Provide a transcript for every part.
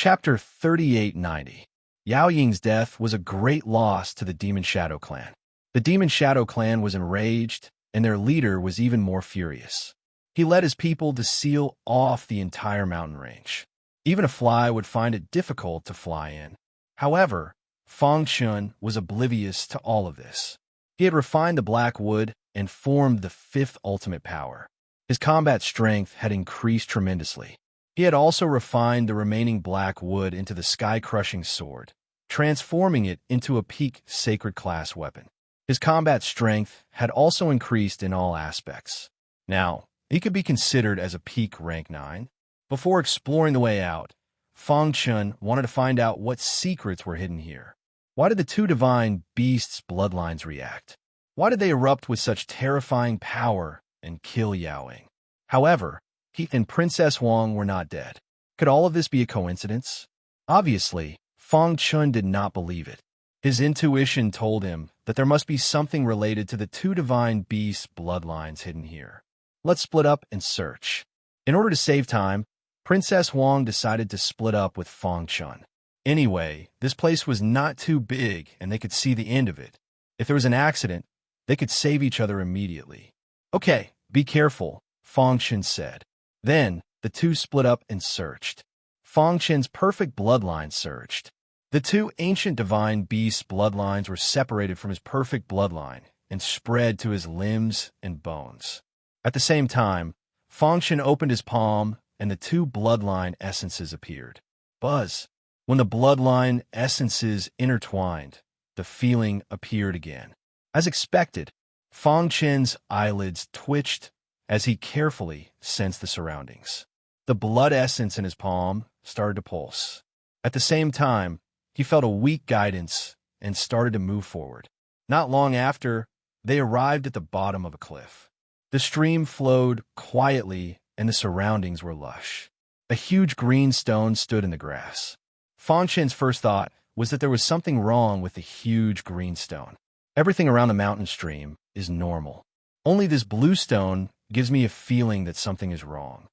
Chapter 3890. Yao Ying's death was a great loss to the Demon Shadow clan. The Demon Shadow clan was enraged, and their leader was even more furious. He led his people to seal off the entire mountain range. Even a fly would find it difficult to fly in. However, Fang Chun was oblivious to all of this. He had refined the black wood and formed the fifth ultimate power. His combat strength had increased tremendously. He had also refined the remaining black wood into the sky-crushing sword, transforming it into a peak sacred class weapon. His combat strength had also increased in all aspects. Now, he could be considered as a peak rank 9. Before exploring the way out, Fang Chun wanted to find out what secrets were hidden here. Why did the two divine beasts' bloodlines react? Why did they erupt with such terrifying power and kill Yao Ying? However, he and Princess Wang were not dead. Could all of this be a coincidence? Obviously, Fang Chun did not believe it. His intuition told him that there must be something related to the two divine beasts' bloodlines hidden here. Let's split up and search. In order to save time, Princess Wang decided to split up with Fang Chun. Anyway, this place was not too big and they could see the end of it. If there was an accident, they could save each other immediately. Okay, be careful, Fang Chun said. Then, the two split up and searched. Fang Chun's perfect bloodline searched. The two ancient divine beasts' bloodlines were separated from his perfect bloodline and spread to his limbs and bones. At the same time, Fang Chun opened his palm and the two bloodline essences appeared. Buzz. When the bloodline essences intertwined, the feeling appeared again. As expected, Fang Chun's eyelids twitched as he carefully sensed the surroundings. The blood essence in his palm started to pulse. At the same time, he felt a weak guidance and started to move forward. Not long after, they arrived at the bottom of a cliff. The stream flowed quietly and the surroundings were lush. A huge green stone stood in the grass. Fang Chun's first thought was that there was something wrong with the huge green stone. Everything around the mountain stream is normal. Only this blue stone gives me a feeling that something is wrong.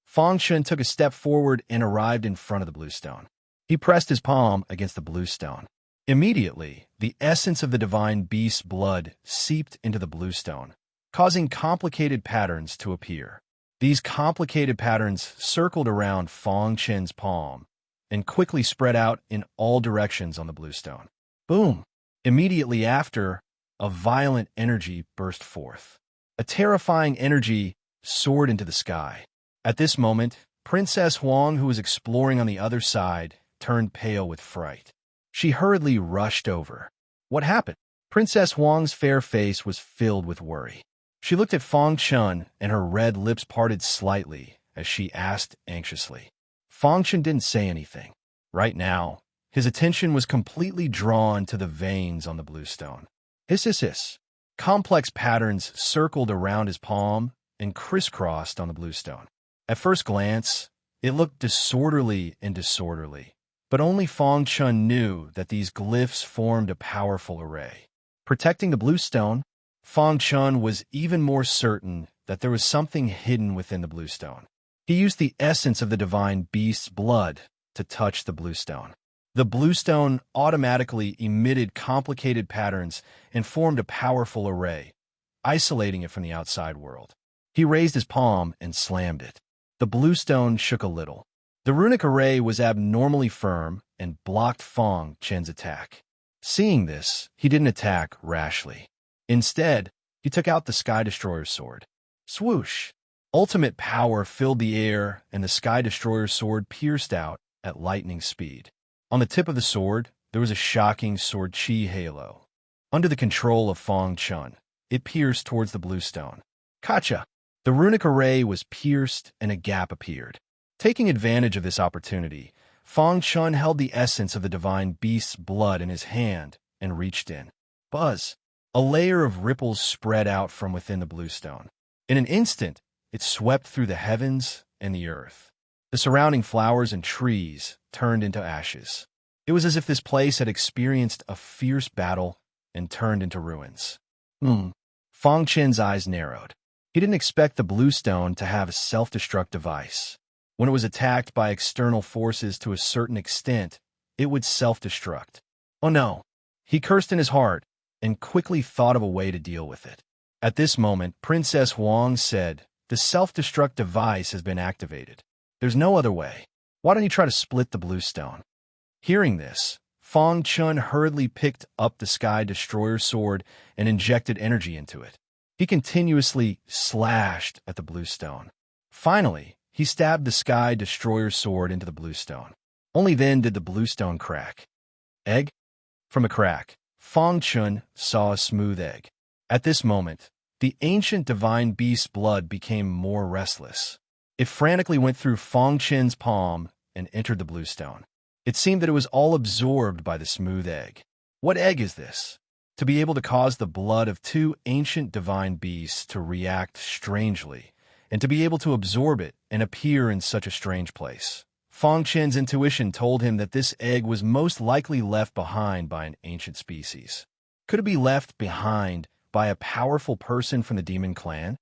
Fang Chun took a step forward and arrived in front of the blue stone. He pressed his palm against the blue stone. Immediately, the essence of the divine beast's blood seeped into the blue stone, causing complicated patterns to appear. These complicated patterns circled around Fang Chun's palm and quickly spread out in all directions on the blue stone. Boom! Immediately after, a violent energy burst forth. A terrifying energy soared into the sky. At this moment, Princess Wang, who was exploring on the other side, turned pale with fright. She hurriedly rushed over. What happened? Princess Wang's fair face was filled with worry. She looked at Fang Chun and her red lips parted slightly as she asked anxiously. Fang Chun didn't say anything. Right now, his attention was completely drawn to the veins on the blue stone. Hiss. Complex patterns circled around his palm and crisscrossed on the blue stone. At first glance, it looked disorderly, but only Fang Chun knew that these glyphs formed a powerful array. Protecting the blue stone, Fang Chun was even more certain that there was something hidden within the blue stone. He used the essence of the divine beast's blood to touch the blue stone. The blue stone automatically emitted complicated patterns and formed a powerful array, isolating it from the outside world. He raised his palm and slammed it. The blue stone shook a little. The runic array was abnormally firm and blocked Fang Chun's attack. Seeing this, he didn't attack rashly. Instead, he took out the Sky Destroyer's sword. Swoosh! Ultimate power filled the air, and the Sky Destroyer's sword pierced out at lightning speed. On the tip of the sword, there was a shocking sword chi halo. Under the control of Fang Chun, it pierced towards the blue stone. Gotcha! The runic array was pierced and a gap appeared. Taking advantage of this opportunity, Fang Chun held the essence of the divine beast's blood in his hand and reached in. Buzz! A layer of ripples spread out from within the blue stone. In an instant, it swept through the heavens and the earth. The surrounding flowers and trees turned into ashes. It was as if this place had experienced a fierce battle and turned into ruins. Fang Chun's eyes narrowed. He didn't expect the blue stone to have a self-destruct device. When it was attacked by external forces to a certain extent, it would self-destruct. Oh no! He cursed in his heart and quickly thought of a way to deal with it. At this moment, Princess Huang said, "The self-destruct device has been activated. There's no other way. Why don't you try to split the blue stone?" Hearing this, Fang Chun hurriedly picked up the Sky Destroyer sword and injected energy into it. He continuously slashed at the blue stone. Finally, he stabbed the Sky Destroyer sword into the blue stone. Only then did the blue stone crack. Egg? From the crack, Fang Chun saw a smooth egg. At this moment, the ancient divine beast's blood became more restless. It frantically went through Fang Chun's palm and entered the blue stone. It seemed that it was all absorbed by the smooth egg. What egg is this? To be able to cause the blood of two ancient divine beasts to react strangely, and to be able to absorb it and appear in such a strange place. Fang Chen's intuition told him that this egg was most likely left behind by an ancient species. Could it be left behind by a powerful person from the demon clan?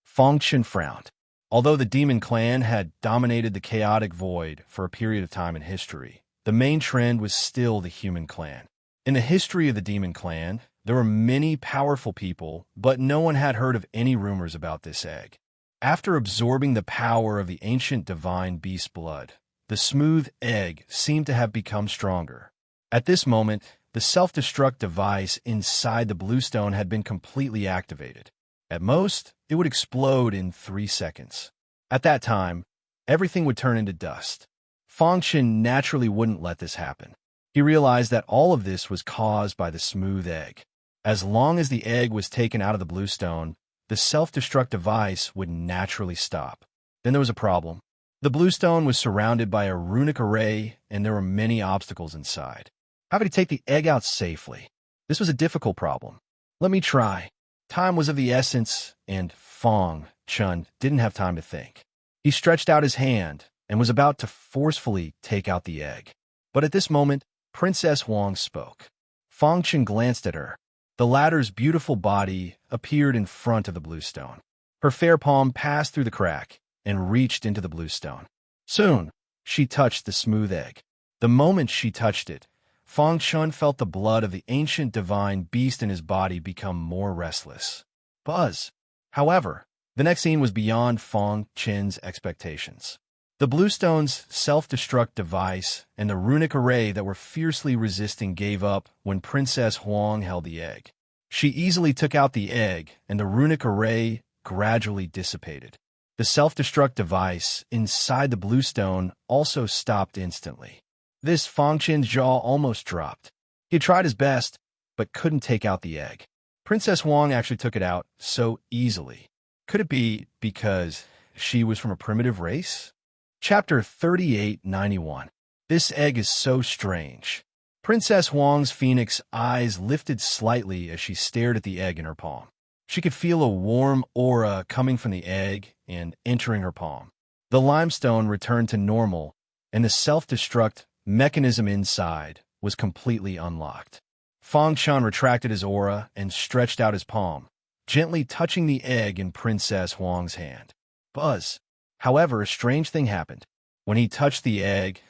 Fang Chen frowned. Although the demon clan had dominated the chaotic void for a period of time in history, the main trend was still the human clan. In the history of the demon clan, there were many powerful people, but no one had heard of any rumors about this egg. After absorbing the power of the ancient divine beast blood, the smooth egg seemed to have become stronger. At this moment, the self-destruct device inside the blue stone had been completely activated. At most, it would explode in 3 seconds. At that time, everything would turn into dust. Fang Chen naturally wouldn't let this happen. He realized that all of this was caused by the smooth egg. As long as the egg was taken out of the blue stone, the self-destruct device would naturally stop. Then there was a problem. The blue stone was surrounded by a runic array, and there were many obstacles inside. How could he take the egg out safely? This was a difficult problem. Let me try. Time was of the essence, and Fang Chun didn't have time to think. He stretched out his hand and was about to forcefully take out the egg. But at this moment, Princess Huang spoke. Fang Chun glanced at her. The latter's beautiful body appeared in front of the blue stone. Her fair palm passed through the crack and reached into the blue stone. Soon, she touched the smooth egg. The moment she touched it, Fang Chun felt the blood of the ancient divine beast in his body become more restless. Buzz. However, the next scene was beyond Fang Chen's expectations. The blue stone's self-destruct device and the runic array that were fiercely resisting gave up when Princess Huang held the egg. She easily took out the egg, and the runic array gradually dissipated. The self-destruct device inside the blue stone also stopped instantly. This Fang Chen's jaw almost dropped. He tried his best, but couldn't take out the egg. Princess Huang actually took it out so easily. Could it be because she was from a primitive race? Chapter 3891. This egg is so strange. Princess Huang's phoenix eyes lifted slightly as she stared at the egg in her palm. She could feel a warm aura coming from the egg and entering her palm. The limestone returned to normal, and the self-destruct mechanism inside was completely unlocked. Fang Chun retracted his aura and stretched out his palm, gently touching the egg in Princess Huang's hand. Buzz. However, a strange thing happened. When he touched the egg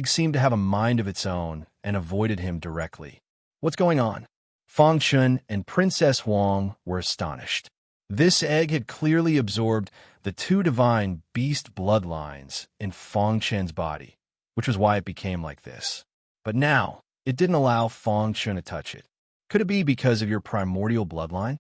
seemed to have a mind of its own and avoided him directly. What's going on? Fang Chun and Princess Huang were astonished. This egg had clearly absorbed the two divine beast bloodlines in Fang Chen's body, which was why it became like this. But now, it didn't allow Fang Chun to touch it. Could it be because of your primordial bloodline?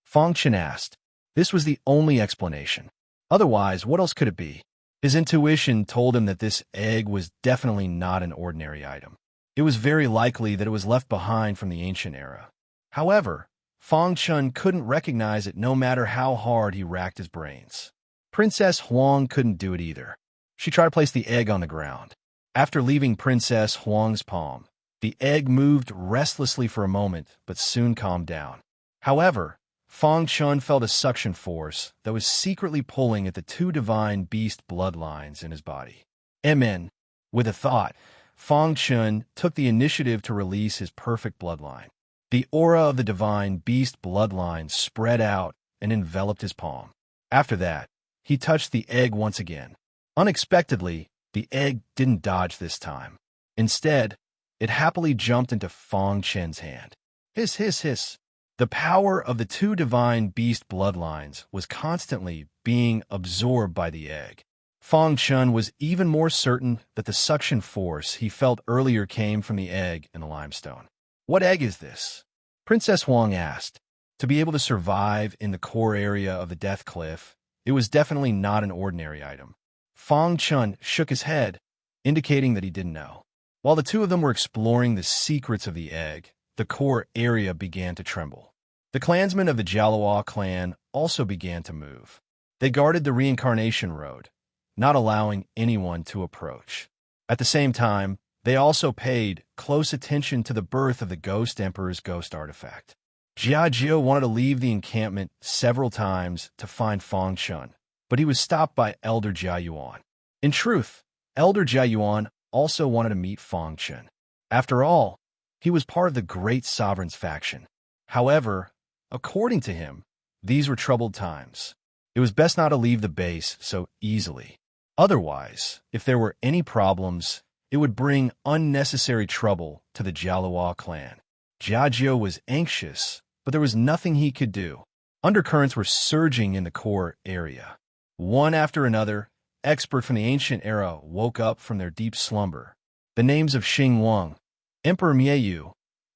Fang Chun asked. This was the only explanation. Otherwise, what else could it be? His intuition told him that this egg was definitely not an ordinary item. It was very likely that it was left behind from the ancient era. However, Fang Chun couldn't recognize it no matter how hard he racked his brains. Princess Huang couldn't do it either. She tried to place the egg on the ground. After leaving Princess Huang's palm, the egg moved restlessly for a moment, but soon calmed down. However, Fang Chun felt a suction force that was secretly pulling at the two divine beast bloodlines in his body. Amen. With a thought, Fang Chun took the initiative to release his perfect bloodline. The aura of the divine beast bloodline spread out and enveloped his palm. After that, he touched the egg once again. Unexpectedly, the egg didn't dodge this time. Instead, it happily jumped into Fong Chen's hand. Hiss, hiss, hiss. The power of the two divine beast bloodlines was constantly being absorbed by the egg. Fong Chen was even more certain that the suction force he felt earlier came from the egg in the limestone. What egg is this? Princess Huang asked. To be able to survive in the core area of the Death Cliff, it was definitely not an ordinary item. Fong Chen shook his head, indicating that he didn't know. While the two of them were exploring the secrets of the egg, the core area began to tremble. The clansmen of the Jialua clan also began to move. They guarded the reincarnation road, not allowing anyone to approach. At the same time, they also paid close attention to the birth of the Ghost Emperor's ghost artifact. Jia Jiao wanted to leave the encampment several times to find Fong Chen, but he was stopped by Elder Jia Yuan. In truth, Elder Jia Yuan also wanted to meet Fong Chen. After all, he was part of the Great Sovereign's faction. However, according to him, these were troubled times. It was best not to leave the base so easily. Otherwise, if there were any problems, it would bring unnecessary trouble to the Jialua clan. Jia Jiao was anxious, but there was nothing he could do. Undercurrents were surging in the core area. One after another, experts from the ancient era woke up from their deep slumber. The names of Xing Wang, Emperor Miayu,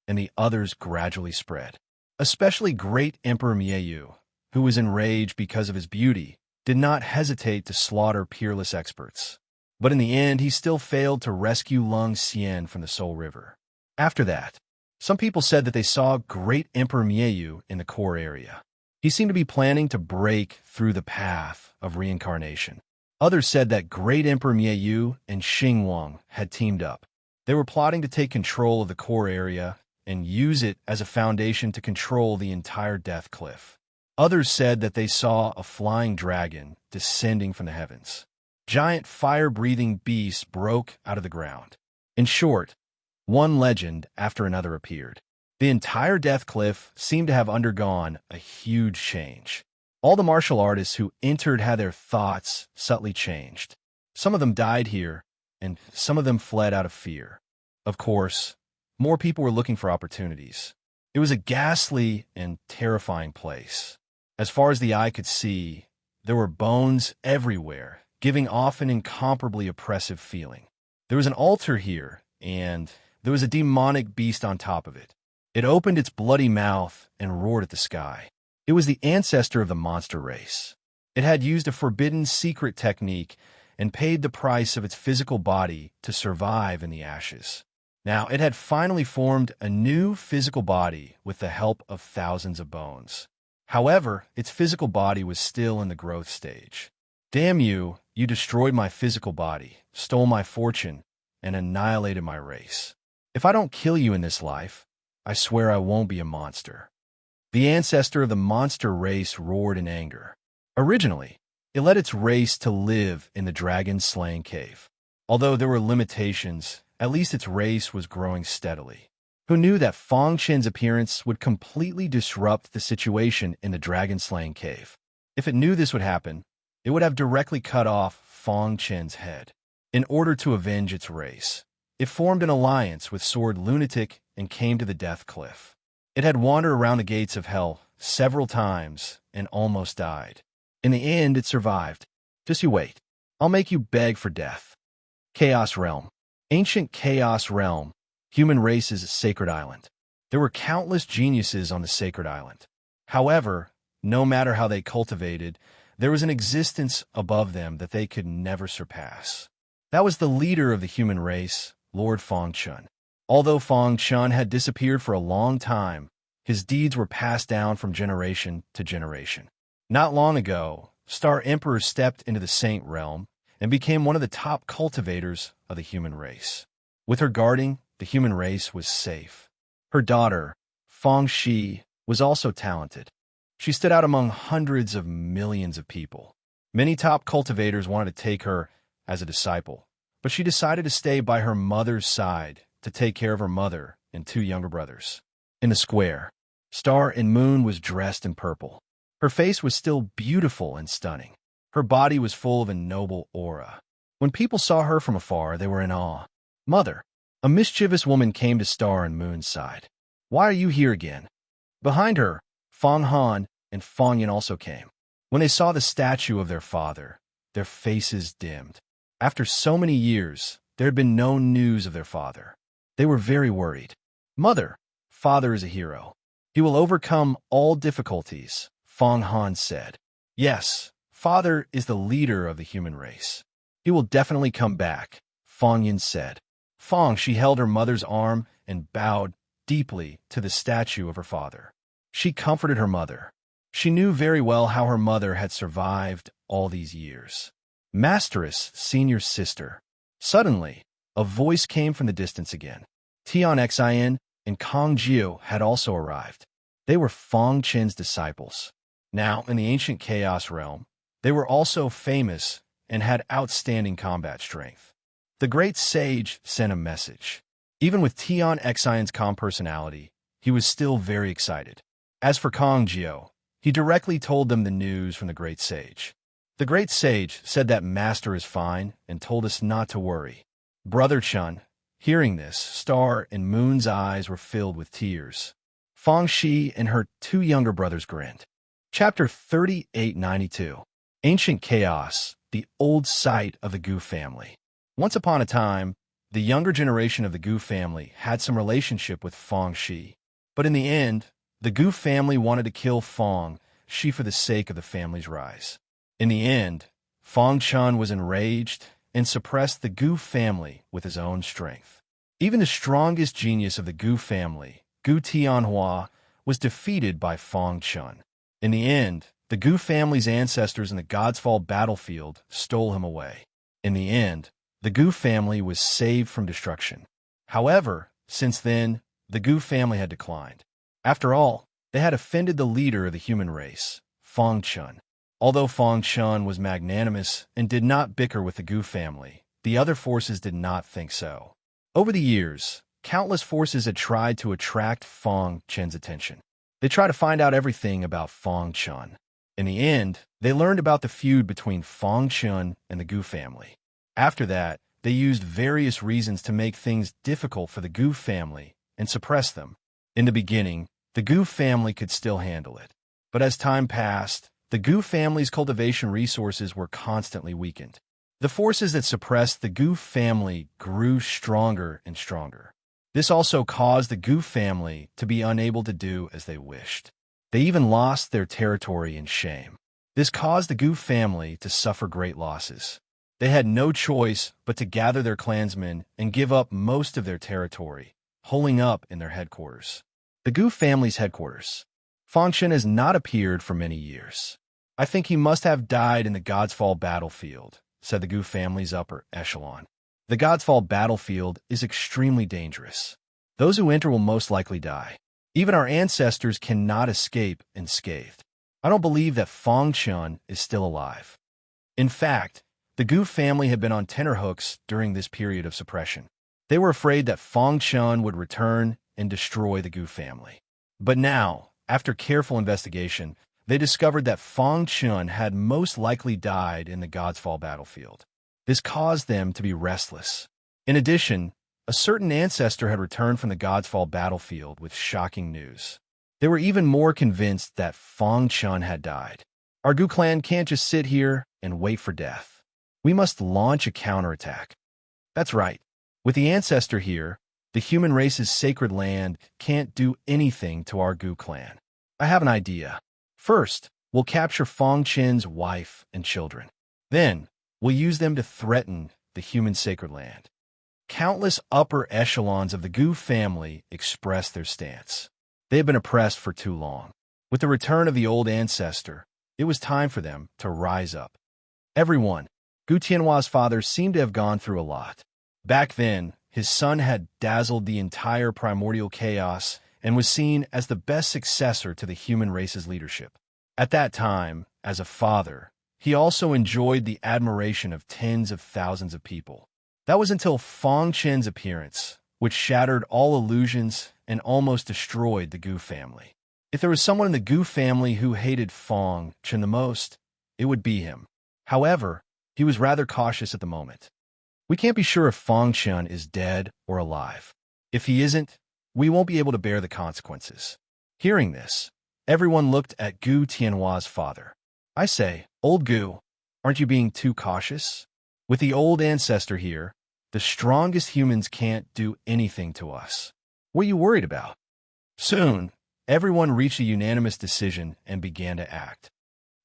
and the others gradually spread. Especially Great Emperor Miayu, who was enraged because of his beauty, did not hesitate to slaughter peerless experts. But in the end, he still failed to rescue Lung Xian from the Soul River. After that, some people said that they saw Great Emperor Miayu in the core area. He seemed to be planning to break through the path of reincarnation. Others said that Great Emperor Miayu and Xing Wang had teamed up. They were plotting to take control of the core area and use it as a foundation to control the entire Death Cliff. Others said that they saw a flying dragon descending from the heavens. Giant fire-breathing beasts broke out of the ground. In short, one legend after another appeared. The entire Death Cliff seemed to have undergone a huge change. All the martial artists who entered had their thoughts subtly changed. Some of them died here, and some of them fled out of fear. Of course, more people were looking for opportunities. It was a ghastly and terrifying place. As far as the eye could see, there were bones everywhere, giving off an incomparably oppressive feeling. There was an altar here, and there was a demonic beast on top of it. It opened its bloody mouth and roared at the sky. It was the ancestor of the monster race. It had used a forbidden secret technique and paid the price of its physical body to survive in the ashes. Now, it had finally formed a new physical body with the help of thousands of bones. However, its physical body was still in the growth stage. Damn you, you destroyed my physical body, stole my fortune, and annihilated my race. If I don't kill you in this life, I swear I won't be a monster. The ancestor of the monster race roared in anger. Originally, it led its race to live in the dragon-slaying cave. Although there were limitations, at least its race was growing steadily. Who knew that Fong Chen's appearance would completely disrupt the situation in the dragon-slaying cave? If it knew this would happen, it would have directly cut off Fong Chen's head. In order to avenge its race, it formed an alliance with Sword Lunatic and came to the Death Cliff. It had wandered around the gates of hell several times and almost died. In the end, it survived. Just you wait. I'll make you beg for death. Chaos Realm. Ancient Chaos Realm. Human race's sacred island. There were countless geniuses on the sacred island. However, no matter how they cultivated, there was an existence above them that they could never surpass. That was the leader of the human race, Lord Fong Chen. Although Fong Chen had disappeared for a long time, his deeds were passed down from generation to generation. Not long ago, Star Emperor stepped into the Saint Realm and became one of the top cultivators of the human race. With her guarding, the human race was safe. Her daughter, Fong Shi, was also talented. She stood out among hundreds of millions of people. Many top cultivators wanted to take her as a disciple, but she decided to stay by her mother's side to take care of her mother and two younger brothers. In the square, Star and Moon was dressed in purple. Her face was still beautiful and stunning. Her body was full of a noble aura. When people saw her from afar, they were in awe. "Mother," a mischievous woman came to Star and Moon's side. "Why are you here again?" Behind her, Fong Han and Fong Yin also came. When they saw the statue of their father, their faces dimmed. After so many years, there had been no news of their father. They were very worried. "Mother, father is a hero. He will overcome all difficulties," Fong Han said. "Yes, father is the leader of the human race. He will definitely come back," Fong Yin said. She held her mother's arm and bowed deeply to the statue of her father. She comforted her mother. She knew very well how her mother had survived all these years. Masteress, senior sister. Suddenly, a voice came from the distance again. Tian Xin and Kong Jiu had also arrived. They were Fong Chen's disciples. Now, in the ancient chaos realm, they were also famous and had outstanding combat strength. The great sage sent a message. Even with Tian Xion's calm personality, he was still very excited. As for Kong Jiu, he directly told them the news from the great sage. The great sage said that Master is fine and told us not to worry. Brother Chun, hearing this, Star and Moon's eyes were filled with tears. Fong Shi and her two younger brothers grinned. Chapter 3892. Ancient Chaos, the old site of the Gu family. Once upon a time, the younger generation of the Gu family had some relationship with Fong Shi. But in the end, the Gu family wanted to kill Fong Shi for the sake of the family's rise. In the end, Fong Chun was enraged and suppressed the Gu family with his own strength. Even the strongest genius of the Gu family, Gu Tianhua, was defeated by Fong Chun. In the end, the Gu family's ancestors in the God's Fall battlefield stole him away. In the end, the Gu family was saved from destruction. However, since then, the Gu family had declined. After all, they had offended the leader of the human race, Fong Chun. Although Fong Chun was magnanimous and did not bicker with the Gu family, the other forces did not think so. Over the years, countless forces had tried to attract Fong Chen's attention. They tried to find out everything about Fong Chun. In the end, they learned about the feud between Fong Chun and the Gu family. After that, they used various reasons to make things difficult for the Gu family and suppress them. In the beginning, the Gu family could still handle it. But as time passed, the Gu family's cultivation resources were constantly weakened. The forces that suppressed the Gu family grew stronger and stronger. This also caused the Gu family to be unable to do as they wished. They even lost their territory in shame. This caused the Gu family to suffer great losses. They had no choice but to gather their clansmen and give up most of their territory, holing up in their headquarters. The Gu family's headquarters. Fong Chen has not appeared for many years. "I think he must have died in the God's Fall battlefield," said the Gu family's upper echelon. "The God's Fall battlefield is extremely dangerous. Those who enter will most likely die. Even our ancestors cannot escape unscathed. I don't believe that Fong Chun is still alive." In fact, the Gu family had been on tenterhooks during this period of suppression. They were afraid that Fong Chun would return and destroy the Gu family. But now, after careful investigation, they discovered that Fong Chun had most likely died in the God's Fall battlefield. This caused them to be restless. In addition, a certain ancestor had returned from the God's Fall battlefield with shocking news. They were even more convinced that Fong Chun had died. "Our Gu clan can't just sit here and wait for death. We must launch a counterattack." That's right. With the ancestor here, the human race's sacred land can't do anything to our Gu clan. I have an idea. First, we'll capture Fong Chen's wife and children. Then, we'll use them to threaten the human sacred land. Countless upper echelons of the Gu family expressed their stance. They had been oppressed for too long. With the return of the old ancestor, it was time for them to rise up. Everyone, Gu Tianhua's father seemed to have gone through a lot. Back then, his son had dazzled the entire primordial chaos and was seen as the best successor to the human race's leadership. At that time, as a father, he also enjoyed the admiration of tens of thousands of people. That was until Fong Chen's appearance, which shattered all illusions and almost destroyed the Gu family. If there was someone in the Gu family who hated Fong Chen the most, it would be him. However, He was rather cautious at the moment. We can't be sure if Feng Chen is dead or alive. If he isn't, we won't be able to bear the consequences. Hearing this, everyone looked at Gu Tianhua's father. I say, old Gu, aren't you being too cautious? With the old ancestor here, the strongest humans can't do anything to us. What are you worried about? Soon, everyone reached a unanimous decision and began to act.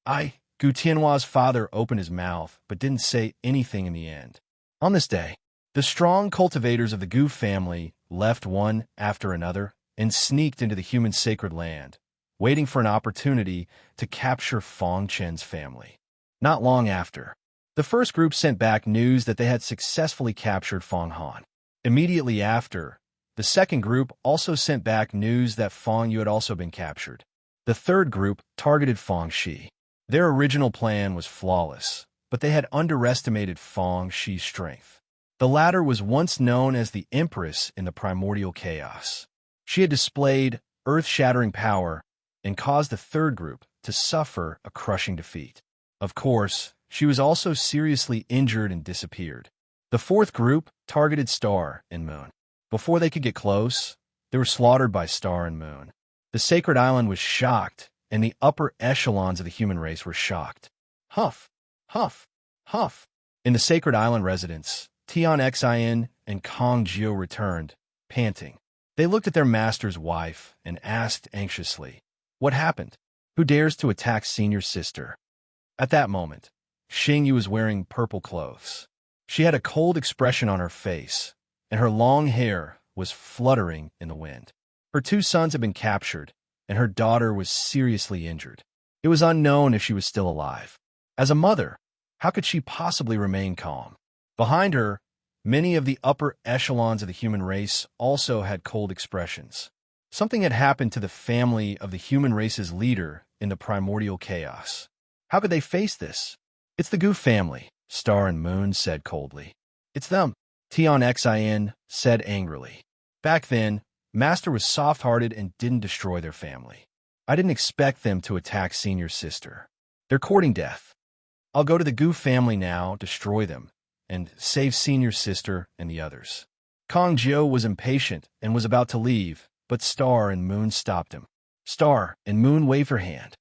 Gu Tianhua's father opened his mouth but didn't say anything in the end. On this day, the strong cultivators of the Gu family left one after another and sneaked into the human sacred land, waiting for an opportunity to capture Feng Chen's family. Not long after, the first group sent back news that they had successfully captured Feng Han. Immediately after, the second group also sent back news that Feng Yu had also been captured. The third group targeted Feng Shi. Their original plan was flawless, but they had underestimated Feng Shi's strength. The latter was once known as the Empress in the primordial chaos. She had displayed earth-shattering power and caused the third group to suffer a crushing defeat. Of course, she was also seriously injured and disappeared. The fourth group targeted Star and Moon. Before they could get close, they were slaughtered by Star and Moon. The sacred island was shocked, and the upper echelons of the human race were shocked. Huff, huff, huff. In the sacred island residence, Tian Xin and Kong Jiu returned, panting. They looked at their master's wife and asked anxiously, "What happened? Who dares to attack senior sister?" At that moment, Xing Yu was wearing purple clothes. She had a cold expression on her face, and her long hair was fluttering in the wind. Her two sons had been captured, and her daughter was seriously injured. It was unknown if she was still alive. As a mother, how could she possibly remain calm? Behind her, many of the upper echelons of the human race also had cold expressions. Something had happened to the family of the human race's leader in the primordial chaos. How could they face this? "It's the Gu family," Star and Moon said coldly. "It's them," Tian Xin said angrily. Back then, Master was soft-hearted and didn't destroy their family. "I didn't expect them to attack senior sister. They're courting death. I'll go to the Gu family now, destroy them, and save senior sister and the others." Kong Jiu was impatient and was about to leave, but Star and Moon stopped him. Star and Moon waved her hand.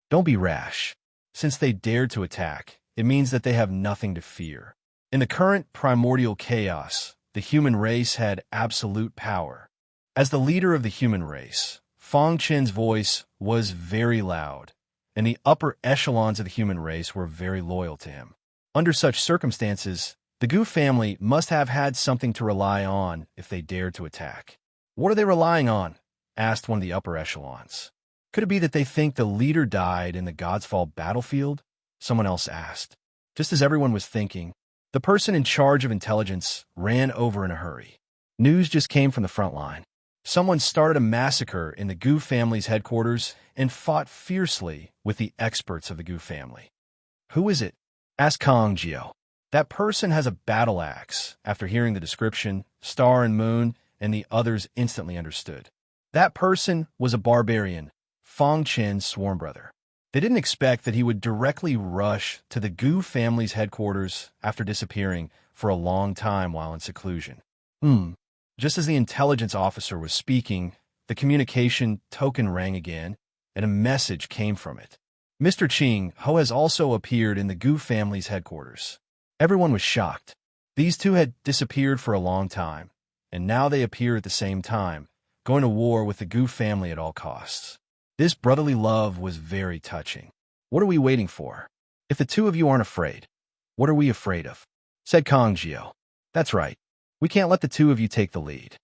"Don't be rash. Since they dared to attack, it means that they have nothing to fear. In the current primordial chaos, the human race had absolute power. As the leader of the human race, Feng Chen's voice was very loud, and the upper echelons of the human race were very loyal to him. Under such circumstances, the Gu family must have had something to rely on if they dared to attack. "What are they relying on?" asked one of the upper echelons. "Could it be that they think the leader died in the God's Fall battlefield?" Someone else asked. Just as everyone was thinking, the person in charge of intelligence ran over in a hurry. News just came from the front line. Someone started a massacre in the Gu family's headquarters and fought fiercely with the experts of the Gu family. "Who is it?" asked Kong Jiu. "That person has a battle axe." After hearing the description, Star and Moon and the others instantly understood. That person was a barbarian, Feng Chen's sworn brother. They didn't expect that he would directly rush to the Gu family's headquarters after disappearing for a long time while in seclusion. Just as the intelligence officer was speaking, the communication token rang again, and a message came from it. Mr. Qing Ho has also appeared in the Gu family's headquarters. Everyone was shocked. These two had disappeared for a long time, and now they appear at the same time, going to war with the Gu family at all costs. This brotherly love was very touching. "What are we waiting for? If the two of you aren't afraid, what are we afraid of?" said Kong Jiu. "That's right. We can't let the two of you take the lead."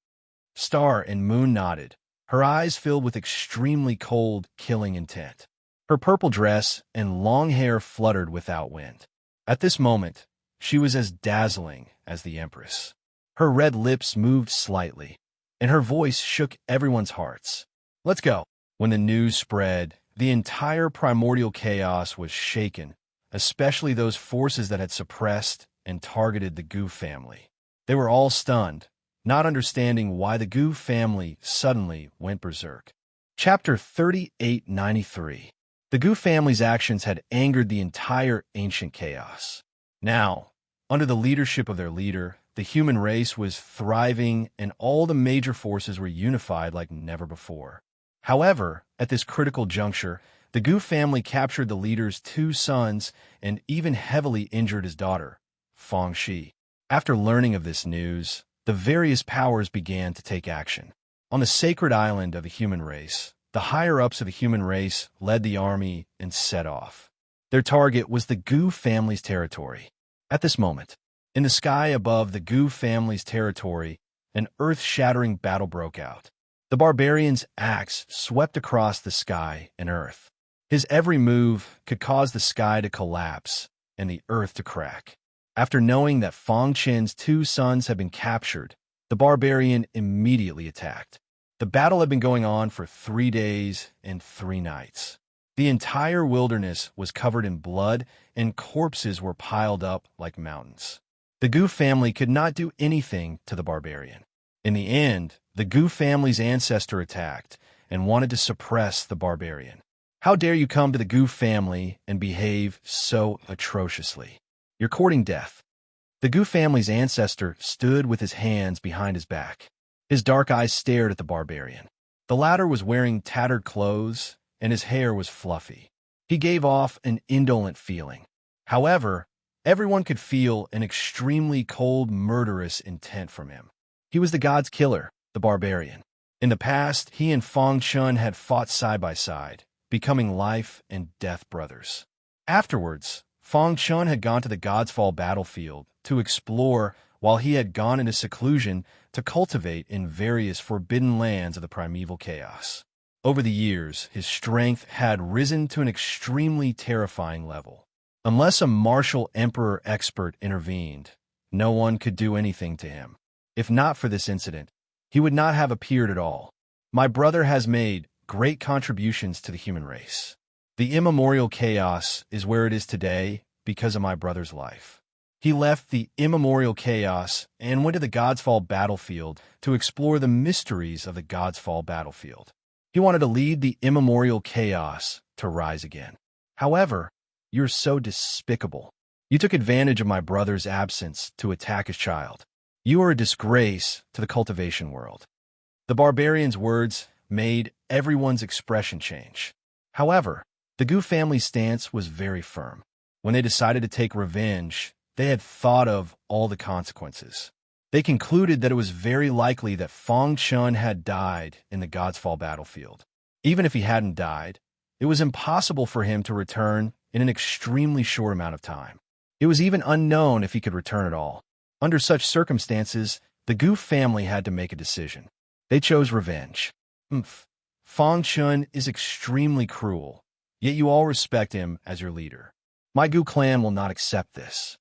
Star and Moon nodded, her eyes filled with extremely cold, killing intent. Her purple dress and long hair fluttered without wind. At this moment, she was as dazzling as the Empress. Her red lips moved slightly, and her voice shook everyone's hearts. "Let's go." When the news spread, the entire primordial chaos was shaken, especially those forces that had suppressed and targeted the Gu family. They were all stunned, not understanding why the Gu family suddenly went berserk. Chapter 3893. The Gu family's actions had angered the entire ancient chaos. Now, under the leadership of their leader, the human race was thriving and all the major forces were unified like never before. However, at this critical juncture, the Gu family captured the leader's two sons and even heavily injured his daughter, Feng Shi. After learning of this news, the various powers began to take action. On the sacred island of the human race, the higher-ups of the human race led the army and set off. Their target was the Gu family's territory. At this moment, in the sky above the Gu family's territory, an earth-shattering battle broke out. The barbarian's axe swept across the sky and earth. His every move could cause the sky to collapse and the earth to crack. After knowing that Feng Qin's two sons had been captured, the barbarian immediately attacked. The battle had been going on for 3 days and 3 nights. The entire wilderness was covered in blood, and corpses were piled up like mountains. The Gu family could not do anything to the barbarian. In the end, the Gu family's ancestor attacked and wanted to suppress the barbarian. How dare you come to the Gu family and behave so atrociously? You're courting death. The Gu family's ancestor stood with his hands behind his back. His dark eyes stared at the barbarian. The latter was wearing tattered clothes, and his hair was fluffy. He gave off an indolent feeling. However, everyone could feel an extremely cold, murderous intent from him. He was the god's killer, the barbarian. In the past, he and Feng Qin had fought side by side, becoming life and death brothers. Afterwards, Feng Qin had gone to the God's Fall battlefield to explore, while he had gone into seclusion to cultivate in various forbidden lands of the primeval chaos. Over the years, his strength had risen to an extremely terrifying level. Unless a martial emperor expert intervened, no one could do anything to him. If not for this incident, he would not have appeared at all. My brother has made great contributions to the human race. The immemorial chaos is where it is today because of my brother's life. He left the immemorial chaos and went to the God's Fall battlefield to explore the mysteries of the God's Fall battlefield. He wanted to lead the immemorial chaos to rise again. However, you're so despicable. You took advantage of my brother's absence to attack his child. You are a disgrace to the cultivation world. The barbarian's words made everyone's expression change. However, the Gu family's stance was very firm. When they decided to take revenge, they had thought of all the consequences. They concluded that it was very likely that Feng Qin had died in the God's Fall battlefield. Even if he hadn't died, it was impossible for him to return in an extremely short amount of time. It was even unknown if he could return at all. Under such circumstances, the Gu family had to make a decision. They chose revenge. Feng Qin is extremely cruel, yet you all respect him as your leader. My Gu clan will not accept this.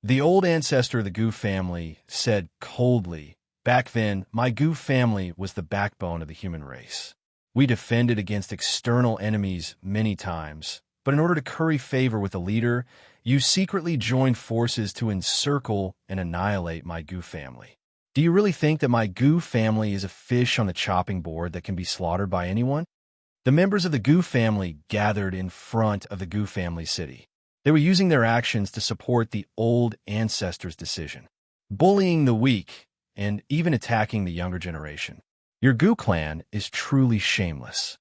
The old ancestor of the Gu family said coldly, "Back then, my Gu family was the backbone of the human race. We defended against external enemies many times, but in order to curry favor with the leader, you secretly joined forces to encircle and annihilate my Gu family. Do you really think that my Gu family is a fish on the chopping board that can be slaughtered by anyone?" The members of the Gu family gathered in front of the Gu family city. They were using their actions to support the old ancestors' decision, bullying the weak and even attacking the younger generation. Your Gu clan is truly shameless.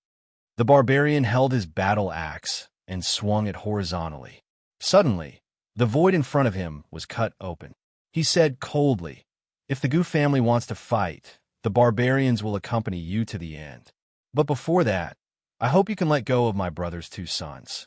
The barbarian held his battle axe and swung it horizontally. Suddenly, the void in front of him was cut open. He said coldly, "If the Gu family wants to fight, the barbarians will accompany you to the end. But before that, I hope you can let go of my brother's two sons."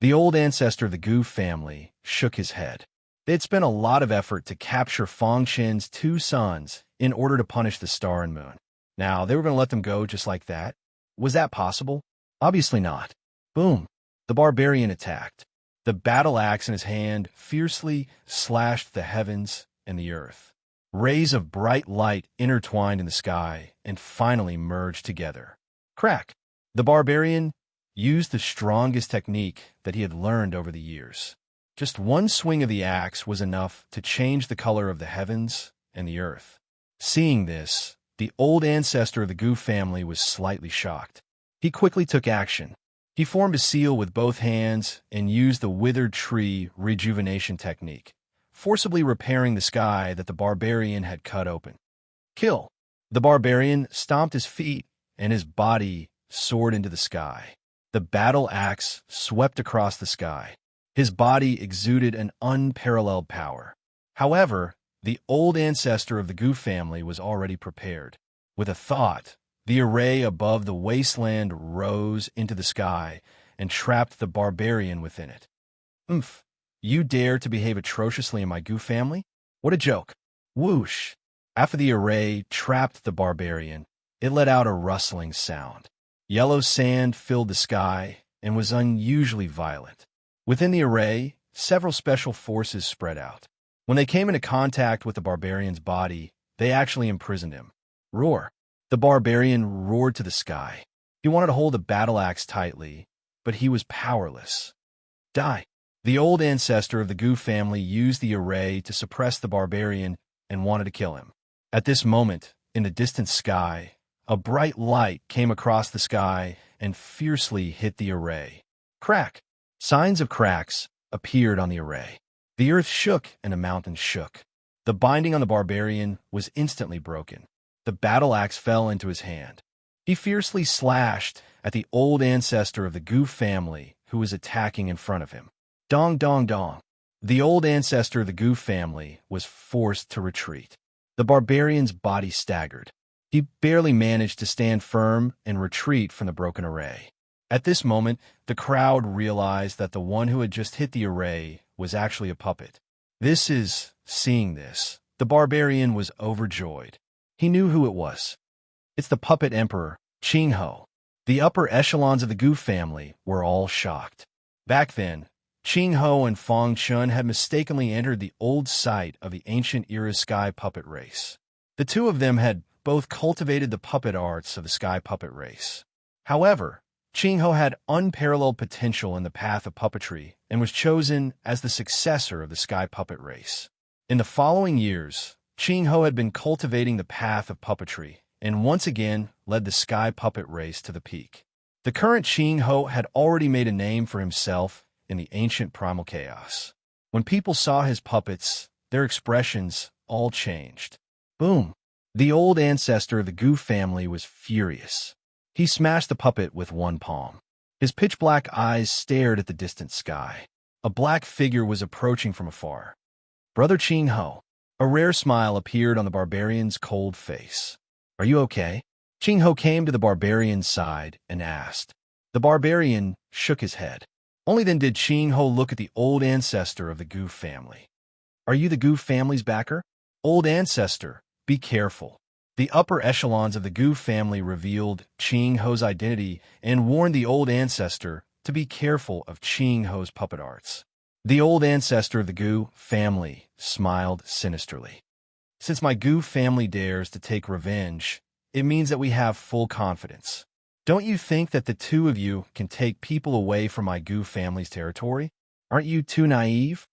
The old ancestor of the Gu family shook his head. They had spent a lot of effort to capture Feng Qin's two sons in order to punish the star and moon. Now, they were going to let them go just like that? Was that possible? Obviously not. Boom. The barbarian attacked. The battle axe in his hand fiercely slashed the heavens and the earth. Rays of bright light intertwined in the sky and finally merged together. Crack! The barbarian used the strongest technique that he had learned over the years. Just one swing of the axe was enough to change the color of the heavens and the earth. Seeing this, the old ancestor of the Gu family was slightly shocked. He quickly took action. He formed a seal with both hands and used the withered tree rejuvenation technique, forcibly repairing the sky that the barbarian had cut open. Kill. The barbarian stomped his feet, and his body soared into the sky. The battle axe swept across the sky. His body exuded an unparalleled power. However, the old ancestor of the Goof family was already prepared. With a thought, the array above the wasteland rose into the sky and trapped the barbarian within it. Oomph! You dare to behave atrociously in my Goof family? What a joke! Whoosh! After the array trapped the barbarian, it let out a rustling sound. Yellow sand filled the sky and was unusually violent. Within the array, several special forces spread out. When they came into contact with the barbarian's body, they actually imprisoned him. Roar! The barbarian roared to the sky. He wanted to hold the battle axe tightly, but he was powerless. Die! The old ancestor of the Goof family used the array to suppress the barbarian and wanted to kill him. At this moment, in the distant sky, a bright light came across the sky and fiercely hit the array. Crack! Signs of cracks appeared on the array. The earth shook and the mountains shook. The binding on the barbarian was instantly broken. The battle axe fell into his hand. He fiercely slashed at the old ancestor of the Goof family who was attacking in front of him. Dong, dong, dong. The old ancestor of the Goof family was forced to retreat. The barbarian's body staggered. He barely managed to stand firm and retreat from the broken array. At this moment, the crowd realized that the one who had just hit the array was actually a puppet. Seeing this, the barbarian was overjoyed. He knew who it was. It's the puppet emperor, Qing Ho. The upper echelons of the Goof family were all shocked. Back then, Qing Ho and Fong Chun had mistakenly entered the old site of the ancient era sky puppet race. The two of them had both cultivated the puppet arts of the sky puppet race. However, Qing Ho had unparalleled potential in the path of puppetry and was chosen as the successor of the sky puppet race. In the following years, Qing Ho had been cultivating the path of puppetry and once again led the sky puppet race to the peak. The current Qing Ho had already made a name for himself in the ancient primal chaos. When people saw his puppets, their expressions all changed. Boom! The old ancestor of the Goof family was furious. He smashed the puppet with one palm. His pitch-black eyes stared at the distant sky. A black figure was approaching from afar. Brother Qing Ho. A rare smile appeared on the barbarian's cold face. Are you okay? Qing Ho came to the barbarian's side and asked. The barbarian shook his head. Only then did Qing Ho look at the old ancestor of the Goof family. Are you the Goof family's backer? Old ancestor, be careful. The upper echelons of the Goof family revealed Qing Ho's identity and warned the old ancestor to be careful of Qing Ho's puppet arts. The old ancestor of the Goof family smiled sinisterly. Since my Goof family dares to take revenge, it means that we have full confidence. Don't you think that the two of you can take people away from my Goof family's territory? Aren't you too naive?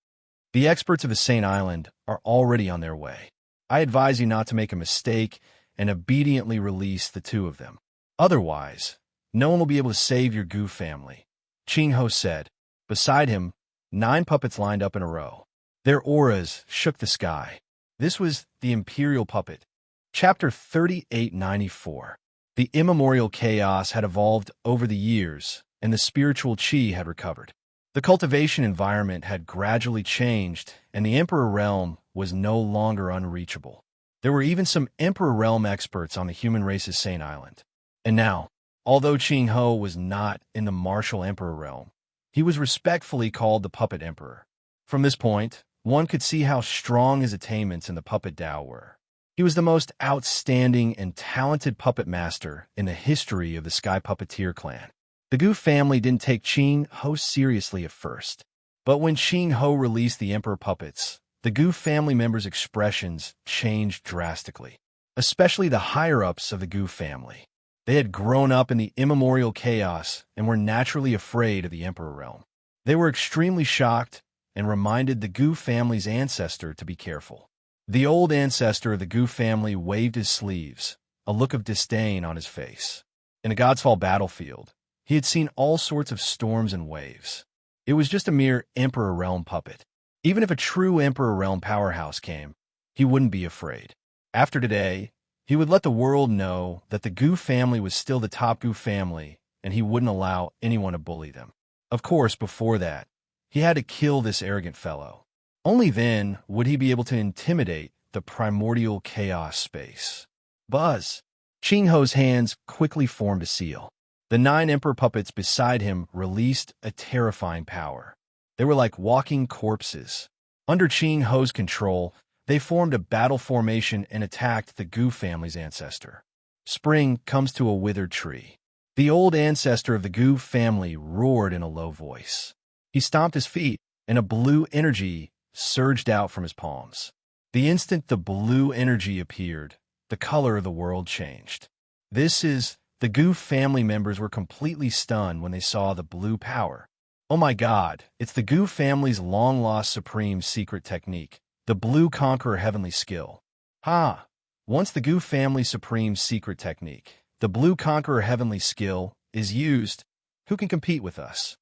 The experts of the Saint Island are already on their way. I advise you not to make a mistake and obediently release the two of them. Otherwise, no one will be able to save your Goof family, Qing Ho said. Beside him, 9 puppets lined up in a row. Their auras shook the sky. This was the Imperial Puppet. Chapter 3894. The immemorial chaos had evolved over the years, and the spiritual chi had recovered. The cultivation environment had gradually changed, and the Emperor Realm was no longer unreachable. There were even some Emperor Realm experts on the human race's Saint Island. And now, although Qing Ho was not in the martial Emperor Realm, he was respectfully called the Puppet Emperor. From this point, one could see how strong his attainments in the Puppet Dao were. He was the most outstanding and talented puppet master in the history of the Sky Puppeteer clan. The Goof family didn't take Qing Ho seriously at first, but when Qing Ho released the Emperor puppets, the Goof family members' expressions changed drastically, especially the higher-ups of the Goof family. They had grown up in the immemorial chaos and were naturally afraid of the Emperor Realm. They were extremely shocked and reminded the Goof family's ancestor to be careful. The old ancestor of the Goof family waved his sleeves, a look of disdain on his face. In a God's Fall battlefield, He had seen all sorts of storms and waves. It was just a mere Emperor Realm puppet. Even if a true Emperor Realm powerhouse came, he wouldn't be afraid. After today, he would let the world know that the Goo family was still the top Goo family, and he wouldn't allow anyone to bully them. Of course, before that, he had to kill this arrogant fellow. Only then would he be able to intimidate the primordial chaos space. Buzz! Qingho's hands quickly formed a seal. The 9 emperor puppets beside him released a terrifying power. They were like walking corpses. Under Qingho's control, they formed a battle formation and attacked the Goo family's ancestor. Spring comes to a withered tree. The old ancestor of the Goo family roared in a low voice. He stomped his feet, and a blue energy surged out from his palms. The instant the blue energy appeared, the color of the world changed. The Goo family members were completely stunned when they saw the blue power. Oh my God, it's the Goo family's long-lost supreme secret technique, the Blue Conqueror Heavenly Skill. Once the Goo family's supreme secret technique, the Blue Conqueror Heavenly Skill, is used, who can compete with us?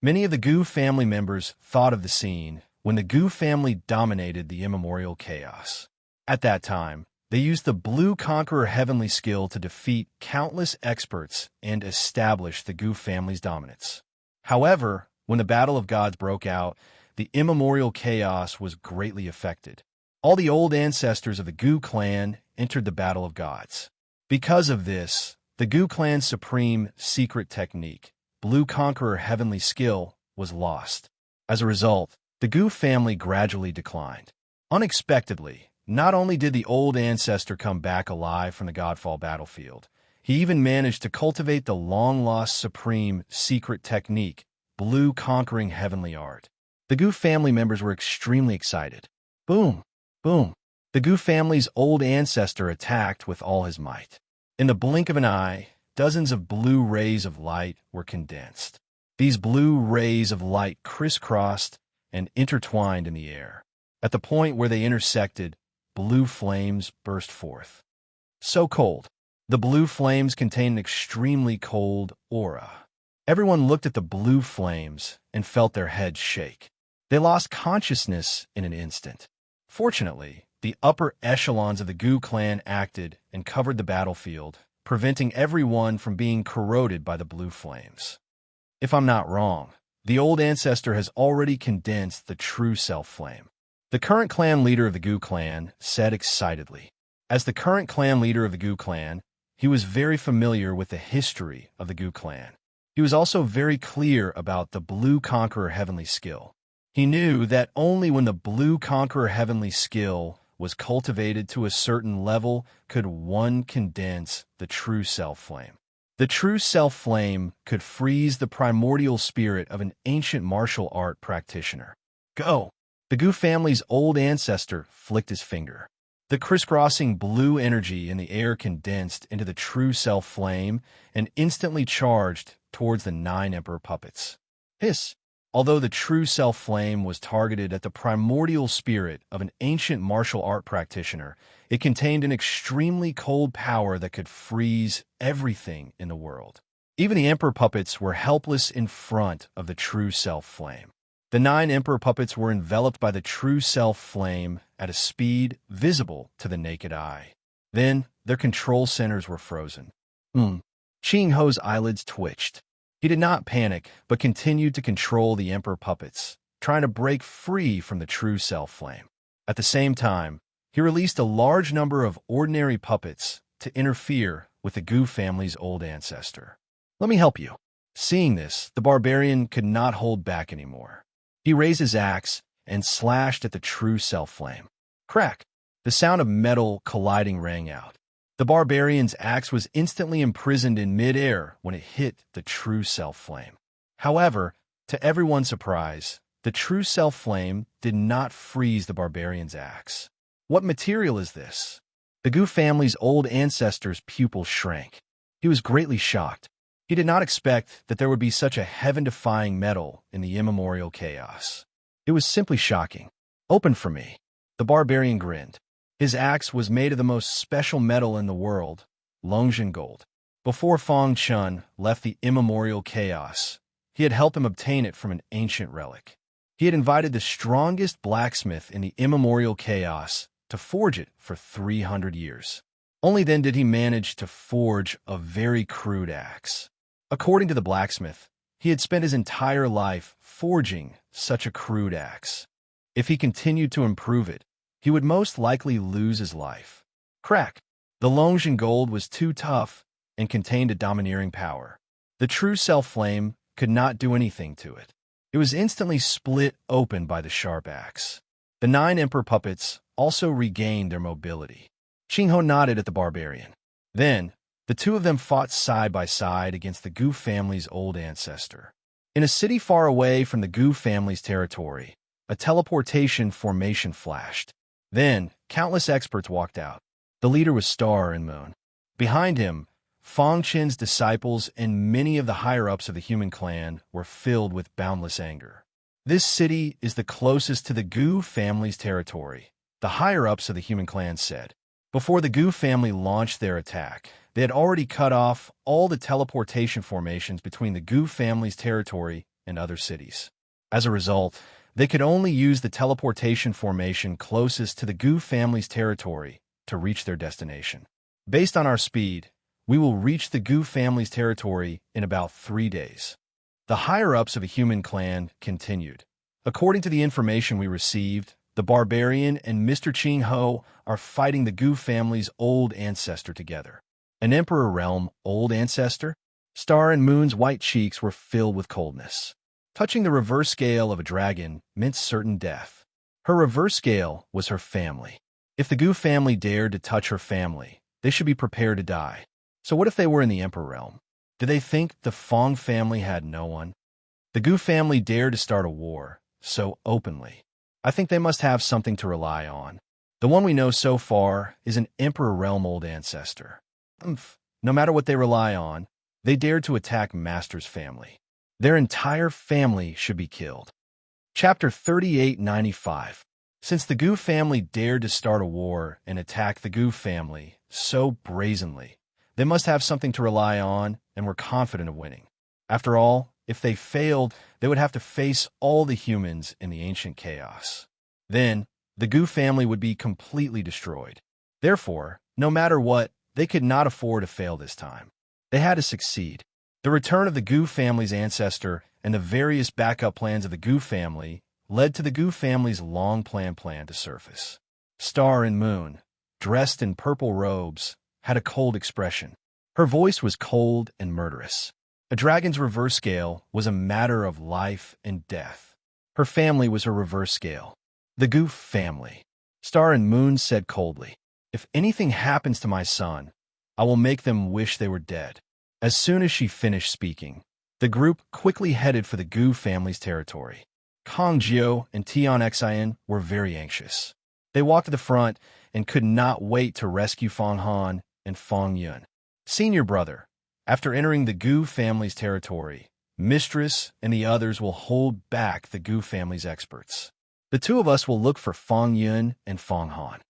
Many of the Goo family members thought of the scene when the Goo family dominated the immemorial chaos. At that time, they used the Blue Conqueror Heavenly Skill to defeat countless experts and establish the Goo family's dominance. However, when the Battle of Gods broke out, the immemorial chaos was greatly affected. All the old ancestors of the Goo clan entered the Battle of Gods. Because of this, the Goo clan's supreme secret technique, Blue Conqueror Heavenly Skill, was lost. As a result, the Goo family gradually declined. Unexpectedly, not only did the old ancestor come back alive from the Godfall battlefield, he even managed to cultivate the long-lost supreme secret technique, Blue Conquering Heavenly Art. The Goo family members were extremely excited. Boom! Boom! The Goo family's old ancestor attacked with all his might. In the blink of an eye, dozens of blue rays of light were condensed. These blue rays of light crisscrossed and intertwined in the air. At the point where they intersected, blue flames burst forth. So cold. The blue flames contained an extremely cold aura. Everyone looked at the blue flames and felt their heads shake. They lost consciousness in an instant. Fortunately, the upper echelons of the Goo clan acted and covered the battlefield, preventing everyone from being corroded by the blue flames. If I'm not wrong, the old ancestor has already condensed the true self flame. The current clan leader of the Goo clan said excitedly. As the current clan leader of the Goo clan, he was very familiar with the history of the Goo clan. He was also very clear about the Blue Conqueror Heavenly Skill. He knew that only when the Blue Conqueror Heavenly Skill was cultivated to a certain level could one condense the true self flame. The true self flame could freeze the primordial spirit of an ancient martial art practitioner. Go! The Goo family's old ancestor flicked his finger. The crisscrossing blue energy in the air condensed into the true self flame and instantly charged towards the 9 emperor puppets. Hiss! Although the true self flame was targeted at the primordial spirit of an ancient martial art practitioner, it contained an extremely cold power that could freeze everything in the world. Even the emperor puppets were helpless in front of the true self flame. The 9 emperor puppets were enveloped by the true self flame at a speed visible to the naked eye. Then, their control centers were frozen. Qingho's eyelids twitched. He did not panic, but continued to control the emperor puppets, trying to break free from the true self flame. At the same time, he released a large number of ordinary puppets to interfere with the Goo family's old ancestor. Let me help you. Seeing this, the barbarian could not hold back anymore. He raised his axe and slashed at the true self flame. Crack! The sound of metal colliding rang out. The barbarian's axe was instantly imprisoned in mid-air when it hit the true self flame. However, to everyone's surprise, the true self flame did not freeze the barbarian's axe. What material is this? The Goo family's old ancestor's pupil shrank. He was greatly shocked. He did not expect that there would be such a heaven-defying metal in the immemorial chaos. It was simply shocking. Open for me. The barbarian grinned. His axe was made of the most special metal in the world, Longzhen gold. Before Fong Chun left the immemorial chaos, he had helped him obtain it from an ancient relic. He had invited the strongest blacksmith in the immemorial chaos to forge it for 300 years. Only then did he manage to forge a very crude axe. According to the blacksmith, he had spent his entire life forging such a crude axe. If he continued to improve it, he would most likely lose his life. Crack! The Longshan gold was too tough and contained a domineering power. The true self-flame could not do anything to it. It was instantly split open by the sharp axe. The 9 emperor puppets also regained their mobility. Qingho nodded at the barbarian. Then, the two of them fought side by side against the Gu family's old ancestor. In a city far away from the Gu family's territory, a teleportation formation flashed. Then, countless experts walked out. The leader was Star and Moon. Behind him, Fong Chen's disciples and many of the higher-ups of the human clan were filled with boundless anger. This city is the closest to the Gu family's territory, the higher-ups of the human clan said. Before the Gu family launched their attack, they had already cut off all the teleportation formations between the Gu family's territory and other cities. As a result, they could only use the teleportation formation closest to the Gu family's territory to reach their destination. Based on our speed, we will reach the Gu family's territory in about 3 days. The higher-ups of a human clan continued. According to the information we received, the barbarian and Mr. Qingho are fighting the Gu family's old ancestor together. An emperor realm old ancestor? Star and Moon's white cheeks were filled with coldness. Touching the reverse scale of a dragon meant certain death. Her reverse scale was her family. If the Gu family dared to touch her family, they should be prepared to die. So what if they were in the emperor realm? Did they think the Fong family had no one? The Gu family dared to start a war so openly. I think they must have something to rely on. The one we know so far is an emperor realm old ancestor. No matter what they rely on, they dared to attack Master's family. Their entire family should be killed. Chapter 3895. Since the Gu family dared to start a war and attack the Gu family so brazenly, they must have something to rely on and were confident of winning. After all, if they failed, they would have to face all the humans in the ancient chaos. Then, the Gu family would be completely destroyed. Therefore, no matter what, they could not afford to fail this time. They had to succeed. The return of the Gu family's ancestor and the various backup plans of the Gu family led to the Gu family's long-planned plan to surface. Star and Moon, dressed in purple robes, had a cold expression. Her voice was cold and murderous. A dragon's reverse scale was a matter of life and death. Her family was her reverse scale. The Gu family. Star and Moon said coldly, "If anything happens to my son, I will make them wish they were dead." As soon as she finished speaking, the group quickly headed for the Gu family's territory. Kong Jiao and Tian Xian were very anxious. They walked to the front and could not wait to rescue Fong Han and Fong Yun. Senior brother, after entering the Gu family's territory, Mistress and the others will hold back the Gu family's experts. The two of us will look for Fong Yun and Fong Han.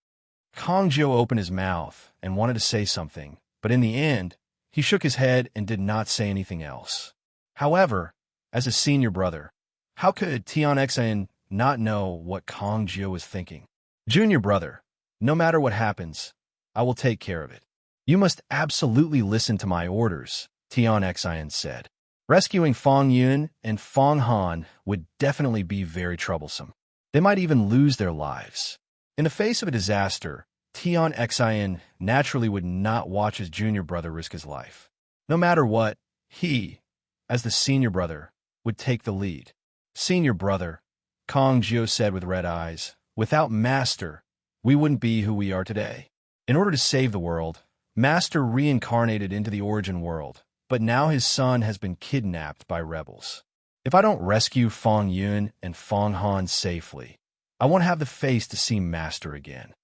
Kong Jiao opened his mouth and wanted to say something, but in the end, he shook his head and did not say anything else. However, as a senior brother, how could Tian Xian not know what Kong Jiao was thinking? Junior brother, no matter what happens, I will take care of it. You must absolutely listen to my orders, Tian Xian said. Rescuing Fong Yun and Fong Han would definitely be very troublesome. They might even lose their lives. In the face of a disaster, Tian Xian naturally would not watch his junior brother risk his life. No matter what, he, as the senior brother, would take the lead. Senior brother, Kong Jiao said with red eyes, without Master, we wouldn't be who we are today. In order to save the world, Master reincarnated into the origin world, but now his son has been kidnapped by rebels. If I don't rescue Fong Yun and Fong Han safely, I won't have the face to see Master again.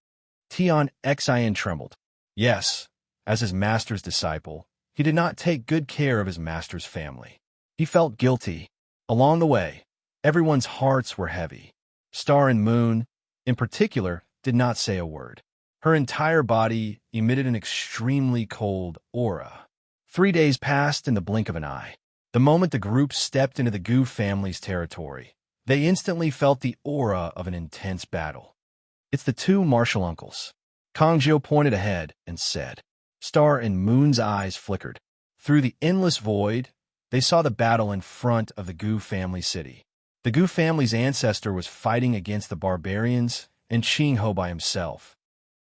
Tian Xian trembled. Yes, as his master's disciple, he did not take good care of his master's family. He felt guilty. Along the way, everyone's hearts were heavy. Star and Moon, in particular, did not say a word. Her entire body emitted an extremely cold aura. 3 days passed in the blink of an eye. The moment the group stepped into the Gu family's territory, they instantly felt the aura of an intense battle. It's the two martial uncles. Kangjiu pointed ahead and said. Star and Moon's eyes flickered. Through the endless void, they saw the battle in front of the Gu family city. The Gu family's ancestor was fighting against the barbarians and Qingho by himself.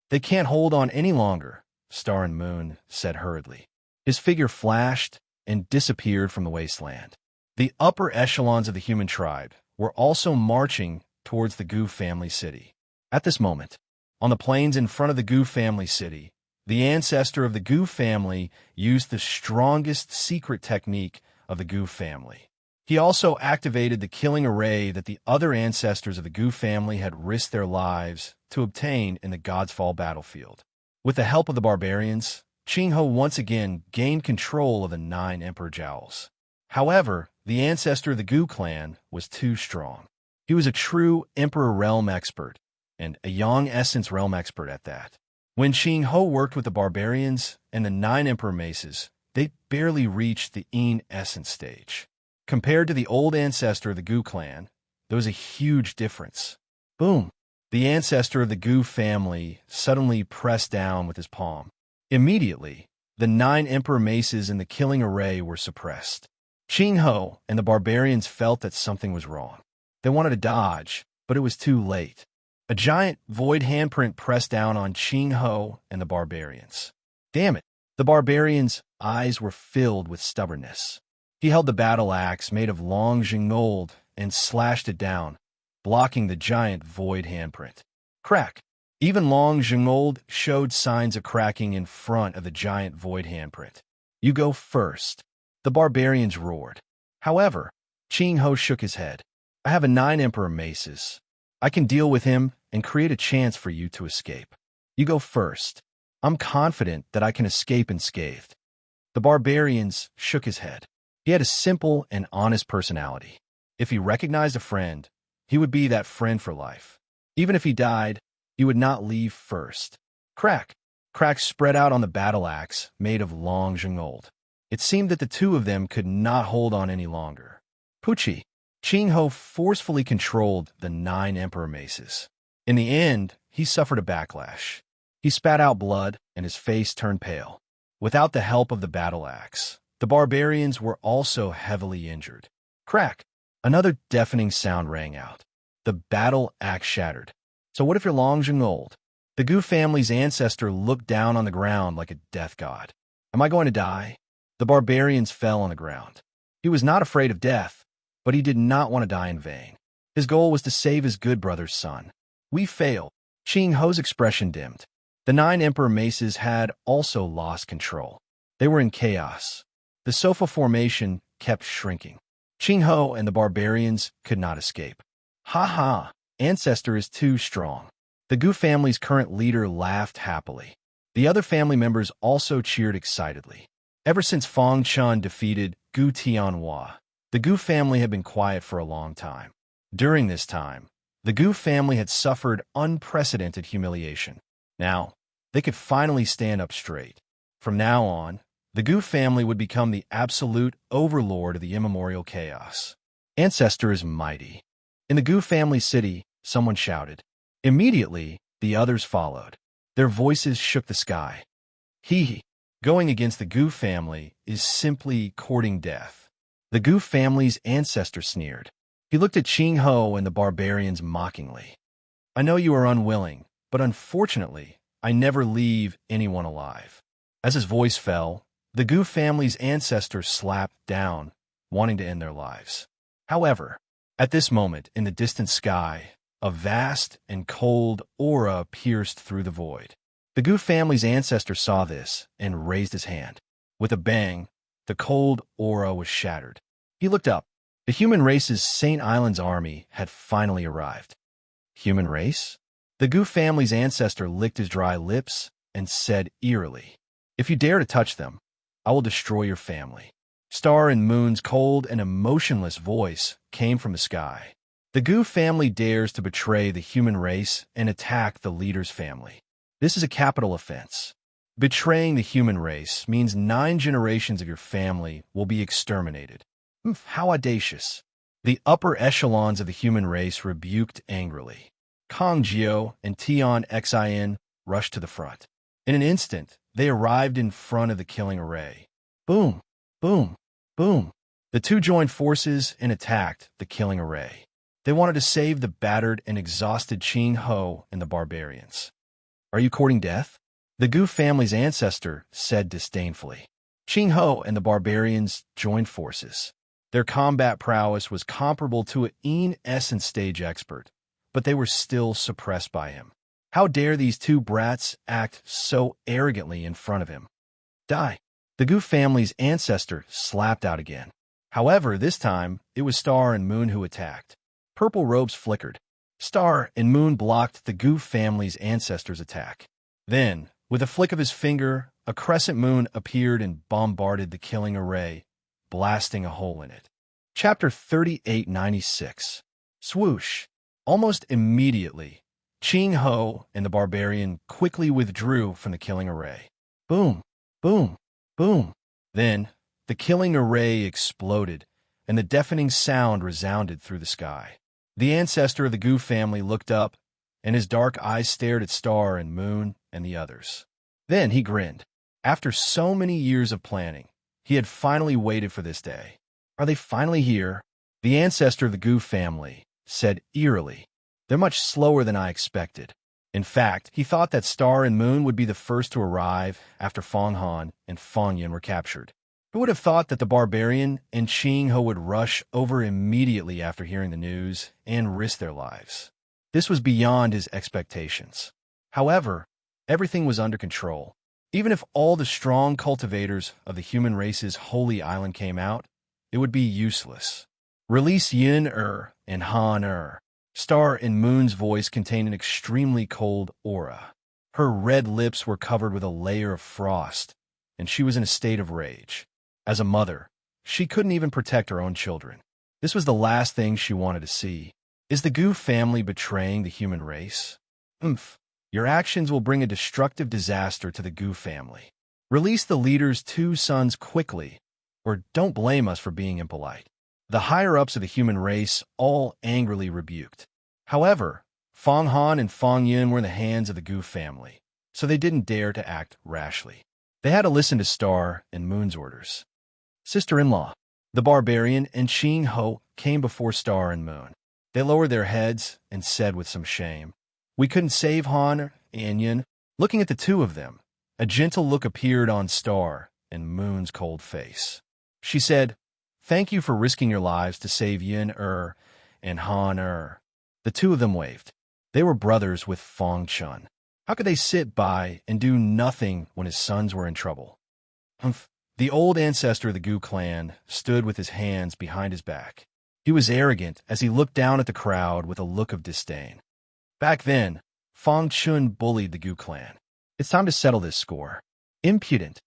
They can't hold on any longer, Star and Moon said hurriedly. His figure flashed and disappeared from the wasteland. The upper echelons of the human tribe were also marching towards the Gu family city. At this moment, on the plains in front of the Gu family city, the ancestor of the Gu family used the strongest secret technique of the Gu family. He also activated the killing array that the other ancestors of the Gu family had risked their lives to obtain in the God's Fall battlefield. With the help of the barbarians, Qingho once again gained control of the 9 Emperor Jowls. However, the ancestor of the Gu clan was too strong. He was a true Emperor Realm expert, and a Yang Essence Realm expert at that. When Qingho worked with the barbarians and the 9 Emperor Maces, they barely reached the Yin Essence stage. Compared to the old ancestor of the Gu clan, there was a huge difference. Boom! The ancestor of the Gu family suddenly pressed down with his palm. Immediately, the 9 Emperor Maces in the killing array were suppressed. Qingho and the barbarians felt that something was wrong. They wanted to dodge, but it was too late. A giant void handprint pressed down on Qingho and the barbarians. Damn it! The barbarians' eyes were filled with stubbornness. He held the battle axe made of long jinggold and slashed it down, blocking the giant void handprint. Crack! Even long jinggold showed signs of cracking in front of the giant void handprint. You go first. The barbarians roared. However, Qingho shook his head. I have a 9 Emperor Maces. I can deal with him and create a chance for you to escape. You go first. I'm confident that I can escape unscathed. The barbarians shook his head. He had a simple and honest personality. If he recognized a friend, he would be that friend for life. Even if he died, he would not leave first. Crack! Crack spread out on the battle axe made of long jinggold. It seemed that the two of them could not hold on any longer. Pucci! Qingho forcefully controlled the 9 Emperor Maces. In the end, he suffered a backlash. He spat out blood, and his face turned pale. Without the help of the battle axe, the barbarians were also heavily injured. Crack! Another deafening sound rang out. The battle axe shattered. So what if you're long jinggold? The Gu family's ancestor looked down on the ground like a death god. Am I going to die? The barbarians fell on the ground. He was not afraid of death, but he did not want to die in vain. His goal was to save his good brother's son. We failed. Qingho's expression dimmed. The 9 Emperor Maces had also lost control. They were in chaos. The sofa formation kept shrinking. Qingho and the barbarians could not escape. Ha ha! Ancestor is too strong. The Gu family's current leader laughed happily. The other family members also cheered excitedly. Ever since Feng Chun defeated Gu Tianhua, the Gu family had been quiet for a long time. During this time, the Gu family had suffered unprecedented humiliation. Now, they could finally stand up straight. From now on, the Gu family would become the absolute overlord of the immemorial chaos. Ancestor is mighty. In the Gu family city, someone shouted. Immediately, the others followed. Their voices shook the sky. He, going against the Gu family, is simply courting death. The Gu family's ancestor sneered. He looked at Qingho and the barbarians mockingly. I know you are unwilling, but unfortunately, I never leave anyone alive. As his voice fell, the Gu family's ancestor slapped down, wanting to end their lives. However, at this moment, in the distant sky, a vast and cold aura pierced through the void. The Gu family's ancestor saw this and raised his hand. With a bang, the cold aura was shattered. He looked up. The human race's St. Island's army had finally arrived. Human race? The Gu family's ancestor licked his dry lips and said eerily, If you dare to touch them, I will destroy your family. Star and Moon's cold and emotionless voice came from the sky. The Gu family dares to betray the human race and attack the leader's family. This is a capital offense. Betraying the human race means 9 generations of your family will be exterminated. How audacious. The upper echelons of the human race rebuked angrily. Kong Jio and Tian Xin rushed to the front. In an instant, they arrived in front of the killing array. Boom, boom, boom. The two joined forces and attacked the killing array. They wanted to save the battered and exhausted Qing Ho and the barbarians. Are you courting death? The Gu family's ancestor said disdainfully. Qing Ho and the barbarians joined forces. Their combat prowess was comparable to an essence stage expert, but they were still suppressed by him. How dare these two brats act so arrogantly in front of him? Die! The Gu family's ancestor slapped out again. However, this time, it was Star and Moon who attacked. Purple robes flickered. Star and Moon blocked the Gu family's ancestor's attack. Then, with a flick of his finger, a crescent moon appeared and bombarded the killing array, blasting a hole in it. Chapter 3896. Swoosh! Almost immediately, Qing Ho and the barbarian quickly withdrew from the killing array. Boom! Boom! Boom! Then, the killing array exploded, and the deafening sound resounded through the sky. The ancestor of the Gu family looked up, and his dark eyes stared at Star and Moon and the others. Then he grinned. After so many years of planning, he had finally waited for this day. Are they finally here? The ancestor of the Gu family said eerily. They're much slower than I expected. In fact, he thought that Star and Moon would be the first to arrive after Fong Han and Fong Yin were captured. Who would have thought that the barbarian and Qing Ho would rush over immediately after hearing the news and risk their lives? This was beyond his expectations. However, everything was under control. Even if all the strong cultivators of the human race's holy island came out, it would be useless. Release Yin and Han Star and Moon's voice contained an extremely cold aura. Her red lips were covered with a layer of frost, and she was in a state of rage. As a mother, she couldn't even protect her own children. This was the last thing she wanted to see. Is the Gu family betraying the human race? Your actions will bring a destructive disaster to the Gu family. Release the leader's 2 sons quickly, or don't blame us for being impolite. The higher-ups of the human race all angrily rebuked. However, Fong Han and Fong Yin were in the hands of the Gu family, so they didn't dare to act rashly. They had to listen to Star and Moon's orders. Sister-in-law, the barbarian and Qing Ho came before Star and Moon. They lowered their heads and said with some shame, "We couldn't save Han and Yin." Looking at the two of them, a gentle look appeared on Star and Moon's cold face. She said, "Thank you for risking your lives to save Yin and Han The two of them waved. They were brothers with Fong Chun. How could they sit by and do nothing when his sons were in trouble? The old ancestor of the Gu clan stood with his hands behind his back. He was arrogant as he looked down at the crowd with a look of disdain. Back then, Fong Chun bullied the Gu clan. It's time to settle this score. Impudent.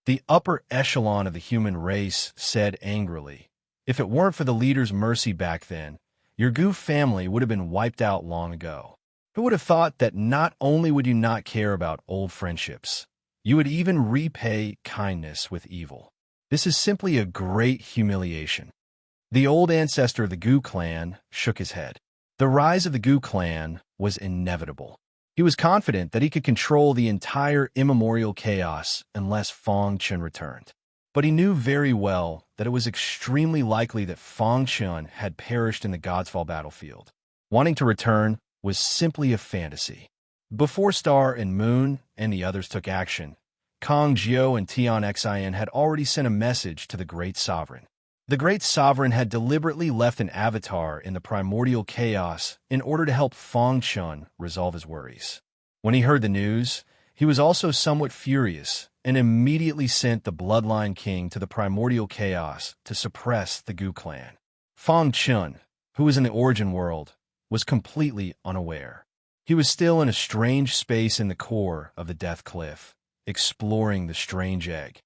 The upper echelon of the human race said angrily, "If it weren't for the leader's mercy back then, your Gu family would have been wiped out long ago." Who would have thought that not only would you not care about old friendships, you would even repay kindness with evil? This is simply a great humiliation. The old ancestor of the Gu clan shook his head. The rise of the Gu clan was inevitable. He was confident that he could control the entire immemorial chaos unless Fong Chun returned. But he knew very well that it was extremely likely that Fong Chun had perished in the Godsfall battlefield. Wanting to return was simply a fantasy. Before Star and Moon and the others took action, Kong Jio and Tian Xin had already sent a message to the Great Sovereign. The Great Sovereign had deliberately left an avatar in the primordial chaos in order to help Fong Chun resolve his worries. When he heard the news, he was also somewhat furious and immediately sent the Bloodline King to the primordial chaos to suppress the Gu clan. Fong Chun, who was in the origin world, was completely unaware. He was still in a strange space in the core of the Death Cliff, exploring the strange egg.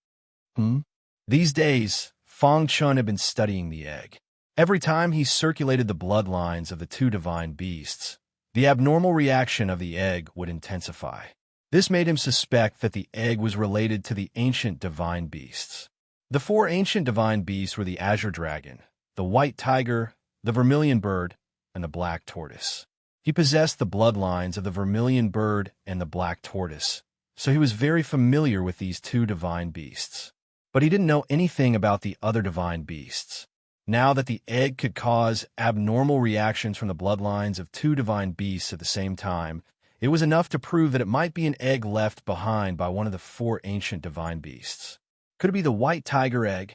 These days, Fong Chun had been studying the egg. Every time he circulated the bloodlines of the two divine beasts, the abnormal reaction of the egg would intensify. This made him suspect that the egg was related to the ancient divine beasts. The four ancient divine beasts were the azure dragon, the white tiger, the vermilion bird, and the black tortoise. He possessed the bloodlines of the vermilion bird and the black tortoise, so he was very familiar with these two divine beasts. But he didn't know anything about the other divine beasts. Now that the egg could cause abnormal reactions from the bloodlines of two divine beasts at the same time, it was enough to prove that it might be an egg left behind by one of the four ancient divine beasts. Could it be the white tiger egg?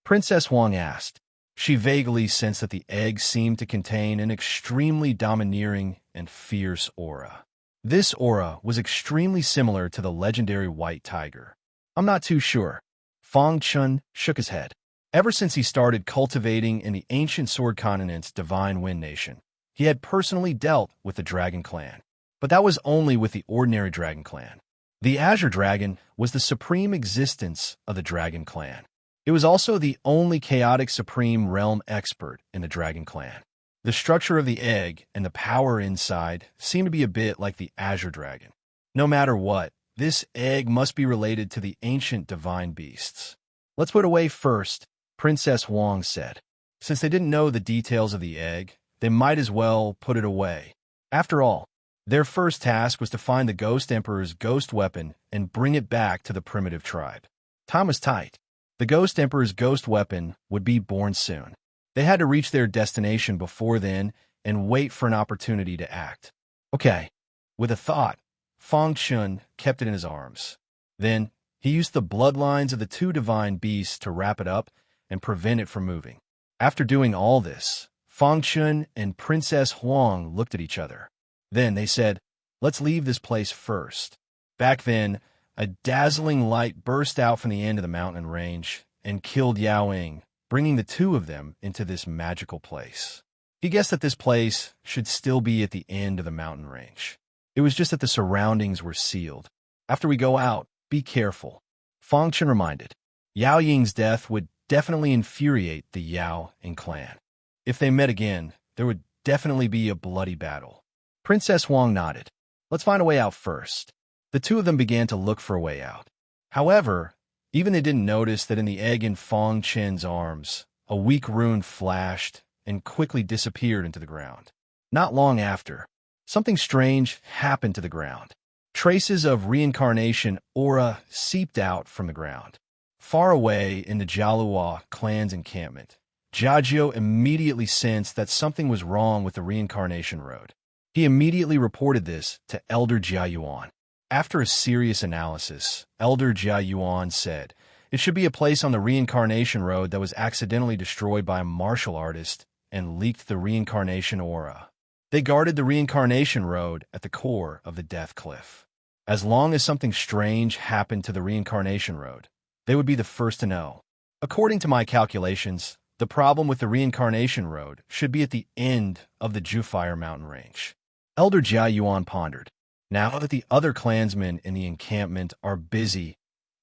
Princess Huang asked. She vaguely sensed that the egg seemed to contain an extremely domineering and fierce aura. This aura was extremely similar to the legendary white tiger. I'm not too sure. Fang Chun shook his head. Ever since he started cultivating in the ancient Sword Continent's Divine Wind Nation, he had personally dealt with the Dragon Clan. But that was only with the ordinary Dragon Clan. The Azure Dragon was the supreme existence of the Dragon Clan. It was also the only chaotic supreme realm expert in the Dragon Clan. The structure of the egg and the power inside seemed to be a bit like the Azure Dragon. No matter what, this egg must be related to the ancient divine beasts. Let's put away first, Princess Huang said. Since they didn't know the details of the egg, they might as well put it away. After all, their first task was to find the Ghost Emperor's ghost weapon and bring it back to the primitive tribe. Time was tight. The Ghost Emperor's ghost weapon would be born soon. They had to reach their destination before then and wait for an opportunity to act. Okay, with a thought, Fang Chun kept it in his arms. Then, he used the bloodlines of the two divine beasts to wrap it up and prevent it from moving. After doing all this, Fang Chun and Princess Huang looked at each other. Then they said, "Let's leave this place first." Back then, a dazzling light burst out from the end of the mountain range and killed Yao Ying, bringing the two of them into this magical place. He guessed that this place should still be at the end of the mountain range. It was just that the surroundings were sealed. After we go out, be careful. Fang Chun reminded. Yao Ying's death would definitely infuriate the Yao and clan. If they met again, there would definitely be a bloody battle. Princess Huang nodded. Let's find a way out first. The two of them began to look for a way out. However, even they didn't notice that in the egg in Fang Chun's arms, a weak rune flashed and quickly disappeared into the ground. Not long after, something strange happened to the ground. Traces of reincarnation aura seeped out from the ground. Far away in the Jialua clan's encampment, Jiajio immediately sensed that something was wrong with the reincarnation road. He immediately reported this to Elder Jia Yuan. After a serious analysis, Elder Jia Yuan said, it should be a place on the reincarnation road that was accidentally destroyed by a martial artist and leaked the reincarnation aura. They guarded the reincarnation road at the core of the Death Cliff. As long as something strange happened to the reincarnation road, they would be the first to know. According to my calculations, the problem with the reincarnation road should be at the end of the Jufire mountain range. Elder Jia Yuan pondered. Now that the other clansmen in the encampment are busy,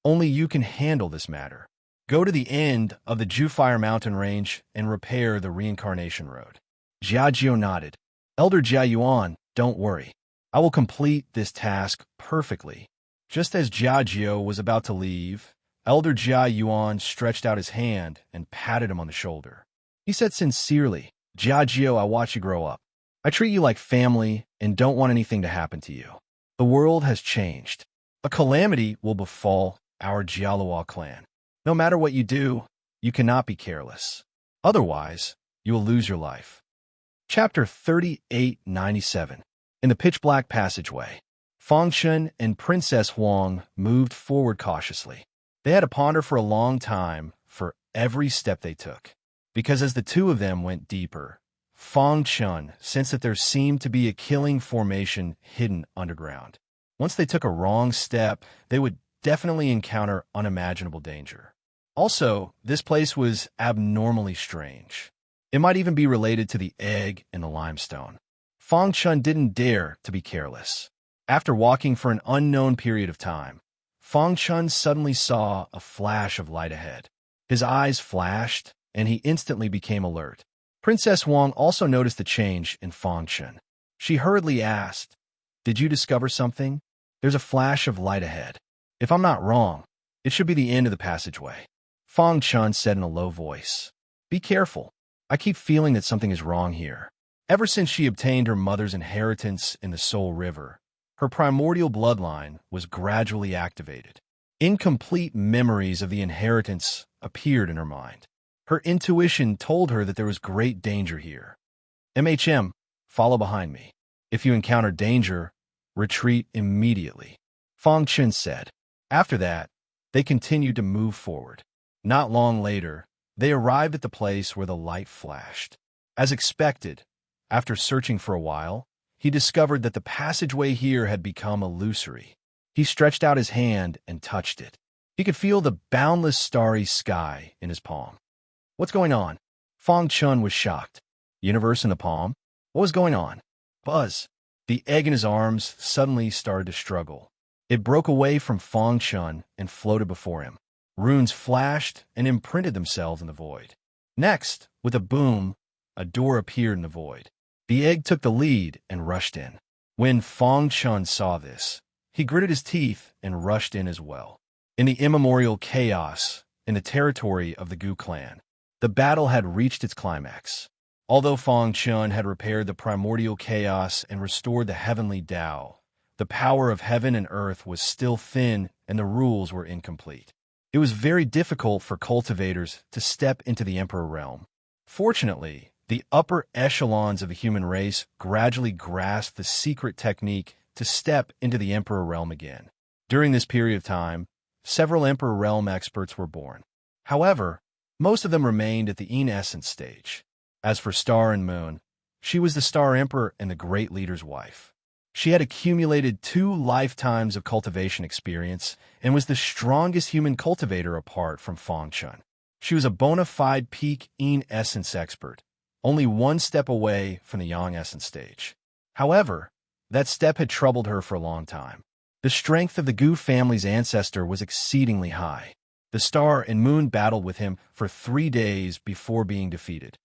only you can handle this matter. Go to the end of the Jufire mountain range and repair the reincarnation road. Jiajio nodded. Elder Jia Yuan, don't worry. I will complete this task perfectly. Just as Jiajio was about to leave, Elder Jia Yuan stretched out his hand and patted him on the shoulder. He said sincerely, Jiajio, I watch you grow up. I treat you like family and don't want anything to happen to you. The world has changed. A calamity will befall our Jialua clan. No matter what you do, you cannot be careless. Otherwise, you will lose your life. Chapter 3897. In the pitch-black passageway, Fang Chun and Princess Huang moved forward cautiously. They had to ponder for a long time for every step they took, because as the two of them went deeper, Fang Chun sensed that there seemed to be a killing formation hidden underground. Once they took a wrong step, they would definitely encounter unimaginable danger. Also, this place was abnormally strange. It might even be related to the egg and the limestone. Fang Chun didn't dare to be careless. After walking for an unknown period of time, Fang Chun suddenly saw a flash of light ahead. His eyes flashed, and he instantly became alert. Princess Huang also noticed the change in Fang Chun. She hurriedly asked, "Did you discover something?" There's a flash of light ahead. If I'm not wrong, it should be the end of the passageway. Fong Chun said in a low voice. Be careful. I keep feeling that something is wrong here. Ever since she obtained her mother's inheritance in the Soul River, her primordial bloodline was gradually activated. Incomplete memories of the inheritance appeared in her mind. Her intuition told her that there was great danger here. MHM, follow behind me. If you encounter danger, retreat immediately, Fong Chun said. After that, they continued to move forward. Not long later, they arrived at the place where the light flashed. As expected, after searching for a while, he discovered that the passageway here had become illusory. He stretched out his hand and touched it. He could feel the boundless starry sky in his palm. What's going on? Fong Chun was shocked. Universe in the palm? What was going on? Buzz. The egg in his arms suddenly started to struggle. It broke away from Fong Chun and floated before him. Runes flashed and imprinted themselves in the void. Next, with a boom, a door appeared in the void. The egg took the lead and rushed in. When Fong Chun saw this, he gritted his teeth and rushed in as well. In the immemorial chaos, in the territory of the Gu clan, the battle had reached its climax. Although Fong Chun had repaired the primordial chaos and restored the heavenly Tao, the power of heaven and earth was still thin and the rules were incomplete. It was very difficult for cultivators to step into the Emperor realm. Fortunately, the upper echelons of the human race gradually grasped the secret technique to step into the Emperor realm again. During this period of time, several Emperor realm experts were born. However, most of them remained at the essence stage. As for Star and Moon, she was the Star Emperor and the Great Leader's wife. She had accumulated 2 lifetimes of cultivation experience and was the strongest human cultivator apart from Fong Chun. She was a bona fide peak essence expert, only 1 step away from the Yang essence stage. However, that step had troubled her for a long time. The strength of the Gu family's ancestor was exceedingly high. The Star and Moon battled with him for 3 days before being defeated.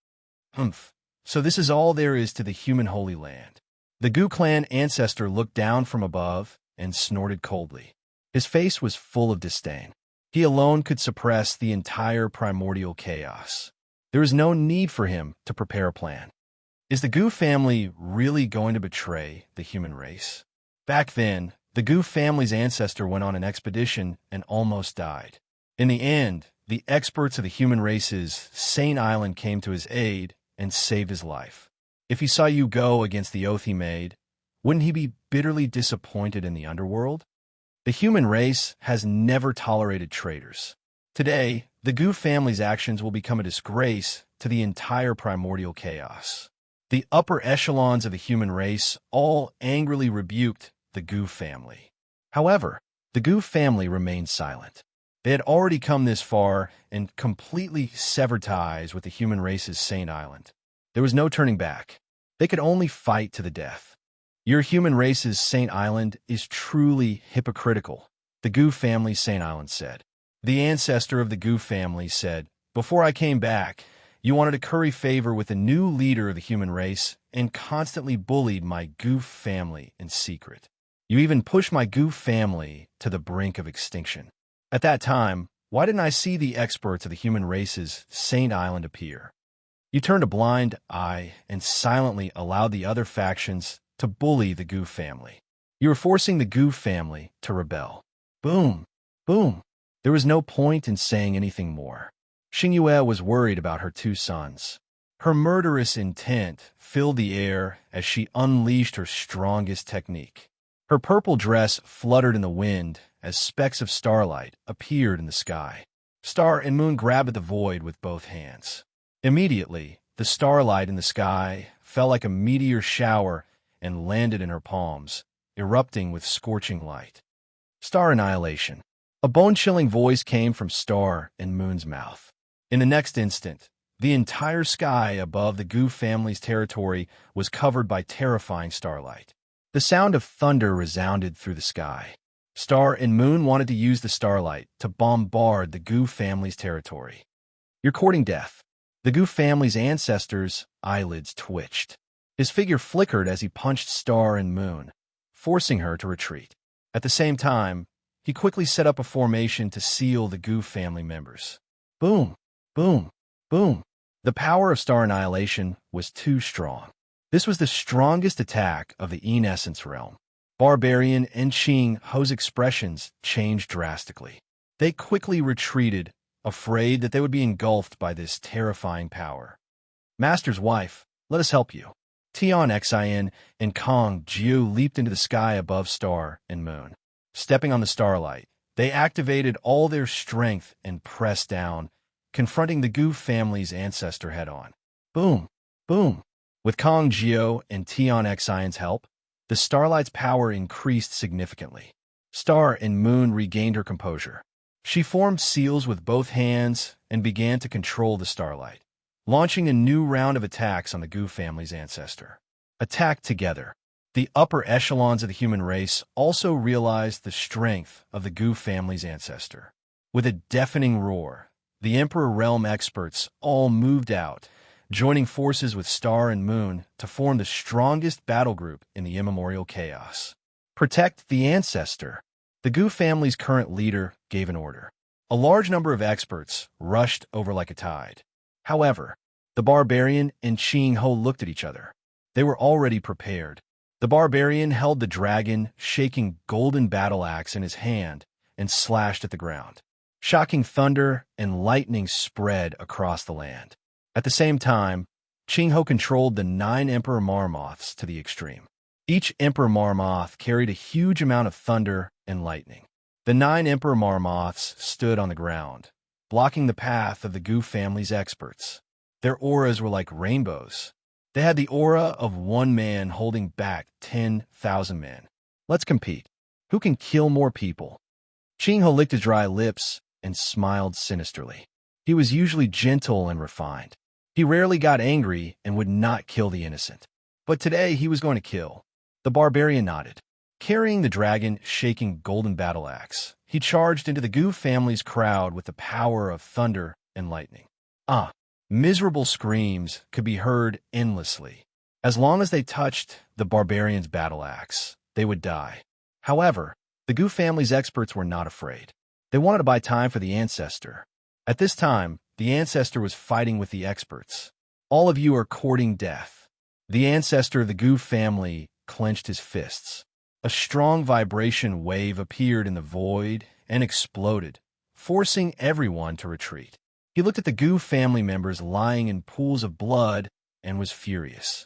So this is all there is to the human Holy Land. The Gu clan ancestor looked down from above and snorted coldly. His face was full of disdain. He alone could suppress the entire primordial chaos. There was no need for him to prepare a plan. Is the Gu family really going to betray the human race? Back then, the Gu family's ancestor went on an expedition and almost died. In the end, the experts of the human race's Saint Island came to his aid and saved his life. If he saw you go against the oath he made, wouldn't he be bitterly disappointed in the underworld? The human race has never tolerated traitors. Today, the Gu family's actions will become a disgrace to the entire primordial chaos. The upper echelons of the human race all angrily rebuked the Gu family. However, the Gu family remained silent. They had already come this far and completely severed ties with the human race's Saint Island. There was no turning back. They could only fight to the death. Your human race's Saint Island is truly hypocritical, the Gu family's Saint Island said. The ancestor of the Gu family said, before I came back, you wanted to curry favor with the new leader of the human race and constantly bullied my Gu family in secret. You even pushed my Gu family to the brink of extinction. At that time, why didn't I see the experts of the human race's Saint Island appear? You turned a blind eye and silently allowed the other factions to bully the Gu family. You were forcing the Gu family to rebel. Boom, boom. There was no point in saying anything more. Xingyue was worried about her 2 sons. Her murderous intent filled the air as she unleashed her strongest technique. Her purple dress fluttered in the wind as specks of starlight appeared in the sky. Star and Moon grabbed at the void with both hands. Immediately, the starlight in the sky fell like a meteor shower and landed in her palms, erupting with scorching light. Star annihilation. A bone-chilling voice came from Star and Moon's mouth. In the next instant, the entire sky above the Gu family's territory was covered by terrifying starlight. The sound of thunder resounded through the sky. Star and Moon wanted to use the starlight to bombard the Gu family's territory. You're courting death. The Gu family's ancestors' eyelids twitched. His figure flickered as he punched Star and Moon, forcing her to retreat. At the same time, he quickly set up a formation to seal the Gu family members. Boom, boom, boom. The power of star annihilation was too strong. This was the strongest attack of the Essence realm. Barbarian and Qing Ho's expressions changed drastically. They quickly retreated, afraid that they would be engulfed by this terrifying power. Master's wife, let us help you. Tian Xin and Kong Jiu leaped into the sky above star and moon. Stepping on the starlight, they activated all their strength and pressed down, confronting the Gu family's ancestor head-on. Boom, boom. With Kong Jiu and Tian Xion's help, the starlight's power increased significantly. Star and Moon regained her composure. She formed seals with both hands and began to control the starlight, launching a new round of attacks on the Gu family's ancestor. Attacked together, the upper echelons of the human race also realized the strength of the Gu family's ancestor. With a deafening roar, the Emperor Realm experts all moved out, joining forces with Star and Moon to form the strongest battle group in the immemorial chaos. Protect the ancestor. The Gu family's current leader gave an order. A large number of experts rushed over like a tide. However, the barbarian and Qing Ho looked at each other. They were already prepared. The barbarian held the dragon, shaking golden battle axe in his hand, and slashed at the ground. Shocking thunder and lightning spread across the land. At the same time, Qing Ho controlled the 9 Emperor Marmoths to the extreme. Each Emperor Marmoth carried a huge amount of thunder and lightning. The 9 Emperor Marmoths stood on the ground, blocking the path of the Gu family's experts. Their auras were like rainbows. They had the aura of one man holding back 10,000 men. Let's compete. Who can kill more people? Qing Ho licked his dry lips and smiled sinisterly. He was usually gentle and refined. He rarely got angry and would not kill the innocent. But today he was going to kill. The barbarian nodded. Carrying the dragon, shaking golden battle axe, he charged into the Gu family's crowd with the power of thunder and lightning. Miserable screams could be heard endlessly. As long as they touched the barbarian's battle axe, they would die. However, the Gu family's experts were not afraid. They wanted to buy time for the ancestor. At this time, the ancestor was fighting with the experts. All of you are courting death. The ancestor of the Gu family clenched his fists. A strong vibration wave appeared in the void and exploded, forcing everyone to retreat. He looked at the Gu family members lying in pools of blood and was furious.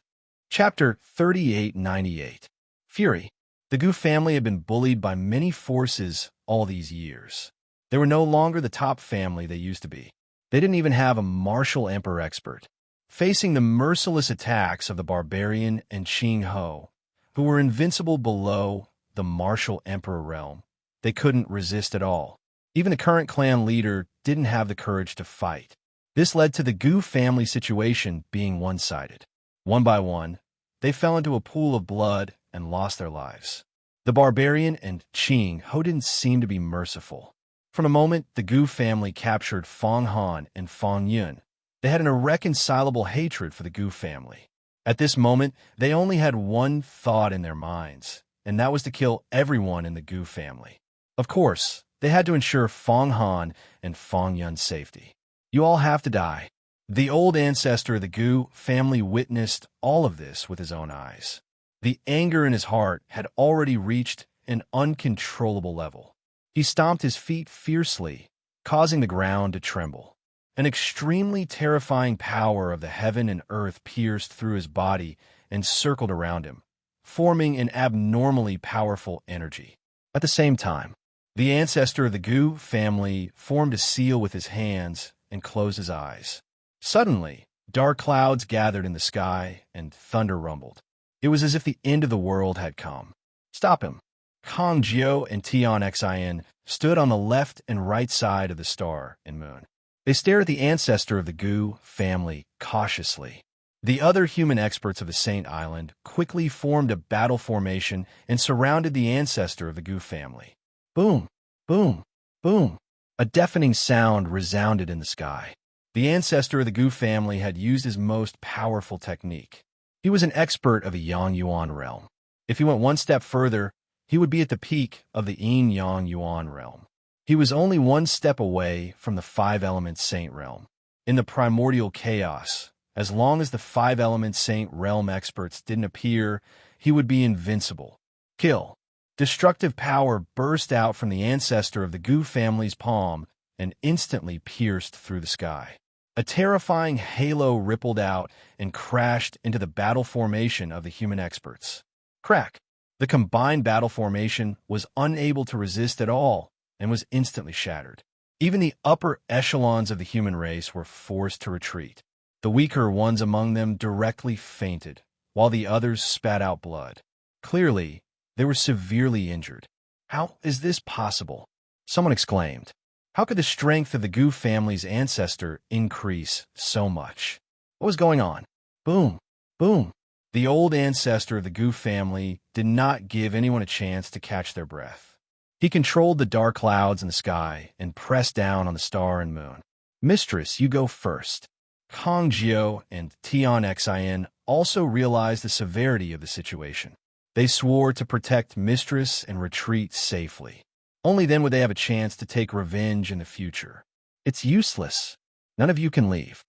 Chapter 3898. Fury. The Gu family had been bullied by many forces all these years. They were no longer the top family they used to be. They didn't even have a martial emperor expert. Facing the merciless attacks of the barbarian and Qing Ho, who were invincible below the martial emperor realm, they couldn't resist at all. Even the current clan leader didn't have the courage to fight. This led to the Gu family situation being one-sided. One by one, they fell into a pool of blood and lost their lives. The barbarian and Qing Ho didn't seem to be merciful. From a moment the Gu family captured Fong Han and Fong Yun, they had an irreconcilable hatred for the Gu family. At this moment, they only had one thought in their minds, and that was to kill everyone in the Gu family. Of course, they had to ensure Fong Han and Fong Yun's safety. You all have to die. The old ancestor of the Gu family witnessed all of this with his own eyes. The anger in his heart had already reached an uncontrollable level. He stomped his feet fiercely, causing the ground to tremble. An extremely terrifying power of the heaven and earth pierced through his body and circled around him, forming an abnormally powerful energy. At the same time, the ancestor of the Gu family formed a seal with his hands and closed his eyes. Suddenly, dark clouds gathered in the sky and thunder rumbled. It was as if the end of the world had come. Stop him. Kong Jiu and Tian Xin stood on the left and right side of the star and moon. They stared at the ancestor of the Gu family cautiously. The other human experts of the Saint Island quickly formed a battle formation and surrounded the ancestor of the Gu family. Boom, boom, boom. A deafening sound resounded in the sky. The ancestor of the Gu family had used his most powerful technique. He was an expert of the Yang Yuan realm. If he went one step further, he would be at the peak of the yin-yang yuan realm. He was only one step away from the five-element saint realm. In the primordial chaos, as long as the five-element saint realm experts didn't appear, he would be invincible. Kill. Destructive power burst out from the ancestor of the Gu family's palm and instantly pierced through the sky. A terrifying halo rippled out and crashed into the battle formation of the human experts. Crack! The combined battle formation was unable to resist at all and was instantly shattered. Even the upper echelons of the human race were forced to retreat. The weaker ones among them directly fainted, while the others spat out blood. Clearly, they were severely injured. How is this possible? Someone exclaimed. How could the strength of the Gu family's ancestor increase so much? What was going on? Boom! Boom! The old ancestor of the Gu family did not give anyone a chance to catch their breath. He controlled the dark clouds in the sky and pressed down on the star and moon. Mistress, you go first. Kong Jiao and Tian Xin also realized the severity of the situation. They swore to protect Mistress and retreat safely. Only then would they have a chance to take revenge in the future. It's useless. None of you can leave.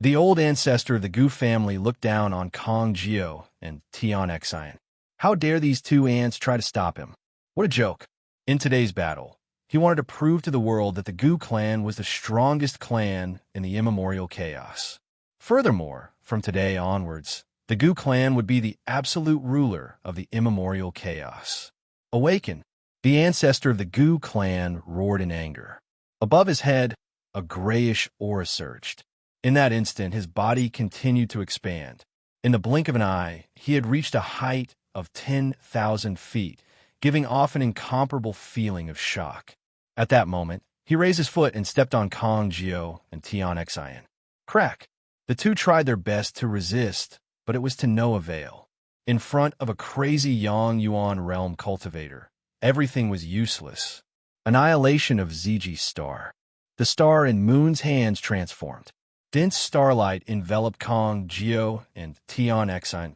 The old ancestor of the Gu family looked down on Kong Jiao and Tian Xin. How dare these two ants try to stop him? What a joke. In today's battle, he wanted to prove to the world that the Gu clan was the strongest clan in the immemorial chaos. Furthermore, from today onwards, the Gu clan would be the absolute ruler of the immemorial chaos. Awaken! The ancestor of the Gu clan roared in anger. Above his head, a grayish aura surged. In that instant, his body continued to expand. In the blink of an eye, he had reached a height of 10,000 feet, giving off an incomparable feeling of shock. At that moment, he raised his foot and stepped on Kong Jiao and Tian Xin. Crack! The two tried their best to resist, but it was to no avail. In front of a crazy Yang Yuan realm cultivator, everything was useless. Annihilation of Ziji's star. The star in Moon's hands transformed. Dense starlight enveloped Kong Jiao and Tian Xin,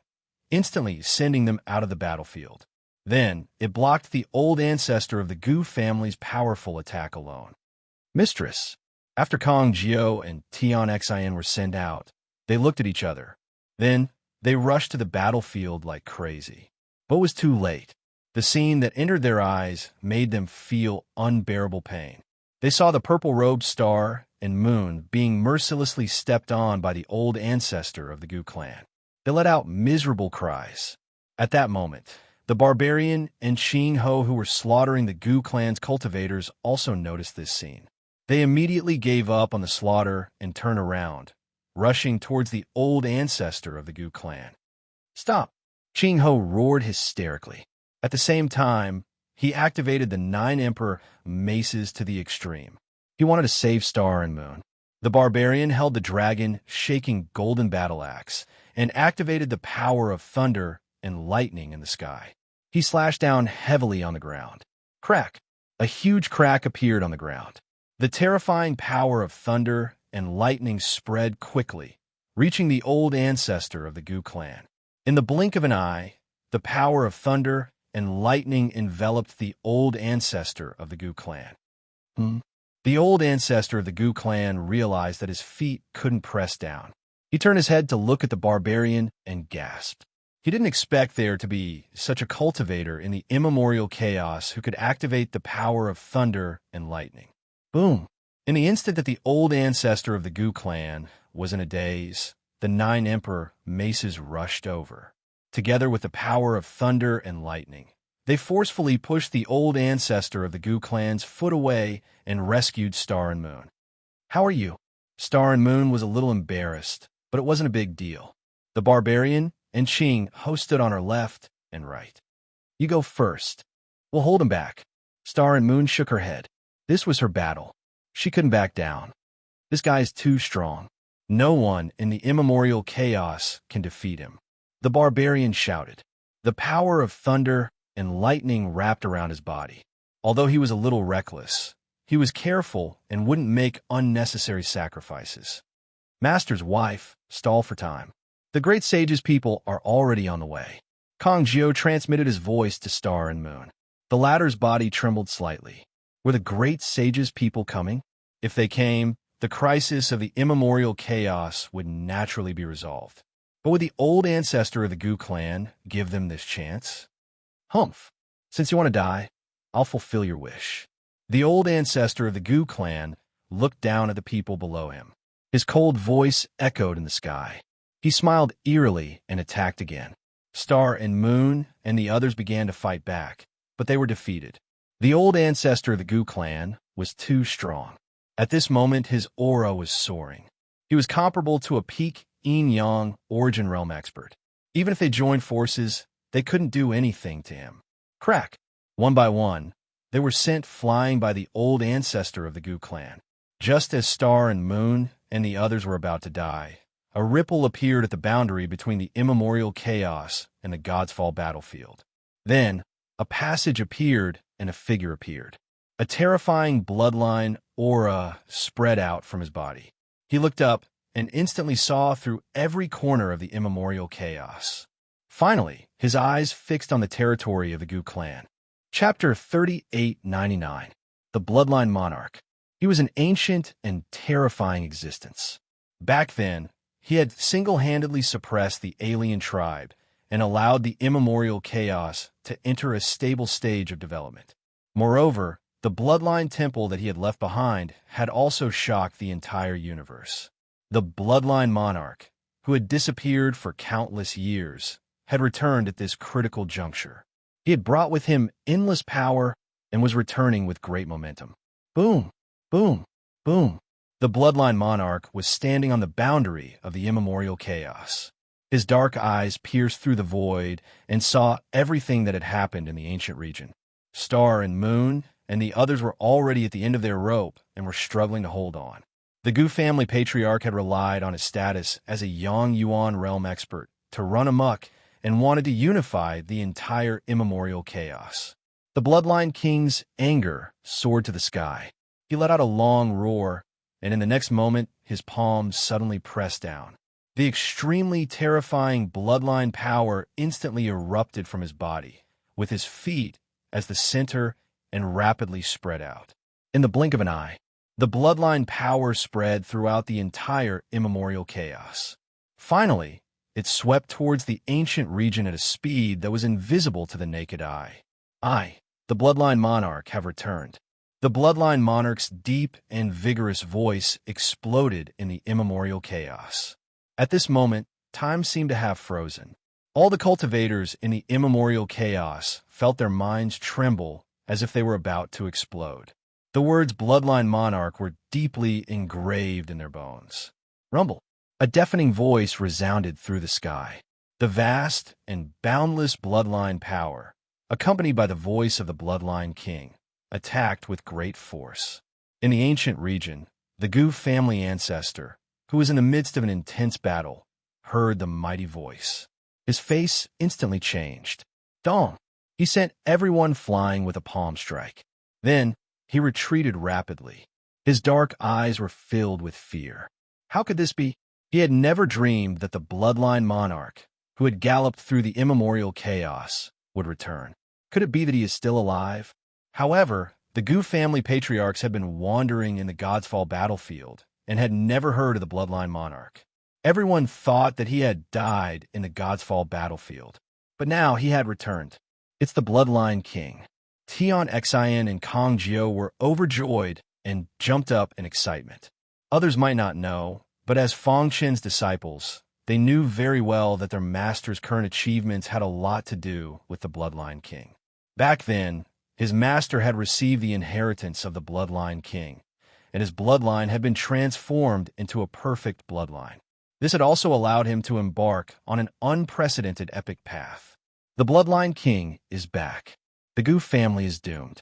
instantly sending them out of the battlefield. Then, it blocked the old ancestor of the Gu family's powerful attack alone. Mistress. After Kong Jiao and Tian Xin were sent out, they looked at each other. Then, they rushed to the battlefield like crazy. But it was too late. The scene that entered their eyes made them feel unbearable pain. They saw the purple-robed star and moon being mercilessly stepped on by the old ancestor of the Gu clan. They let out miserable cries. At that moment, the barbarian and Qing Ho who were slaughtering the Gu clan's cultivators also noticed this scene. They immediately gave up on the slaughter and turned around, rushing towards the old ancestor of the Gu clan. Stop! Qing Ho roared hysterically. At the same time, he activated the 9 Emperor maces to the extreme. He wanted to save Star and Moon. The barbarian held the dragon, shaking golden battle axe, and activated the power of thunder and lightning in the sky. He slashed down heavily on the ground. Crack! A huge crack appeared on the ground. The terrifying power of thunder and lightning spread quickly, reaching the old ancestor of the Gu clan. In the blink of an eye, the power of thunder and lightning enveloped the old ancestor of the Gu clan. The old ancestor of the Gu clan realized that his feet couldn't press down. He turned his head to look at the barbarian and gasped. He didn't expect there to be such a cultivator in the immemorial chaos who could activate the power of thunder and lightning. Boom! In the instant that the old ancestor of the Gu clan was in a daze, the 9 Emperor maces rushed over. Together with the power of thunder and lightning, they forcefully pushed the old ancestor of the Gu clan's foot away and rescued Star and Moon. How are you? Star and Moon was a little embarrassed, but it wasn't a big deal. The barbarian and Qing Ho stood on her left and right. You go first. We'll hold him back. Star and Moon shook her head. This was her battle. She couldn't back down. This guy is too strong. No one in the immemorial chaos can defeat him. The barbarian shouted. The power of thunder and lightning wrapped around his body. Although he was a little reckless, he was careful and wouldn't make unnecessary sacrifices. Master's wife, stall for time. The great sage's people are already on the way. Kong Jiao transmitted his voice to Star and Moon. The latter's body trembled slightly. Were the great sage's people coming? If they came, the crisis of the immemorial chaos would naturally be resolved. But would the old ancestor of the Gu clan give them this chance? Humph. Since you want to die, I'll fulfill your wish. The old ancestor of the Gu clan looked down at the people below him. His cold voice echoed in the sky. He smiled eerily and attacked again. Star and Moon and the others began to fight back, but they were defeated. The old ancestor of the Gu clan was too strong. At this moment, his aura was soaring. He was comparable to a peak yin-yang origin realm expert. Even if they joined forces, they couldn't do anything to him. Crack! One by one, they were sent flying by the old ancestor of the Gu clan. Just as Star and Moon and the others were about to die, a ripple appeared at the boundary between the immemorial chaos and the Godsfall battlefield. Then, a passage appeared and a figure appeared. A terrifying bloodline aura spread out from his body. He looked up and instantly saw through every corner of the immemorial chaos. Finally, his eyes fixed on the territory of the Gu clan. Chapter 3899. The Bloodline Monarch. He was an ancient and terrifying existence. Back then, he had single-handedly suppressed the alien tribe and allowed the immemorial chaos to enter a stable stage of development. Moreover, the bloodline temple that he had left behind had also shocked the entire universe. The Bloodline Monarch, who had disappeared for countless years, had returned at this critical juncture. He had brought with him endless power and was returning with great momentum. Boom! Boom! Boom! The Bloodline Monarch was standing on the boundary of the immemorial chaos. His dark eyes pierced through the void and saw everything that had happened in the ancient region. Star and Moon and the others were already at the end of their rope and were struggling to hold on. The Gu family patriarch had relied on his status as a Yang Yuan realm expert to run amok and wanted to unify the entire immemorial chaos. The Bloodline King's anger soared to the sky. He let out a long roar, and in the next moment, his palms suddenly pressed down. The extremely terrifying bloodline power instantly erupted from his body, with his feet as the center and rapidly spread out. In the blink of an eye, the bloodline power spread throughout the entire immemorial chaos. Finally, it swept towards the ancient region at a speed that was invisible to the naked eye. I, the Bloodline Monarch, have returned. The Bloodline Monarch's deep and vigorous voice exploded in the immemorial chaos. At this moment, time seemed to have frozen. All the cultivators in the immemorial chaos felt their minds tremble as if they were about to explode. The words Bloodline Monarch were deeply engraved in their bones. Rumble. A deafening voice resounded through the sky. The vast and boundless bloodline power, accompanied by the voice of the Bloodline King, attacked with great force. In the ancient region, the Gu family ancestor, who was in the midst of an intense battle, heard the mighty voice. His face instantly changed. Dong! He sent everyone flying with a palm strike. Then, he retreated rapidly. His dark eyes were filled with fear. How could this be? He had never dreamed that the Bloodline Monarch, who had galloped through the immemorial chaos, would return. Could it be that he is still alive? However, the Gu family patriarchs had been wandering in the Godsfall battlefield and had never heard of the Bloodline Monarch. Everyone thought that he had died in the Godsfall battlefield, but now he had returned. It's the Bloodline King. Tian Xian and Kong Jiu were overjoyed and jumped up in excitement. Others might not know, but as Fong Chen's disciples, they knew very well that their master's current achievements had a lot to do with the Bloodline King. Back then, his master had received the inheritance of the Bloodline King, and his bloodline had been transformed into a perfect bloodline. This had also allowed him to embark on an unprecedented epic path. The Bloodline King is back. The Gu family is doomed.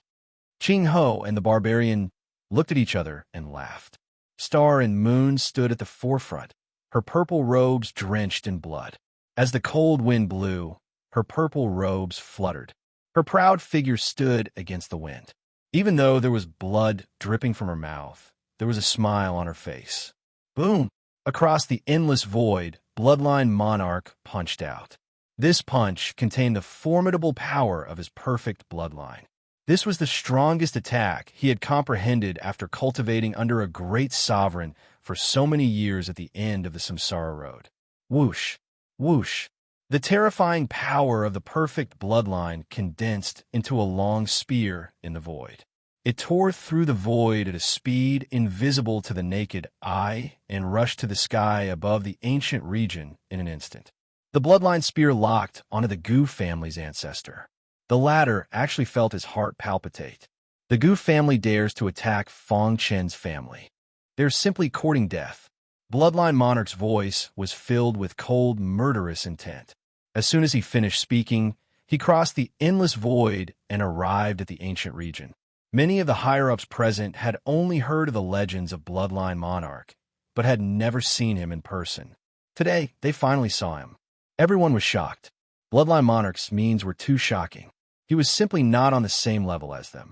Qing Ho and the barbarian looked at each other and laughed. Star and Moon stood at the forefront, her purple robes drenched in blood. As the cold wind blew, her purple robes fluttered. Her proud figure stood against the wind. Even though there was blood dripping from her mouth, there was a smile on her face. Boom! Across the endless void, Bloodline Monarch punched out. This punch contained the formidable power of his perfect bloodline. This was the strongest attack he had comprehended after cultivating under a great sovereign for so many years at the end of the samsara road. Whoosh, whoosh. The terrifying power of the perfect bloodline condensed into a long spear in the void. It tore through the void at a speed invisible to the naked eye and rushed to the sky above the ancient region in an instant. The bloodline spear locked onto the Gu family's ancestor. The latter actually felt his heart palpitate. The Gu family dares to attack Fong Chen's family. They're simply courting death. Bloodline Monarch's voice was filled with cold, murderous intent. As soon as he finished speaking, he crossed the endless void and arrived at the ancient region. Many of the higher-ups present had only heard of the legends of Bloodline Monarch, but had never seen him in person. Today, they finally saw him. Everyone was shocked. Bloodline Monarch's means were too shocking. He was simply not on the same level as them.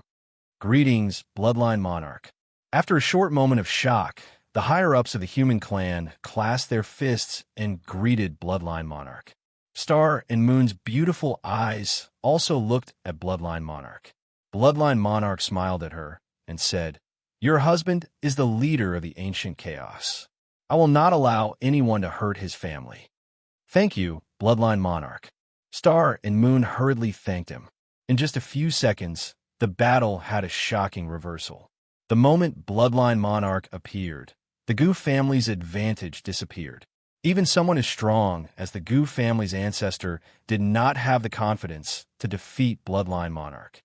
Greetings, Bloodline Monarch. After a short moment of shock, the higher-ups of the human clan clasped their fists and greeted Bloodline Monarch. Star and Moon's beautiful eyes also looked at Bloodline Monarch. Bloodline Monarch smiled at her and said, "Your husband is the leader of the ancient chaos. I will not allow anyone to hurt his family." "Thank you, Bloodline Monarch." Star and Moon hurriedly thanked him. In just a few seconds, the battle had a shocking reversal. The moment Bloodline Monarch appeared, the Gu family's advantage disappeared. Even someone as strong as the Gu family's ancestor did not have the confidence to defeat Bloodline Monarch.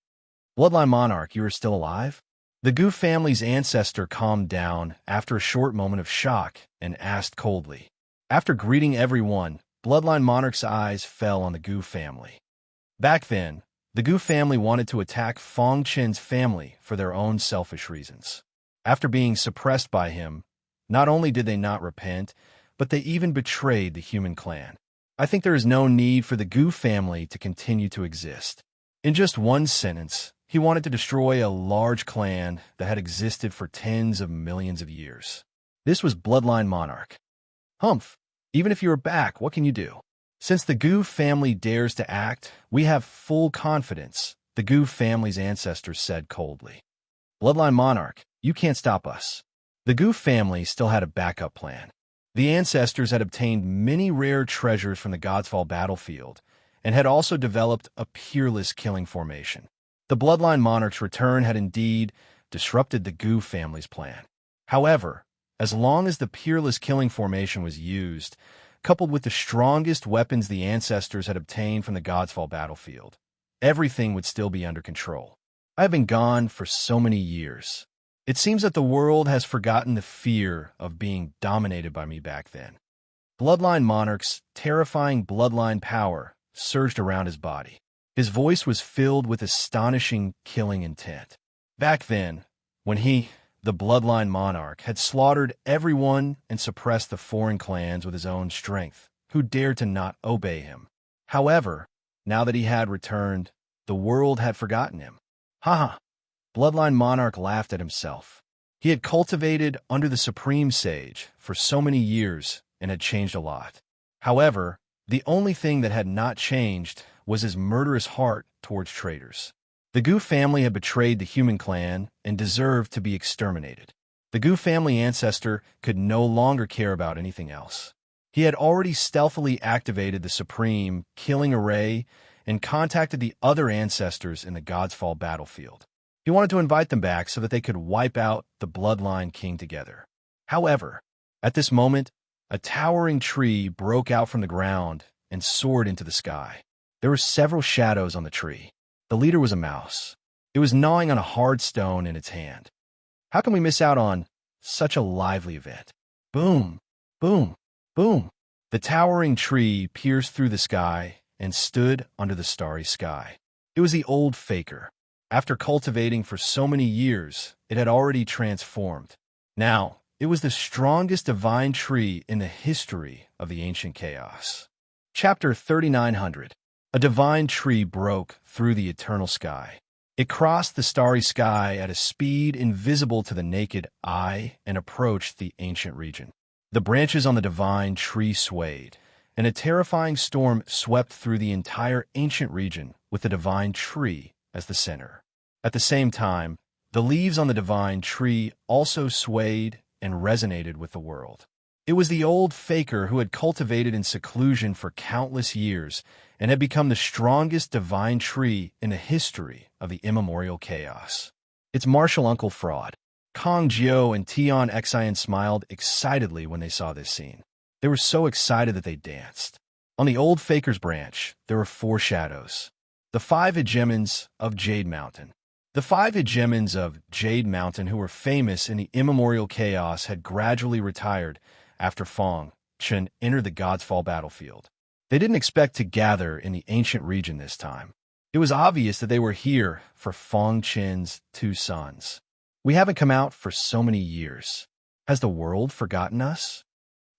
"Bloodline Monarch, you are still alive?" The Gu family's ancestor calmed down after a short moment of shock and asked coldly. After greeting everyone, Bloodline Monarch's eyes fell on the Gu family. Back then, the Gu family wanted to attack Fong Chen's family for their own selfish reasons. After being suppressed by him, not only did they not repent, but they even betrayed the human clan. I think there is no need for the Gu family to continue to exist. In just one sentence, he wanted to destroy a large clan that had existed for tens of millions of years. This was Bloodline Monarch. Humph, even if you are back, what can you do? Since the Gu family dares to act, we have full confidence, the Gu family's ancestors said coldly. Bloodline Monarch, you can't stop us. The Gu family still had a backup plan. The ancestors had obtained many rare treasures from the Godsfall battlefield, and had also developed a peerless killing formation. The Bloodline Monarch's return had indeed disrupted the Gu family's plan. However, as long as the peerless killing formation was used, coupled with the strongest weapons the ancestors had obtained from the Godsfall battlefield, everything would still be under control. I have been gone for so many years. It seems that the world has forgotten the fear of being dominated by me back then. Bloodline Monarch's terrifying bloodline power surged around his body. His voice was filled with astonishing killing intent. Back then, when he, the Bloodline Monarch, had slaughtered everyone and suppressed the foreign clans with his own strength, who dared to not obey him. However, now that he had returned, the world had forgotten him. Ha! Bloodline Monarch laughed at himself. He had cultivated under the Supreme Sage for so many years and had changed a lot. However, the only thing that had not changed was his murderous heart towards traitors. The Gu family had betrayed the human clan and deserved to be exterminated. The Gu family ancestor could no longer care about anything else. He had already stealthily activated the Supreme Killing Array and contacted the other ancestors in the Godsfall battlefield. He wanted to invite them back so that they could wipe out the Bloodline King together. However, at this moment, a towering tree broke out from the ground and soared into the sky. There were several shadows on the tree. The leader was a mouse. It was gnawing on a hard stone in its hand. How can we miss out on such a lively event? Boom, boom, boom. The towering tree pierced through the sky and stood under the starry sky. It was the old faker. After cultivating for so many years, it had already transformed. Now, it was the strongest divine tree in the history of the ancient chaos. Chapter 3900. A divine tree broke through the eternal sky. It crossed the starry sky at a speed invisible to the naked eye and approached the ancient region. The branches on the divine tree swayed, and a terrifying storm swept through the entire ancient region with the divine tree as the center. At the same time, the leaves on the divine tree also swayed and resonated with the world. It was the old faker who had cultivated in seclusion for countless years and had become the strongest divine tree in the history of the immemorial chaos. Its martial uncle fraud. Kong Jiao and Tian Xian smiled excitedly when they saw this scene. They were so excited that they danced. On the old faker's branch, there were 4 shadows. The 5 hegemons of Jade Mountain. The 5 hegemons of Jade Mountain who were famous in the immemorial chaos had gradually retired after Feng Chen entered the God's Fall battlefield. They didn't expect to gather in the ancient region this time. It was obvious that they were here for Feng Chen's 2 sons. We haven't come out for so many years. Has the world forgotten us?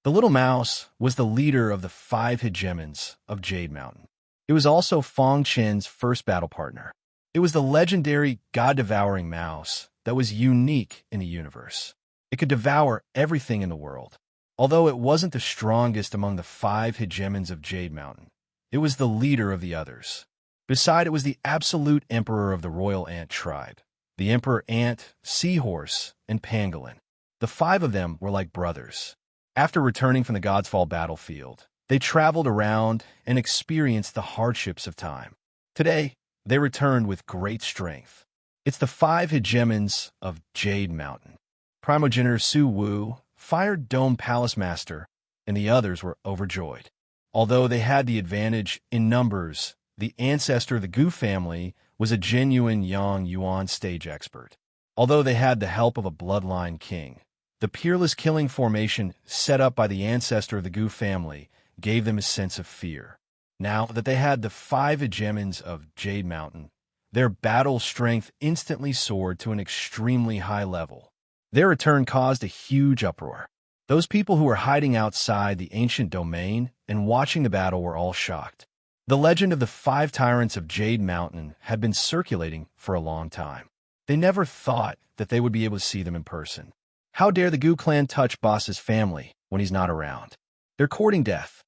The little mouse was the leader of the 5 hegemons of Jade Mountain. It was also Feng Chen's first battle partner. It was the legendary God-devouring mouse that was unique in the universe. It could devour everything in the world. Although it wasn't the strongest among the 5 hegemons of Jade Mountain, it was the leader of the others. Beside it was the absolute emperor of the royal ant tribe, the emperor ant, seahorse, and pangolin. The 5 of them were like brothers. After returning from the God's Fall battlefield, they traveled around and experienced the hardships of time. Today, they returned with great strength. It's the 5 hegemons of Jade Mountain. Primogenitor Su Wu, Fire Dome Palace Master, and the others were overjoyed. Although they had the advantage in numbers, the ancestor of the Gu family was a genuine Yang Yuan stage expert. Although they had the help of a bloodline king, the peerless killing formation set up by the ancestor of the Gu family gave them a sense of fear. Now that they had the 5 hegemons of Jade Mountain, their battle strength instantly soared to an extremely high level. Their return caused a huge uproar. Those people who were hiding outside the ancient domain and watching the battle were all shocked. The legend of the 5 tyrants of Jade Mountain had been circulating for a long time. They never thought that they would be able to see them in person. How dare the Gu clan touch Boss's family when he's not around? They're courting death.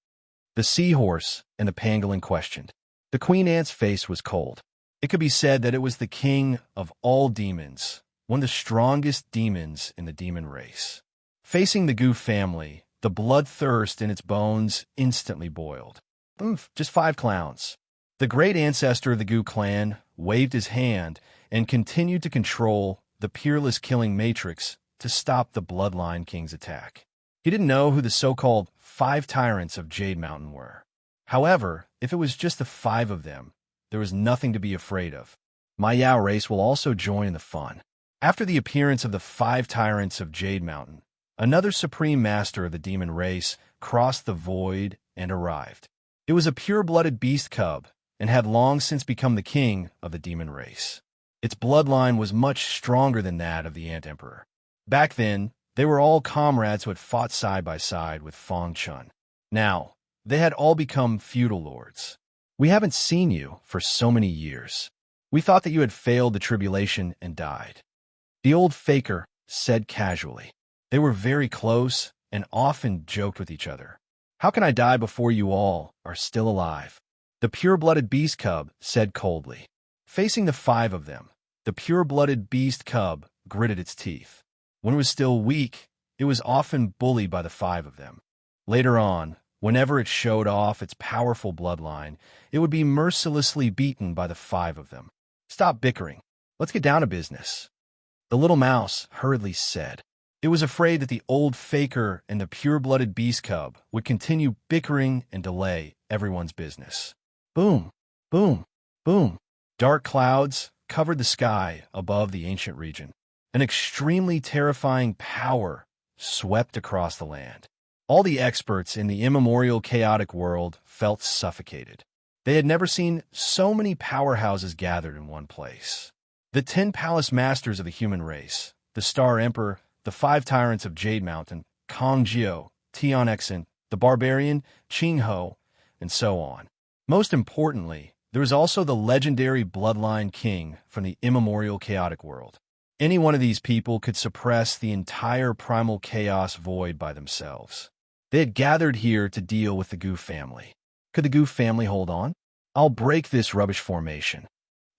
The seahorse and the pangolin questioned. The queen ant's face was cold. It could be said that it was the king of all demons, one of the strongest demons in the demon race. Facing the Gu family, the bloodthirst in its bones instantly boiled. Just 5 clowns. The great ancestor of the Gu clan waved his hand and continued to control the peerless killing matrix to stop the Bloodline King's attack. He didn't know who the so-called 5 tyrants of Jade Mountain were. However, if it was just the 5 of them, there was nothing to be afraid of. My Yao race will also join in the fun. After the appearance of the 5 tyrants of Jade Mountain, another supreme master of the demon race crossed the void and arrived. It was a pure-blooded beast cub and had long since become the king of the demon race. Its bloodline was much stronger than that of the Ant Emperor. Back then, they were all comrades who had fought side by side with Feng Chen. Now, they had all become feudal lords. We haven't seen you for so many years. We thought that you had failed the tribulation and died. The old faker said casually. They were very close and often joked with each other. How can I die before you all are still alive? The pure-blooded beast cub said coldly. Facing the 5 of them, the pure-blooded beast cub gritted its teeth. When it was still weak, it was often bullied by the 5 of them. Later on, whenever it showed off its powerful bloodline, it would be mercilessly beaten by the 5 of them. Stop bickering. Let's get down to business. The little mouse hurriedly said. It was afraid that the old faker and the pure-blooded beast cub would continue bickering and delay everyone's business. Boom, boom, boom. Dark clouds covered the sky above the ancient region. An extremely terrifying power swept across the land. All the experts in the immemorial chaotic world felt suffocated. They had never seen so many powerhouses gathered in one place. The 10 palace masters of the human race, the Star Emperor, the 5 tyrants of Jade Mountain, Kong Jiao, Tian Xian, the barbarian, Qing Ho, and so on. Most importantly, there was also the legendary Bloodline King from the immemorial chaotic world. Any one of these people could suppress the entire primal chaos void by themselves. They had gathered here to deal with the Gu family. Could the Gu family hold on? I'll break this rubbish formation.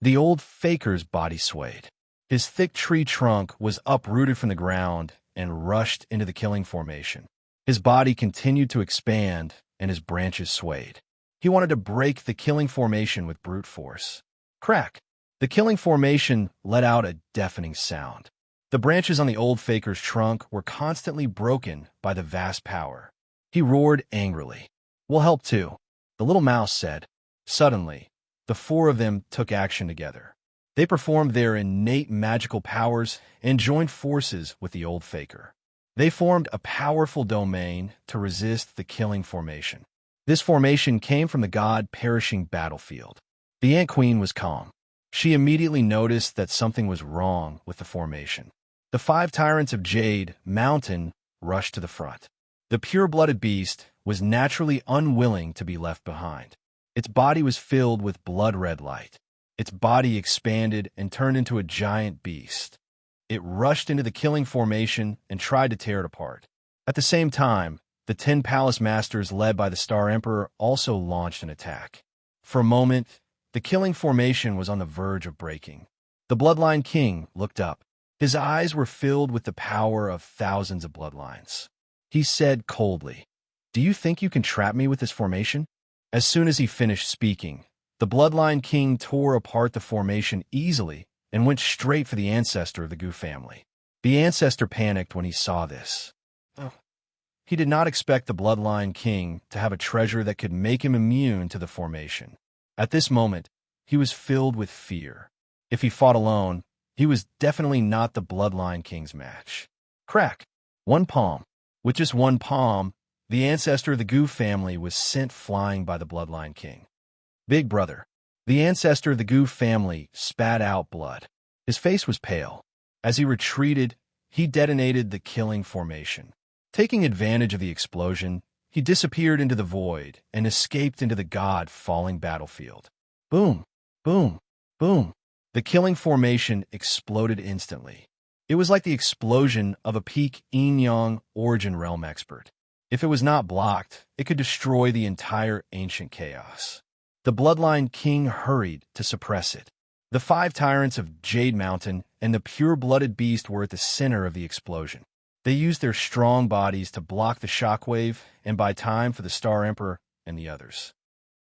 The old faker's body swayed. His thick tree trunk was uprooted from the ground and rushed into the killing formation. His body continued to expand, and his branches swayed. He wanted to break the killing formation with brute force. Crack! The killing formation let out a deafening sound. The branches on the old faker's trunk were constantly broken by the vast power. He roared angrily. "We'll help too," the little mouse said. Suddenly, the four of them took action together. They performed their innate magical powers and joined forces with the old faker. They formed a powerful domain to resist the killing formation. This formation came from the god-perishing battlefield. The Ant Queen was calm. She immediately noticed that something was wrong with the formation. The 5 tyrants of Jade Mountain rushed to the front. The pure-blooded beast was naturally unwilling to be left behind. Its body was filled with blood-red light. Its body expanded and turned into a giant beast. It rushed into the killing formation and tried to tear it apart. At the same time, the 10 palace masters led by the Star Emperor also launched an attack. For a moment, the killing formation was on the verge of breaking. The Bloodline King looked up. His eyes were filled with the power of thousands of bloodlines. He said coldly, "Do you think you can trap me with this formation?" As soon as he finished speaking, the Bloodline King tore apart the formation easily and went straight for the ancestor of the Gu family. The ancestor panicked when he saw this. He did not expect the Bloodline King to have a treasure that could make him immune to the formation. At this moment, he was filled with fear. If he fought alone, he was definitely not the Bloodline King's match. Crack! One palm. With just one palm, the ancestor of the Gu family was sent flying by the Bloodline King. Big brother. The ancestor of the Gu family spat out blood. His face was pale. As he retreated, he detonated the killing formation. Taking advantage of the explosion, he disappeared into the void and escaped into the god-falling battlefield. Boom! Boom! Boom! The killing formation exploded instantly. It was like the explosion of a peak yin-yang origin realm expert. If it was not blocked, it could destroy the entire ancient chaos. The Bloodline King hurried to suppress it. The 5 tyrants of Jade Mountain and the pure-blooded beast were at the center of the explosion. They used their strong bodies to block the shockwave and buy time for the Star Emperor and the others.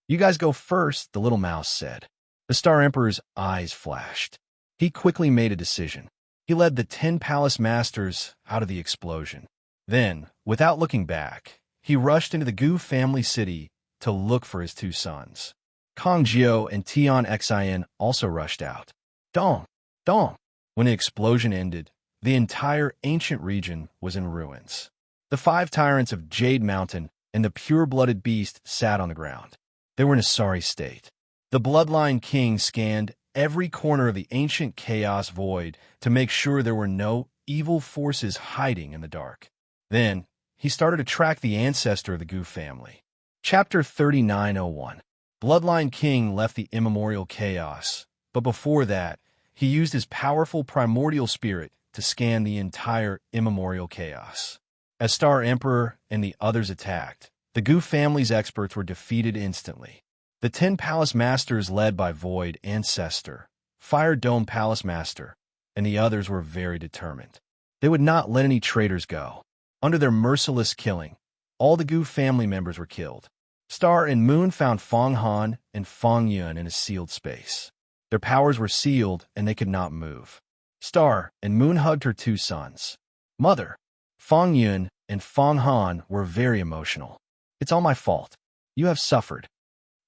"You guys go first," the little mouse said. The Star Emperor's eyes flashed. He quickly made a decision. He led the 10 palace masters out of the explosion. Then, without looking back, he rushed into the Gu family city to look for his 2 sons. Kong Jiao and Tian Xin also rushed out. Dong! Dong! When the explosion ended, the entire ancient region was in ruins. The 5 tyrants of Jade Mountain and the pure-blooded beast sat on the ground. They were in a sorry state. The Bloodline King scanned every corner of the ancient chaos void to make sure there were no evil forces hiding in the dark. Then, he started to track the ancestor of the Gu family. Chapter 3901. Bloodline King left the immemorial chaos, but before that, he used his powerful primordial spirit to scan the entire immemorial chaos. As Star Emperor and the others attacked, the Gu family's experts were defeated instantly. The 10 Palace Masters led by Void Ancestor, Fire Dome Palace Master, and the others were very determined. They would not let any traitors go. Under their merciless killing, all the Gu family members were killed. Star and Moon found Fong Han and Fong Yun in a sealed space. Their powers were sealed and they could not move. Star and Moon hugged her 2 sons. Mother, Fong Yun and Fong Han were very emotional. "It's all my fault. You have suffered."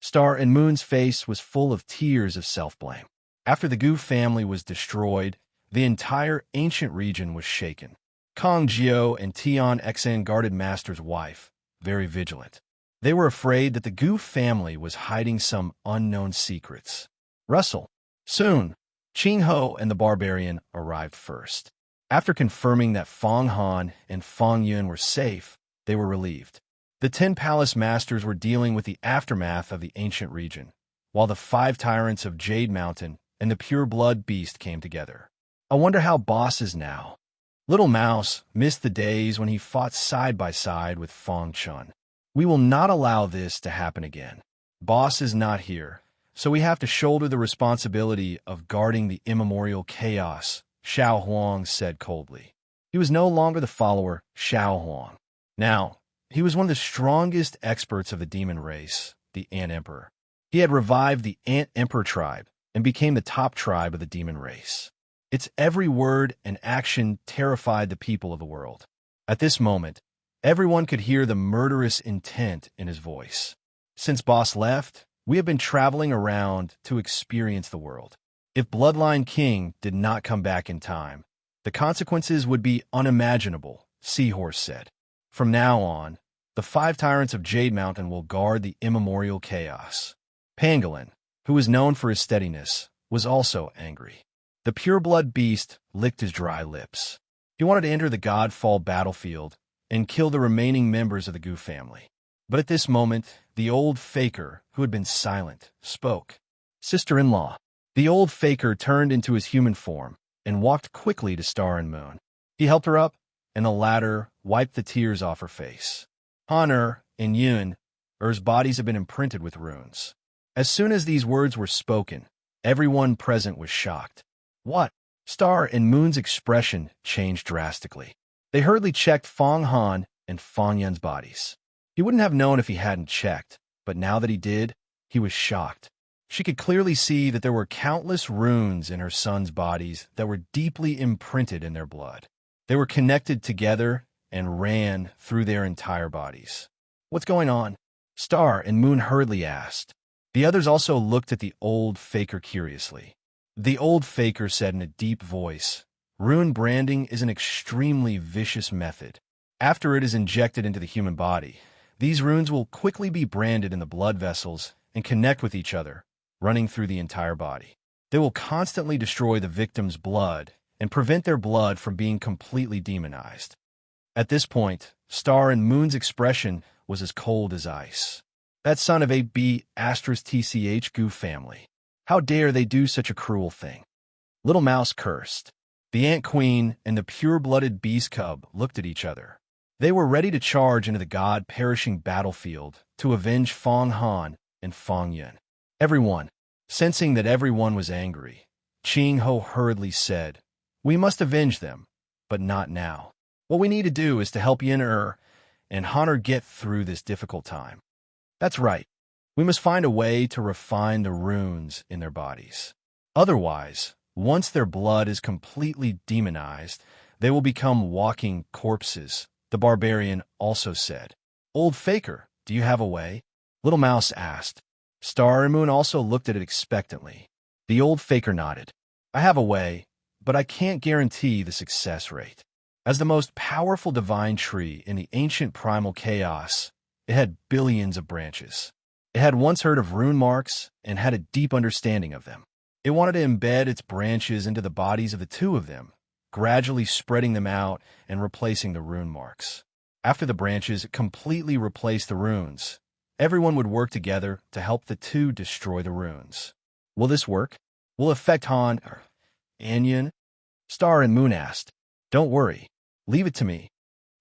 Star and Moon's face was full of tears of self-blame. After the Gu family was destroyed, the entire ancient region was shaken. Kong Jiao and Tian Xin guarded Master's wife, very vigilant. They were afraid that the Gu family was hiding some unknown secrets. Russell. Soon, Qing Ho and the Barbarian arrived first. After confirming that Fong Han and Fong Yun were safe, they were relieved. The 10 Palace Masters were dealing with the aftermath of the ancient region, while the 5 tyrants of Jade Mountain and the Pure Blood Beast came together. I wonder how Boss is now. Little Mouse missed the days when he fought side by side with Fong Chun. We will not allow this to happen again. Boss is not here, so we have to shoulder the responsibility of guarding the immemorial chaos, Xiao Huang said coldly. He was no longer the follower Xiao Huang. Now, he was one of the strongest experts of the demon race, the Ant Emperor. He had revived the Ant Emperor tribe and became the top tribe of the demon race. Its every word and action terrified the people of the world. At this moment, everyone could hear the murderous intent in his voice. Since Boss left, we have been traveling around to experience the world. If Bloodline King did not come back in time, the consequences would be unimaginable, Seahorse said. From now on, the 5 tyrants of Jade Mountain will guard the immemorial chaos. Pangolin, who was known for his steadiness, was also angry. The pureblood beast licked his dry lips. He wanted to enter the Godfall battlefield and kill the remaining members of the Gu family. But at this moment, the old faker, who had been silent, spoke. Sister-in-law. The old faker turned into his human form and walked quickly to Star and Moon. He helped her up, and the latter wiped the tears off her face. Han and Yun, Er's bodies have been imprinted with runes. As soon as these words were spoken, everyone present was shocked. What? Star and Moon's expression changed drastically. They hurriedly checked Fong Han and Fong Yun's bodies. He wouldn't have known if he hadn't checked, but now that he did, he was shocked. She could clearly see that there were countless runes in her son's bodies that were deeply imprinted in their blood. They were connected together and ran through their entire bodies. What's going on? Star and Moon hurriedly asked. The others also looked at the old faker curiously. The old faker said in a deep voice, "Rune branding is an extremely vicious method. After it is injected into the human body, these runes will quickly be branded in the blood vessels and connect with each other, running through the entire body. They will constantly destroy the victim's blood and prevent their blood from being completely demonized." At this point, Star and Moon's expression was as cold as ice. That son of a B*TCH Gu family. How dare they do such a cruel thing? Little Mouse cursed. The Ant Queen and the pure-blooded beast cub looked at each other. They were ready to charge into the god-perishing battlefield to avenge Fong Han and Fong Yun. Everyone, sensing that everyone was angry, Qing Ho hurriedly said, "We must avenge them, but not now. What we need to do is to help Yin and Han get through this difficult time. That's right. We must find a way to refine the runes in their bodies. Otherwise, once their blood is completely demonized, they will become walking corpses," the barbarian also said. "Old Faker, do you have a way?" Little Mouse asked. Star and Moon also looked at it expectantly. The old faker nodded. "I have a way, but I can't guarantee the success rate. As the most powerful divine tree in the ancient primal chaos, it had billions of branches. It had once heard of rune marks and had a deep understanding of them. It wanted to embed its branches into the bodies of the 2 of them, gradually spreading them out and replacing the rune marks. After the branches completely replaced the runes, everyone would work together to help the 2 destroy the runes. Will this work? Will it affect Han and Yun? Star and Moon asked. "Don't worry. Leave it to me."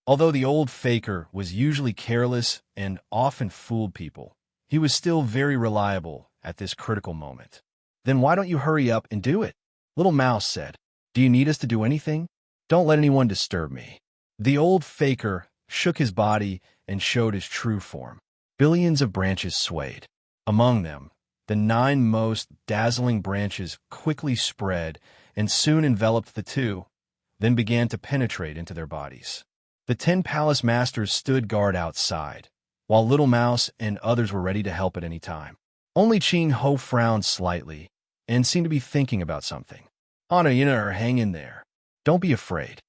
Although the old faker was usually careless and often fooled people, he was still very reliable at this critical moment. "Then why don't you hurry up and do it?" Little Mouse said. "Do you need us to do anything? Don't let anyone disturb me." The old faker shook his body and showed his true form. Billions of branches swayed. Among them, the 9 most dazzling branches quickly spread and soon enveloped the 2, then began to penetrate into their bodies. The 10 palace masters stood guard outside, while Little Mouse and others were ready to help at any time. Only Qing Ho frowned slightly and seemed to be thinking about something. "Anna, hang in there. Don't be afraid."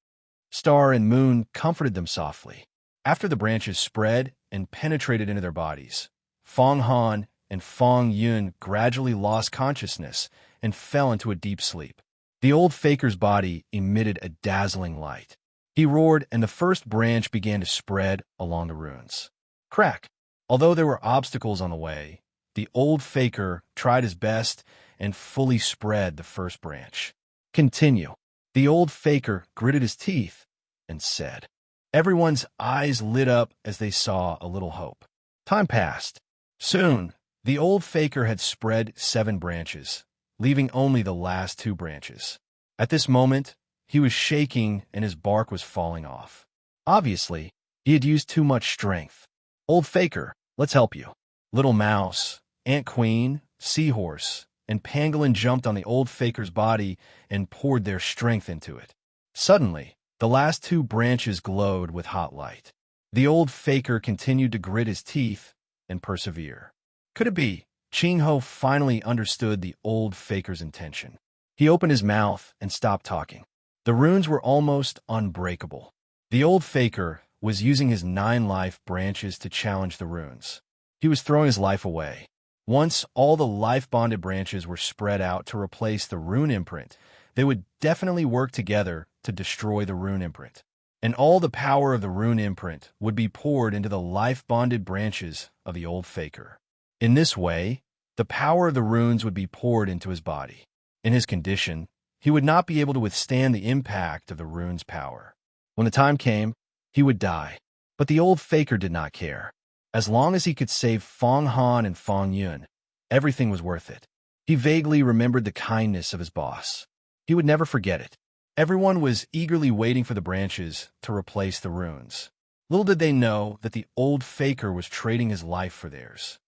Star and Moon comforted them softly. After the branches spread and penetrated into their bodies, Fong Han and Fong Yun gradually lost consciousness and fell into a deep sleep. The old faker's body emitted a dazzling light. He roared, and the first branch began to spread along the runes. Crack! Although there were obstacles on the way, the old faker tried his best and fully spread the first branch. "Continue." The old faker gritted his teeth and said. Everyone's eyes lit up as they saw a little hope. Time passed. Soon, The old faker had spread 7 branches, leaving only the last 2 branches. At this moment, he was shaking and his bark was falling off. Obviously, he had used too much strength. Old faker, let's help you. Little Mouse, Ant Queen, Seahorse, and Pangolin jumped on the old faker's body and poured their strength into it. Suddenly, the last 2 branches glowed with hot light. The old faker continued to grit his teeth and persevere. Could it be? Ching Ho finally understood the old faker's intention. He opened his mouth and stopped talking. The runes were almost unbreakable. The old faker was using his 9 life branches to challenge the runes. He was throwing his life away. Once all the life-bonded branches were spread out to replace the rune imprint, they would definitely work together to destroy the rune imprint. And all the power of the rune imprint would be poured into the life-bonded branches of the old faker. In this way, the power of the runes would be poured into his body. In his condition, he would not be able to withstand the impact of the rune's power. When the time came, he would die. But the old faker did not care. As long as he could save Fong Han and Fong Yun, everything was worth it. He vaguely remembered the kindness of his boss. He would never forget it. Everyone was eagerly waiting for the branches to replace the runes. Little did they know that the old faker was trading his life for theirs.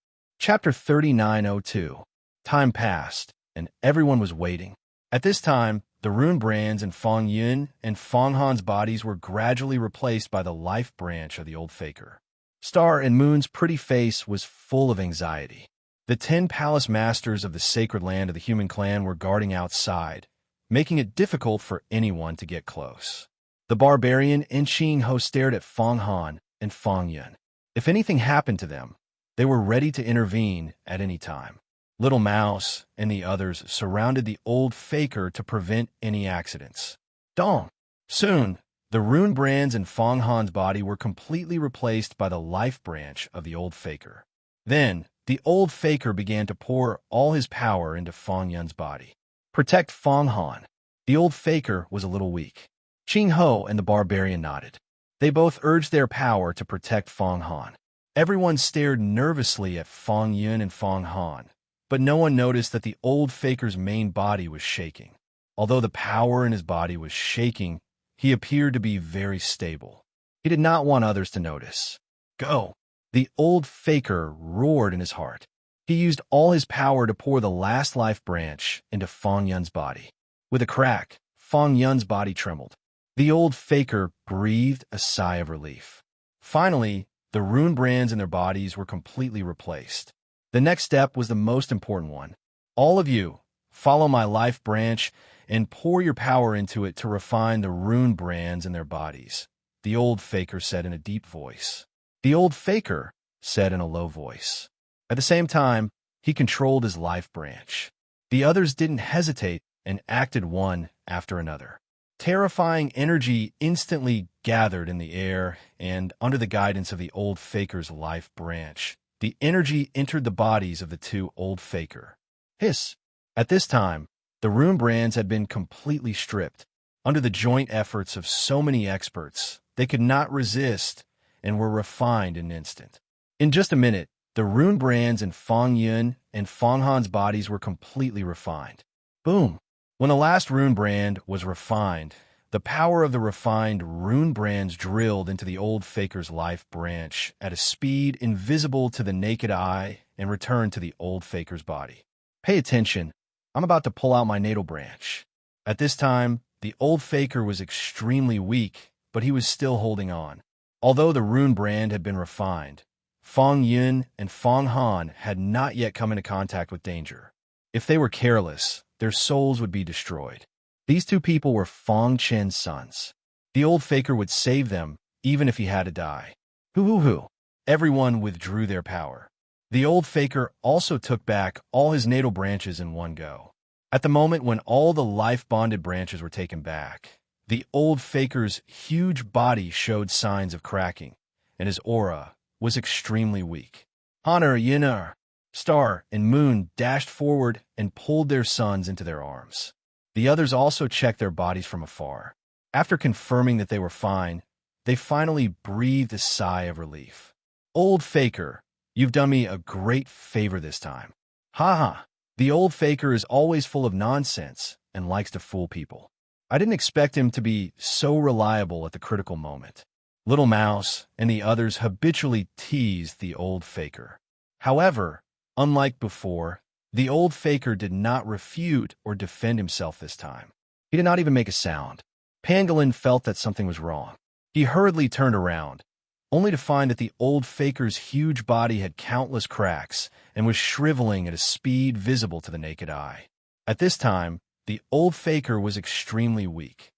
Chapter 3902. Time passed, and everyone was waiting. At this time, the rune brands in Fong Yun and Fong Han's bodies were gradually replaced by the life branch of the old faker. Star and Moon's pretty face was full of anxiety. The 10 palace masters of the sacred land of the human clan were guarding outside, making it difficult for anyone to get close. The barbarian and Ching Ho stared at Fong Han and Fong Yun. If anything happened to them, they were ready to intervene at any time. Little Mouse and the others surrounded the old faker to prevent any accidents. Dong! Soon, the rune brands in Fong Han's body were completely replaced by the life branch of the old faker. Then, the old faker began to pour all his power into Fong Yun's body. Protect Fong Han. The old faker was a little weak. Ching Ho and the barbarian nodded. They both urged their power to protect Fong Han. Everyone stared nervously at Fong Yun and Fong Han, but no one noticed that the old faker's main body was shaking. Although the power in his body was shaking, he appeared to be very stable. He did not want others to notice. Go! The old faker roared in his heart. He used all his power to pour the last life branch into Fong Yun's body. With a crack, Fong Yun's body trembled. The old faker breathed a sigh of relief. Finally, the rune brands in their bodies were completely replaced. The next step was the most important one. All of you, follow my life branch and pour your power into it to refine the rune brands in their bodies, the old faker said in a deep voice. The old faker said in a low voice. At the same time, he controlled his life branch. The others didn't hesitate and acted one after another. Terrifying energy instantly gathered in the air, and under the guidance of the old faker's life branch, the energy entered the bodies of the 2 old faker. Hiss! At this time, the rune brands had been completely stripped. Under the joint efforts of so many experts, they could not resist and were refined in an instant. In just a minute, the rune brands in Fong Yun and Fong Han's bodies were completely refined. Boom! When the last rune brand was refined, the power of the refined rune brands drilled into the old faker's life branch at a speed invisible to the naked eye and returned to the old faker's body. Pay attention. I'm about to pull out my natal branch. At this time, the old faker was extremely weak, but he was still holding on. Although the rune brand had been refined, Fong Yun and Fong Han had not yet come into contact with danger. If they were careless, their souls would be destroyed. These 2 people were Fong Chen's sons. The old faker would save them, even if he had to die. Hoo-hoo-hoo. Everyone withdrew their power. The old faker also took back all his natal branches in one go. At the moment when all the life-bonded branches were taken back, the old faker's huge body showed signs of cracking, and his aura was extremely weak. Honor, Yinner! Star and Moon dashed forward and pulled their sons into their arms. The others also checked their bodies from afar. After confirming that they were fine, they finally breathed a sigh of relief. Old faker, You've done me a great favor this time. Ha ha. The old faker is always full of nonsense and likes to fool people. I didn't expect him to be so reliable at the critical moment. Little Mouse and the others habitually teased the old faker. However, unlike before, the old faker did not refute or defend himself this time. He did not even make a sound. Pangolin felt that something was wrong. He hurriedly turned around, only to find that the old faker's huge body had countless cracks and was shriveling at a speed visible to the naked eye. At this time, the old faker was extremely weak.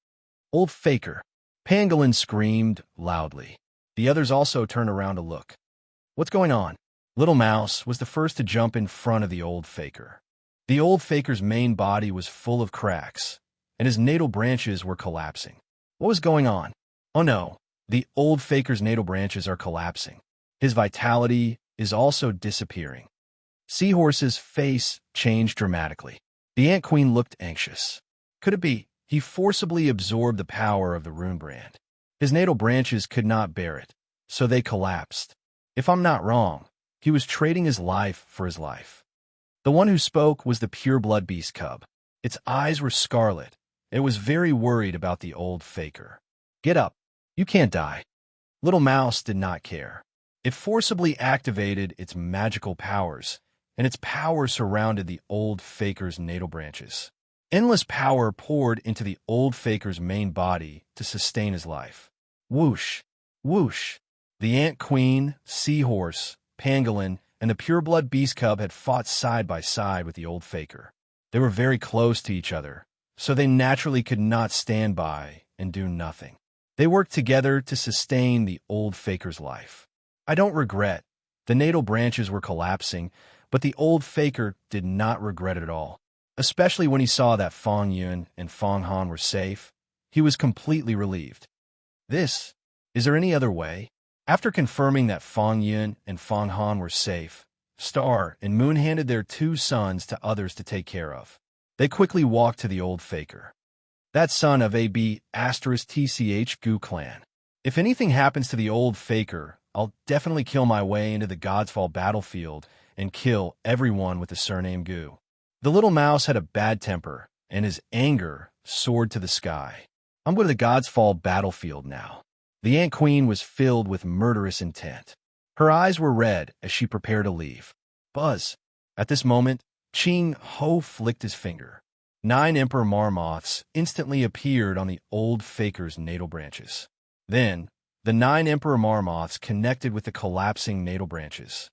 Old faker! Pangolin screamed loudly. The others also turned around to look. What's going on? Little Mouse was the first to jump in front of the old faker. The old faker's main body was full of cracks, and his natal branches were collapsing. What was going on? Oh no, the old faker's natal branches are collapsing. His vitality is also disappearing. Seahorse's face changed dramatically. The Ant Queen looked anxious. Could it be he forcibly absorbed the power of the rune brand? His natal branches could not bear it, so they collapsed. If I'm not wrong, he was trading his life for his life. The one who spoke was the pure-blood beast cub. Its eyes were scarlet. It was very worried about the old faker. Get up. You can't die. Little Mouse did not care. It forcibly activated its magical powers, and its power surrounded the old faker's natal branches. Endless power poured into the old faker's main body to sustain his life. Whoosh! Whoosh! The Ant Queen, Seahorse, Pangolin, and the pure-blood beast cub had fought side by side with the old faker. They were very close to each other, so they naturally could not stand by and do nothing. They worked together to sustain the old faker's life. I don't regret. The natal branches were collapsing, but the old faker did not regret it at all. Especially when he saw that Fong Yun and Fong Han were safe, he was completely relieved. Is there any other way? After confirming that Fong Yun and Fong Han were safe, Star and Moon handed their 2 sons to others to take care of. They quickly walked to the old faker. That son of *TCH Gu clan. If anything happens to the old faker, I'll definitely kill my way into the God's Fall battlefield and kill everyone with the surname Gu. The little mouse had a bad temper, and his anger soared to the sky. I'm going to the God's Fall battlefield now. The Ant Queen was filled with murderous intent. Her eyes were red as she prepared to leave. Buzz! At this moment, Ching Ho flicked his finger. 9 emperor marmoths instantly appeared on the old faker's natal branches. Then, the 9 emperor marmoths connected with the collapsing natal branches.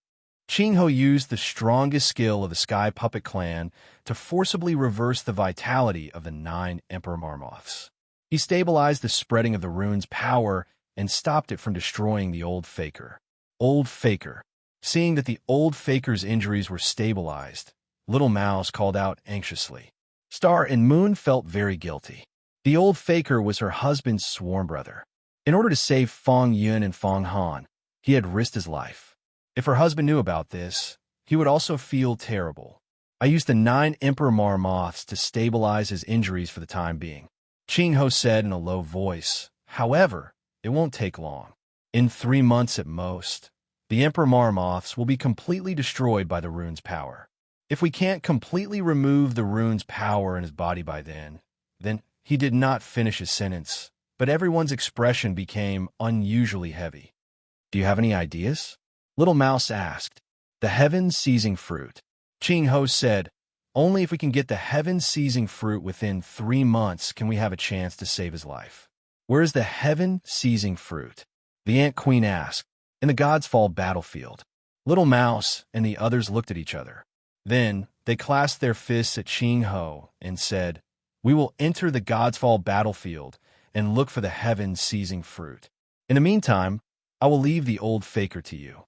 Ching Ho used the strongest skill of the Sky Puppet Clan to forcibly reverse the vitality of the 9 emperor marmoths. He stabilized the spreading of the rune's power and stopped it from destroying the old faker. Old faker. Seeing that the old faker's injuries were stabilized, Little Mouse called out anxiously. Star and Moon felt very guilty. The old faker was her husband's sworn brother. In order to save Fong Yun and Fong Han, he had risked his life. If her husband knew about this, he would also feel terrible. I used the 9 emperor marmoths to stabilize his injuries for the time being, Ching Ho said in a low voice. However, it won't take long. In 3 months at most, the emperor marmoths will be completely destroyed by the rune's power. If we can't completely remove the rune's power in his body by then he did not finish his sentence, but everyone's expression became unusually heavy. Do you have any ideas? Little Mouse asked. The heaven-seizing fruit. Ching Ho said, only if we can get the heaven-seizing fruit within 3 months can we have a chance to save his life. Where is the heaven-seizing fruit? The Ant Queen asked. In the God's Fall battlefield. Little Mouse and the others looked at each other. Then they clasped their fists at Ching Ho and said, we will enter the God's Fall battlefield and look for the heaven-seizing fruit. In the meantime, I will leave the old faker to you.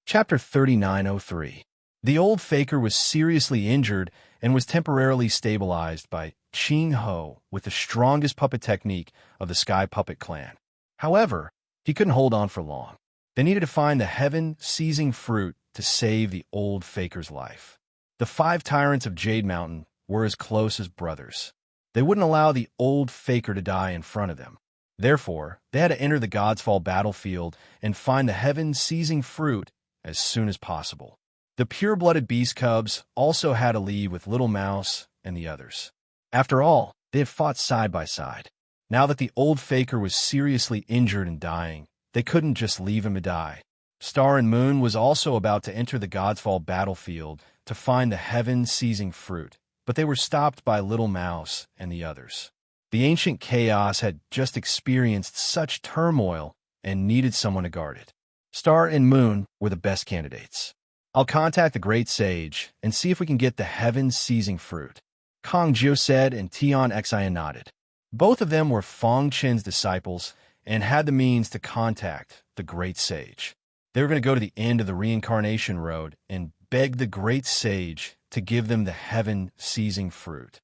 Chapter 3903. The old faker was seriously injured and was temporarily stabilized by Ching Ho with the strongest puppet technique of the Sky Puppet Clan. However, he couldn't hold on for long. They needed to find the heaven-seizing fruit to save the old faker's life. The 5 tyrants of Jade Mountain were as close as brothers. They wouldn't allow the old faker to die in front of them. Therefore, they had to enter the God's Fall battlefield and find the heaven-seizing fruit as soon as possible. The pure-blooded beast cubs also had to leave with Little Mouse and the others. After all, they had fought side by side. Now that the old faker was seriously injured and dying, they couldn't just leave him to die. Star and Moon was also about to enter the Godsfall battlefield to find the heaven-seizing fruit, but they were stopped by Little Mouse and the others. The ancient chaos had just experienced such turmoil and needed someone to guard it. Star and Moon were the best candidates. I'll contact the Great Sage and see if we can get the heaven-seizing fruit, Kong Jiu said, and Tian Xian nodded. Both of them were Fong Chen's disciples and had the means to contact the Great Sage. They were going to go to the end of the reincarnation road and beg the Great Sage to give them the heaven-seizing fruit.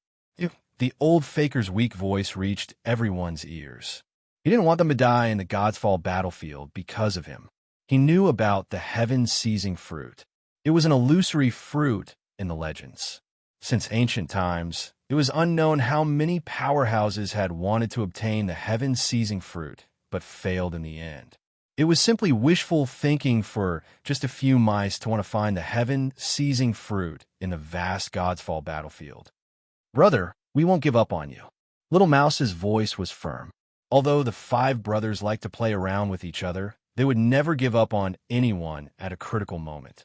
The old faker's weak voice reached everyone's ears. He didn't want them to die in the Godsfall battlefield because of him. He knew about the heaven-seizing fruit. It was an illusory fruit in the legends. Since ancient times, it was unknown how many powerhouses had wanted to obtain the heaven-seizing fruit, but failed in the end. It was simply wishful thinking for just a few mice to want to find the heaven-seizing fruit in the vast Godsfall battlefield. Brother, we won't give up on you. Little Mouse's voice was firm. Although the 5 brothers liked to play around with each other, they would never give up on anyone at a critical moment.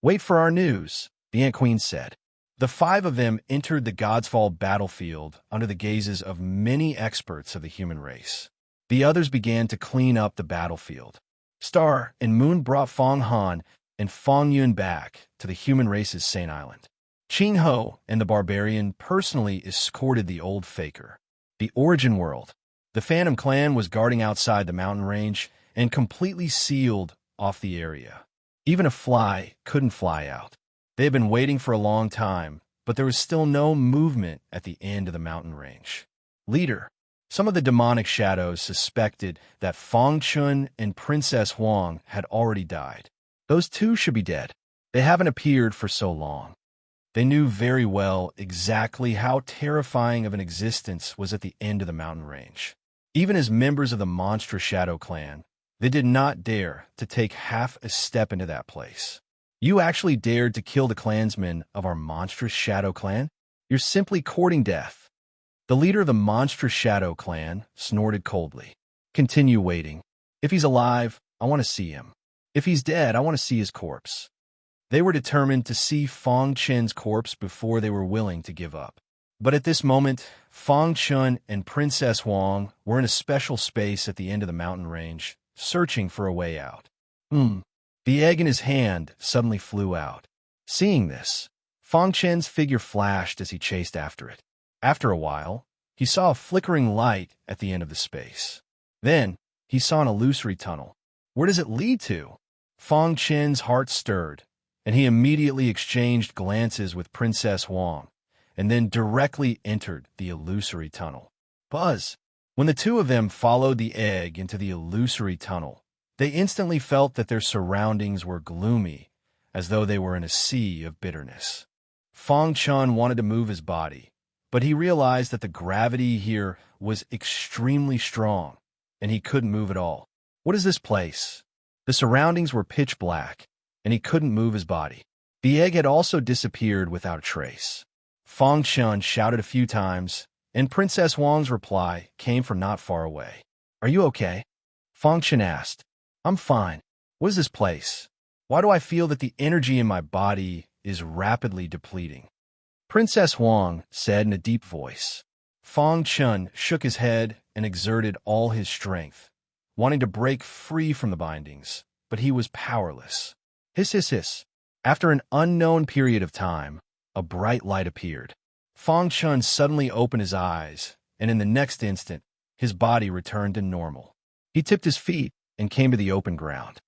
Wait for our news, the Ant Queen said. The 5 of them entered the Godsfall battlefield under the gazes of many experts of the human race. The others began to clean up the battlefield. Star and Moon brought Fong Han and Fong Yun back to the human race's Saint Island. Qin Ho and the barbarian personally escorted the old faker. The origin world. The Phantom Clan was guarding outside the mountain range and completely sealed off the area. Even a fly couldn't fly out. They had been waiting for a long time, but there was still no movement at the end of the mountain range. Leader. Some of the demonic shadows suspected that Fong Chun and Princess Huang had already died. Those 2 should be dead. They haven't appeared for so long. They knew very well exactly how terrifying of an existence was at the end of the mountain range. Even as members of the monstrous Shadow Clan, they did not dare to take half a step into that place. You actually dared to kill the clansmen of our monstrous Shadow Clan? You're simply courting death. The leader of the monstrous Shadow Clan snorted coldly. Continue waiting. If he's alive, I want to see him. If he's dead, I want to see his corpse. They were determined to see Fong Chen's corpse before they were willing to give up. But at this moment, Fong Chun and Princess Huang were in a special space at the end of the mountain range, searching for a way out. The egg in his hand suddenly flew out. Seeing this, Fong Chen's figure flashed as he chased after it. After a while, he saw a flickering light at the end of the space. Then, he saw an illusory tunnel. Where does it lead to? Fong Chen's heart stirred, and he immediately exchanged glances with Princess Huang, and then directly entered the illusory tunnel. Buzz! When the 2 of them followed the egg into the illusory tunnel, they instantly felt that their surroundings were gloomy, as though they were in a sea of bitterness. Fong Chun wanted to move his body, but he realized that the gravity here was extremely strong, and he couldn't move at all. What is this place? The surroundings were pitch black, and he couldn't move his body. The egg had also disappeared without a trace. Fong Chun shouted a few times, and Princess Huang's reply came from not far away. Are you okay? Fong Chun asked. I'm fine. What is this place? Why do I feel that the energy in my body is rapidly depleting? Princess Huang said in a deep voice. Fong Chun shook his head and exerted all his strength, wanting to break free from the bindings, but he was powerless. Hiss, hiss, hiss. After an unknown period of time, a bright light appeared. Fong Chun suddenly opened his eyes, and in the next instant, his body returned to normal. He tipped his feet and came to the open ground.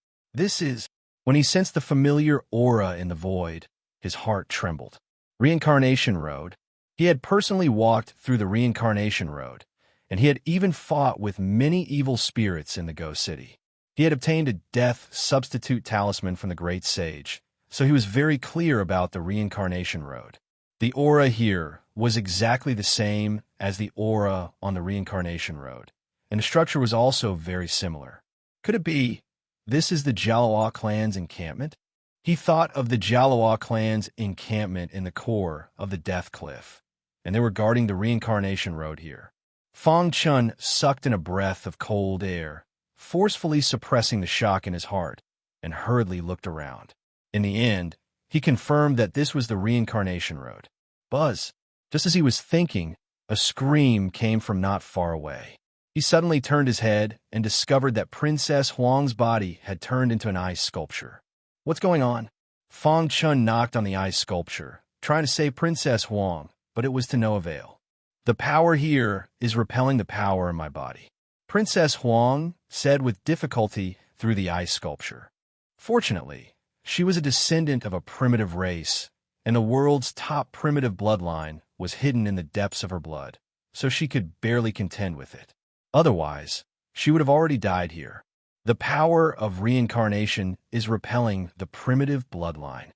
When he sensed the familiar aura in the void, his heart trembled. Reincarnation Road. He had personally walked through the Reincarnation Road, and he had even fought with many evil spirits in the Ghost City. He had obtained a death substitute talisman from the Great Sage, so he was very clear about the Reincarnation Road. The aura here was exactly the same as the aura on the Reincarnation Road, and the structure was also very similar. Could it be This is the Jalawa clan's encampment? He thought of the Jalawa clan's encampment in the core of the Death Cliff, and they were guarding the reincarnation road here. Fong Chun sucked in a breath of cold air, forcefully suppressing the shock in his heart, and hurriedly looked around. In the end, he confirmed that this was the reincarnation road. Buzz! Just as he was thinking, a scream came from not far away. He suddenly turned his head and discovered that Princess Huang's body had turned into an ice sculpture. What's going on? Fong Chun knocked on the ice sculpture, trying to save Princess Huang, but it was to no avail. The power here is repelling the power in my body, Princess Huang said with difficulty through the ice sculpture. Fortunately, she was a descendant of a primitive race, and the world's top primitive bloodline was hidden in the depths of her blood, so she could barely contend with it. Otherwise, she would have already died here. The power of reincarnation is repelling the primitive bloodline.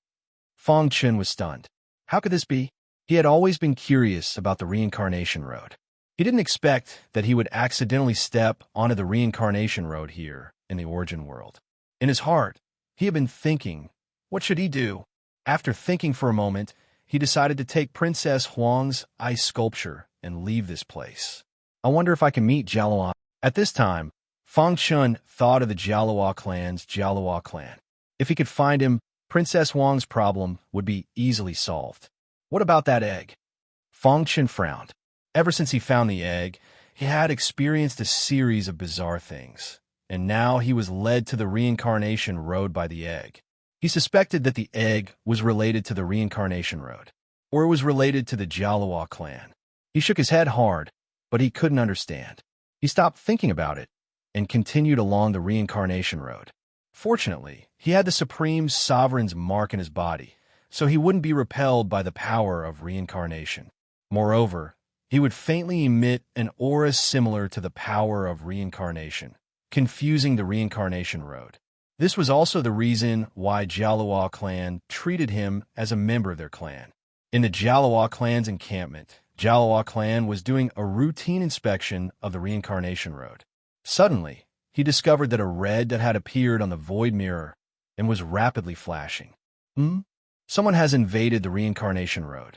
Fong Chun was stunned. How could this be? He had always been curious about the reincarnation road. He didn't expect that he would accidentally step onto the reincarnation road here in the origin world. In his heart, he had been thinking, what should he do? After thinking for a moment, he decided to take Princess Huang's ice sculpture and leave this place. I wonder if I can meet Jalawa. At this time, Fong Chun thought of the Jalawa clan's Jalawa clan. If he could find him, Princess Huang's problem would be easily solved. What about that egg? Fong Chun frowned. Ever since he found the egg, he had experienced a series of bizarre things, and now he was led to the reincarnation road by the egg. He suspected that the egg was related to the reincarnation road, or it was related to the Jalawa clan. He shook his head hard, but he couldn't understand. He stopped thinking about it and continued along the reincarnation road. Fortunately, he had the Supreme Sovereign's mark in his body, so he wouldn't be repelled by the power of reincarnation. Moreover, he would faintly emit an aura similar to the power of reincarnation, confusing the reincarnation road. This was also the reason why Jalawa clan treated him as a member of their clan. In the Jalawa clan's encampment, Jalawa clan was doing a routine inspection of the reincarnation road. Suddenly, he discovered that a red that had appeared on the void mirror and was rapidly flashing. Someone has invaded the reincarnation road.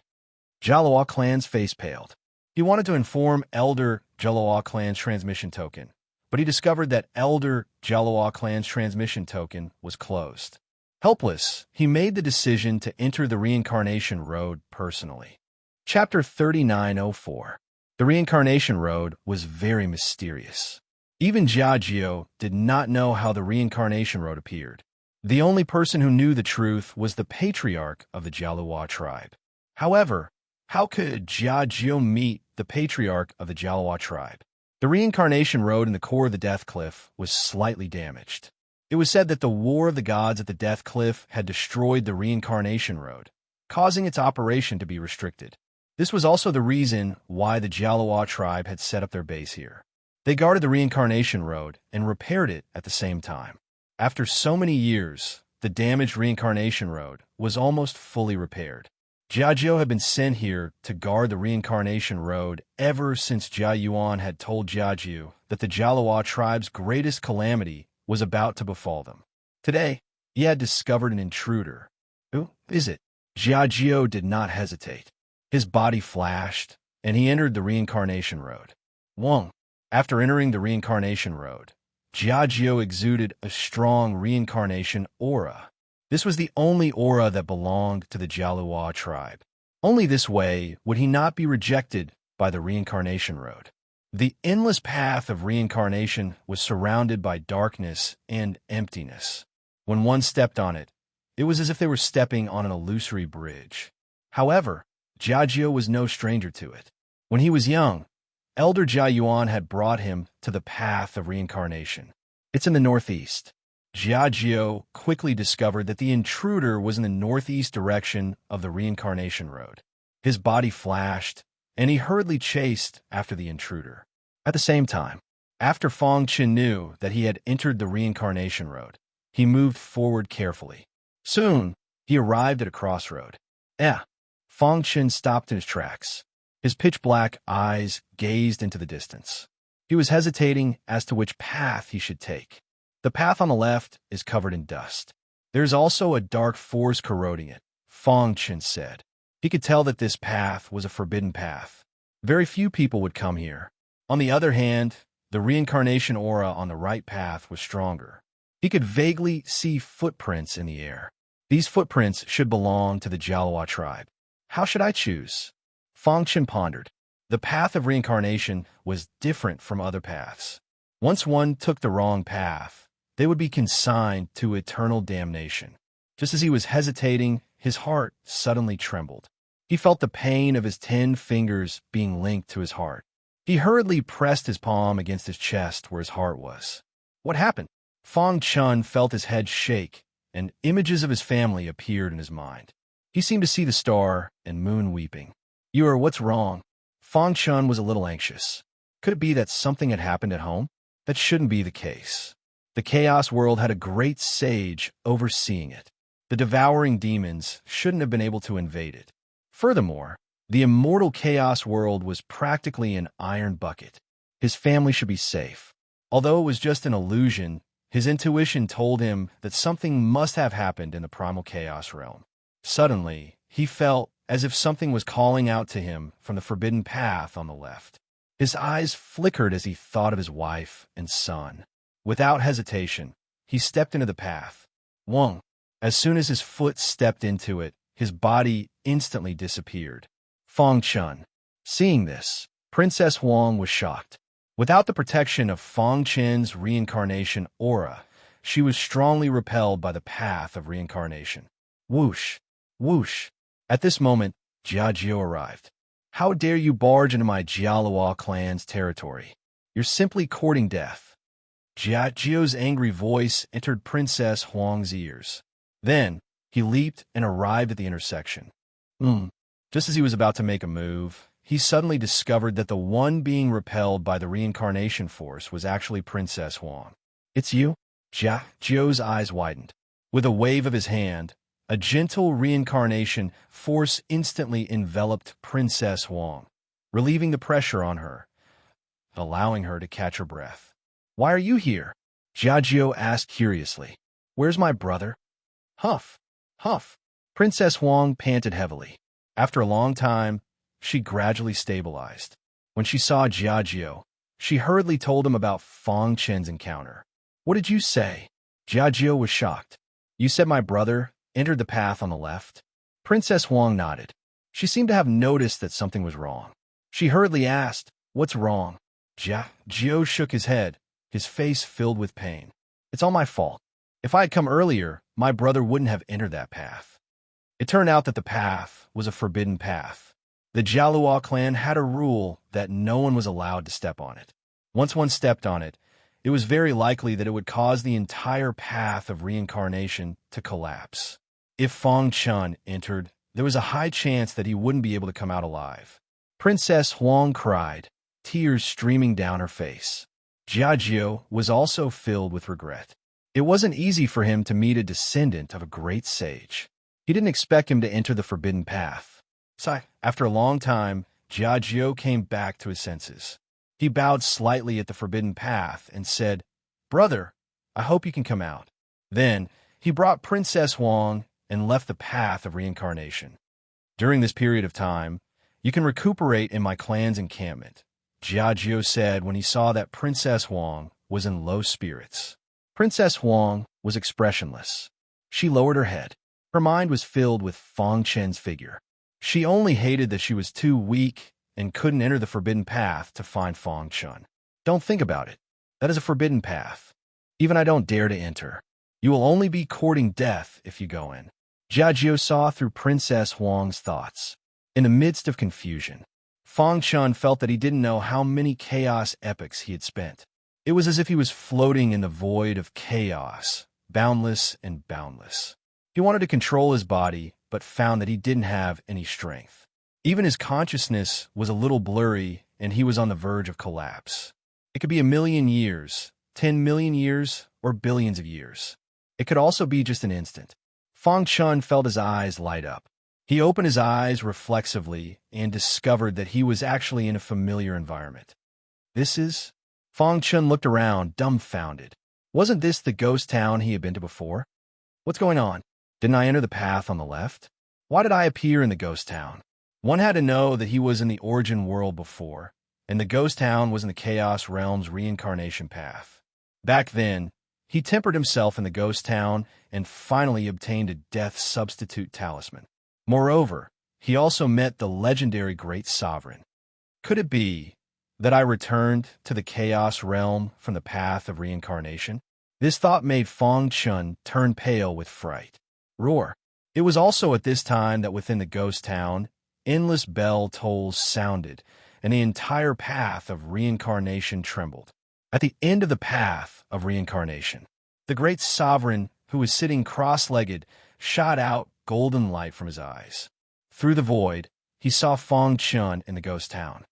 Jalawa clan's face paled. He wanted to inform Elder Jalawa clan's transmission token, but he discovered that Elder Jalawa clan's transmission token was closed. Helpless, he made the decision to enter the reincarnation road personally. Chapter 3904. The reincarnation road was very mysterious. Even Jiajio did not know how the reincarnation road appeared. The only person who knew the truth was the patriarch of the Jalawa tribe. However, how could Jiajio meet the patriarch of the Jalawa tribe? The reincarnation road in the core of the Death Cliff was slightly damaged. It was said that the War of the Gods at the Death Cliff had destroyed the reincarnation road, causing its operation to be restricted. This was also the reason why the Jalawa tribe had set up their base here. They guarded the reincarnation road and repaired it at the same time. After so many years, the damaged reincarnation road was almost fully repaired. Jiajio had been sent here to guard the reincarnation road ever since Jia Yuan had told Jiajio that the Jalawa tribe's greatest calamity was about to befall them. Today, he had discovered an intruder. Who is it? Jiajio did not hesitate. His body flashed, and he entered the reincarnation road. Wang. After entering the reincarnation road, Jiajio exuded a strong reincarnation aura. This was the only aura that belonged to the Jalawa tribe. Only this way would he not be rejected by the reincarnation road. The endless path of reincarnation was surrounded by darkness and emptiness. When one stepped on it, it was as if they were stepping on an illusory bridge. However, Jiajio was no stranger to it. When he was young, Elder Jia Yuan had brought him to the path of reincarnation. It's in the northeast. Jiajio quickly discovered that the intruder was in the northeast direction of the reincarnation road. His body flashed, and he hurriedly chased after the intruder. At the same time, after Fong Chun knew that he had entered the reincarnation road, he moved forward carefully. Soon, he arrived at a crossroad. Fong Chun stopped in his tracks. His pitch-black eyes gazed into the distance. He was hesitating as to which path he should take. The path on the left is covered in dust. There's also a dark force corroding it, Fong Chen said. He could tell that this path was a forbidden path. Very few people would come here. On the other hand, the reincarnation aura on the right path was stronger. He could vaguely see footprints in the air. These footprints should belong to the Jialua tribe. How should I choose? Fong Chen pondered. The path of reincarnation was different from other paths. Once one took the wrong path, they would be consigned to eternal damnation. Just as he was hesitating, his heart suddenly trembled. He felt the pain of his 10 fingers being linked to his heart. He hurriedly pressed his palm against his chest where his heart was. What happened? Fong Chen felt his head shake, and images of his family appeared in his mind. He seemed to see the star and moon weeping. What's wrong? Fong Chen was a little anxious. Could it be that something had happened at home? That shouldn't be the case. The chaos world had a great sage overseeing it. The devouring demons shouldn't have been able to invade it. Furthermore, the immortal chaos world was practically an iron bucket. His family should be safe. Although it was just an illusion, his intuition told him that something must have happened in the primal chaos realm. Suddenly, he felt as if something was calling out to him from the forbidden path on the left. His eyes flickered as he thought of his wife and son. Without hesitation, he stepped into the path. Wong. As soon as his foot stepped into it, his body instantly disappeared. Fong Chen. Seeing this, Princess Huang was shocked. Without the protection of Fong Chen's reincarnation aura, she was strongly repelled by the path of reincarnation. Whoosh! Whoosh! At this moment, Jia Jiao arrived. How dare you barge into my Jialua clan's territory? You're simply courting death. Jia Jiao's angry voice entered Princess Huang's ears. Then, he leaped and arrived at the intersection. Just as he was about to make a move, he suddenly discovered that the one being repelled by the reincarnation force was actually Princess Huang. It's you? Jia Jiao's eyes widened. With a wave of his hand, a gentle reincarnation force instantly enveloped Princess Huang, relieving the pressure on her, allowing her to catch her breath. Why are you here? Jia Jiao asked curiously. Where's my brother? Huff, huff. Princess Huang panted heavily. After a long time, she gradually stabilized. When she saw Jia Jiao, she hurriedly told him about Fong Chen's encounter. What did you say? Jia Jiao was shocked. You said my brother entered the path on the left? Princess Huang nodded. She seemed to have noticed that something was wrong. She hurriedly asked, What's wrong? Jia Jiao shook his head, his face filled with pain. It's all my fault. If I had come earlier, my brother wouldn't have entered that path. It turned out that the path was a forbidden path. The Jialua clan had a rule that no one was allowed to step on it. Once one stepped on it, it was very likely that it would cause the entire path of reincarnation to collapse. If Fong Chen entered, there was a high chance that he wouldn't be able to come out alive. Princess Huang cried, tears streaming down her face. Jia Jiao was also filled with regret. It wasn't easy for him to meet a descendant of a great sage. He didn't expect him to enter the forbidden path. So, after a long time, Jia Jiao came back to his senses. He bowed slightly at the forbidden path and said, Brother, I hope you can come out. Then, he brought Princess Huang and left the path of reincarnation. During this period of time, you can recuperate in my clan's encampment, Jia Jiao said when he saw that Princess Huang was in low spirits. Princess Huang was expressionless. She lowered her head. Her mind was filled with Fong Chen's figure. She only hated that she was too weak and couldn't enter the forbidden path to find Fong Chen. Don't think about it. That is a forbidden path. Even I don't dare to enter. You will only be courting death if you go in. Jia Jiao saw through Princess Huang's thoughts. In the midst of confusion, Fong Chen felt that he didn't know how many chaos epochs he had spent. It was as if he was floating in the void of chaos, boundless and boundless. He wanted to control his body, but found that he didn't have any strength. Even his consciousness was a little blurry, and he was on the verge of collapse. It could be 1,000,000 years, 10 million years, or billions of years. It could also be just an instant. Fong Chen felt his eyes light up. He opened his eyes reflexively and discovered that he was actually in a familiar environment. Fong Chen looked around, dumbfounded. Wasn't this the ghost town he had been to before? What's going on? Didn't I enter the path on the left? Why did I appear in the ghost town? One had to know that he was in the origin world before, and the ghost town was in the Chaos Realm's reincarnation path. Back then, he tempered himself in the ghost town and finally obtained a death substitute talisman. Moreover, he also met the legendary Great Sovereign. Could it be that I returned to the Chaos Realm from the path of reincarnation? This thought made Fong Chun turn pale with fright. Roar. It was also at this time that within the ghost town, endless bell tolls sounded, and the entire path of reincarnation trembled. At the end of the path of reincarnation, the Great Sovereign, who was sitting cross-legged, shot out golden light from his eyes. Through the void, he saw Fong Chun in the ghost town.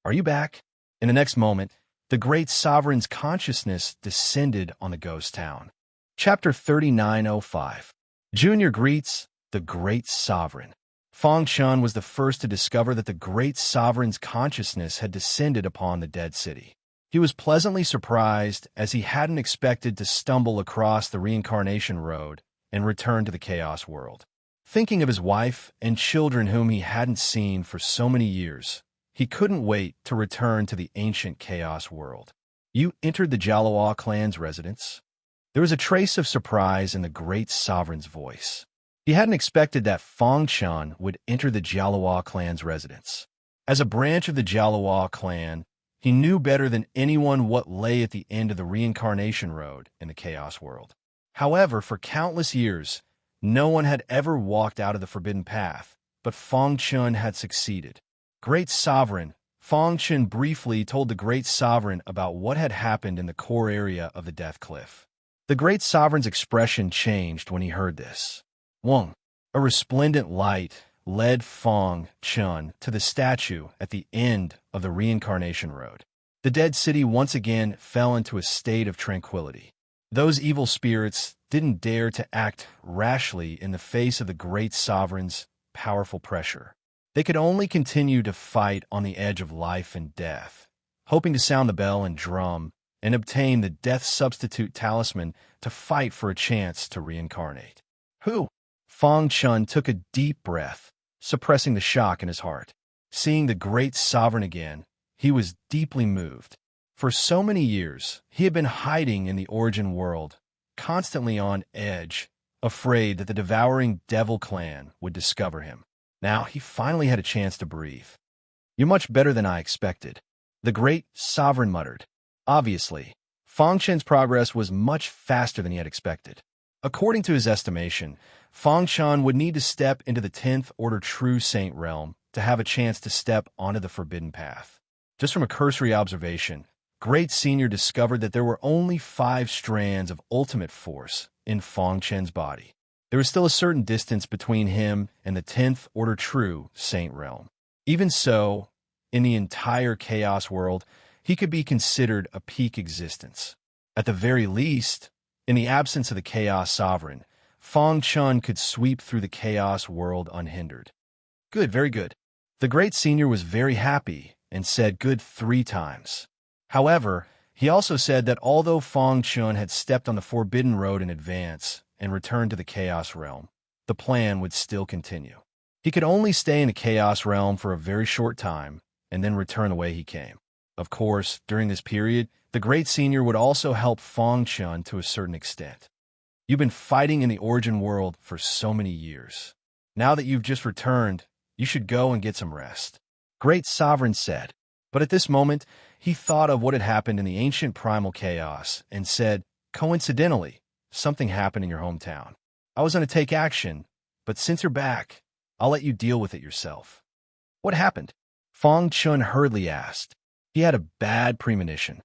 Are you back? In the next moment, the Great Sovereign's consciousness descended on the ghost town. Chapter 3905. Junior greets the Great Sovereign. Fong Chun was the first to discover that the Great Sovereign's consciousness had descended upon the dead city. He was pleasantly surprised, as he hadn't expected to stumble across the reincarnation road and return to the chaos world. Thinking of his wife and children whom he hadn't seen for so many years, he couldn't wait to return to the ancient chaos world. You entered the Jalawa clan's residence? There was a trace of surprise in the Great Sovereign's voice. He hadn't expected that Fong Chun would enter the Jalawa clan's residence. As a branch of the Jalawa clan, he knew better than anyone what lay at the end of the reincarnation road in the chaos world. However, for countless years, no one had ever walked out of the forbidden path, but Fong Chun had succeeded. Great Sovereign, Fong Chun briefly told the Great Sovereign about what had happened in the core area of the Death Cliff. The Great Sovereign's expression changed when he heard this. Wong, a resplendent light, led Fong Chun to the statue at the end of the reincarnation road. The dead city once again fell into a state of tranquility. Those evil spirits didn't dare to act rashly in the face of the Great Sovereign's powerful pressure. They could only continue to fight on the edge of life and death, hoping to sound the bell and drum and obtain the death substitute talisman to fight for a chance to reincarnate. Who? Fong Chun took a deep breath, suppressing the shock in his heart. Seeing the Great Sovereign again, he was deeply moved. For so many years, he had been hiding in the origin world, constantly on edge, afraid that the devouring Devil Clan would discover him. Now he finally had a chance to breathe. You're much better than I expected, the Great Sovereign muttered. Obviously, Fong Chun's progress was much faster than he had expected. According to his estimation, Fong Chun would need to step into the 10th Order True Saint realm to have a chance to step onto the forbidden path. Just from a cursory observation, Great Senior discovered that there were only 5 strands of ultimate force in Fong Chun's body. There was still a certain distance between him and the 10th Order True Saint realm. Even so, in the entire chaos world, he could be considered a peak existence. At the very least, in the absence of the Chaos Sovereign, Fong Chun could sweep through the chaos world unhindered. Good, very good. The Great Senior was very happy and said good 3 times. However, he also said that although Fong Chun had stepped on the forbidden road in advance and returned to the chaos realm, the plan would still continue. He could only stay in the chaos realm for a very short time and then return the way he came. Of course, during this period, the Great Senior would also help Fong Chun to a certain extent. You've been fighting in the origin world for so many years. Now that you've just returned, you should go and get some rest, Great Sovereign said. But at this moment, he thought of what had happened in the ancient primal chaos and said, coincidentally, something happened in your hometown. I was going to take action, but since you're back, I'll let you deal with it yourself. What happened? Fong Chun hurriedly asked. He had a bad premonition.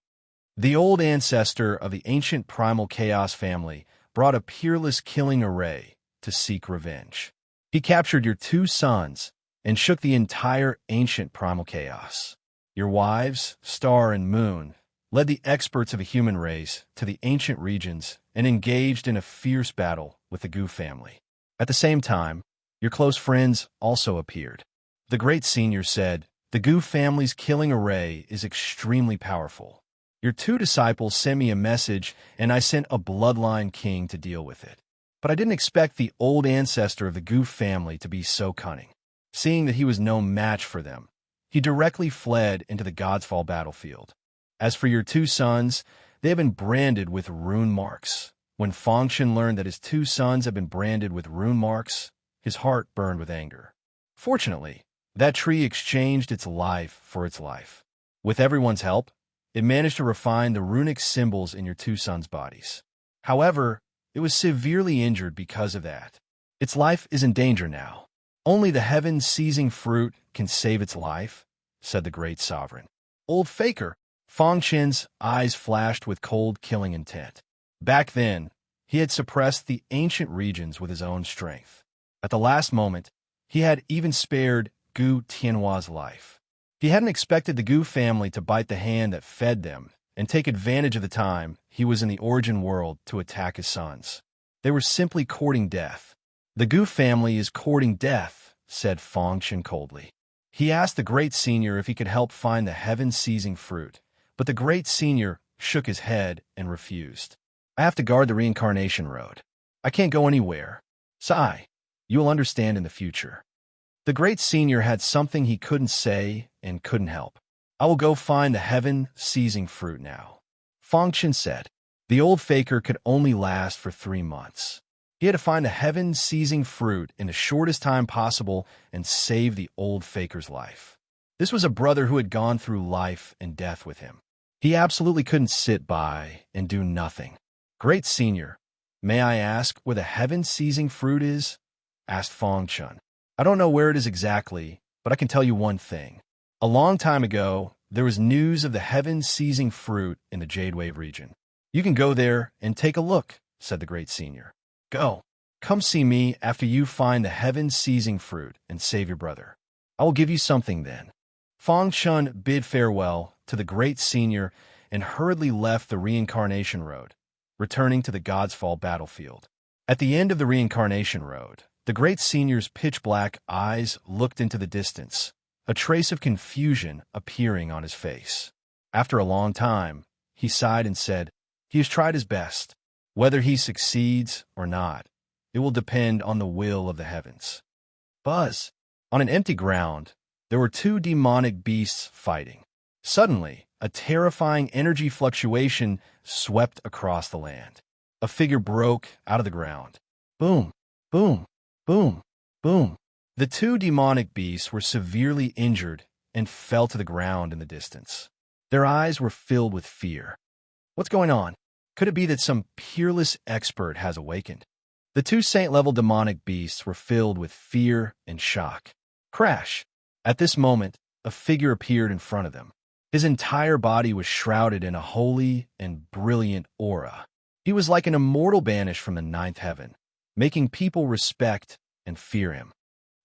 The old ancestor of the ancient primal chaos family brought a peerless killing array to seek revenge. He captured your 2 sons and shook the entire ancient primal chaos. Your wives, Star and Moon, led the experts of a human race to the ancient regions and engaged in a fierce battle with the Gu family. At the same time, your close friends also appeared. The Great Senior said, the Gu family's killing array is extremely powerful. Your two disciples sent me a message, and I sent a bloodline king to deal with it. But I didn't expect the old ancestor of the Goof family to be so cunning. Seeing that he was no match for them, he directly fled into the Godsfall battlefield. As for your two sons, they have been branded with rune marks. When Fengshen learned that his two sons had been branded with rune marks, his heart burned with anger. Fortunately, that tree exchanged its life for its life. With everyone's help, it managed to refine the runic symbols in your two sons' bodies. However, it was severely injured because of that. Its life is in danger now. Only the heaven-seizing fruit can save its life, said the great sovereign. Old faker! Fengshen's eyes flashed with cold, killing intent. Back then, he had suppressed the ancient regions with his own strength. At the last moment, he had even spared Gu Tianhua's life. He hadn't expected the Gu family to bite the hand that fed them and take advantage of the time he was in the origin world to attack his sons. They were simply courting death. The Gu family is courting death, said Fengshen coldly. He asked the great senior if he could help find the heaven-seizing fruit, but the great senior shook his head and refused. I have to guard the reincarnation road. I can't go anywhere. Sigh. You will understand in the future. The great senior had something he couldn't say and couldn't help. I will go find the heaven-seizing fruit now. Fengshen said. The old faker could only last for 3 months. He had to find the heaven-seizing fruit in the shortest time possible and save the old faker's life. This was a brother who had gone through life and death with him. He absolutely couldn't sit by and do nothing. Great senior, may I ask where the heaven-seizing fruit is? Asked Fengshen. I don't know where it is exactly, but I can tell you one thing. A long time ago, there was news of the heaven-seizing fruit in the Jade Wave region. You can go there and take a look, said the great senior. Go. Come see me after you find the heaven-seizing fruit and save your brother. I will give you something then. Fengshen bid farewell to the great senior and hurriedly left the reincarnation road, returning to the Godsfall battlefield. At the end of the reincarnation road, the great senior's pitch-black eyes looked into the distance, a trace of confusion appearing on his face. After a long time, he sighed and said, He has tried his best. Whether he succeeds or not, it will depend on the will of the heavens. Buzz! On an empty ground, there were 2 demonic beasts fighting. Suddenly, a terrifying energy fluctuation swept across the land. A figure broke out of the ground. Boom! Boom! Boom! Boom! The 2 demonic beasts were severely injured and fell to the ground in the distance. Their eyes were filled with fear. What's going on? Could it be that some peerless expert has awakened? The 2 saint-level demonic beasts were filled with fear and shock. Crash! At this moment, a figure appeared in front of them. His entire body was shrouded in a holy and brilliant aura. He was like an immortal banished from the 9th heaven, making people respect and fear him.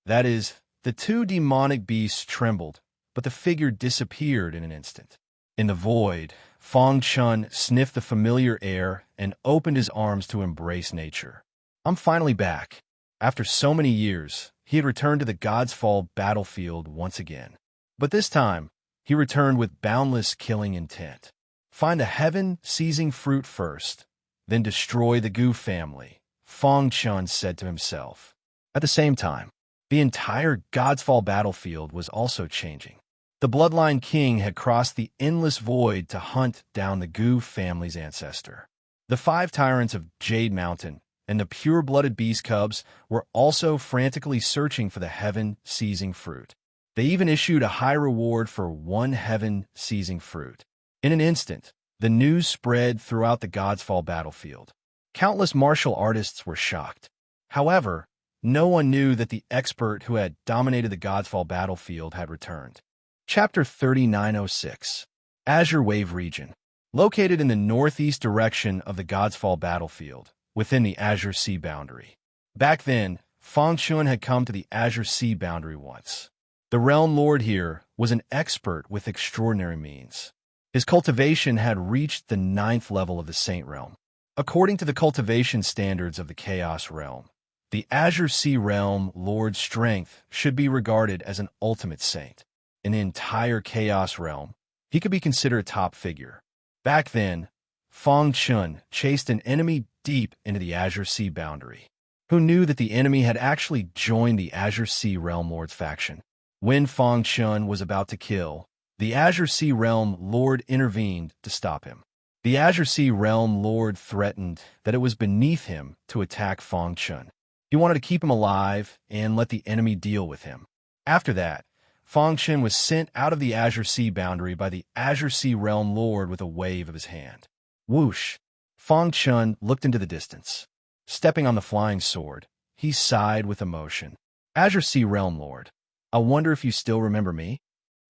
That is, the 2 demonic beasts trembled, but the figure disappeared in an instant. In the void, Fengshen sniffed the familiar air and opened his arms to embrace nature. I'm finally back. After so many years, he had returned to the Godsfall battlefield once again. But this time, he returned with boundless killing intent. Find the heaven-seizing fruit first, then destroy the Gu family, Fengshen said to himself. At the same time, the entire Godsfall battlefield was also changing. The Bloodline King had crossed the endless void to hunt down the Gu family's ancestor. The 5 tyrants of Jade Mountain and the pure-blooded beast cubs were also frantically searching for the heaven-seizing fruit. They even issued a high reward for 1 heaven-seizing fruit. In an instant, the news spread throughout the Godsfall battlefield. Countless martial artists were shocked. However, no one knew that the expert who had dominated the Godsfall battlefield had returned. Chapter 3906. Azure Wave Region. Located in the northeast direction of the Godsfall battlefield, within the Azure Sea boundary. Back then, Fengshen had come to the Azure Sea boundary once. The realm lord here was an expert with extraordinary means. His cultivation had reached the 9th level of the Saint Realm. According to the cultivation standards of the Chaos Realm, the Azure Sea realm lord's strength should be regarded as an ultimate saint. In the entire Chaos Realm, he could be considered a top figure. Back then, Fong Chun chased an enemy deep into the Azure Sea boundary. Who knew that the enemy had actually joined the Azure Sea Realm Lord's faction? When Fong Chun was about to kill, the Azure Sea Realm Lord intervened to stop him. The Azure Sea Realm Lord threatened that it was beneath him to attack Fong Chun. He wanted to keep him alive and let the enemy deal with him. After that, Fong Chun was sent out of the Azure Sea boundary by the Azure Sea Realm Lord with a wave of his hand. Whoosh! Fong Chun looked into the distance. Stepping on the flying sword, he sighed with emotion. Azure Sea Realm Lord, I wonder if you still remember me?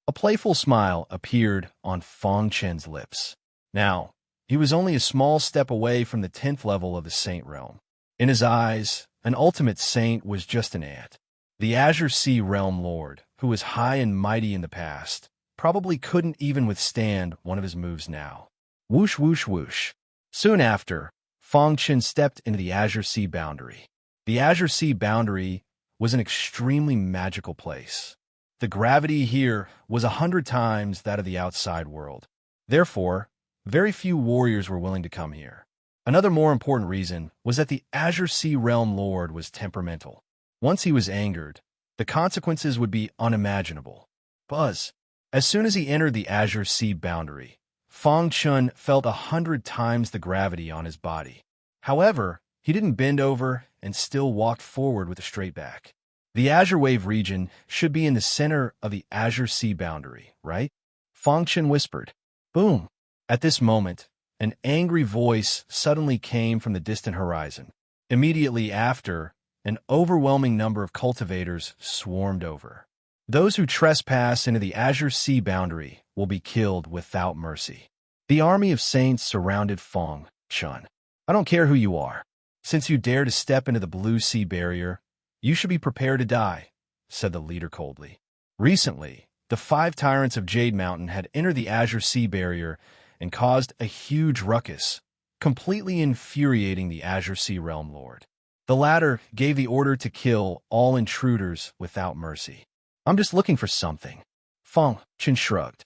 A playful smile appeared on Fong Chun's lips. Now, he was only a small step away from the 10th level of the Saint Realm. In his eyes, an ultimate saint was just an ant. The Azure Sea Realm Lord, who was high and mighty in the past, probably couldn't even withstand one of his moves now. Whoosh, whoosh, whoosh. Soon after, Fong Chun stepped into the Azure Sea boundary. The Azure Sea boundary was an extremely magical place. The gravity here was 100 times that of the outside world. Therefore, very few warriors were willing to come here. Another more important reason was that the Azure Sea Realm Lord was temperamental. Once he was angered, the consequences would be unimaginable. Buzz. As soon as he entered the Azure Sea boundary, Fong Chun felt 100 times the gravity on his body. However, he didn't bend over and still walked forward with a straight back. The Azure Wave region should be in the center of the Azure Sea boundary, right? Fong Chun whispered. Boom! At this moment, an angry voice suddenly came from the distant horizon. Immediately after, an overwhelming number of cultivators swarmed over. Those who trespass into the Azure Sea boundary will be killed without mercy. The army of saints surrounded Fong Chun. I don't care who you are. Since you dare to step into the Blue Sea barrier, you should be prepared to die, said the leader coldly. Recently, the 5 tyrants of Jade Mountain had entered the Azure Sea barrier and caused a huge ruckus, completely infuriating the Azure Sea Realm Lord. The latter gave the order to kill all intruders without mercy. I'm just looking for something. Fong Chun shrugged.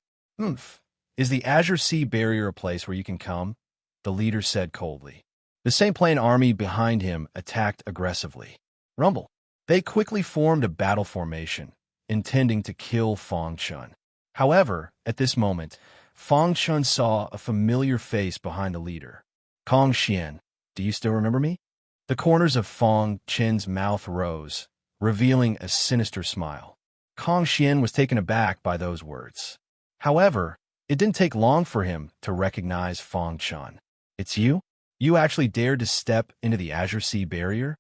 Is the Azure Sea barrier a place where you can come? The leader said coldly. The Saint Plain army behind him attacked aggressively. Rumble. They quickly formed a battle formation, intending to kill Fong Chun. However, at this moment, Fong Chun saw a familiar face behind the leader. Kong Xian, do you still remember me? The corners of Fong Chun's mouth rose, revealing a sinister smile. Kong Xian was taken aback by those words. However, it didn't take long for him to recognize Fong Chun. It's you? You actually dared to step into the Azure Sea barrier?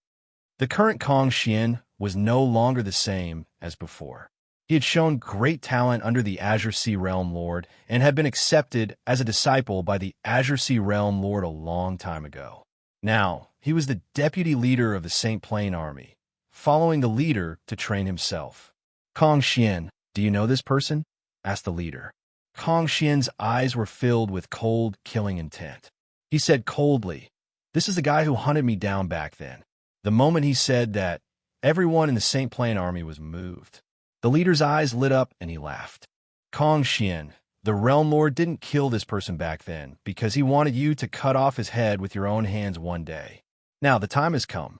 The current Kong Xian was no longer the same as before. He had shown great talent under the Azure Sea Realm Lord and had been accepted as a disciple by the Azure Sea Realm Lord a long time ago. Now, he was the deputy leader of the Saint Plain army, following the leader to train himself. Kong Xian, do you know this person? Asked the leader. Kong Xian's eyes were filled with cold, killing intent. He said coldly, this is the guy who hunted me down back then. The moment he said that, everyone in the Saint Plain army was moved. The leader's eyes lit up and he laughed. Kong Xian, the Realm Lord didn't kill this person back then because he wanted you to cut off his head with your own hands one day. Now the time has come.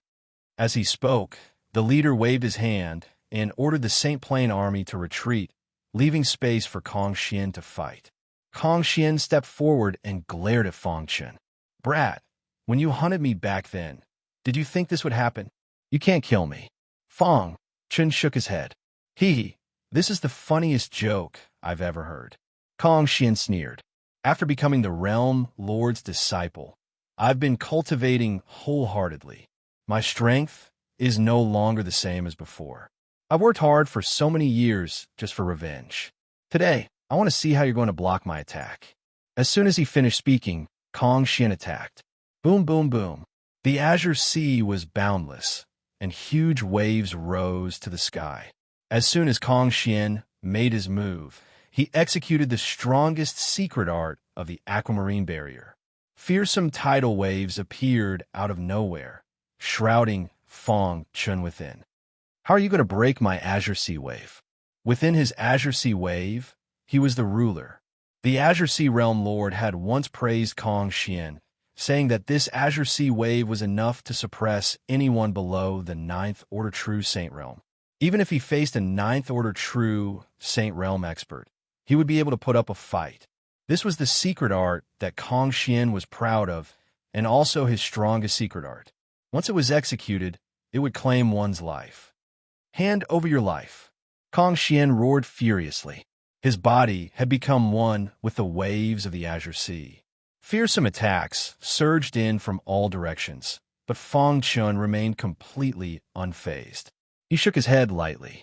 As he spoke, the leader waved his hand and ordered the Saint Plain army to retreat, leaving space for Kong Xian to fight. Kong Xian stepped forward and glared at Fong Chun. Brat, when you hunted me back then, did you think this would happen? You can't kill me. Fong Chun shook his head. This is the funniest joke I've ever heard. Kong Xian sneered. After becoming the Realm Lord's disciple, I've been cultivating wholeheartedly. My strength is no longer the same as before. I've worked hard for so many years just for revenge. Today, I want to see how you're going to block my attack. As soon as he finished speaking, Kong Xian attacked. Boom, boom, boom. The Azure Sea was boundless, and huge waves rose to the sky. As soon as Kong Xian made his move, he executed the strongest secret art of the aquamarine barrier. Fearsome tidal waves appeared out of nowhere, shrouding Fong Chun within. How are you going to break my Azure Sea wave? Within his Azure Sea wave, he was the ruler. The Azure Sea Realm Lord had once praised Kong Xian, saying that this Azure Sea wave was enough to suppress anyone below the Ninth Order True Saint Realm. Even if he faced a Ninth Order True Saint Realm expert, he would be able to put up a fight. This was the secret art that Kong Xian was proud of, and also his strongest secret art. Once it was executed, it would claim one's life. Hand over your life. Kong Xian roared furiously. His body had become one with the waves of the Azure Sea. Fearsome attacks surged in from all directions, but Fang Chun remained completely unfazed. He shook his head lightly.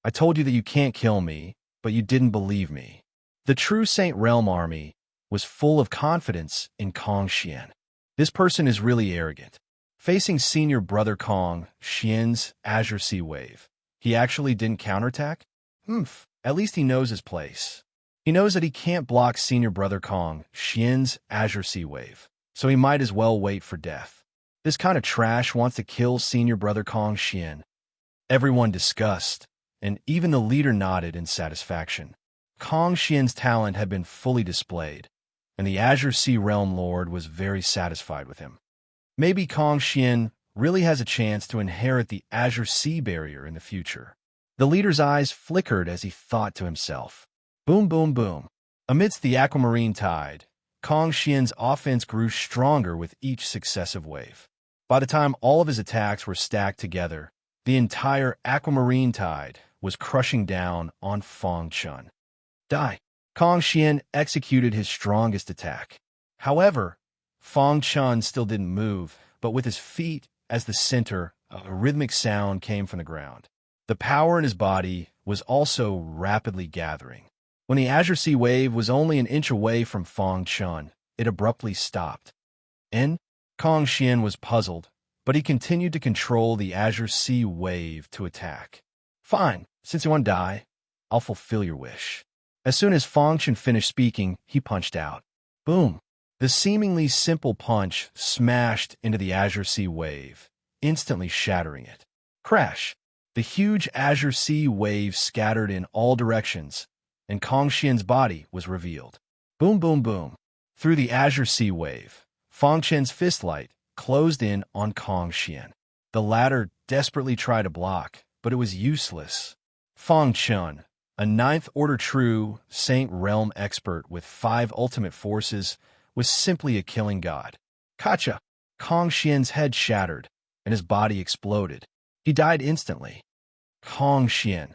I told you that you can't kill me, but you didn't believe me. The true Saint Realm army was full of confidence in Kong Xian. This person is really arrogant. Facing senior brother Kong Xian's Azure Sea wave, he actually didn't counterattack? At least he knows his place. He knows that he can't block senior brother Kong Xian's Azure Sea wave, so he might as well wait for death. This kind of trash wants to kill senior brother Kong Xian. Everyone discussed, and even the leader nodded in satisfaction. Kong Xian's talent had been fully displayed, and the Azure Sea Realm Lord was very satisfied with him. Maybe Kong Xian really has a chance to inherit the Azure Sea barrier in the future. The leader's eyes flickered as he thought to himself. Boom, boom, boom. Amidst the aquamarine tide, Kong Xian's offense grew stronger with each successive wave. By the time all of his attacks were stacked together, the entire aquamarine tide was crushing down on Fang Chun. Die. Kong Xian executed his strongest attack. However, Fang Chun still didn't move, but with his feet as the center, a rhythmic sound came from the ground. The power in his body was also rapidly gathering. When the Azure Sea wave was only an inch away from Fang Chun, it abruptly stopped. Kong Xian was puzzled, but he continued to control the Azure Sea wave to attack. Fine, since you want to die, I'll fulfill your wish. As soon as Fang Chun finished speaking, he punched out. Boom! The seemingly simple punch smashed into the Azure Sea wave, instantly shattering it. Crash! The huge Azure Sea wave scattered in all directions, and Kong Xian's body was revealed. Boom, boom, boom. Through the Azure Sea wave, Fang Chun's fistlight closed in on Kong Xian. The latter desperately tried to block, but it was useless. Fang Chun, a Ninth Order True Saint Realm expert with 5 ultimate forces, was simply a killing god. Kacha! Kong Xian's head shattered, and his body exploded. He died instantly. Kong Xian.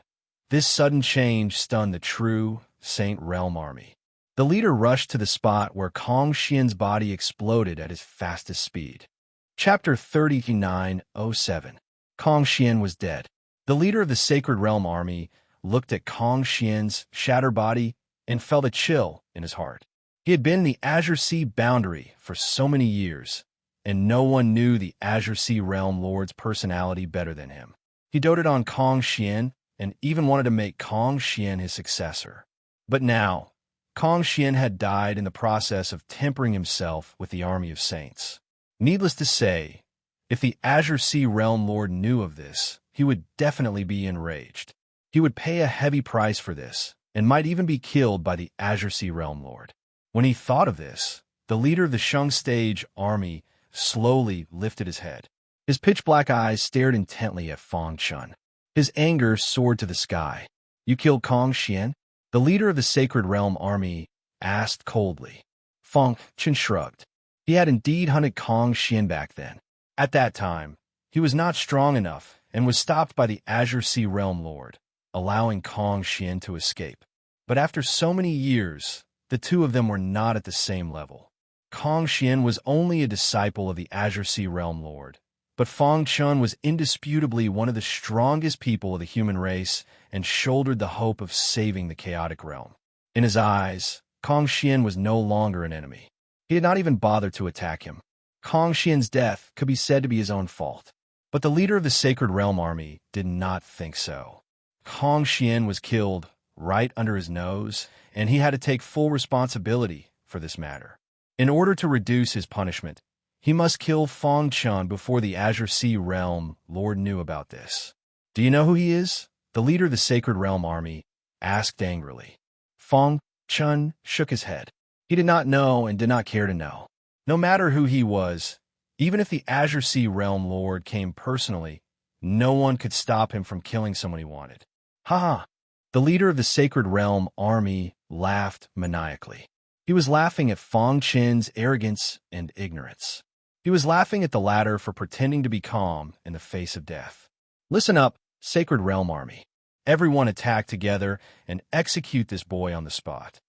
This sudden change stunned the true Saint Realm army. The leader rushed to the spot where Kong Xian's body exploded at his fastest speed. Chapter 39:07. Kong Xian was dead. The leader of the Sacred Realm army looked at Kong Xian's shattered body and felt a chill in his heart. He had been in the Azure Sea boundary for so many years, and no one knew the Azure Sea Realm Lord's personality better than him. He doted on Kong Xian and even wanted to make Kong Xian his successor. But now, Kong Xian had died in the process of tempering himself with the army of saints. Needless to say, if the Azure Sea Realm Lord knew of this, he would definitely be enraged. He would pay a heavy price for this, and might even be killed by the Azure Sea Realm Lord. When he thought of this, the leader of the Shung Stage army slowly lifted his head. His pitch-black eyes stared intently at Fang Chun. His anger soared to the sky. You killed Kong Xian? The leader of the Sacred Realm army asked coldly. Fang Chun shrugged. He had indeed hunted Kong Xian back then. At that time, he was not strong enough and was stopped by the Azure Sea Realm Lord, allowing Kong Xian to escape. But after so many years, the two of them were not at the same level. Kong Xian was only a disciple of the Azure Sea Realm Lord, but Fang Chun was indisputably one of the strongest people of the human race and shouldered the hope of saving the chaotic realm. In his eyes, Kong Xian was no longer an enemy. He had not even bothered to attack him. Kong Xian's death could be said to be his own fault. But the leader of the Sacred Realm army did not think so. Kong Xian was killed right under his nose, and he had to take full responsibility for this matter. In order to reduce his punishment, he must kill Fang Chun before the Azure Sea Realm Lord knew about this. Do you know who he is? The leader of the Sacred Realm army asked angrily. Fang Chun shook his head. He did not know and did not care to know. No matter who he was, even if the Azure Sea Realm Lord came personally, no one could stop him from killing someone he wanted. Ha ha! The leader of the Sacred Realm Army laughed maniacally. He was laughing at Fong Chen's arrogance and ignorance. He was laughing at the latter for pretending to be calm in the face of death. Listen up, Sacred Realm Army. Everyone attack together and execute this boy on the spot.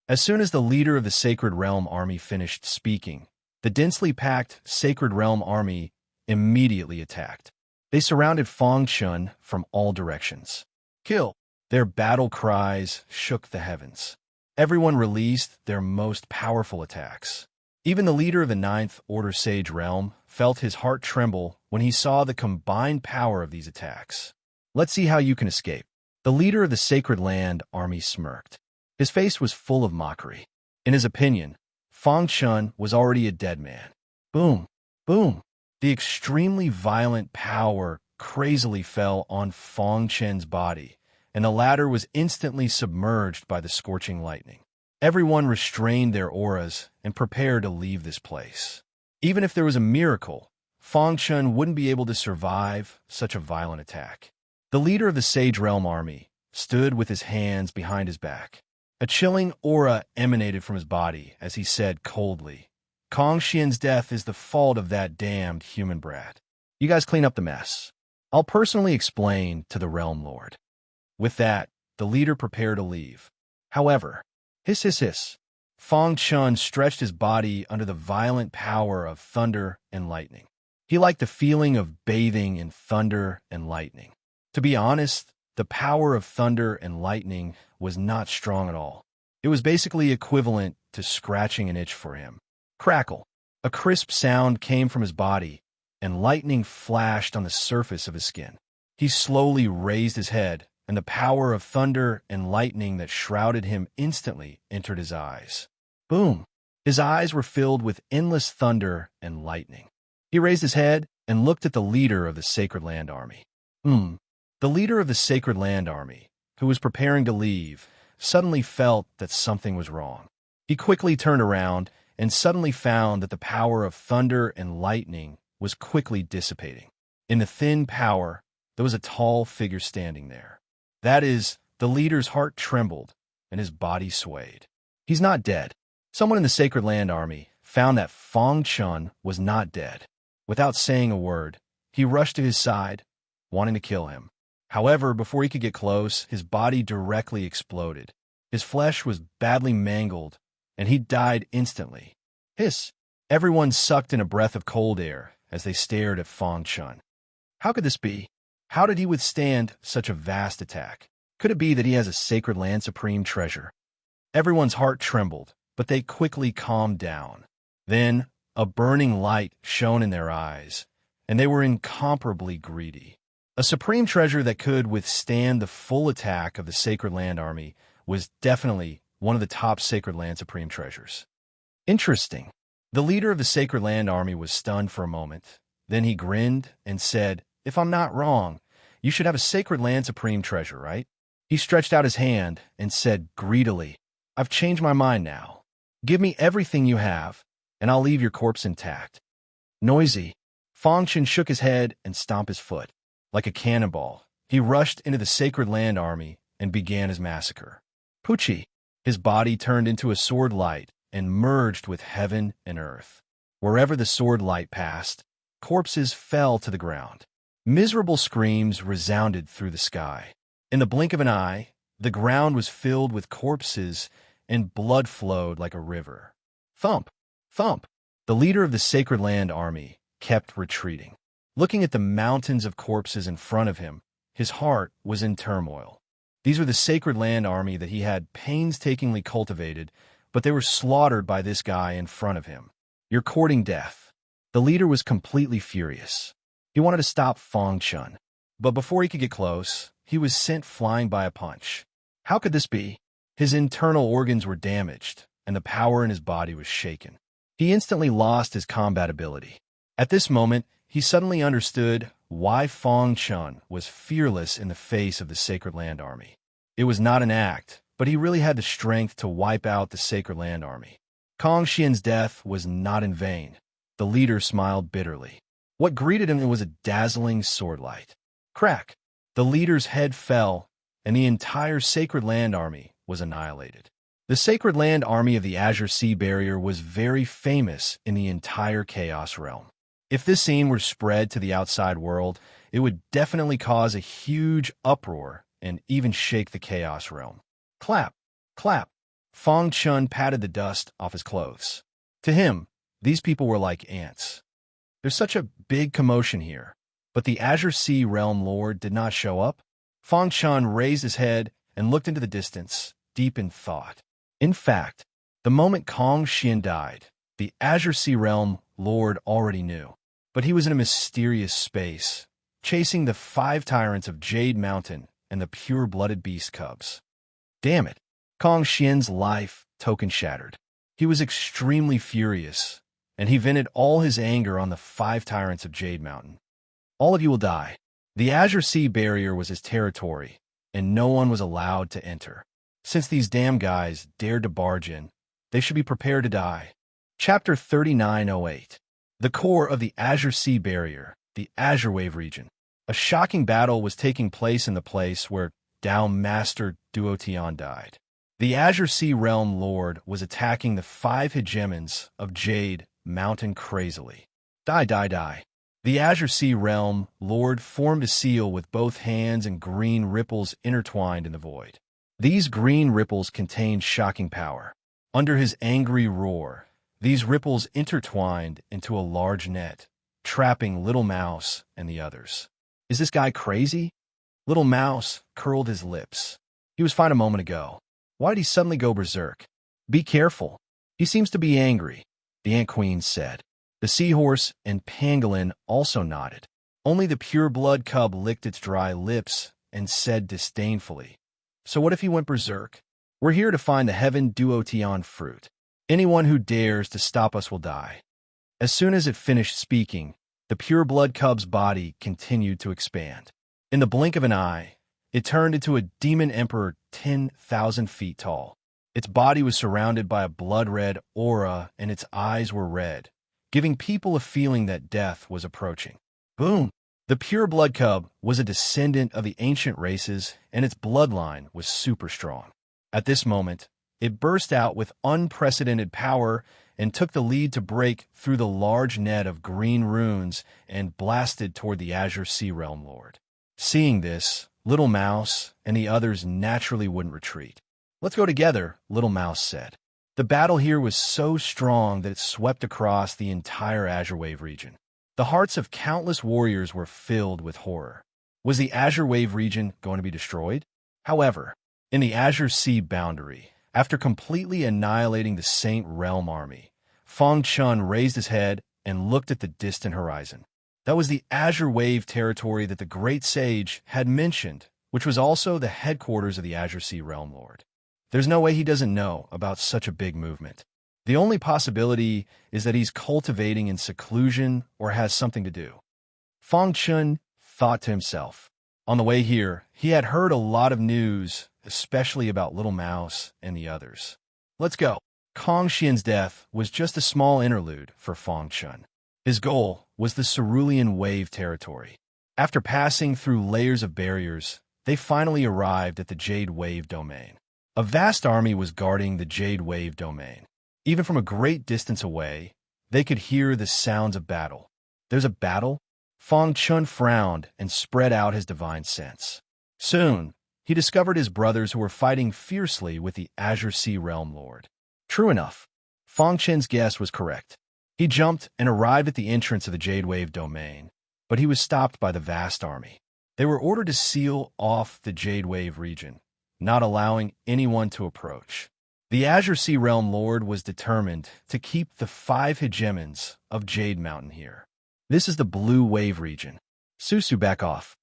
As soon as the leader of the Sacred Realm Army finished speaking, the densely packed Sacred Realm Army immediately attacked. They surrounded Fong Chun from all directions. Kill! Their battle cries shook the heavens. Everyone released their most powerful attacks. Even the leader of the Ninth Order Sage Realm felt his heart tremble when he saw the combined power of these attacks. Let's see how you can escape. The leader of the Sacred Land Army smirked. His face was full of mockery. In his opinion, Fong Chun was already a dead man. Boom! Boom! The extremely violent power crazily fell on Fong Chen's body, and the latter was instantly submerged by the scorching lightning. Everyone restrained their auras and prepared to leave this place. Even if there was a miracle, Fong Chun wouldn't be able to survive such a violent attack. The leader of the Sage Realm Army stood with his hands behind his back. A chilling aura emanated from his body as he said coldly, Kong Xian's death is the fault of that damned human brat. You guys clean up the mess. I'll personally explain to the Realm Lord. With that, the leader prepared to leave. However, hiss hiss hiss, Fong Chun stretched his body under the violent power of thunder and lightning. He liked the feeling of bathing in thunder and lightning. To be honest, the power of thunder and lightning was not strong at all. It was basically equivalent to scratching an itch for him. Crackle! A crisp sound came from his body, and lightning flashed on the surface of his skin. He slowly raised his head, and the power of thunder and lightning that shrouded him instantly entered his eyes. Boom! His eyes were filled with endless thunder and lightning. He raised his head and looked at the leader of the Sacred Land Army. The leader of the Sacred Land Army, who was preparing to leave, suddenly felt that something was wrong. He quickly turned around and suddenly found that the power of thunder and lightning was quickly dissipating. In the thin power, there was a tall figure standing there. That is, the leader's heart trembled and his body swayed. He's not dead. Someone in the Sacred Land Army found that Fong Chun was not dead. Without saying a word, he rushed to his side, wanting to kill him. However, before he could get close, his body directly exploded. His flesh was badly mangled, and he died instantly. Hiss! Everyone sucked in a breath of cold air as they stared at Fong Chun. How could this be? How did he withstand such a vast attack? Could it be that he has a Sacred Land Supreme treasure? Everyone's heart trembled, but they quickly calmed down. Then, a burning light shone in their eyes, and they were incomparably greedy. A supreme treasure that could withstand the full attack of the Sacred Land Army was definitely one of the top Sacred Land Supreme treasures. Interesting. The leader of the Sacred Land Army was stunned for a moment. Then he grinned and said, If I'm not wrong, you should have a Sacred Land Supreme treasure, right? He stretched out his hand and said greedily, I've changed my mind now. Give me everything you have, and I'll leave your corpse intact. Noisy. Fong Chun shook his head and stomped his foot. Like a cannonball, he rushed into the Sacred Land Army and began his massacre. Poochie! His body turned into a sword light and merged with heaven and earth. Wherever the sword light passed, corpses fell to the ground. Miserable screams resounded through the sky. In the blink of an eye, the ground was filled with corpses and blood flowed like a river. Thump! Thump! The leader of the Sacred Land Army kept retreating. Looking at the mountains of corpses in front of him, his heart was in turmoil. These were the Sacred Land Army that he had painstakingly cultivated, but they were slaughtered by this guy in front of him. You're courting death. The leader was completely furious. He wanted to stop Fong Chun, but before he could get close, he was sent flying by a punch. How could this be? His internal organs were damaged, and the power in his body was shaken. He instantly lost his combat ability. At this moment, he suddenly understood why Fong Chun was fearless in the face of the Sacred Land Army. It was not an act, but he really had the strength to wipe out the Sacred Land Army. Kong Xian's death was not in vain. The leader smiled bitterly. What greeted him was a dazzling swordlight. Crack! The leader's head fell, and the entire Sacred Land Army was annihilated. The Sacred Land Army of the Azure Sea Barrier was very famous in the entire Chaos Realm. If this scene were spread to the outside world, it would definitely cause a huge uproar and even shake the Chaos Realm. Clap! Clap! Feng Chun patted the dust off his clothes. To him, these people were like ants. There's such a big commotion here, but the Azure Sea Realm Lord did not show up. Feng Chun raised his head and looked into the distance, deep in thought. In fact, the moment Kong Xian died, the Azure Sea Realm Lord already knew. But he was in a mysterious space, chasing the 5 tyrants of Jade Mountain and the pure-blooded beast cubs. Damn it! Kong Xian's life token shattered. He was extremely furious, and he vented all his anger on the 5 tyrants of Jade Mountain. All of you will die. The Azure Sea Barrier was his territory, and no one was allowed to enter. Since these damn guys dared to barge in, they should be prepared to die. Chapter 3908. The core of the Azure Sea Barrier, the Azure Wave region. A shocking battle was taking place in the place where Dao Master Duotian died. The Azure Sea Realm Lord was attacking the 5 hegemons of Jade Mountain crazily. Die, die, die. The Azure Sea Realm Lord formed a seal with both hands and green ripples intertwined in the void. These green ripples contained shocking power. Under his angry roar, these ripples intertwined into a large net, trapping Little Mouse and the others. Is this guy crazy? Little Mouse curled his lips. He was fine a moment ago. Why did he suddenly go berserk? Be careful. He seems to be angry, the Ant Queen said. The seahorse and pangolin also nodded. Only the pure-blood cub licked its dry lips and said disdainfully, "So what if he went berserk? We're here to find the Heaven Duotian fruit. Anyone who dares to stop us will die." As soon as it finished speaking, the pure-blood cub's body continued to expand. In the blink of an eye, it turned into a demon emperor 10,000 feet tall. Its body was surrounded by a blood-red aura, and its eyes were red, giving people a feeling that death was approaching. Boom! The pure-blood cub was a descendant of the ancient races, and its bloodline was super strong. At this moment, it burst out with unprecedented power and took the lead to break through the large net of green runes and blasted toward the Azure Sea Realm Lord. Seeing this, Little Mouse and the others naturally wouldn't retreat. "Let's go together," Little Mouse said. The battle here was so strong that it swept across the entire Azure Wave region. The hearts of countless warriors were filled with horror. Was the Azure Wave region going to be destroyed? However, in the Azure Sea boundary, after completely annihilating the Saint Realm army, Feng Chun raised his head and looked at the distant horizon. That was the Azure Wave territory that the Great Sage had mentioned, which was also the headquarters of the Azure Sea Realm Lord. There's no way he doesn't know about such a big movement. The only possibility is that he's cultivating in seclusion or has something to do. Feng Chun thought to himself. On the way here, he had heard a lot of news, especially about Little Mouse and the others. Let's go. Kong Xian's death was just a small interlude for Feng Chun. His goal was the Cerulean Wave territory. After passing through layers of barriers, they finally arrived at the Jade Wave domain. A vast army was guarding the Jade Wave domain. Even from a great distance away, they could hear the sounds of battle. There's a battle? Feng Chun frowned and spread out his divine sense. Soon, he discovered his brothers who were fighting fiercely with the Azure Sea Realm Lord. True enough, Feng Chun's guess was correct. He jumped and arrived at the entrance of the Jade Wave domain, but he was stopped by the vast army. They were ordered to seal off the Jade Wave region, not allowing anyone to approach. The Azure Sea Realm Lord was determined to keep the 5 hegemons of Jade Mountain here. This is the Blue Wave region. Susu, back off.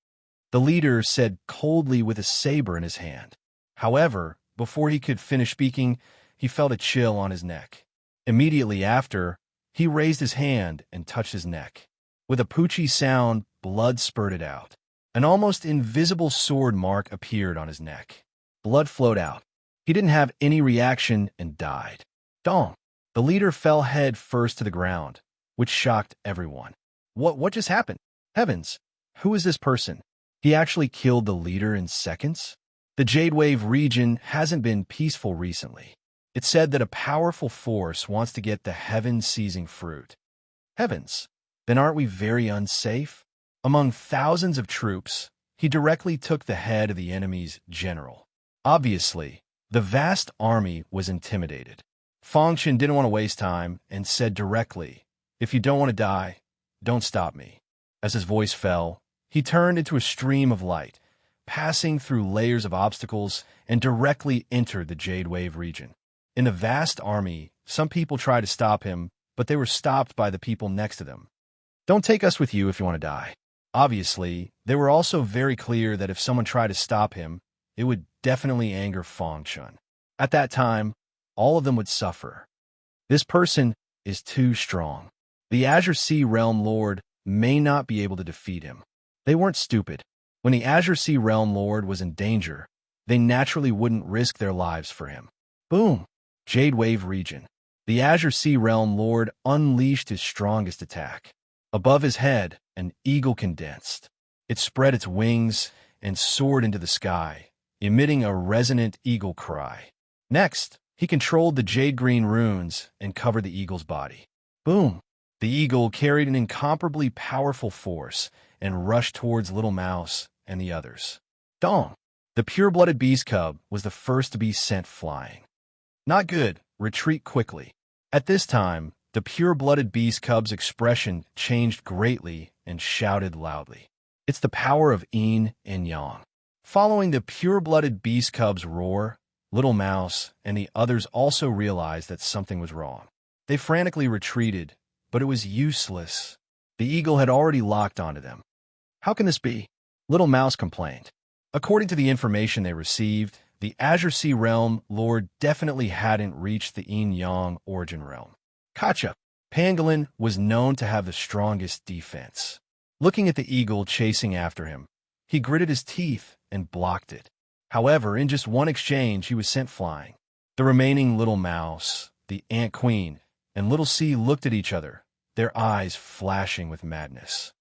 The leader said coldly with a saber in his hand. However, before he could finish speaking, he felt a chill on his neck. Immediately after, he raised his hand and touched his neck. With a poochie sound, blood spurted out. An almost invisible sword mark appeared on his neck. Blood flowed out. He didn't have any reaction and died. Dong. The leader fell head first to the ground, which shocked everyone. What just happened? Heavens, who is this person? He actually killed the leader in seconds? The Jade Wave region hasn't been peaceful recently. It's said that a powerful force wants to get the heaven-seizing fruit. Heavens, then aren't we very unsafe? Among thousands of troops, he directly took the head of the enemy's general. Obviously, the vast army was intimidated. Fangchen didn't want to waste time and said directly, "If you don't want to die, don't stop me." As his voice fell, he turned into a stream of light, passing through layers of obstacles and directly entered the Jade Wave region. In the vast army, some people tried to stop him, but they were stopped by the people next to them. "Don't take us with you if you want to die." Obviously, they were also very clear that if someone tried to stop him, it would definitely anger Fangchen. At that time, all of them would suffer. This person is too strong. The Azure Sea Realm Lord may not be able to defeat him. They weren't stupid. When the Azure Sea Realm Lord was in danger, they naturally wouldn't risk their lives for him. Boom! Jade Wave region. The Azure Sea Realm Lord unleashed his strongest attack. Above his head, an eagle condensed. It spread its wings and soared into the sky, emitting a resonant eagle cry. Next, he controlled the jade green runes and covered the eagle's body. Boom! The eagle carried an incomparably powerful force and rushed towards Little Mouse and the others. Dong! The pure-blooded beast cub was the first to be sent flying. Not good. Retreat quickly. At this time, the pure-blooded beast cub's expression changed greatly and shouted loudly. It's the power of yin and yang. Following the pure-blooded beast cub's roar, Little Mouse and the others also realized that something was wrong. They frantically retreated, but it was useless. The eagle had already locked onto them. How can this be? Little Mouse complained. According to the information they received, the Azure Sea Realm Lord definitely hadn't reached the yin-yang origin realm. Kacha. Pangolin was known to have the strongest defense. Looking at the eagle chasing after him, he gritted his teeth and blocked it. However, in just one exchange, he was sent flying. The remaining Little Mouse, the Ant Queen, and Little Sea looked at each other, their eyes flashing with madness.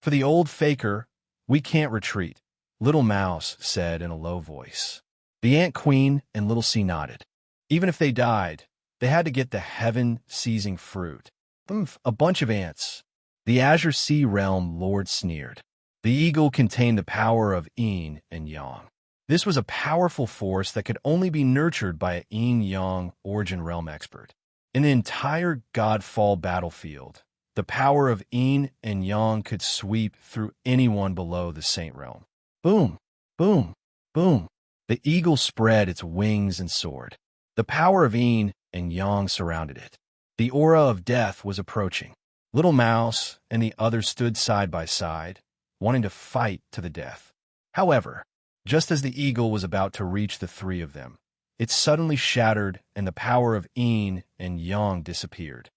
For the old faker, we can't retreat, Little Mouse said in a low voice. The Ant Queen and Little Sea nodded. Even if they died, they had to get the heaven-seizing fruit. A bunch of ants. The Azure Sea Realm Lord sneered. The eagle contained the power of yin and yang. This was a powerful force that could only be nurtured by a yin-yang origin realm expert. In the entire Godfall battlefield, the power of yin and yang could sweep through anyone below the Saint Realm. Boom, boom, boom. The eagle spread its wings and soared. The power of yin and yang surrounded it. The aura of death was approaching. Little Mouse and the others stood side by side, wanting to fight to the death. However, just as the eagle was about to reach the three of them, it suddenly shattered and the power of yin and yang disappeared.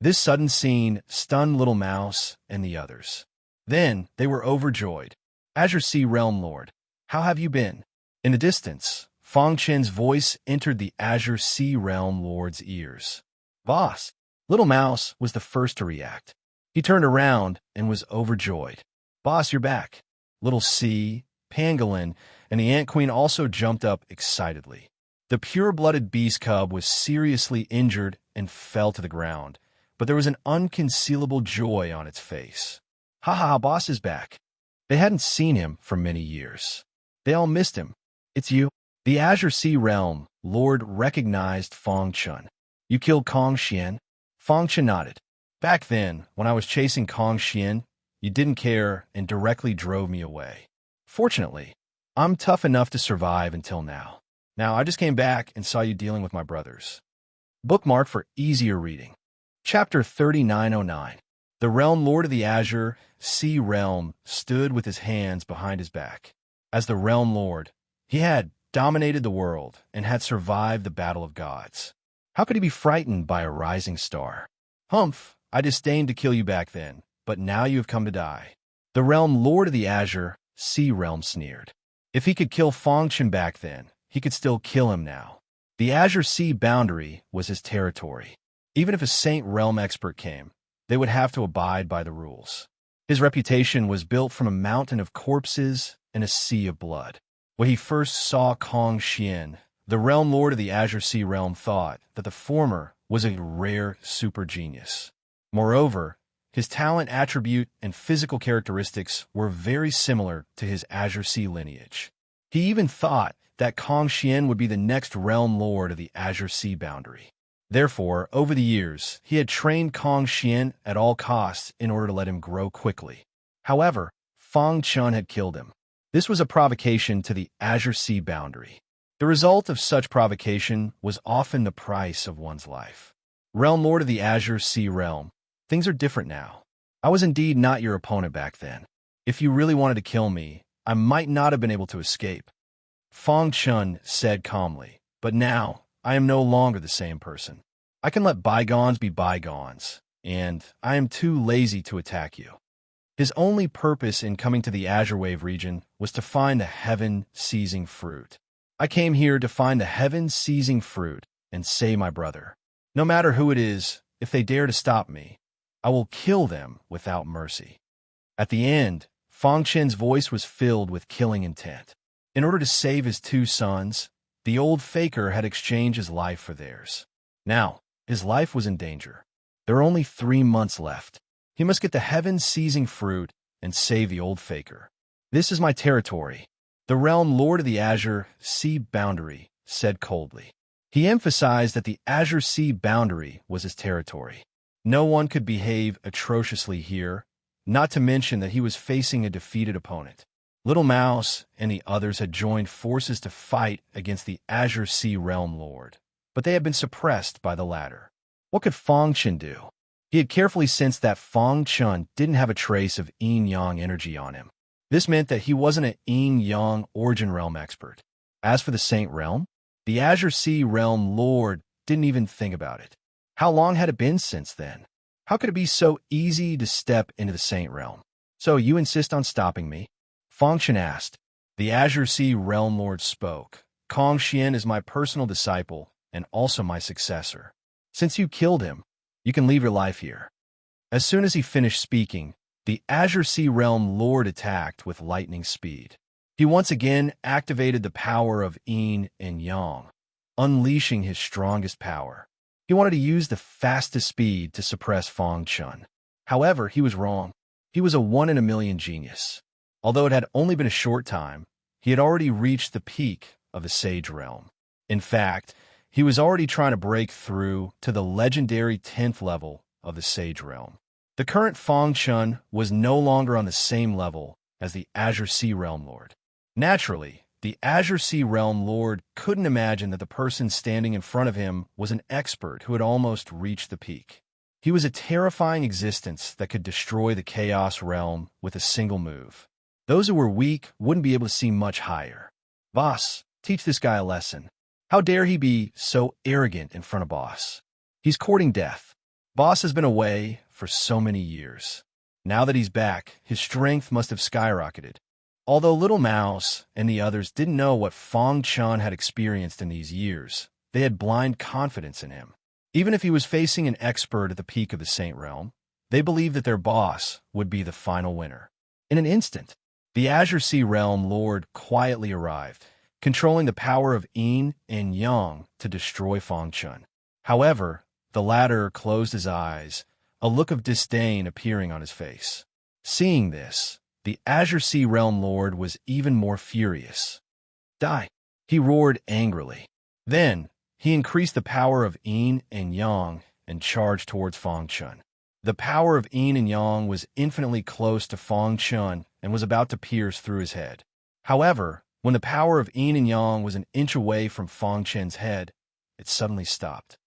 This sudden scene stunned Little Mouse and the others. Then they were overjoyed. Azure Sea Realm Lord, how have you been? In the distance, Fangchen's voice entered the Azure Sea Realm Lord's ears. Boss! Little Mouse was the first to react. He turned around and was overjoyed. Boss, you're back. Little Sea, Pangolin, and the Ant Queen also jumped up excitedly. The pure-blooded beast cub was seriously injured and fell to the ground, but there was an unconcealable joy on its face. Ha, Boss is back. They hadn't seen him for many years. They all missed him. It's you. The Azure Sea Realm Lord recognized Fangchen. You killed Kong Xian? Fangchen nodded. Back then, when I was chasing Kong Xian, you didn't care and directly drove me away. Fortunately, I'm tough enough to survive until now. Now, I just came back and saw you dealing with my brothers. Bookmark for easier reading. Chapter 3909. The Realm Lord of the Azure Sea Realm stood with his hands behind his back. As the Realm Lord, he had dominated the world and had survived the battle of gods. How could he be frightened by a rising star? Humph, I disdained to kill you back then, but now you have come to die. The Realm Lord of the Azure Sea Realm sneered. If he could kill Fangchen back then, he could still kill him now. The Azure Sea boundary was his territory. Even if a Saint Realm expert came, they would have to abide by the rules. His reputation was built from a mountain of corpses and a sea of blood. When he first saw Kong Xian, the realm lord of the Azure Sea realm thought that the former was a rare super genius. Moreover, his talent, attribute, and physical characteristics were very similar to his Azure Sea lineage. He even thought that Kong Xian would be the next realm lord of the Azure Sea boundary. Therefore, over the years, he had trained Kong Xian at all costs in order to let him grow quickly. However, Fang Chun had killed him. This was a provocation to the Azure Sea boundary. The result of such provocation was often the price of one's life. Realm Lord of the Azure Sea realm, things are different now. I was indeed not your opponent back then. If you really wanted to kill me, I might not have been able to escape. Fang Chun said calmly, but now, I am no longer the same person. I can let bygones be bygones, and I am too lazy to attack you. His only purpose in coming to the Azure Wave region was to find the heaven-seizing fruit. I came here to find the heaven-seizing fruit and save my brother. No matter who it is, if they dare to stop me, I will kill them without mercy. At the end, Fang Chen's voice was filled with killing intent. In order to save his two sons, the old faker had exchanged his life for theirs. Now, his life was in danger. There were only 3 months left. He must get the heaven-seizing fruit and save the old faker. This is my territory. The realm lord of the Azure Sea boundary said coldly. He emphasized that the Azure Sea boundary was his territory. No one could behave atrociously here, not to mention that he was facing a defeated opponent. Little Mouse and the others had joined forces to fight against the Azure Sea Realm Lord, but they had been suppressed by the latter. What could Fang Chun do? He had carefully sensed that Fang Chun didn't have a trace of yin-yang energy on him. This meant that he wasn't an yin-yang origin realm expert. As for the Saint Realm, the Azure Sea Realm Lord didn't even think about it. How long had it been since then? How could it be so easy to step into the Saint Realm? So you insist on stopping me? Fang Chun asked. The Azure Sea Realm Lord spoke. Kong Xian is my personal disciple and also my successor. Since you killed him, you can leave your life here. As soon as he finished speaking, the Azure Sea Realm Lord attacked with lightning speed. He once again activated the power of yin and yang, unleashing his strongest power. He wanted to use the fastest speed to suppress Fang Chun. However, he was wrong. He was a 1-in-a-million genius. Although it had only been a short time, he had already reached the peak of the Sage Realm. In fact, he was already trying to break through to the legendary 10th level of the Sage Realm. The current Fang Chun was no longer on the same level as the Azure Sea Realm Lord. Naturally, the Azure Sea Realm Lord couldn't imagine that the person standing in front of him was an expert who had almost reached the peak. He was a terrifying existence that could destroy the Chaos Realm with a single move. Those who were weak wouldn't be able to see much higher. Boss, teach this guy a lesson. How dare he be so arrogant in front of Boss? He's courting death. Boss has been away for so many years. Now that he's back, his strength must have skyrocketed. Although Little Mouse and the others didn't know what Fang Chun had experienced in these years, they had blind confidence in him. Even if he was facing an expert at the peak of the Saint Realm, they believed that their boss would be the final winner. In an instant, the Azure Sea Realm Lord quietly arrived, controlling the power of yin and yang to destroy Fang Chun. However, the latter closed his eyes, a look of disdain appearing on his face. Seeing this, the Azure Sea Realm Lord was even more furious. Die! He roared angrily. Then, he increased the power of yin and yang and charged towards Fang Chun. The power of yin and yang was infinitely close to Fang Chun and was about to pierce through his head. However, when the power of yin and yang was an inch away from Fang Chun's head, it suddenly stopped.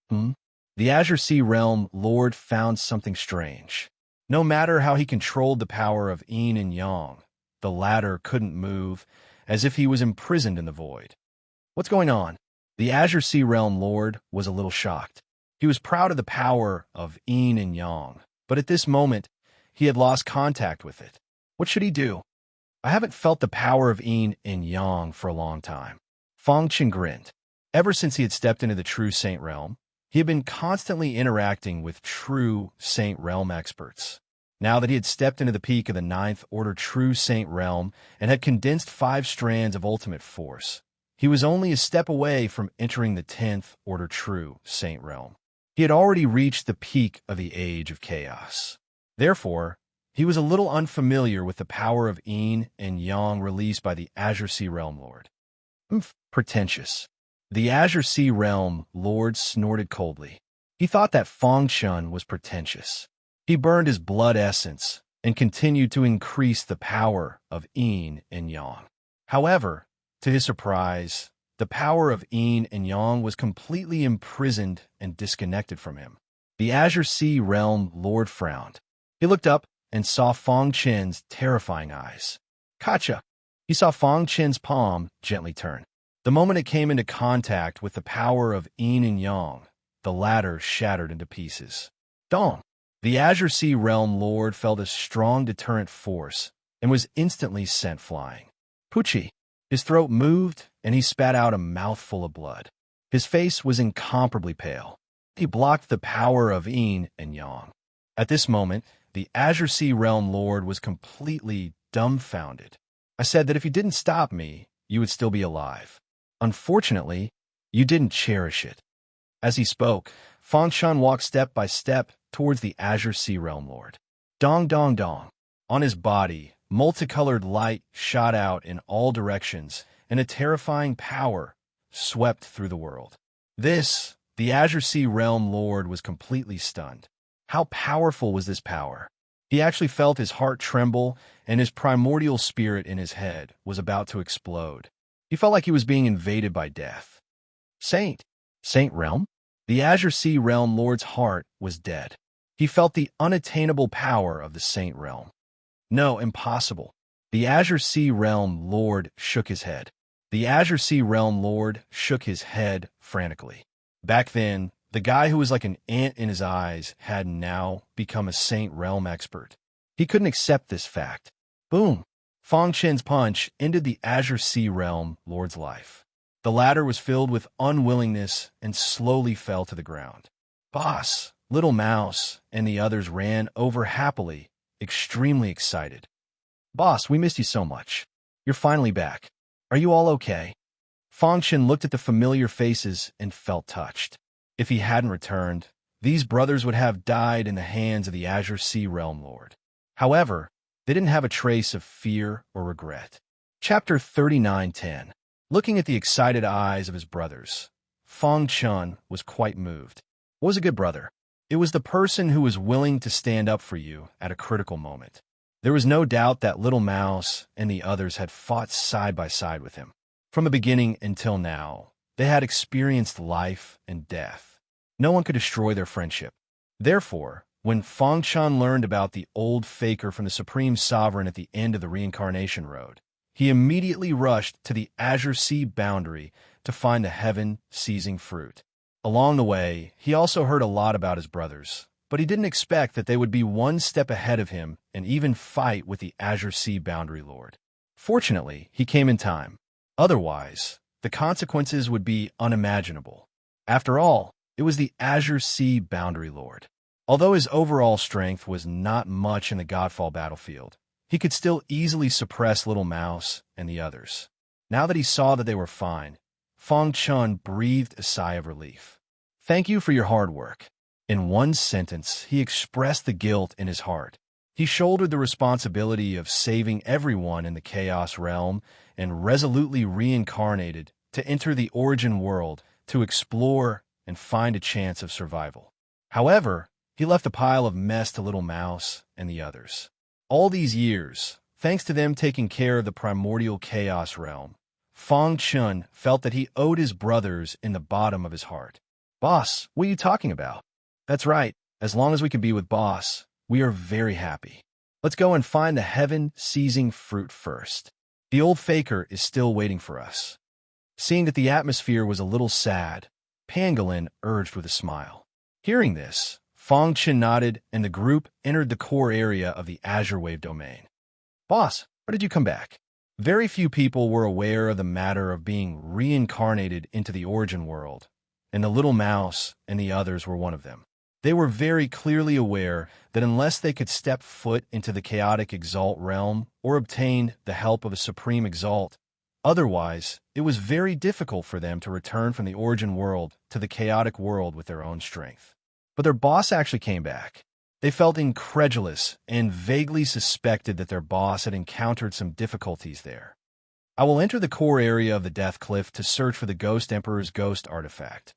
The Azure Sea Realm Lord found something strange. No matter how he controlled the power of yin and yang, the latter couldn't move, as if he was imprisoned in the void. What's going on? The Azure Sea Realm Lord was a little shocked. He was proud of the power of yin and yang, but at this moment, he had lost contact with it. What should he do? I haven't felt the power of yin and yang for a long time. Fong Chen grinned. Ever since he had stepped into the true Saint Realm, he had been constantly interacting with true Saint Realm experts. Now that he had stepped into the peak of the Ninth Order True Saint Realm and had condensed 5 strands of ultimate force, he was only a step away from entering the 10th Order True Saint Realm. He had already reached the peak of the Age of Chaos. Therefore, he was a little unfamiliar with the power of Yin and Yang released by the Azure Sea Realm Lord. Pretentious. The Azure Sea Realm Lord snorted coldly. He thought that Fong Chen was pretentious. He burned his blood essence and continued to increase the power of Yin and Yang. However, to his surprise, the power of Yin and Yang was completely imprisoned and disconnected from him. The Azure Sea Realm Lord frowned. He looked up and saw Fong Chen's terrifying eyes. Gotcha! He saw Fong Chen's palm gently turn. The moment it came into contact with the power of Yin and Yang, the latter shattered into pieces. Dong! The Azure Sea Realm Lord felt a strong deterrent force and was instantly sent flying. Poochie! His throat moved and he spat out a mouthful of blood. His face was incomparably pale. He blocked the power of Yin and Yang. At this moment, the Azure Sea Realm Lord was completely dumbfounded. I said that if you didn't stop me, you would still be alive. Unfortunately, you didn't cherish it. As he spoke, Fong Chen walked step by step towards the Azure Sea Realm Lord. Dong dong dong. On his body, multicolored light shot out in all directions, and a terrifying power swept through the world. The Azure Sea Realm Lord was completely stunned. How powerful was this power? He actually felt his heart tremble, and his primordial spirit in his head was about to explode. He felt like he was being invaded by death. Saint Realm? The Azure Sea Realm Lord's heart was dead. He felt the unattainable power of the Saint Realm. No, impossible. The Azure Sea Realm Lord shook his head. The Azure Sea Realm Lord shook his head frantically. Back then, the guy who was like an ant in his eyes had now become a Saint Realm expert. He couldn't accept this fact. Boom! Fong Chen's punch ended the Azure Sea Realm Lord's life. The latter was filled with unwillingness and slowly fell to the ground. Boss, Little Mouse, and the others ran over happily, extremely excited. Boss, we missed you so much. You're finally back. Are you all okay? Fong Chen looked at the familiar faces and felt touched. If he hadn't returned, these brothers would have died in the hands of the Azure Sea Realm Lord. However, they didn't have a trace of fear or regret. Chapter 39:10. Looking at the excited eyes of his brothers, Fong Chen was quite moved. What was a good brother? It was the person who was willing to stand up for you at a critical moment. There was no doubt that Little Mouse and the others had fought side by side with him. From the beginning until now, they had experienced life and death. No one could destroy their friendship. Therefore, when Fong Chen learned about the old faker from the Supreme Sovereign at the end of the Reincarnation Road, he immediately rushed to the Azure Sea boundary to find the heaven-seizing fruit. Along the way, he also heard a lot about his brothers, but he didn't expect that they would be one step ahead of him and even fight with the Azure Sea Boundary Lord. Fortunately, he came in time. Otherwise, the consequences would be unimaginable. After all, it was the Azure Sea Boundary Lord. Although his overall strength was not much in the Godfall battlefield, he could still easily suppress Little Mouse and the others. Now that he saw that they were fine, Fong Chen breathed a sigh of relief. Thank you for your hard work. In one sentence, he expressed the guilt in his heart. He shouldered the responsibility of saving everyone in the Chaos Realm and resolutely reincarnated to enter the Origin World to explore and find a chance of survival. However, he left a pile of mess to Little Mouse and the others. All these years, thanks to them taking care of the primordial Chaos Realm, Fong Chen felt that he owed his brothers in the bottom of his heart. Boss, what are you talking about? That's right. As long as we can be with Boss, we are very happy. Let's go and find the heaven-seizing fruit first. The old faker is still waiting for us. Seeing that the atmosphere was a little sad, Pangolin urged with a smile. Hearing this, Fong Chen nodded and the group entered the core area of the Azure Wave domain. Boss, why did you come back? Very few people were aware of the matter of being reincarnated into the origin world, and the little mouse and the others were one of them. They were very clearly aware that unless they could step foot into the chaotic exalt realm or obtain the help of a supreme exalt, otherwise it was very difficult for them to return from the origin world to the chaotic world with their own strength. But their boss actually came back. They felt incredulous and vaguely suspected that their boss had encountered some difficulties there. I will enter the core area of the Death Cliff to search for the Ghost Emperor's ghost artifact.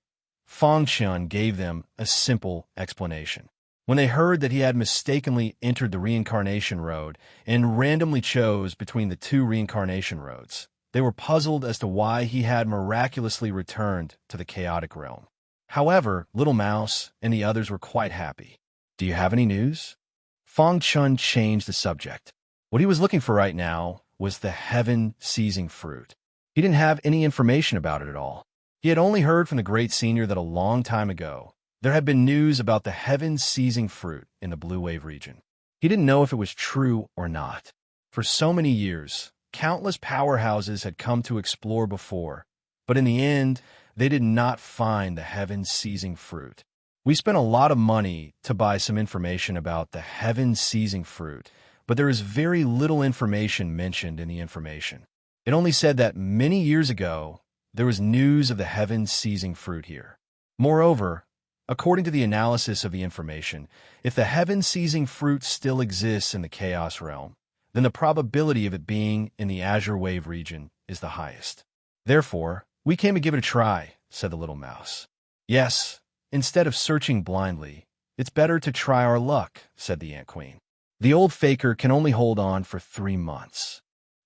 Fang Qian gave them a simple explanation. When they heard that he had mistakenly entered the reincarnation road and randomly chose between the two reincarnation roads, they were puzzled as to why he had miraculously returned to the chaotic realm. However, Little Mouse and the others were quite happy. Do you have any news? Fang Qian changed the subject. What he was looking for right now was the heaven-seizing fruit. He didn't have any information about it at all. He had only heard from the great senior that a long time ago, there had been news about the heaven-seizing fruit in the Blue Wave region. He didn't know if it was true or not. For so many years, countless powerhouses had come to explore before, but in the end, they did not find the heaven-seizing fruit. We spent a lot of money to buy some information about the heaven-seizing fruit, but there is very little information mentioned in the information. It only said that many years ago, there was news of the heaven-seizing fruit here. Moreover, according to the analysis of the information, if the heaven-seizing fruit still exists in the Chaos Realm, then the probability of it being in the Azure Wave region is the highest. Therefore, we came to give it a try, said the little mouse. Yes, instead of searching blindly, it's better to try our luck, said the Ant Queen. The old faker can only hold on for 3 months.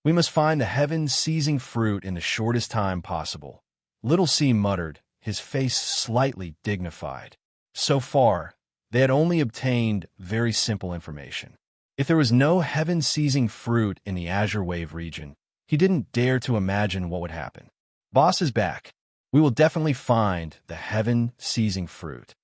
We must find the heaven-seizing fruit in the shortest time possible. Little C muttered, his face slightly dignified. So far, they had only obtained very simple information. If there was no heaven-seizing fruit in the Azure Wave region, he didn't dare to imagine what would happen. Boss is back. We will definitely find the heaven-seizing fruit.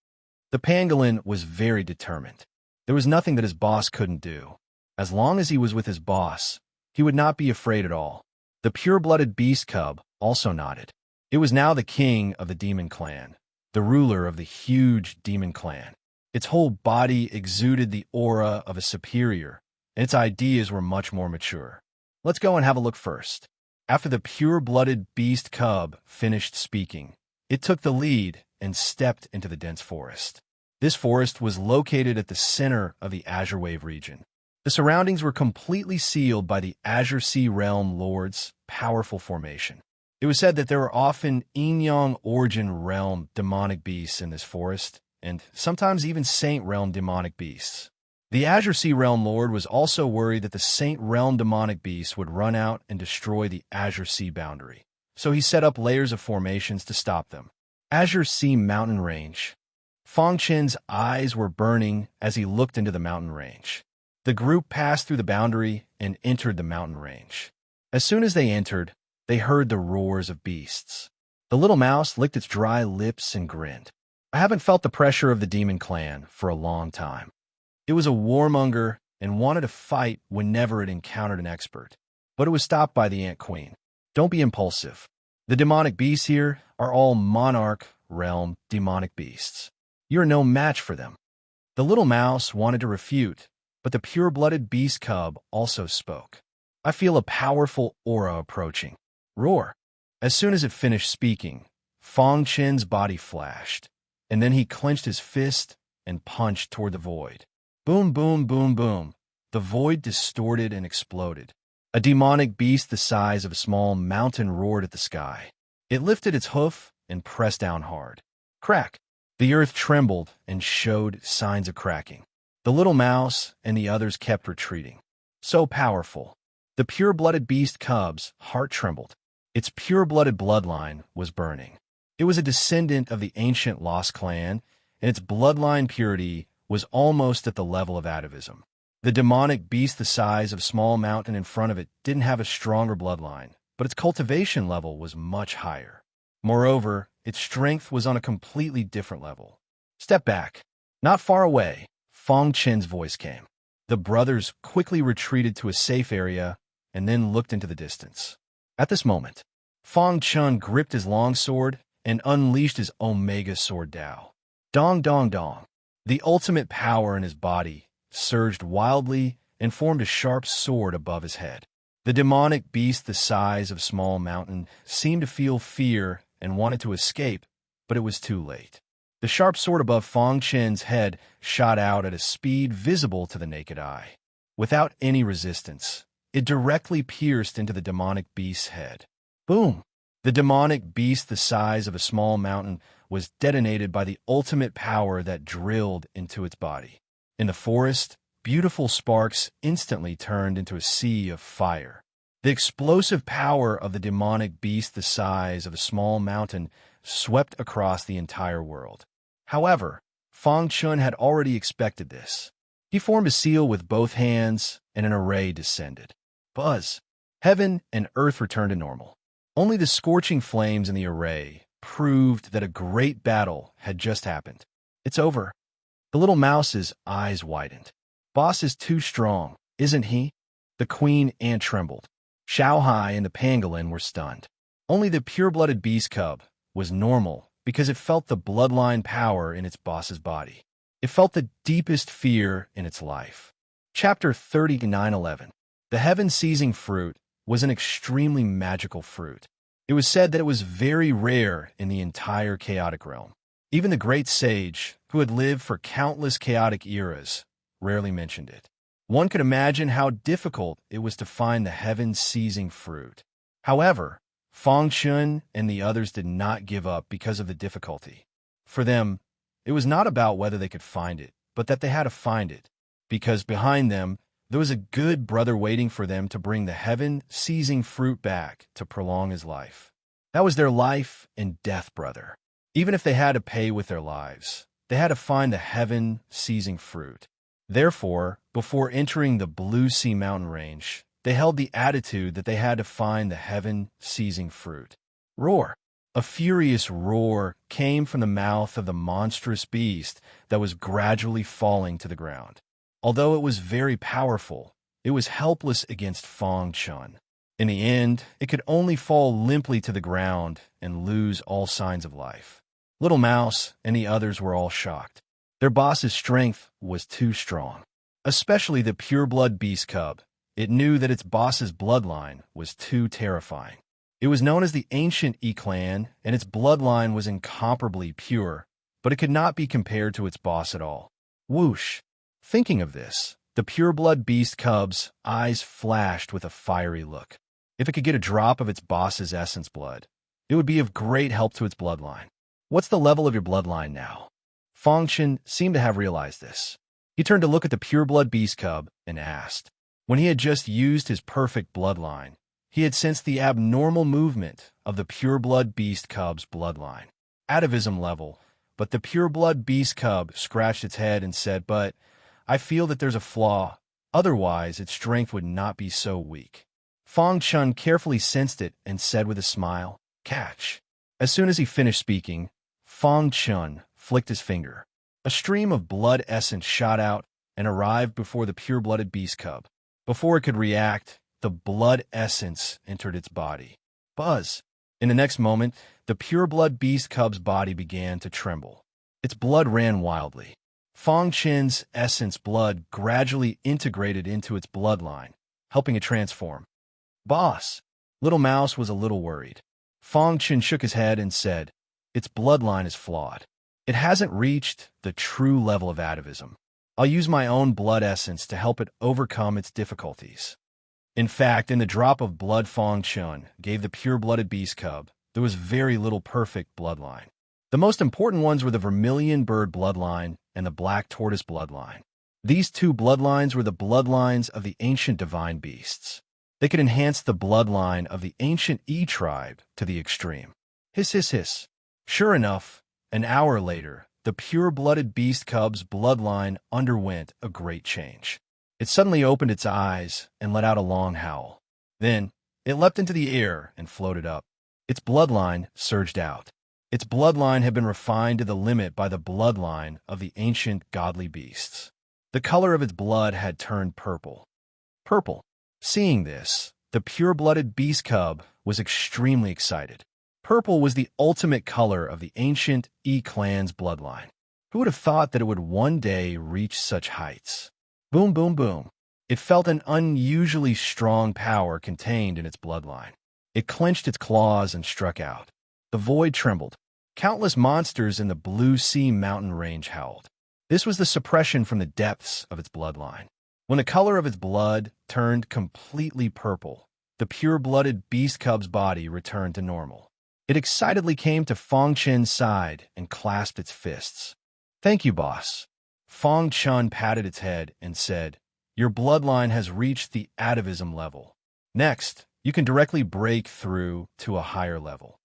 The pangolin was very determined. There was nothing that his boss couldn't do. As long as he was with his boss, he would not be afraid at all. The pure-blooded beast cub also nodded. It was now the king of the demon clan, the ruler of the huge demon clan. Its whole body exuded the aura of a superior, and its ideas were much more mature. Let's go and have a look first. After the pure-blooded beast cub finished speaking, it took the lead and stepped into the dense forest. This forest was located at the center of the Azure Wave region. The surroundings were completely sealed by the Azure Sea Realm Lord's powerful formation. It was said that there were often Yin-Yang Origin Realm demonic beasts in this forest, and sometimes even Saint Realm demonic beasts. The Azure Sea Realm Lord was also worried that the Saint Realm demonic beasts would run out and destroy the Azure Sea boundary, so he set up layers of formations to stop them. Azure Sea Mountain Range. Fang Qian's eyes were burning as he looked into the mountain range. The group passed through the boundary and entered the mountain range. As soon as they entered, they heard the roars of beasts. The little mouse licked its dry lips and grinned. I haven't felt the pressure of the demon clan for a long time. It was a warmonger and wanted to fight whenever it encountered an expert, but it was stopped by the Ant Queen. Don't be impulsive. The demonic beasts here are all monarch realm demonic beasts. You're no match for them. The little mouse wanted to refute, but the pure-blooded beast cub also spoke. I feel a powerful aura approaching. Roar. As soon as it finished speaking, Fang Qian's body flashed, and then he clenched his fist and punched toward the void. Boom, boom, boom, boom. The void distorted and exploded. A demonic beast the size of a small mountain roared at the sky. It lifted its hoof and pressed down hard. Crack. The earth trembled and showed signs of cracking. The little mouse and the others kept retreating. So powerful. The pure-blooded beast cub's heart trembled. Its pure-blooded bloodline was burning. It was a descendant of the ancient Lost clan, and its bloodline purity was almost at the level of atavism. The demonic beast the size of a small mountain in front of it didn't have a stronger bloodline, but its cultivation level was much higher. Moreover, its strength was on a completely different level. Step back. Not far away, Fang Qian's voice came. The brothers quickly retreated to a safe area and then looked into the distance. At this moment, Fang Chun gripped his longsword and unleashed his Omega Sword Dao. Dong dong dong. The ultimate power in his body surged wildly and formed a sharp sword above his head. The demonic beast the size of a small mountain seemed to feel fear and wanted to escape, but it was too late. The sharp sword above Fang Chen's head shot out at a speed visible to the naked eye. Without any resistance, it directly pierced into the demonic beast's head. Boom! The demonic beast the size of a small mountain was detonated by the ultimate power that drilled into its body. In the forest, beautiful sparks instantly turned into a sea of fire. The explosive power of the demonic beast the size of a small mountain swept across the entire world. However, Fang Chun had already expected this. He formed a seal with both hands, and an array descended. Buzz! Heaven and earth returned to normal. Only the scorching flames in the array proved that a great battle had just happened. It's over. The little mouse's eyes widened. Boss is too strong, isn't he? The queen ant trembled. Xiaohai and the pangolin were stunned. Only the pure-blooded beast cub was normal because it felt the bloodline power in its boss's body. It felt the deepest fear in its life. Chapter 39:11. The heaven-seizing fruit was an extremely magical fruit. It was said that it was very rare in the entire chaotic realm. Even the great sage, who had lived for countless chaotic eras, rarely mentioned it. One could imagine how difficult it was to find the heaven-seizing fruit. However, Fang Chun and the others did not give up because of the difficulty. For them, it was not about whether they could find it, but that they had to find it, because behind them, there was a good brother waiting for them to bring the heaven-seizing fruit back to prolong his life. That was their life and death brother. Even if they had to pay with their lives, they had to find the heaven-seizing fruit. Therefore, before entering the Blue Sea mountain range, they held the attitude that they had to find the heaven-seizing fruit. Roar! A furious roar came from the mouth of the monstrous beast that was gradually falling to the ground. Although it was very powerful, it was helpless against Fang Chun. In the end, it could only fall limply to the ground and lose all signs of life. Little Mouse and the others were all shocked. Their boss's strength was too strong. Especially the pure-blood beast cub. It knew that its boss's bloodline was too terrifying. It was known as the ancient E-clan, and its bloodline was incomparably pure, but it could not be compared to its boss at all. Whoosh! Thinking of this, the pure-blood beast cub's eyes flashed with a fiery look. If it could get a drop of its boss's essence blood, it would be of great help to its bloodline. What's the level of your bloodline now? Fang Chun seemed to have realized this. He turned to look at the pure-blood beast cub and asked. When he had just used his perfect bloodline, he had sensed the abnormal movement of the pure-blood beast cub's bloodline. Atavism level, but the pure-blood beast cub scratched its head and said, "But I feel that there's a flaw. Otherwise, its strength would not be so weak." Fang Chun carefully sensed it and said with a smile, "Catch." As soon as he finished speaking, Fang Chun flicked his finger. A stream of blood essence shot out and arrived before the pure-blooded beast cub. Before it could react, the blood essence entered its body. Buzz! In the next moment, the pure-blood beast cub's body began to tremble. Its blood ran wildly. Fang Chun's essence blood gradually integrated into its bloodline, helping it transform. "Boss!" Little Mouse was a little worried. Fang Chun shook his head and said, "Its bloodline is flawed. It hasn't reached the true level of atavism. I'll use my own blood essence to help it overcome its difficulties." In fact, in the drop of blood Fang Chun gave the pure-blooded beast cub, there was very little perfect bloodline. The most important ones were the vermilion bird bloodline and the black tortoise bloodline. These two bloodlines were the bloodlines of the ancient divine beasts. They could enhance the bloodline of the ancient E-tribe to the extreme. Hiss, hiss, hiss. Sure enough, an hour later, the pure-blooded beast cub's bloodline underwent a great change. It suddenly opened its eyes and let out a long howl. Then, it leapt into the air and floated up. Its bloodline surged out. Its bloodline had been refined to the limit by the bloodline of the ancient godly beasts. The color of its blood had turned purple. Purple. Seeing this, the pure-blooded beast cub was extremely excited. Purple was the ultimate color of the ancient E-clan's bloodline. Who would have thought that it would one day reach such heights? Boom, boom, boom. It felt an unusually strong power contained in its bloodline. It clenched its claws and struck out. The void trembled. Countless monsters in the Blue Sea mountain range howled. This was the suppression from the depths of its bloodline. When the color of its blood turned completely purple, the pure-blooded beast cub's body returned to normal. It excitedly came to Fong Chen's side and clasped its fists. "Thank you, boss." Fong Chen patted its head and said, "Your bloodline has reached the atavism level. Next, you can directly break through to a higher level."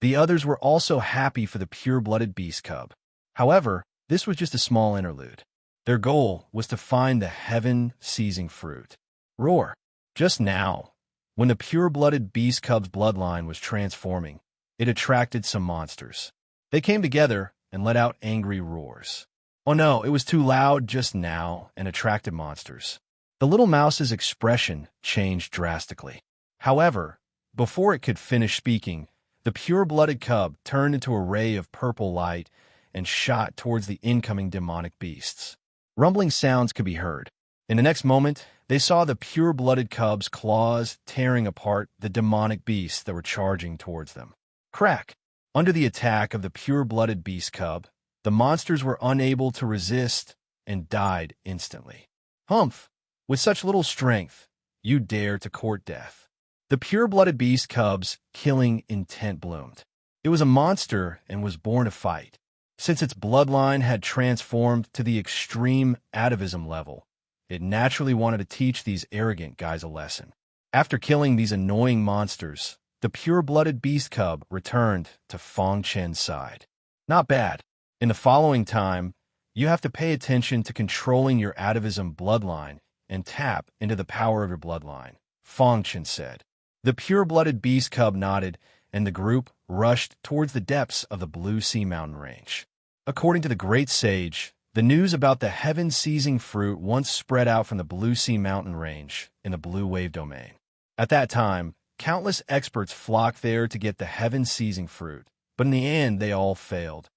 The others were also happy for the pure-blooded beast cub. However, this was just a small interlude. Their goal was to find the heaven-seizing fruit. Roar. Just now, when the pure-blooded beast cub's bloodline was transforming, it attracted some monsters. They came together and let out angry roars. Oh no, it was too loud just now and attracted monsters. The little mouse's expression changed drastically. However, before it could finish speaking, the pure-blooded cub turned into a ray of purple light and shot towards the incoming demonic beasts. Rumbling sounds could be heard. In the next moment, they saw the pure-blooded cub's claws tearing apart the demonic beasts that were charging towards them. Crack! Under the attack of the pure-blooded beast cub, the monsters were unable to resist and died instantly. Humph! With such little strength, you dare to court death. The pure-blooded beast cub's killing intent bloomed. It was a monster and was born to fight. Since its bloodline had transformed to the extreme atavism level, it naturally wanted to teach these arrogant guys a lesson. After killing these annoying monsters, the pure-blooded beast cub returned to Fong Chen's side. Not bad. In the following time, you have to pay attention to controlling your atavism bloodline and tap into the power of your bloodline, Fong Chen said. The pure-blooded beast cub nodded, and the group rushed towards the depths of the Blue Sea mountain range. According to the great sage, the news about the heaven-seizing fruit once spread out from the Blue Sea mountain range in the Blue Wave domain. At that time, countless experts flocked there to get the heaven-seizing fruit, but in the end they all failed.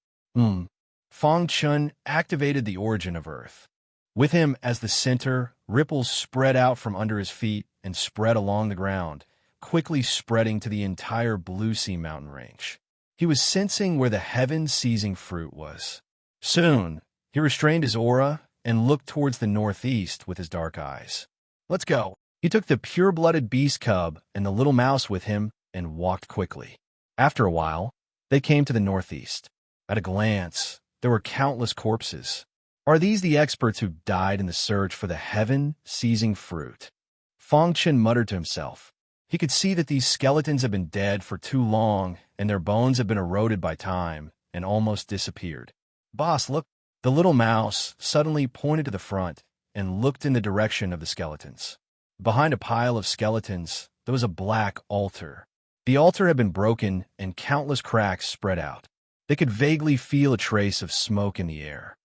Fong Chen activated the origin of Earth. With him as the center, ripples spread out from under his feet and spread along the ground, quickly spreading to the entire Blue Sea mountain range. He was sensing where the heaven-seizing fruit was. Soon, he restrained his aura and looked towards the northeast with his dark eyes. "Let's go." He took the pure-blooded beast cub and the little mouse with him and walked quickly. After a while, they came to the northeast. At a glance, there were countless corpses. Are these the experts who died in the search for the heaven-seizing fruit? Fong Chen muttered to himself. He could see that these skeletons had been dead for too long, and their bones had been eroded by time and almost disappeared. "Boss, look." The little mouse suddenly pointed to the front and looked in the direction of the skeletons. Behind a pile of skeletons, there was a black altar. The altar had been broken and countless cracks spread out. They could vaguely feel a trace of smoke in the air.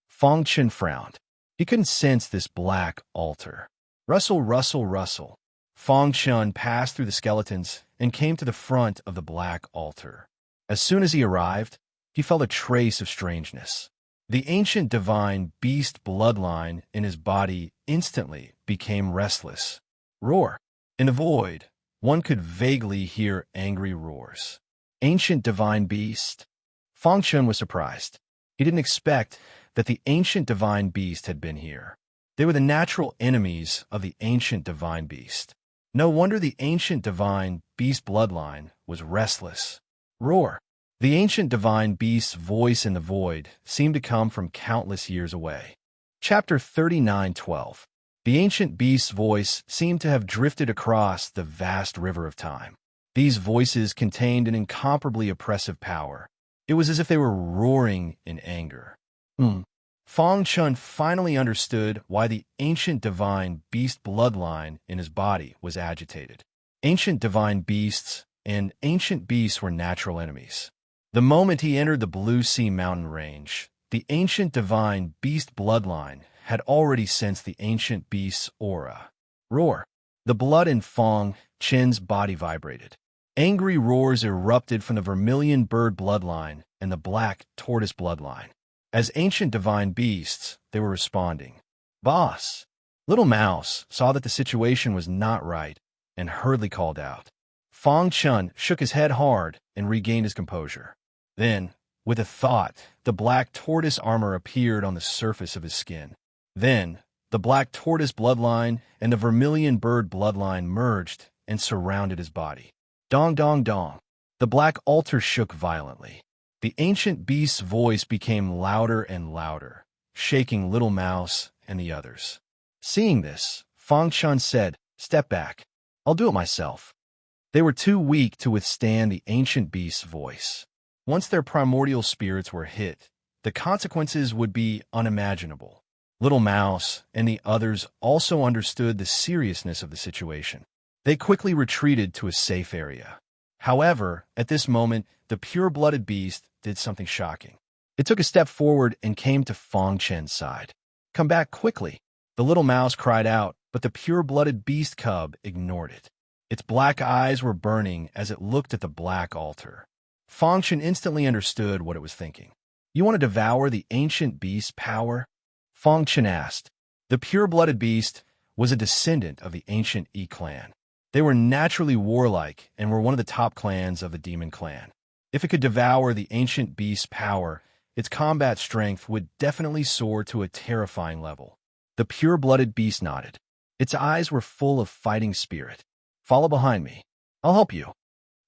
Fong Chen frowned. He couldn't sense this black altar. Rustle, rustle, rustle. Fong Chen passed through the skeletons and came to the front of the black altar. As soon as he arrived, he felt a trace of strangeness. The ancient divine beast bloodline in his body instantly became restless. Roar. In the void, one could vaguely hear angry roars. Ancient divine beast. Fong Chen was surprised. He didn't expect that the ancient divine beast had been here. They were the natural enemies of the ancient divine beast. No wonder the ancient divine beast bloodline was restless. Roar. The ancient divine beast's voice in the void seemed to come from countless years away. Chapter 39:12. The ancient beast's voice seemed to have drifted across the vast river of time. These voices contained an incomparably oppressive power. It was as if they were roaring in anger. Fong Chen finally understood why the ancient divine beast bloodline in his body was agitated. Ancient divine beasts and ancient beasts were natural enemies. The moment he entered the Blue Sea mountain range, the ancient divine beast bloodline had already sensed the ancient beast's aura. Roar. The blood in Fong Chen's body vibrated. Angry roars erupted from the vermilion bird bloodline and the black tortoise bloodline. As ancient divine beasts, they were responding. Boss! Little Mouse saw that the situation was not right and hurriedly called out. Fong Chun shook his head hard and regained his composure. Then, with a thought, the black tortoise armor appeared on the surface of his skin. Then, the black tortoise bloodline and the vermilion bird bloodline merged and surrounded his body. Dong dong dong. The black altar shook violently. The ancient beast's voice became louder and louder, shaking Little Mouse and the others. Seeing this, Fong Chun said, "Step back. I'll do it myself." They were too weak to withstand the ancient beast's voice. Once their primordial spirits were hit, the consequences would be unimaginable. Little Mouse and the others also understood the seriousness of the situation. They quickly retreated to a safe area. However, at this moment, the pure-blooded beast did something shocking. It took a step forward and came to Fong Chen's side. "Come back quickly," the little mouse cried out, but the pure-blooded beast cub ignored it. Its black eyes were burning as it looked at the black altar. Fong Chen instantly understood what it was thinking. "You want to devour the ancient beast's power?" Fong Chen asked. The pure-blooded beast was a descendant of the ancient Yi clan. They were naturally warlike and were one of the top clans of the demon clan. If it could devour the ancient beast's power, its combat strength would definitely soar to a terrifying level. The pure-blooded beast nodded. Its eyes were full of fighting spirit. "Follow behind me. I'll help you."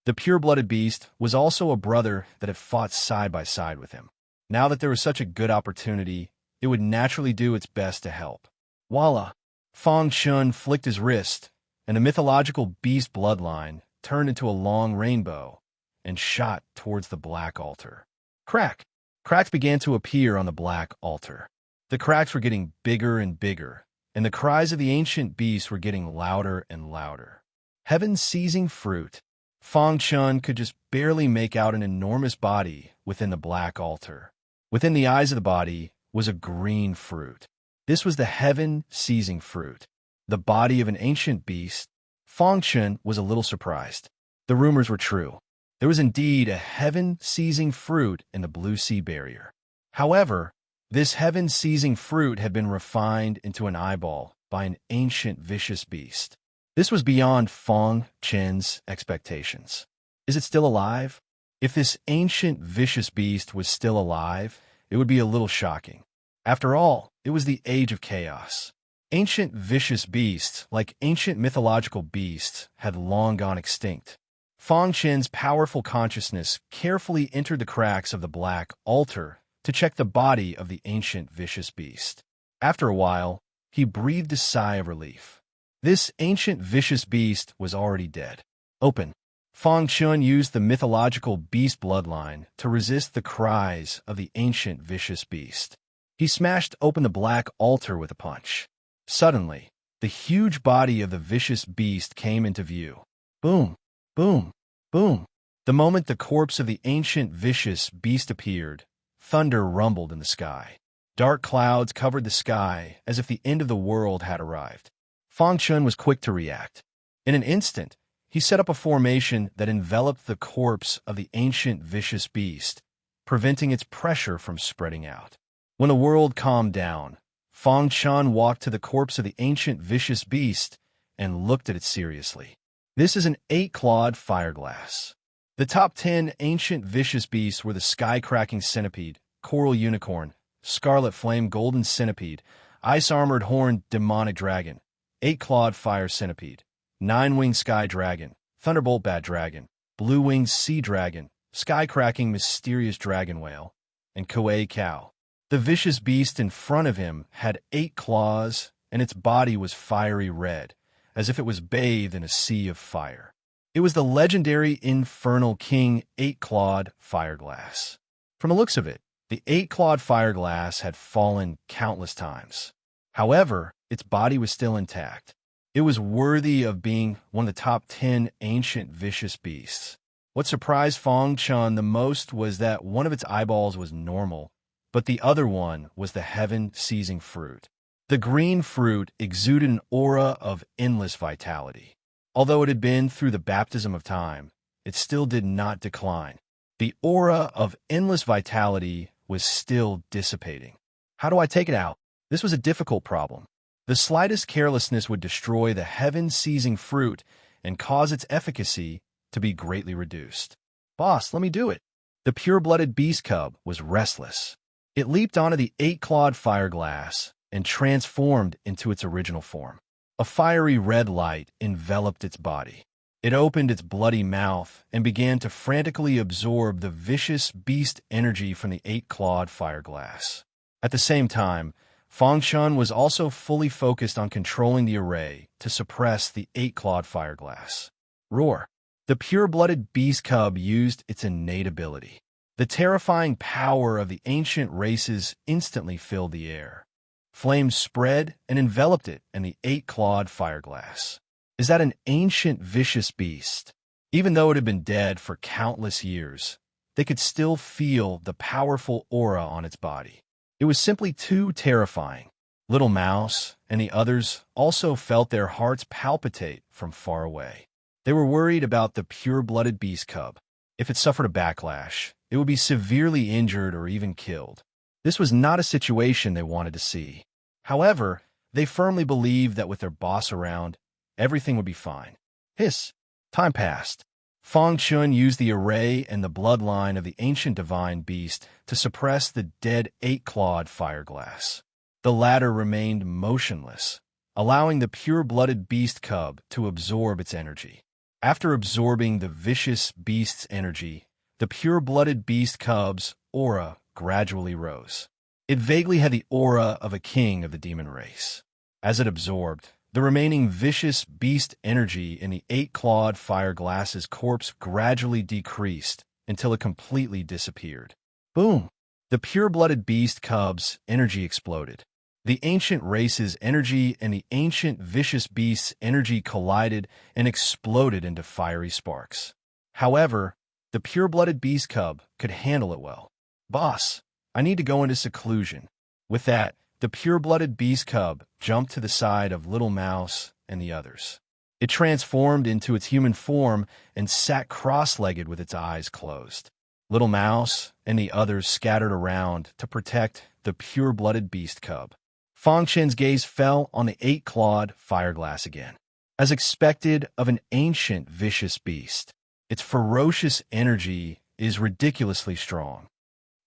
The pure-blooded beast was also a brother that had fought side by side with him. Now that there was such a good opportunity, it would naturally do its best to help. Voila! Fong Chun flicked his wrist, and the mythological beast bloodline turned into a long rainbow and shot towards the black altar. Crack! Cracks began to appear on the black altar. The cracks were getting bigger and bigger, and the cries of the ancient beast were getting louder and louder. Heaven-seizing fruit. Fong Chun could just barely make out an enormous body within the black altar. Within the eyes of the body was a green fruit. This was the heaven-seizing fruit, the body of an ancient beast. Fong Chun was a little surprised. The rumors were true. There was indeed a heaven-seizing fruit in the Blue Sea Barrier. However, this heaven-seizing fruit had been refined into an eyeball by an ancient vicious beast. This was beyond Fong Chen's expectations. Is it still alive? If this ancient vicious beast was still alive, it would be a little shocking. After all, it was the age of chaos. Ancient vicious beasts, like ancient mythological beasts, had long gone extinct. Fong Chen's powerful consciousness carefully entered the cracks of the black altar to check the body of the ancient vicious beast. After a while, he breathed a sigh of relief. This ancient vicious beast was already dead. Open. Fong Chun used the mythological beast bloodline to resist the cries of the ancient vicious beast. He smashed open the black altar with a punch. Suddenly, the huge body of the vicious beast came into view. Boom, boom, boom. The moment the corpse of the ancient vicious beast appeared, thunder rumbled in the sky. Dark clouds covered the sky as if the end of the world had arrived. Fong Chun was quick to react. In an instant, he set up a formation that enveloped the corpse of the ancient vicious beast, preventing its pressure from spreading out. When the world calmed down, Fong Chun walked to the corpse of the ancient vicious beast and looked at it seriously. This is an 8-clawed fireglass. The top 10 ancient vicious beasts were the sky-cracking centipede, coral unicorn, scarlet flame golden centipede, ice-armored horned demonic dragon, 8-clawed fire centipede, 9-winged sky dragon, thunderbolt bat dragon, blue-winged sea dragon, sky-cracking mysterious dragon whale, and Kuei cow. The vicious beast in front of him had 8 claws, and its body was fiery red, as if it was bathed in a sea of fire. It was the legendary Infernal King 8-clawed fireglass. From the looks of it, the 8-clawed fireglass had fallen countless times. However, its body was still intact. It was worthy of being one of the top 10 ancient vicious beasts. What surprised Fong Chun the most was that one of its eyeballs was normal, but the other one was the heaven-seizing fruit. The green fruit exuded an aura of endless vitality. Although it had been through the baptism of time, it still did not decline. The aura of endless vitality was still dissipating. How do I take it out? This was a difficult problem. The slightest carelessness would destroy the heaven-seizing fruit and cause its efficacy to be greatly reduced. Boss, let me do it. The pure-blooded beast cub was restless. It leaped onto the 8-clawed fire glass and transformed into its original form. A fiery red light enveloped its body. It opened its bloody mouth and began to frantically absorb the vicious beast energy from the 8-clawed fire glass. At the same time, Fang Chun was also fully focused on controlling the array to suppress the 8-clawed fire glass. Roar! The pure-blooded beast cub used its innate ability. The terrifying power of the ancient races instantly filled the air. Flames spread and enveloped it and the 8-clawed fire glass. Is that an ancient vicious beast? Even though it had been dead for countless years, they could still feel the powerful aura on its body. It was simply too terrifying. Little Mouse and the others also felt their hearts palpitate from far away. They were worried about the pure-blooded beast cub. If it suffered a backlash, it would be severely injured or even killed. This was not a situation they wanted to see. However, they firmly believed that with their boss around, everything would be fine. Hiss! Time passed. Fang Chun used the array and the bloodline of the ancient divine beast to suppress the dead 8-clawed fire glass. The latter remained motionless, allowing the pure-blooded beast cub to absorb its energy. After absorbing the vicious beast's energy, the pure-blooded beast cub's aura gradually rose. It vaguely had the aura of a king of the demon race. As it absorbed, the remaining vicious beast energy in the 8-clawed fire glass's corpse gradually decreased until it completely disappeared. Boom! The pure-blooded beast cub's energy exploded. The ancient race's energy and the ancient vicious beast's energy collided and exploded into fiery sparks. However, the pure-blooded beast cub could handle it well. Boss, I need to go into seclusion. With that, the pure-blooded beast cub jumped to the side of Little Mouse and the others. It transformed into its human form and sat cross-legged with its eyes closed. Little Mouse and the others scattered around to protect the pure-blooded beast cub. Fang Chen's gaze fell on the 8-clawed fire glass again. As expected of an ancient vicious beast, its ferocious energy is ridiculously strong.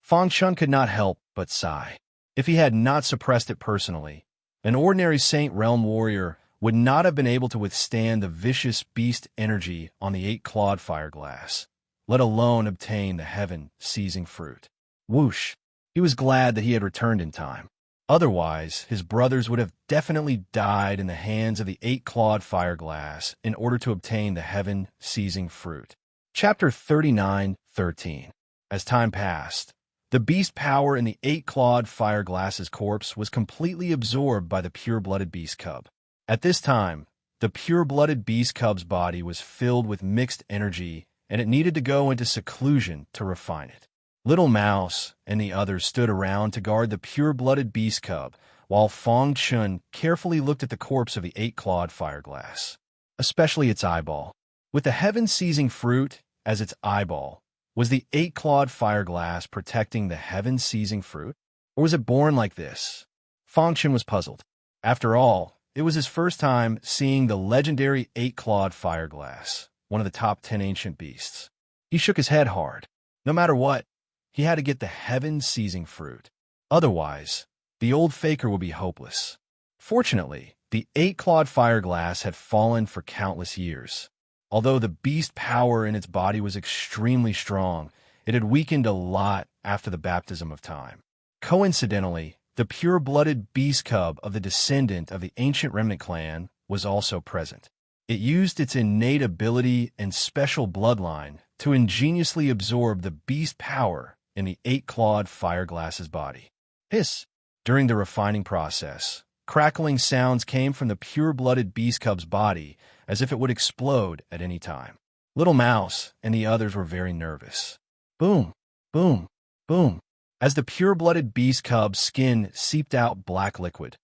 Fang Chun could not help but sigh. If he had not suppressed it personally, an ordinary Saint Realm warrior would not have been able to withstand the vicious beast energy on the 8-clawed fire glass, let alone obtain the heaven-seizing fruit. Whoosh! He was glad that he had returned in time. Otherwise, his brothers would have definitely died in the hands of the 8-clawed fire glass in order to obtain the heaven-seizing fruit. Chapter 39:13. As time passed, the beast power in the 8-clawed fire glass's corpse was completely absorbed by the pure-blooded beast cub. At this time, the pure-blooded beast cub's body was filled with mixed energy, and it needed to go into seclusion to refine it. Little Mouse and the others stood around to guard the pure-blooded beast cub, while Fang Chun carefully looked at the corpse of the 8-clawed fire glass, especially its eyeball. With the heaven-seizing fruit as its eyeball, was the 8-clawed fire glass protecting the heaven-seizing fruit? Or was it born like this? Fang Chun was puzzled. After all, it was his first time seeing the legendary 8-clawed fire glass, one of the top 10 ancient beasts. He shook his head hard. No matter what, he had to get the heaven-seizing fruit. Otherwise, the old faker would be hopeless. Fortunately, the 8-clawed fire glass had fallen for countless years. Although the beast power in its body was extremely strong, it had weakened a lot after the baptism of time. Coincidentally, the pure-blooded beast cub of the descendant of the ancient remnant clan was also present. It used its innate ability and special bloodline to ingeniously absorb the beast power in the 8-clawed fire glass's body. Hiss! During the refining process, crackling sounds came from the pure-blooded beast cub's body, as if it would explode at any time. Little Mouse and the others were very nervous. Boom! Boom! Boom! As the pure-blooded beast cub's skin seeped out black liquid,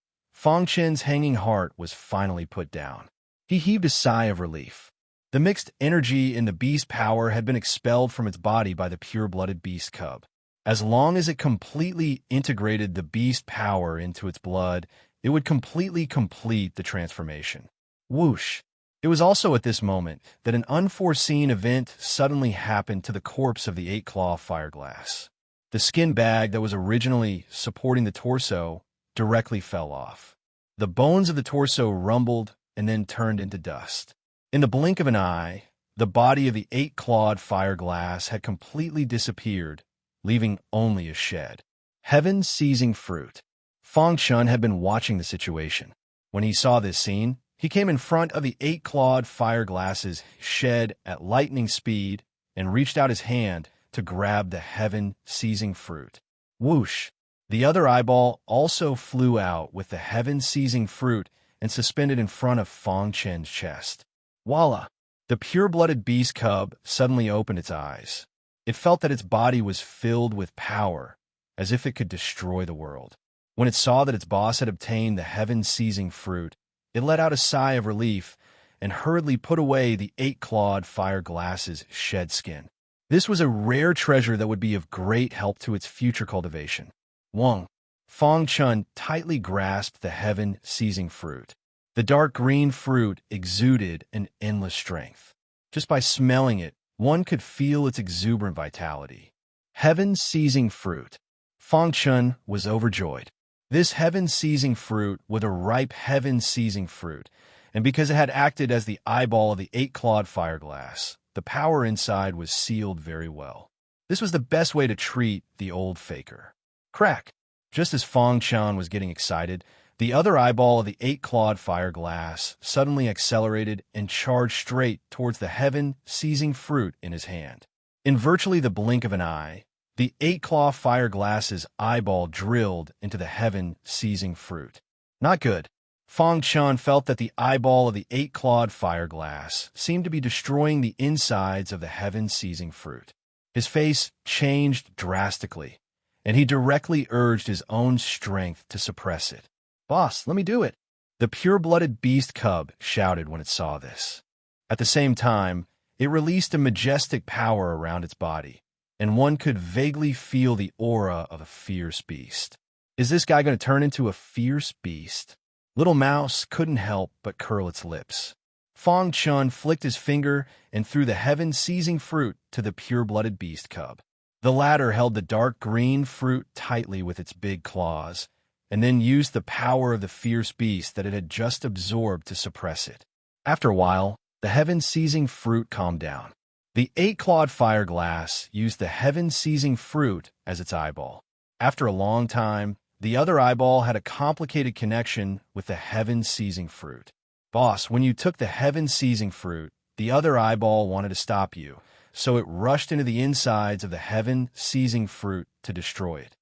Fang Chen's hanging heart was finally put down. He heaved a sigh of relief. The mixed energy in the beast power had been expelled from its body by the pure-blooded beast cub. As long as it completely integrated the beast power into its blood, it would completely complete the transformation. Whoosh! It was also at this moment that an unforeseen event suddenly happened to the corpse of the eight-claw fireglass. The skin bag that was originally supporting the torso directly fell off. The bones of the torso rumbled and then turned into dust. In the blink of an eye, the body of the eight-clawed fireglass had completely disappeared, leaving only a shed. Heaven seizing fruit. Fang Chun had been watching the situation. When he saw this scene, he came in front of the eight-clawed fireglass's shed at lightning speed and reached out his hand to grab the heaven-seizing fruit. Whoosh! The other eyeball also flew out with the heaven-seizing fruit and suspended in front of Fang Chen's chest. Voila! The pure-blooded beast cub suddenly opened its eyes. It felt that its body was filled with power, as if it could destroy the world. When it saw that its boss had obtained the heaven-seizing fruit, it let out a sigh of relief and hurriedly put away the eight-clawed fireglass's shed skin. This was a rare treasure that would be of great help to its future cultivation. Wang. Fang Chun tightly grasped the heaven-seizing fruit. The dark green fruit exuded an endless strength. Just by smelling it, one could feel its exuberant vitality. Heaven-seizing fruit. Fang Chun was overjoyed. This heaven-seizing fruit was a ripe heaven-seizing fruit, and because it had acted as the eyeball of the eight-clawed fireglass, the power inside was sealed very well. This was the best way to treat the old faker. Crack! Just as Fang Chun was getting excited, the other eyeball of the eight-clawed fireglass suddenly accelerated and charged straight towards the heaven-seizing fruit in his hand. In virtually the blink of an eye, the eight-claw fireglass's eyeball drilled into the heaven-seizing fruit. Not good. Fang Chun felt that the eyeball of the eight-clawed fireglass seemed to be destroying the insides of the heaven-seizing fruit. His face changed drastically, and he directly urged his own strength to suppress it. "Boss, let me do it!" The pure-blooded beast cub shouted when it saw this. At the same time, it released a majestic power around its body, and one could vaguely feel the aura of a fierce beast. Is this guy going to turn into a fierce beast? Little Mouse couldn't help but curl its lips. Fang Chun flicked his finger and threw the heaven-seizing fruit to the pure-blooded beast cub. The latter held the dark green fruit tightly with its big claws, and then used the power of the fierce beast that it had just absorbed to suppress it. After a while, the heaven-seizing fruit calmed down. The eight-clawed fireglass used the heaven-seizing fruit as its eyeball. After a long time, the other eyeball had a complicated connection with the heaven-seizing fruit. Boss, when you took the heaven-seizing fruit, the other eyeball wanted to stop you, so it rushed into the insides of the heaven-seizing fruit to destroy it.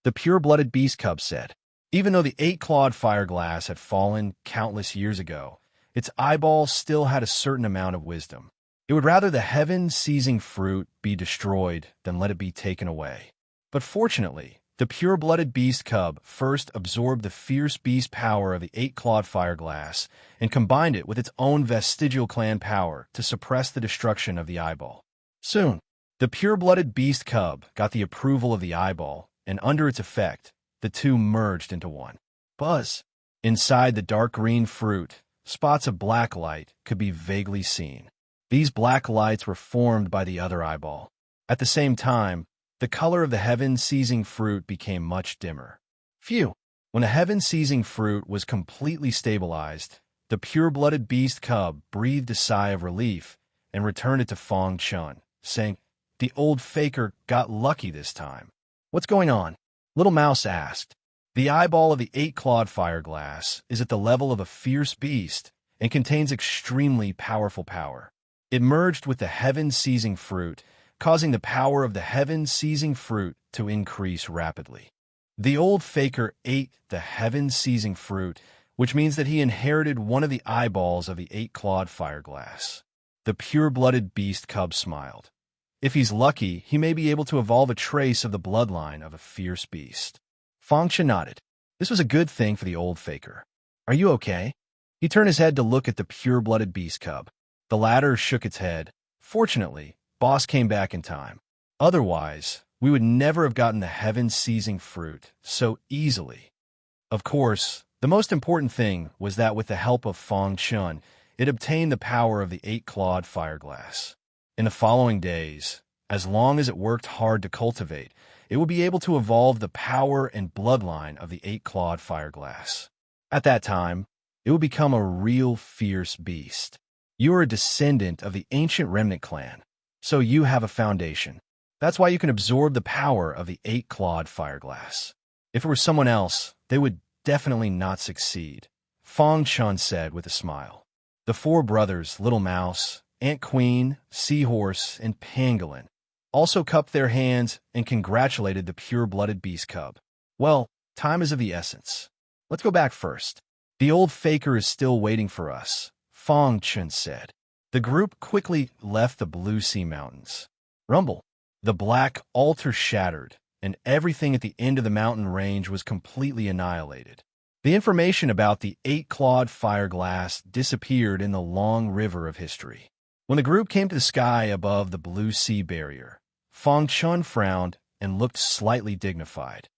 The pure-blooded beast cub said. Even though the eight-clawed fireglass had fallen countless years ago, its eyeball still had a certain amount of wisdom. It would rather the heaven-seizing fruit be destroyed than let it be taken away. But fortunately, the pure-blooded beast cub first absorbed the fierce beast power of the eight-clawed fireglass and combined it with its own vestigial clan power to suppress the destruction of the eyeball. Soon, the pure-blooded beast cub got the approval of the eyeball, and under its effect, the two merged into one. Buzz! Inside the dark green fruit, spots of black light could be vaguely seen. These black lights were formed by the other eyeball. At the same time, the color of the heaven-seizing fruit became much dimmer. Phew! When the heaven-seizing fruit was completely stabilized, the pure-blooded beast cub breathed a sigh of relief and returned it to Fang Chun, saying, "The old faker got lucky this time." "What's going on?" Little Mouse asked. The eyeball of the eight-clawed fireglass is at the level of a fierce beast and contains extremely powerful power. It merged with the heaven-seizing fruit, causing the power of the heaven-seizing fruit to increase rapidly. The old faker ate the heaven-seizing fruit, which means that he inherited one of the eyeballs of the eight-clawed fireglass. The pure-blooded beast cub smiled. If he's lucky, he may be able to evolve a trace of the bloodline of a fierce beast. Fang Chun nodded. This was a good thing for the old faker. "Are you okay?" He turned his head to look at the pure-blooded beast cub. The latter shook its head. "Fortunately, Boss came back in time. Otherwise, we would never have gotten the heaven-seizing fruit so easily." Of course, the most important thing was that with the help of Fong Chun, it obtained the power of the 8-clawed fireglass. In the following days, as long as it worked hard to cultivate, it would be able to evolve the power and bloodline of the 8-clawed fireglass. At that time, it would become a real fierce beast. You are a descendant of the ancient remnant clan, so you have a foundation. That's why you can absorb the power of the 8-clawed fireglass. If it were someone else, they would definitely not succeed, Fong Chun said with a smile. The four brothers, Little Mouse, Ant Queen, Seahorse, and Pangolin, also cupped their hands and congratulated the pure-blooded beast cub. "Well, time is of the essence. Let's go back first. The old faker is still waiting for us," Fong Chun said. The group quickly left the Blue Sea Mountains. Rumble. The black altar shattered, and everything at the end of the mountain range was completely annihilated. The information about the 8-clawed fireglass disappeared in the long river of history. When the group came to the sky above the Blue Sea barrier, Fong Chun frowned and looked slightly dignified.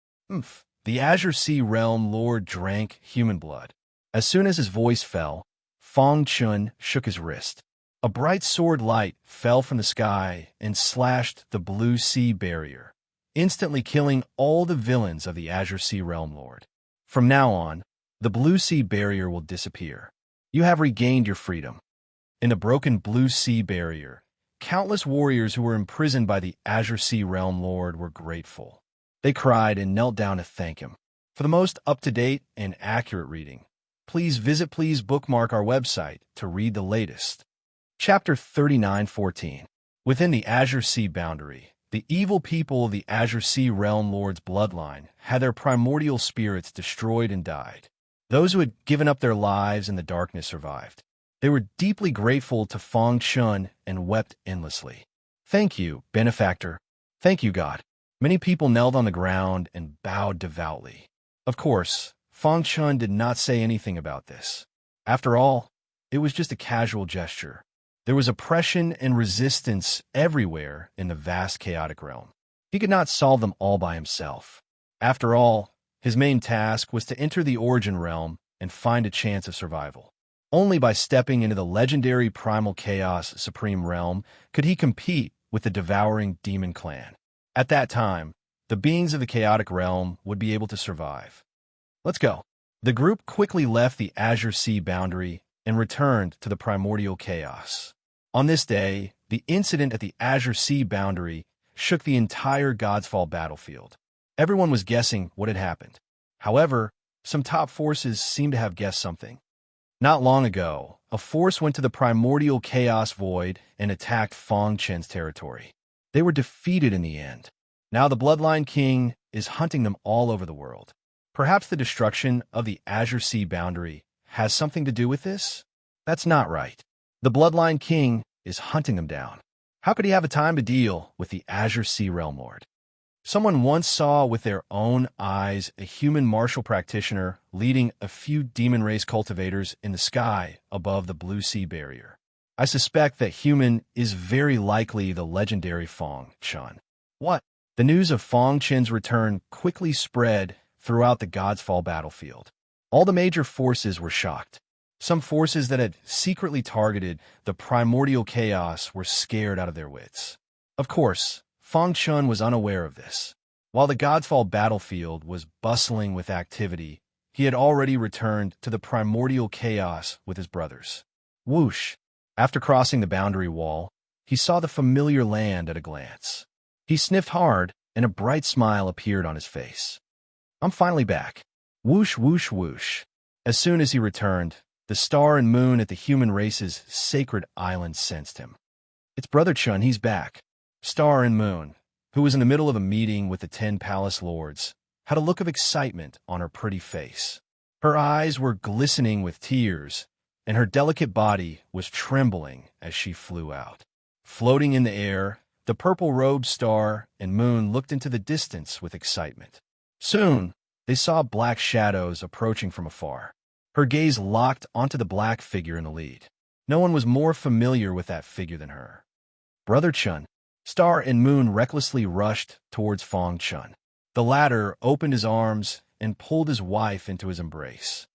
The Azure Sea Realm Lord drank human blood. As soon as his voice fell, Fong Chun shook his wrist. A bright sword light fell from the sky and slashed the Blue Sea barrier, instantly killing all the villains of the Azure Sea Realm Lord. From now on, the Blue Sea barrier will disappear. You have regained your freedom. In the broken Blue Sea barrier, countless warriors who were imprisoned by the Azure Sea Realm Lord were grateful. They cried and knelt down to thank him. For the most up-to-date and accurate reading, please bookmark our website to read the latest. Chapter 39:14. Within the Azure Sea boundary, the evil people of the Azure Sea Realm Lord's bloodline had their primordial spirits destroyed and died. Those who had given up their lives in the darkness survived. They were deeply grateful to Fong Chun and wept endlessly. "Thank you, benefactor. Thank you, God." Many people knelt on the ground and bowed devoutly. Of course, Fong Chun did not say anything about this. After all, it was just a casual gesture. There was oppression and resistance everywhere in the vast chaotic realm. He could not solve them all by himself. After all, his main task was to enter the origin realm and find a chance of survival. Only by stepping into the legendary primal chaos supreme realm could he compete with the devouring demon clan. At that time, the beings of the chaotic realm would be able to survive. "Let's go." The group quickly left the Azure Sea boundary and returned to the primordial chaos. On this day, the incident at the Azure Sea boundary shook the entire Godsfall battlefield. Everyone was guessing what had happened. However, some top forces seemed to have guessed something. Not long ago, a force went to the primordial chaos void and attacked Fong Chun's territory. They were defeated in the end. Now the Bloodline King is hunting them all over the world. Perhaps the destruction of the Azure Sea boundary has something to do with this? That's not right. The Bloodline King is hunting them down. How could he have a time to deal with the Azure Sea Realm Lord? Someone once saw with their own eyes a human martial practitioner leading a few demon race cultivators in the sky above the Blue Sea barrier. I suspect that human is very likely the legendary Fong Chun. What? The news of Fong Chun's return quickly spread throughout the Godsfall battlefield. All the major forces were shocked. Some forces that had secretly targeted the primordial chaos were scared out of their wits. Of course, Fong Chun was unaware of this. While the Godsfall battlefield was bustling with activity, he had already returned to the primordial chaos with his brothers. Whoosh! After crossing the boundary wall, he saw the familiar land at a glance. He sniffed hard, and a bright smile appeared on his face. "I'm finally back." Whoosh, whoosh, whoosh. As soon as he returned, the star and moon at the human race's sacred island sensed him. "It's Brother Chun, he's back." Star and Moon, who was in the middle of a meeting with the 10 palace lords, had a look of excitement on her pretty face. Her eyes were glistening with tears, and her delicate body was trembling as she flew out. Floating in the air, the purple-robed Star and Moon looked into the distance with excitement. Soon, They saw black shadows approaching from afar. Her gaze locked onto the black figure in the lead. No one was more familiar with that figure than her. Brother Chun. Star and Moon recklessly rushed towards Fong Chun. The latter opened his arms and pulled his wife into his embrace.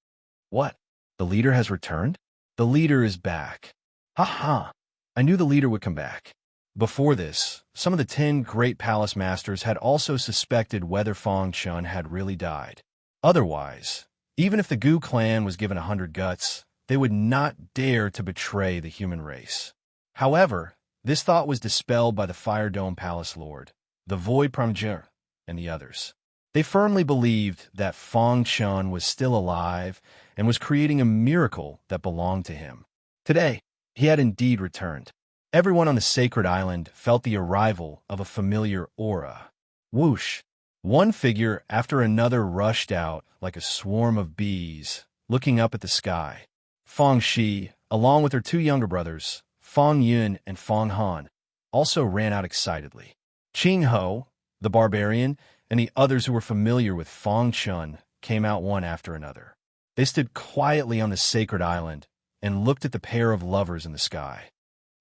What? The leader has returned? The leader is back. Ha ha! I knew the leader would come back. Before this, some of the 10 great palace masters had also suspected whether Fong Chun had really died. Otherwise, even if the Gu clan was given 100 guts, they would not dare to betray the human race. However, this thought was dispelled by the Fire Dome Palace Lord, the Void Premier, and the others. They firmly believed that Fong Chun was still alive and was creating a miracle that belonged to him. Today, he had indeed returned. Everyone on the sacred island felt the arrival of a familiar aura. Whoosh! One figure after another rushed out like a swarm of bees, looking up at the sky. Fong Shi, along with her 2 younger brothers, Fong Yun and Fong Han, also ran out excitedly. Ching Ho, the barbarian, and the others who were familiar with Fong Chun came out one after another. They stood quietly on the sacred island and looked at the pair of lovers in the sky.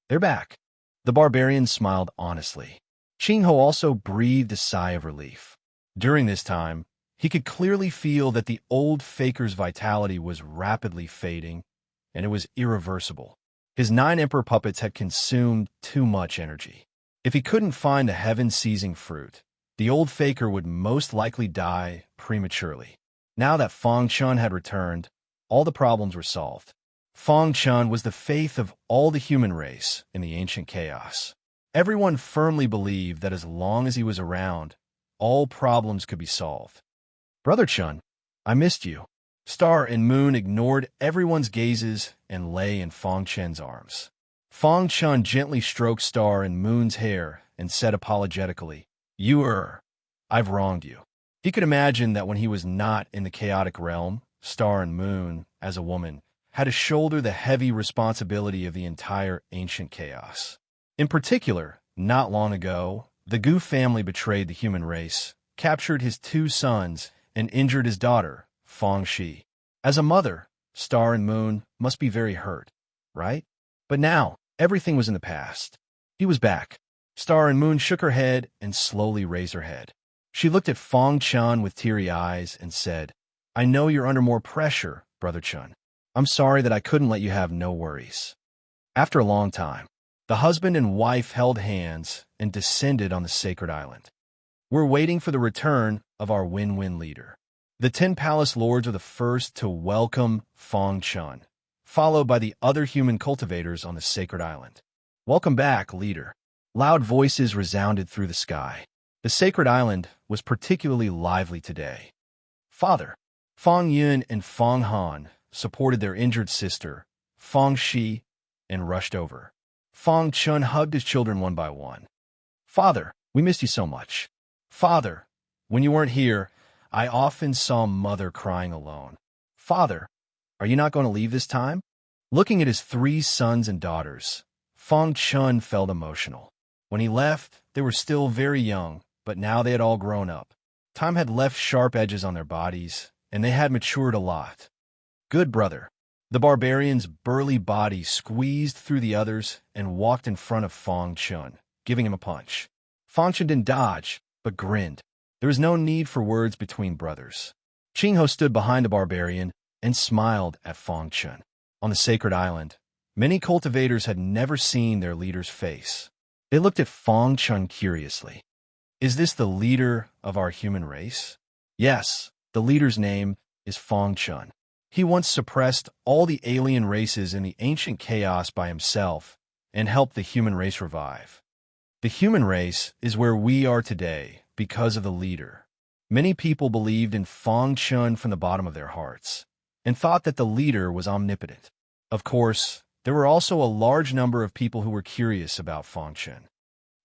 They're back. The barbarian smiled honestly. Ching Ho also breathed a sigh of relief. During this time, he could clearly feel that the old faker's vitality was rapidly fading, and it was irreversible. His 9 emperor puppets had consumed too much energy. If he couldn't find the heaven-seizing fruit, the old faker would most likely die prematurely. Now that Fong Chun had returned, all the problems were solved. Fong Chun was the faith of all the human race in the ancient chaos. Everyone firmly believed that as long as he was around, all problems could be solved. Brother Chun, I missed you. Star and Moon ignored everyone's gazes and lay in Fong Chun's arms. Fong Chun gently stroked Star and Moon's hair and said apologetically, I've wronged you. He could imagine that when he was not in the chaotic realm, Star and Moon, as a woman, had to shoulder the heavy responsibility of the entire ancient chaos. In particular, not long ago, the Gu family betrayed the human race, captured his 2 sons, and injured his daughter, Fong Shi. As a mother, Star and Moon must be very hurt, right? But now, everything was in the past. He was back. Star and Moon shook her head and slowly raised her head. She looked at Fong Chun with teary eyes and said, I know you're under more pressure, Brother Chun. I'm sorry that I couldn't let you have no worries. After a long time, the husband and wife held hands and descended on the sacred island. We're waiting for the return of our win-win leader. The 10 palace lords are the first to welcome Fong Chun, followed by the other human cultivators on the sacred island. Welcome back, leader. Loud voices resounded through the sky. The sacred island was particularly lively today. Father, Fong Yun and Fong Han supported their injured sister, Fong Shi, and rushed over. Fong Chun hugged his children one by one. Father, we missed you so much. Father, when you weren't here, I often saw Mother crying alone. Father, are you not going to leave this time? Looking at his 3 sons and daughters, Fong Chun felt emotional. When he left, they were still very young, but now they had all grown up. Time had left sharp edges on their bodies, and they had matured a lot. Good brother. The barbarian's burly body squeezed through the others and walked in front of Fong Chun, giving him a punch. Fong Chun didn't dodge, but grinned. There was no need for words between brothers. Ching Ho stood behind the barbarian and smiled at Fong Chun. On the sacred island, many cultivators had never seen their leader's face. They looked at Fong Chun curiously. Is this the leader of our human race? Yes, the leader's name is Fong Chun. He once suppressed all the alien races in the ancient chaos by himself and helped the human race revive. The human race is where we are today because of the leader. Many people believed in Fong Chun from the bottom of their hearts and thought that the leader was omnipotent. Of course, there were also a large number of people who were curious about Fong Chun.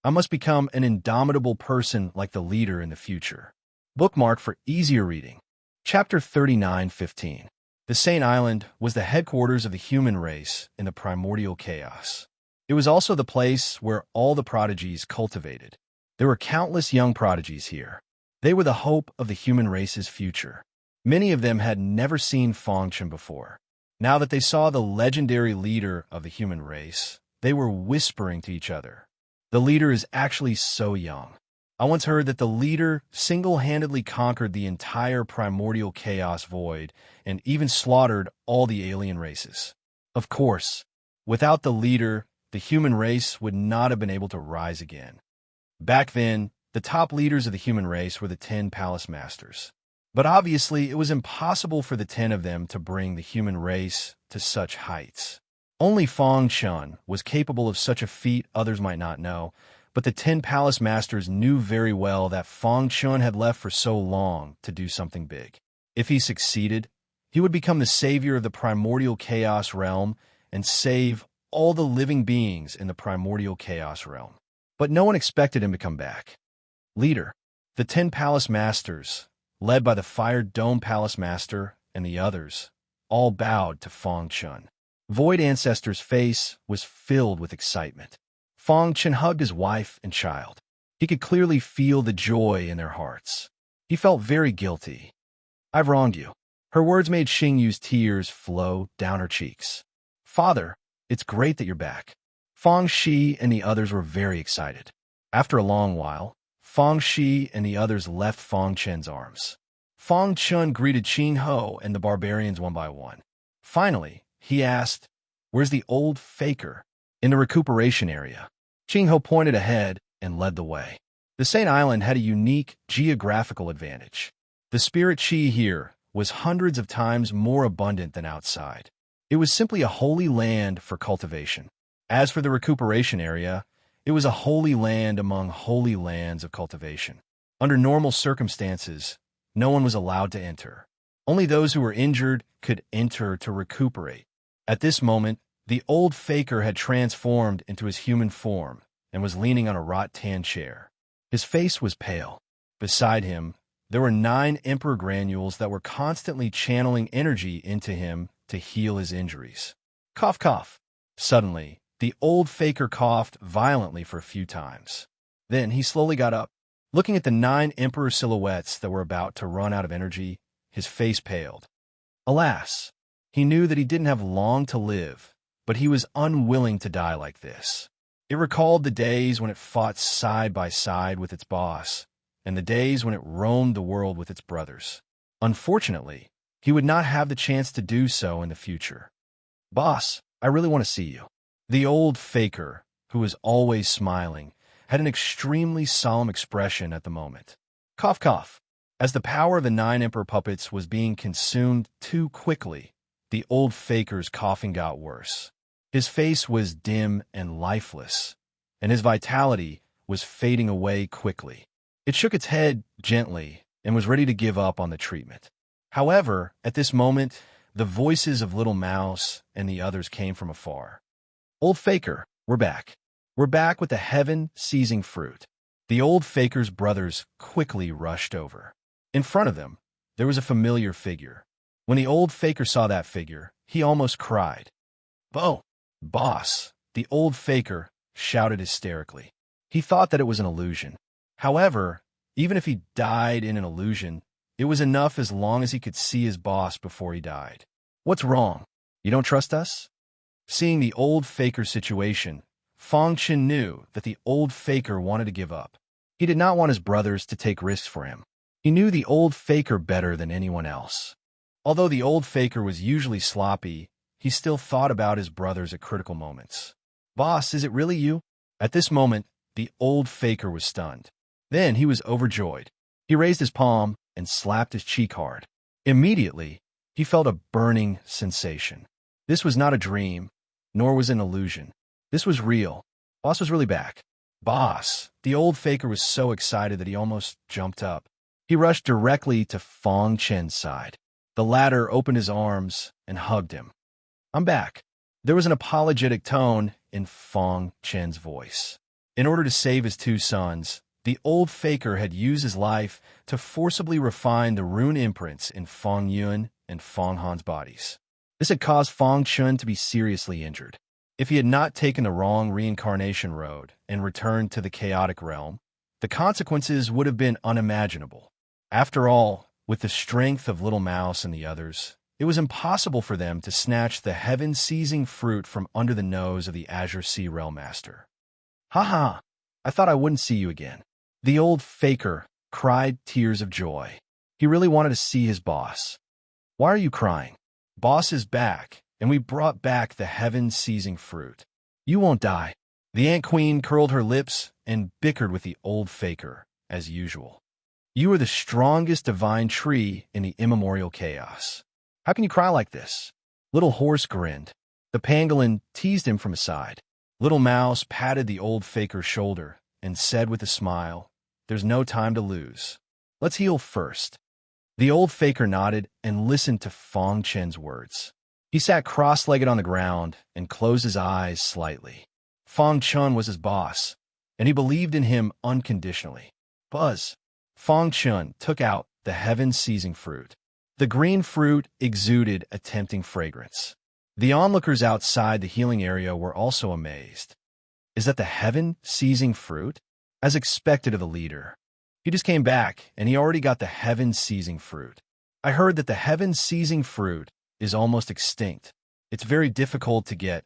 I must become an indomitable person like the leader in the future. Bookmark for easier reading. Chapter 39:15. The Saint Island was the headquarters of the human race in the primordial chaos. It was also the place where all the prodigies cultivated. There were countless young prodigies here. They were the hope of the human race's future. Many of them had never seen Fangchen before. Now that they saw the legendary leader of the human race, they were whispering to each other. The leader is actually so young. I once heard that the leader single-handedly conquered the entire primordial chaos void and even slaughtered all the alien races. Of course, without the leader, the human race would not have been able to rise again. Back then, the top leaders of the human race were the 10 Palace Masters. But obviously, it was impossible for the 10 of them to bring the human race to such heights. Only Fangchen was capable of such a feat others might not know, but the 10 Palace Masters knew very well that Fangchen had left for so long to do something big. If he succeeded, he would become the savior of the primordial chaos realm and save all the living beings in the primordial chaos realm. But no one expected him to come back. Leader, the 10 Palace Masters, led by the Fire Dome Palace Master and the others, all bowed to Fangchen. Void Ancestor's face was filled with excitement. Fangchen hugged his wife and child. He could clearly feel the joy in their hearts. He felt very guilty. I've wronged you. Her words made Xingyu's tears flow down her cheeks. Father, it's great that you're back. Fang Shi and the others were very excited. After a long while, Fang Shi and the others left Fangchen's arms. Fangchen greeted Qin Ho and the barbarians one by one. Finally, he asked, "Where's the old faker?" "In the recuperation area." Qin Ho pointed ahead and led the way. The Saint Island had a unique geographical advantage. The spirit qi here was hundreds of times more abundant than outside. It was simply a holy land for cultivation. As for the recuperation area, it was a holy land among holy lands of cultivation. Under normal circumstances, no one was allowed to enter. Only those who were injured could enter to recuperate. At this moment, the old faker had transformed into his human form and was leaning on a wrought-tan chair. His face was pale. Beside him, there were 9 emperor granules that were constantly channeling energy into him to heal his injuries. Cough, cough. Suddenly, the old faker coughed violently for a few times. Then he slowly got up. Looking at the 9 emperor silhouettes that were about to run out of energy, his face paled. Alas, he knew that he didn't have long to live, but he was unwilling to die like this. It recalled the days when it fought side by side with its boss, and the days when it roamed the world with its brothers. Unfortunately, he would not have the chance to do so in the future. "Boss, I really want to see you." The old faker, who was always smiling, had an extremely solemn expression at the moment. Cough, cough. As the power of the 9 emperor puppets was being consumed too quickly, the old faker's coughing got worse. His face was dim and lifeless, and his vitality was fading away quickly. It shook its head gently and was ready to give up on the treatment. However, at this moment, the voices of Little Mouse and the others came from afar. "Old faker, we're back. We're back with the heaven-seizing fruit." The old faker's brothers quickly rushed over. In front of them, there was a familiar figure. When the old faker saw that figure, he almost cried. "Bo! Boss!" the old faker shouted hysterically. He thought that it was an illusion. However, even if he died in an illusion, it was enough as long as he could see his boss before he died. "What's wrong? You don't trust us?" Seeing the old faker's situation, Fangchen knew that the old faker wanted to give up. He did not want his brothers to take risks for him. He knew the old faker better than anyone else. Although the old faker was usually sloppy, he still thought about his brothers at critical moments. "Boss, is it really you?" At this moment, the old faker was stunned. Then he was overjoyed. He raised his palm and slapped his cheek hard. Immediately, he felt a burning sensation. This was not a dream, nor was it an illusion. This was real. Boss was really back. "Boss!" The old faker was so excited that he almost jumped up. He rushed directly to Fangchen's side. The latter opened his arms and hugged him. "I'm back." There was an apologetic tone in Fangchen's voice. In order to save his 2 sons, the old faker had used his life to forcibly refine the rune imprints in Fang Yuan and Fang Han's bodies. This had caused Fangchen to be seriously injured. If he had not taken the wrong reincarnation road and returned to the chaotic realm, the consequences would have been unimaginable. After all, with the strength of Little Mouse and the others, it was impossible for them to snatch the heaven-seizing fruit from under the nose of the Azure Sea Realmaster. "Ha ha! I thought I wouldn't see you again." The old faker cried tears of joy. He really wanted to see his boss. "Why are you crying? Boss is back, and we brought back the heaven-seizing fruit. You won't die." The Ant Queen curled her lips and bickered with the old faker, as usual. "You are the strongest divine tree in the immemorial chaos. How can you cry like this?" Little Horse grinned. The pangolin teased him from his side. Little Mouse patted the old faker's shoulder and said with a smile, "There's no time to lose. Let's heal first." The old faker nodded and listened to Fong Chen's words. He sat cross-legged on the ground and closed his eyes slightly. Fong Chen was his boss, and he believed in him unconditionally. Buzz! Fong Chen took out the heaven-seizing fruit. The green fruit exuded a tempting fragrance. The onlookers outside the healing area were also amazed. Is that the heaven-seizing fruit? As expected of the leader. He just came back, and he already got the heaven-seizing fruit. I heard that the heaven-seizing fruit is almost extinct. It's very difficult to get.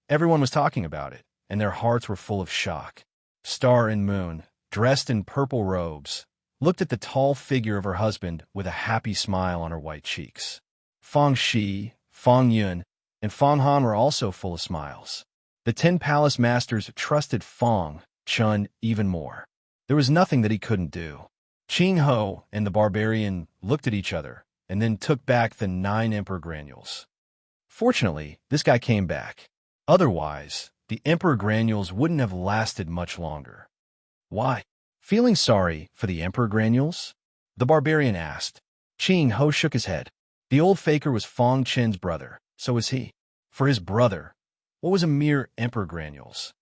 Everyone was talking about it, and their hearts were full of shock. Star and Moon, dressed in purple robes, looked at the tall figure of her husband with a happy smile on her white cheeks. Fong Shi, Fong Yun, and Fong Han were also full of smiles. The 10 palace masters trusted Fong Chen even more. There was nothing that he couldn't do. Qing Ho and the barbarian looked at each other and then took back the 9 emperor granules. Fortunately, this guy came back. Otherwise, the emperor granules wouldn't have lasted much longer. Why? Feeling sorry for the emperor granules? The barbarian asked. Qing Ho shook his head. The old faker was Fong Chen's brother, so was he. For his brother, what was a mere emperor granules?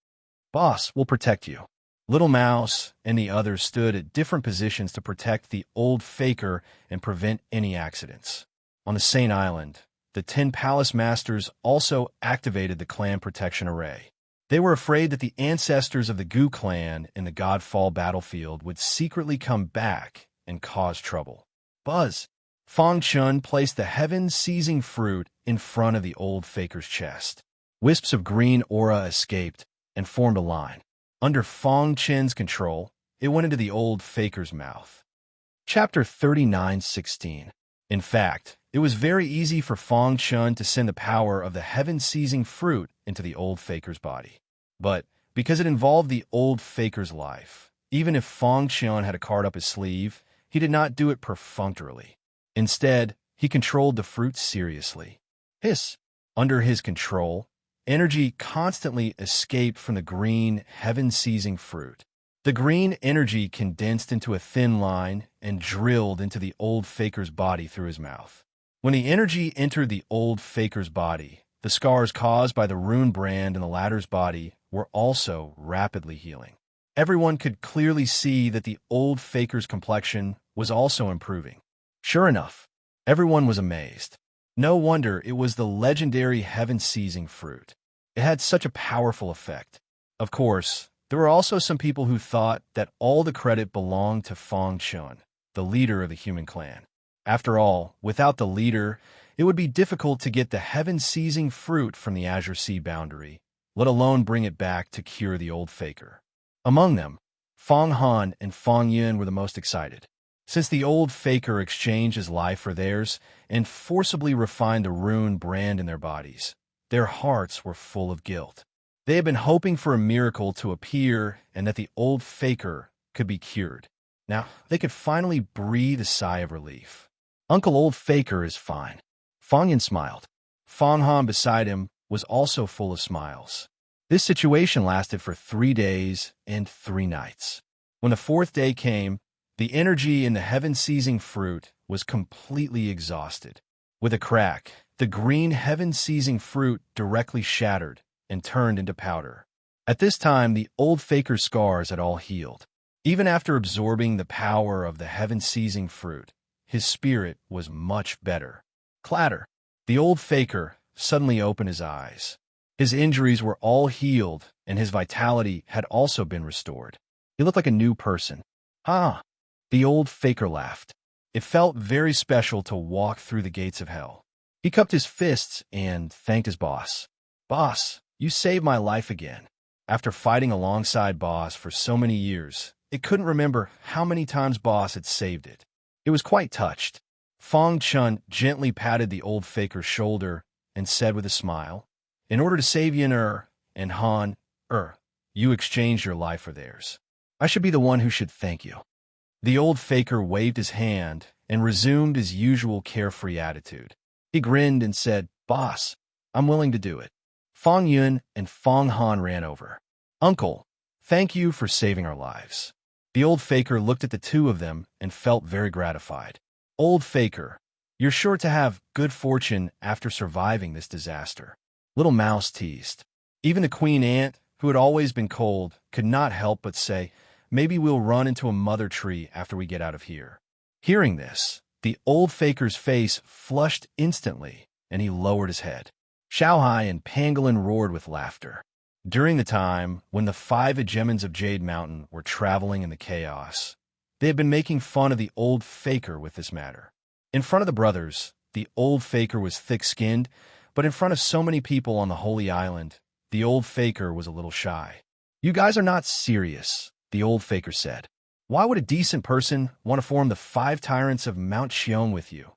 Boss will protect you. Little Mouse and the others stood at different positions to protect the old faker and prevent any accidents. On the Saint Island, the 10 palace masters also activated the clan protection array. They were afraid that the ancestors of the Gu clan in the Godfall battlefield would secretly come back and cause trouble. Buzz! Fong Chen placed the heaven-seizing fruit in front of the old faker's chest. Wisps of green aura escaped and formed a line. Under Fong Chen's control, it went into the old faker's mouth. Chapter 39:16. In fact, it was very easy for Fong Chen to send the power of the heaven-seizing fruit into the old faker's body. But because it involved the old faker's life, even if Fong Chen had a card up his sleeve, he did not do it perfunctorily. Instead, he controlled the fruit seriously. Hiss! Under his control, energy constantly escaped from the green, heaven-seizing fruit. The green energy condensed into a thin line and drilled into the old faker's body through his mouth. When the energy entered the old faker's body, the scars caused by the rune brand in the latter's body were also rapidly healing. Everyone could clearly see that the old faker's complexion was also improving. Sure enough, everyone was amazed. No wonder it was the legendary heaven-seizing fruit. It had such a powerful effect. Of course, there were also some people who thought that all the credit belonged to Fong Chen, the leader of the human clan. After all, without the leader, it would be difficult to get the heaven-seizing fruit from the Azure Sea boundary, let alone bring it back to cure the old faker. Among them, Fong Han and Fong Yun were the most excited. Since the old faker exchanged his life for theirs and forcibly refined the rune brand in their bodies, their hearts were full of guilt. They had been hoping for a miracle to appear and that the old faker could be cured. Now, they could finally breathe a sigh of relief. Uncle Old Faker is fine. Fong Yun smiled. Fong Han beside him was also full of smiles. This situation lasted for 3 days and 3 nights. When the 4th day came, the energy in the heaven-seizing fruit was completely exhausted. With a crack, the green heaven-seizing fruit directly shattered and turned into powder. At this time, the old faker's scars had all healed. Even after absorbing the power of the heaven-seizing fruit, his spirit was much better. Clatter! The old faker suddenly opened his eyes. His injuries were all healed, and his vitality had also been restored. He looked like a new person. Ah! The old faker laughed. It felt very special to walk through the gates of hell. He cupped his fists and thanked his boss. Boss, you saved my life again. After fighting alongside Boss for so many years, it couldn't remember how many times Boss had saved it. It was quite touched. Fong Chun gently patted the old faker's shoulder and said with a smile, in order to save Yin and Han you exchanged your life for theirs. I should be the one who should thank you. The old faker waved his hand and resumed his usual carefree attitude. He grinned and said, Boss, I'm willing to do it. Fong Yun and Fong Han ran over. Uncle, thank you for saving our lives. The old faker looked at the two of them and felt very gratified. Old faker, you're sure to have good fortune after surviving this disaster. Little Mouse teased. Even the queen ant, who had always been cold, could not help but say, maybe we'll run into a mother tree after we get out of here. Hearing this, the old faker's face flushed instantly, and he lowered his head. Xiaohai and Pangolin roared with laughter. During the time when the 5 hegemons of Jade Mountain were traveling in the chaos, they had been making fun of the old faker with this matter. In front of the brothers, the old faker was thick-skinned, but in front of so many people on the Holy Island, the old faker was a little shy. You guys are not serious, the old faker said. Why would a decent person want to form the 5 tyrants of Mount Xiong with you?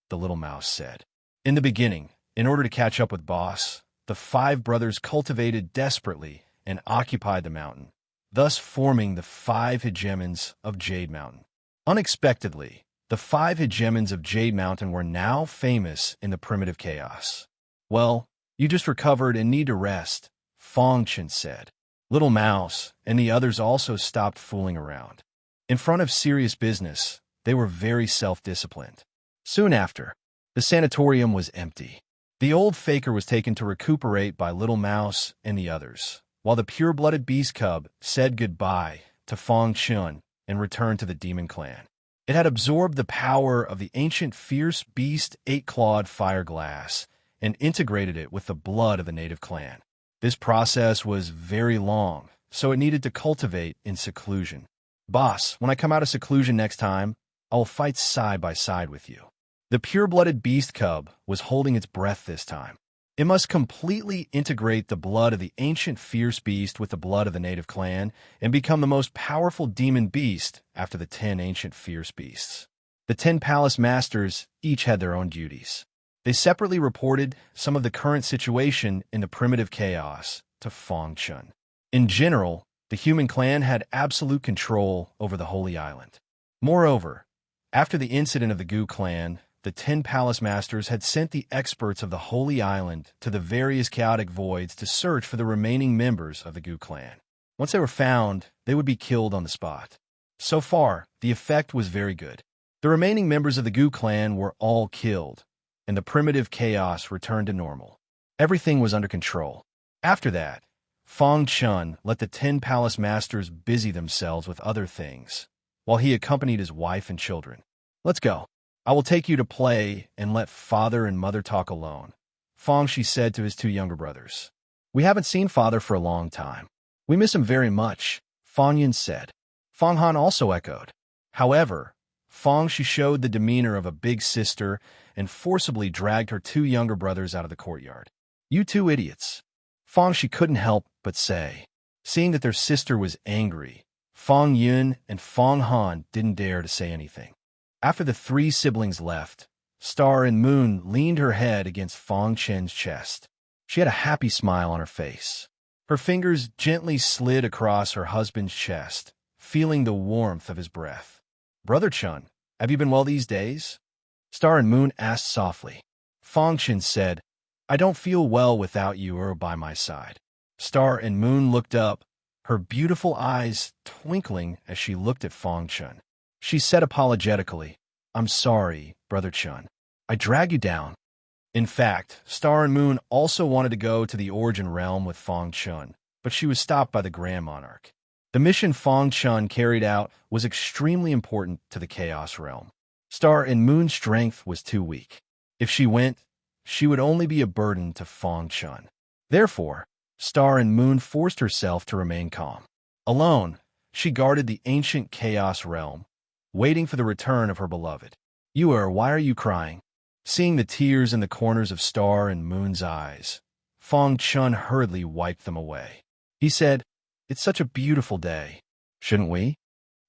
The little mouse said. In the beginning, in order to catch up with Boss, the 5 brothers cultivated desperately and occupied the mountain, thus forming the 5 hegemons of Jade Mountain. Unexpectedly, the 5 hegemons of Jade Mountain were now famous in the primitive chaos. Well, you just recovered and need to rest, Fong Chen said. Little Mouse and the others also stopped fooling around. In front of serious business, they were very self-disciplined. Soon after, the sanatorium was empty. The old faker was taken to recuperate by Little Mouse and the others, while the pure-blooded beast cub said goodbye to Fong Chun and returned to the demon clan. It had absorbed the power of the ancient fierce beast 8-clawed fire glass and integrated it with the blood of the native clan. This process was very long, so it needed to cultivate in seclusion. Boss, when I come out of seclusion next time, I will fight side by side with you. The pure-blooded beast cub was holding its breath this time. It must completely integrate the blood of the ancient fierce beast with the blood of the native clan and become the most powerful demon beast after the 10 ancient fierce beasts. The 10 palace masters each had their own duties. They separately reported some of the current situation in the primitive chaos to Fong Chun. In general, the human clan had absolute control over the Holy Island. Moreover, after the incident of the Gu clan, the 10 palace masters had sent the experts of the Holy Island to the various chaotic voids to search for the remaining members of the Gu clan. Once they were found, they would be killed on the spot. So far, the effect was very good. The remaining members of the Gu clan were all killed, and the primitive chaos returned to normal. Everything was under control. After that, Fong Chun let the 10 palace masters busy themselves with other things, while he accompanied his wife and children. Let's go. I will take you to play and let father and mother talk alone, Fong Shi said to his 2 younger brothers. We haven't seen father for a long time. We miss him very much, Fong Yun said. Fong Han also echoed. However, Fong Shi showed the demeanor of a big sister and forcibly dragged her 2 younger brothers out of the courtyard. You 2 idiots, Fong Shi couldn't help but say. Seeing that their sister was angry, Fong Yun and Fong Han didn't dare to say anything. After the 3 siblings left, Star and Moon leaned her head against Fong Chen's chest. She had a happy smile on her face. Her fingers gently slid across her husband's chest, feeling the warmth of his breath. Brother Chun, have you been well these days? Star and Moon asked softly. Fong Chen said, I don't feel well without you or by my side. Star and Moon looked up, her beautiful eyes twinkling as she looked at Fong Chun. She said apologetically, I'm sorry, Brother Chun. I dragged you down. In fact, Star and Moon also wanted to go to the Origin Realm with Fong Chun, but she was stopped by the Grand Monarch. The mission Fong Chun carried out was extremely important to the Chaos Realm. Star and Moon's strength was too weak. If she went, she would only be a burden to Fong Chun. Therefore, Star and Moon forced herself to remain calm. Alone, she guarded the ancient Chaos Realm, waiting for the return of her beloved. Why are you crying?" Seeing the tears in the corners of Star and Moon's eyes, Fong Chun hurriedly wiped them away. He said, "It's such a beautiful day. Shouldn't we?"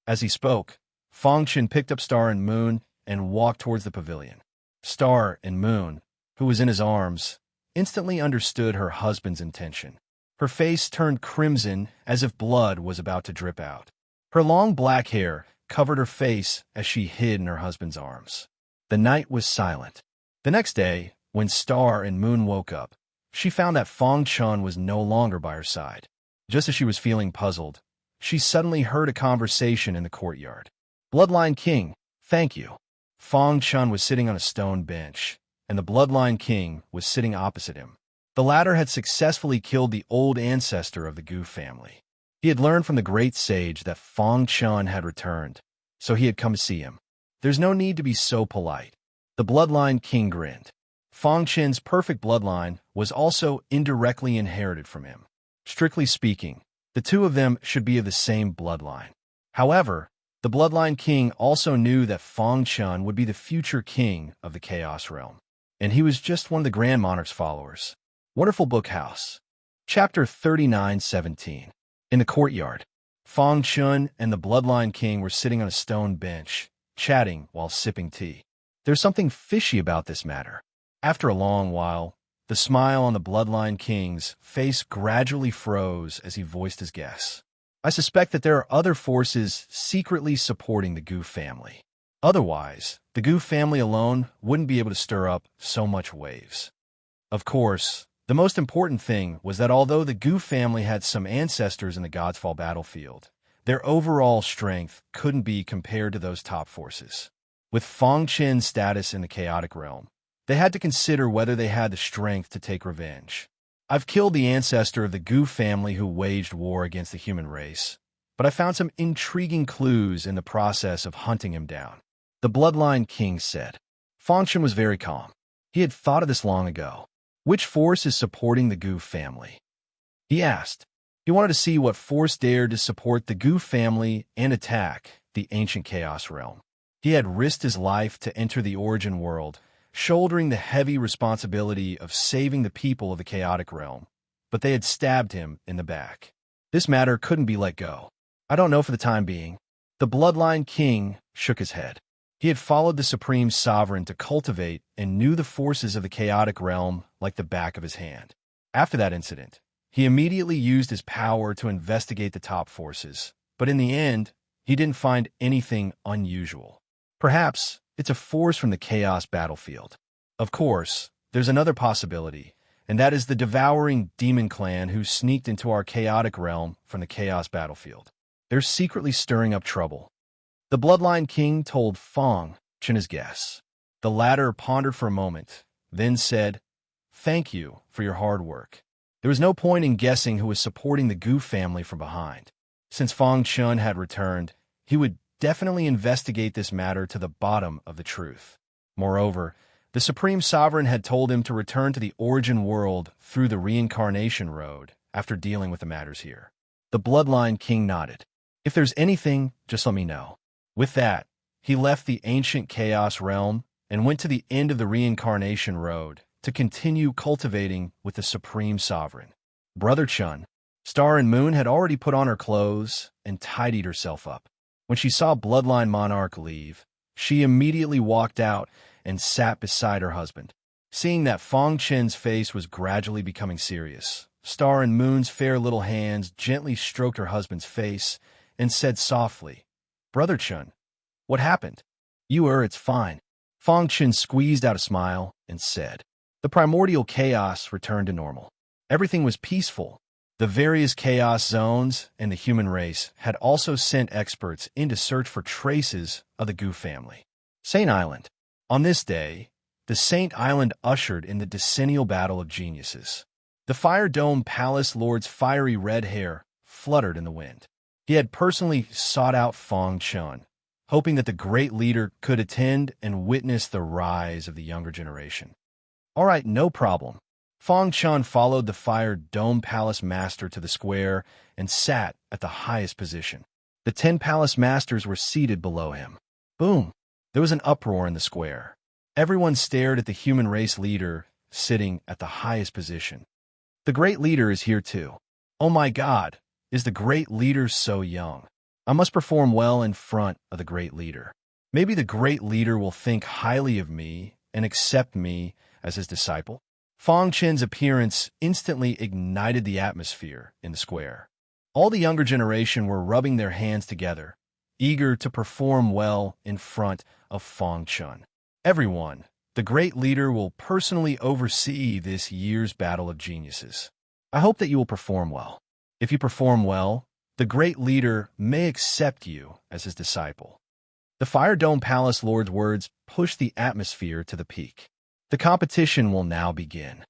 As he spoke, Fong Chun picked up Star and Moon and walked towards the pavilion. Star and Moon, who was in his arms, instantly understood her husband's intention. Her face turned crimson as if blood was about to drip out. Her long black hair covered her face as she hid in her husband's arms. The night was silent. The next day, when Star and Moon woke up, she found that Fong Chun was no longer by her side. Just as she was feeling puzzled, she suddenly heard a conversation in the courtyard. "Bloodline King, thank you." Fong Chun was sitting on a stone bench, and the Bloodline King was sitting opposite him. The latter had successfully killed the old ancestor of the Gu family. He had learned from the great sage that Fong Chun had returned, so he had come to see him. "There's no need to be so polite." The Bloodline King grinned. Fong Chun's perfect bloodline was also indirectly inherited from him. Strictly speaking, the two of them should be of the same bloodline. However, the Bloodline King also knew that Fong Chun would be the future king of the Chaos Realm, and he was just one of the Grand Monarch's followers. Wonderful Book House. Chapter 39:17. In the courtyard, Fong Chun and the Bloodline King were sitting on a stone bench, chatting while sipping tea. There's something fishy about this matter. After a long while, the smile on the Bloodline King's face gradually froze as he voiced his guess. "I suspect that there are other forces secretly supporting the Gu family. Otherwise, the Gu family alone wouldn't be able to stir up so much waves." Of course, the most important thing was that although the Gu family had some ancestors in the Godfall battlefield, their overall strength couldn't be compared to those top forces. With Fong Chun's status in the chaotic realm, they had to consider whether they had the strength to take revenge. "I've killed the ancestor of the Gu family who waged war against the human race, but I found some intriguing clues in the process of hunting him down," the Bloodline King said. Fong Chun was very calm. He had thought of this long ago. "Which force is supporting the Gu family?" he asked. He wanted to see what force dared to support the Gu family and attack the ancient Chaos Realm. He had risked his life to enter the Origin World, shouldering the heavy responsibility of saving the people of the chaotic realm, but they had stabbed him in the back. This matter couldn't be let go. "I don't know for the time being." The Bloodline King shook his head. He had followed the Supreme Sovereign to cultivate and knew the forces of the chaotic realm like the back of his hand. After that incident, he immediately used his power to investigate the top forces, but in the end, he didn't find anything unusual. Perhaps it's a force from the Chaos battlefield. Of course, there's another possibility, and that is the devouring demon clan who sneaked into our chaotic realm from the Chaos battlefield. They're secretly stirring up trouble. The Bloodline King told Fong Chun his guess. The latter pondered for a moment, then said, "Thank you for your hard work." There was no point in guessing who was supporting the Gu family from behind. Since Fong Chun had returned, he would definitely investigate this matter to the bottom of the truth. Moreover, the Supreme Sovereign had told him to return to the Origin World through the Reincarnation Road after dealing with the matters here. The Bloodline King nodded. "If there's anything, just let me know." With that, he left the ancient Chaos Realm and went to the end of the Reincarnation Road to continue cultivating with the Supreme Sovereign. Brother Chun, Star and Moon had already put on her clothes and tidied herself up. When she saw Bloodline Monarch leave, she immediately walked out and sat beside her husband. Seeing that Fong Chun's face was gradually becoming serious, Star and Moon's fair little hands gently stroked her husband's face and said softly, "Brother Chun, what happened?" It's fine." Fong Chun squeezed out a smile and said, "The primordial chaos returned to normal. Everything was peaceful. The various chaos zones and the human race had also sent experts in to search for traces of the Gu family." Saint Island. On this day, the Saint Island ushered in the decennial battle of geniuses. The Fire Dome Palace Lord's fiery red hair fluttered in the wind. He had personally sought out Fong Chun, hoping that the great leader could attend and witness the rise of the younger generation. "All right, no problem." Fong Chun followed the Fire Dome Palace Master to the square and sat at the highest position. The 10 Palace Masters were seated below him. Boom! There was an uproar in the square. Everyone stared at the human race leader sitting at the highest position. The great leader is here too. Oh my God, is the great leader so young? I must perform well in front of the great leader. Maybe the great leader will think highly of me and accept me as his disciple. Fong Chen's appearance instantly ignited the atmosphere in the square. All the younger generation were rubbing their hands together, eager to perform well in front of Fong Chen. Everyone, the great leader will personally oversee this year's battle of geniuses. I hope that you will perform well. If you perform well, the great leader may accept you as his disciple. The Fire Dome Palace Lord's words pushed the atmosphere to the peak. The competition will now begin.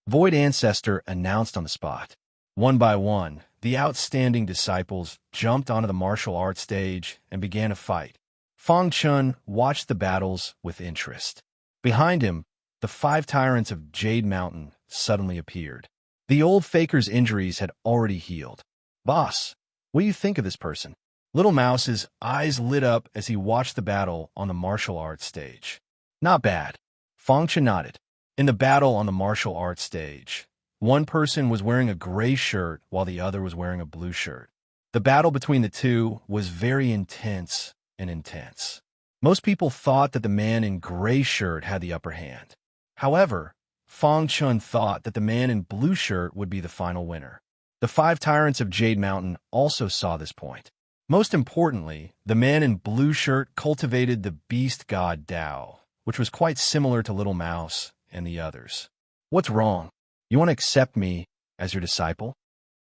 Void Ancestor announced on the spot. One by one, the outstanding disciples jumped onto the martial arts stage and began a fight. Fong Chen watched the battles with interest. Behind him, the 5 tyrants of Jade Mountain suddenly appeared. The old faker's injuries had already healed. Boss, what do you think of this person? Little Mouse's eyes lit up as he watched the battle on the martial arts stage. Not bad. Fong Chen nodded. In the battle on the martial arts stage, one person was wearing a gray shirt while the other was wearing a blue shirt. The battle between the two was very intense and intense. Most people thought that the man in gray shirt had the upper hand. However, Fong Chen thought that the man in blue shirt would be the final winner. The 5 tyrants of Jade Mountain also saw this point. Most importantly, the man in blue shirt cultivated the beast god Dao, which was quite similar to Little Mouse and the others. What's wrong? You want to accept me as your disciple?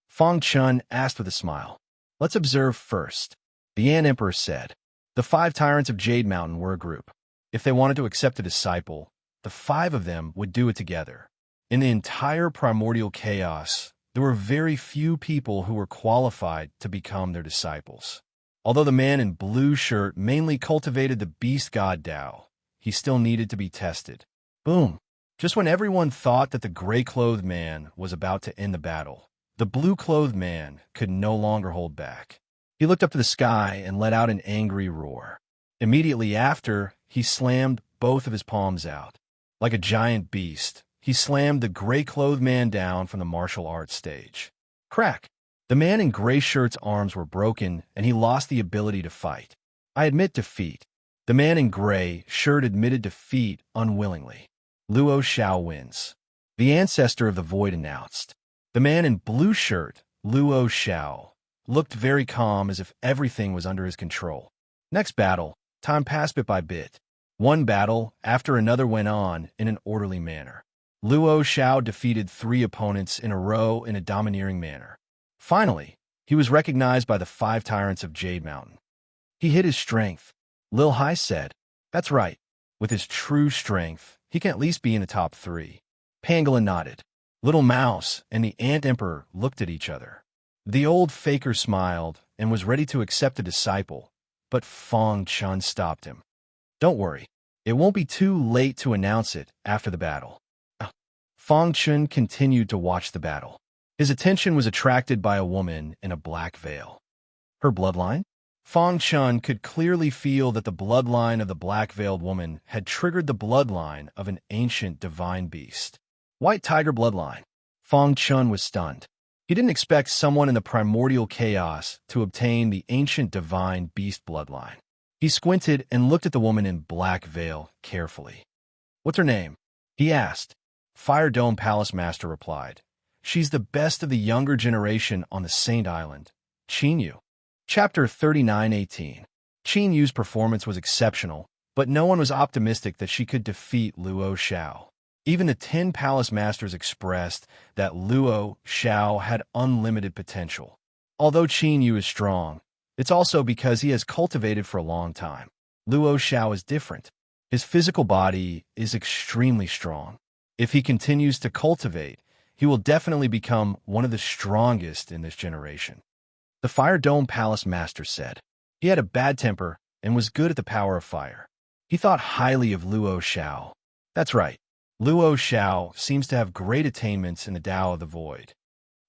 Fong Chen asked with a smile. Let's observe first. The Ant Emperor said. The 5 tyrants of Jade Mountain were a group. If they wanted to accept a disciple, the 5 of them would do it together. In the entire primordial chaos, there were very few people who were qualified to become their disciples. Although the man in blue shirt mainly cultivated the beast god Dao, he still needed to be tested. Boom! Just when everyone thought that the gray-clothed man was about to end the battle, the blue-clothed man could no longer hold back. He looked up to the sky and let out an angry roar. Immediately after, he slammed both of his palms out. Like a giant beast, he slammed the gray-clothed man down from the martial arts stage. Crack! The man in gray shirt's arms were broken, and he lost the ability to fight. I admit defeat. The man in gray shirt admitted defeat unwillingly. Luo Xiao wins. The ancestor of the void announced. The man in blue shirt, Luo Xiao, looked very calm as if everything was under his control. Next battle, time passed bit by bit. One battle after another went on in an orderly manner. Luo Xiao defeated 3 opponents in a row in a domineering manner. Finally, he was recognized by the 5 tyrants of Jade Mountain. He hid his strength. Lil Hai said, that's right. With his true strength, he can at least be in the top 3. Pangolin nodded. Little Mouse and the Ant Emperor looked at each other. The old faker smiled and was ready to accept a disciple, but Fong Chen stopped him. Don't worry, it won't be too late to announce it after the battle. Fong Chen continued to watch the battle. His attention was attracted by a woman in a black veil. Her bloodline? Fong Chen could clearly feel that the bloodline of the black-veiled woman had triggered the bloodline of an ancient divine beast. White Tiger bloodline. Fong Chen was stunned. He didn't expect someone in the primordial chaos to obtain the ancient divine beast bloodline. He squinted and looked at the woman in black veil carefully. What's her name? He asked. Fire Dome Palace Master replied. She's the best of the younger generation on the Saint Island. Qin Yu. Chapter 39:18. Qin Yu's performance was exceptional, but no one was optimistic that she could defeat Luo Xiao. Even the 10 palace masters expressed that Luo Xiao had unlimited potential. Although Qin Yu is strong, it's also because he has cultivated for a long time. Luo Xiao is different. His physical body is extremely strong. If he continues to cultivate, he will definitely become one of the strongest in this generation. The Fire Dome Palace Master said. He had a bad temper and was good at the power of fire. He thought highly of Luo Xiao. That's right. Luo Xiao seems to have great attainments in the Tao of the Void.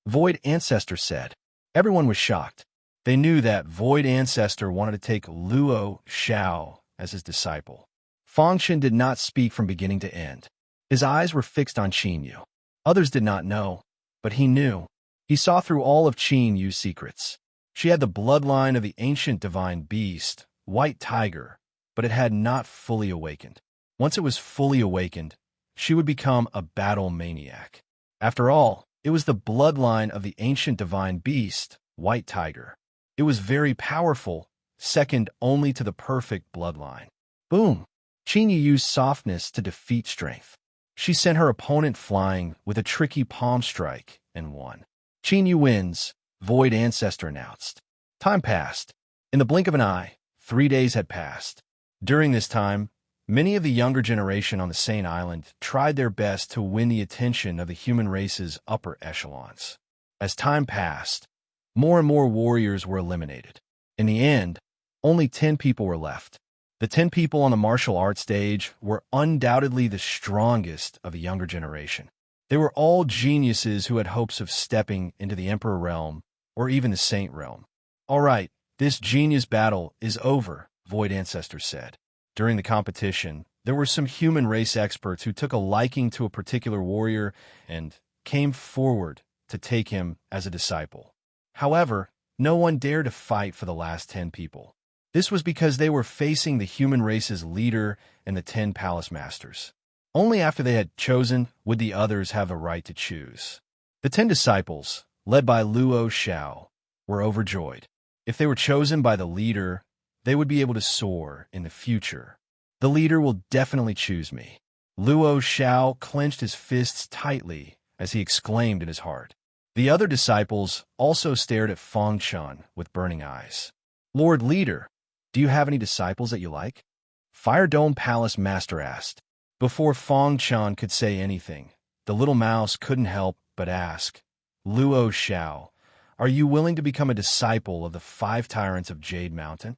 Void Ancestor said. Everyone was shocked. They knew that Void Ancestor wanted to take Luo Xiao as his disciple. Fengshen did not speak from beginning to end. His eyes were fixed on Qin Yu. Others did not know, but he knew. He saw through all of Qin Yu's secrets. She had the bloodline of the ancient divine beast, White Tiger, but it had not fully awakened. Once it was fully awakened, she would become a battle maniac. After all, it was the bloodline of the ancient divine beast, White Tiger. It was very powerful, second only to the perfect bloodline. Boom! Qin Yu used softness to defeat strength. She sent her opponent flying with a tricky palm strike and won. Qin Yu wins, Void Ancestor announced. Time passed. In the blink of an eye, 3 days had passed. During this time, many of the younger generation on the Sane Island tried their best to win the attention of the human race's upper echelons. As time passed, more and more warriors were eliminated. In the end, only 10 people were left. The 10 people on the martial arts stage were undoubtedly the strongest of the younger generation. They were all geniuses who had hopes of stepping into the Emperor realm or even the Saint realm. All right, this genius battle is over, Void Ancestor said. During the competition, there were some human race experts who took a liking to a particular warrior and came forward to take him as a disciple. However, no one dared to fight for the last 10 people. This was because they were facing the human race's leader and the 10 palace masters. Only after they had chosen would the others have a right to choose. The 10 disciples, led by Luo Xiao, were overjoyed. If they were chosen by the leader, they would be able to soar in the future. The leader will definitely choose me. Luo Xiao clenched his fists tightly as he exclaimed in his heart. The other disciples also stared at Fengshen with burning eyes. Lord Leader, do you have any disciples that you like? Fire Dome Palace Master asked. Before Fengshen could say anything, the little mouse couldn't help but ask, Luo Xiao, are you willing to become a disciple of the 5 tyrants of Jade Mountain?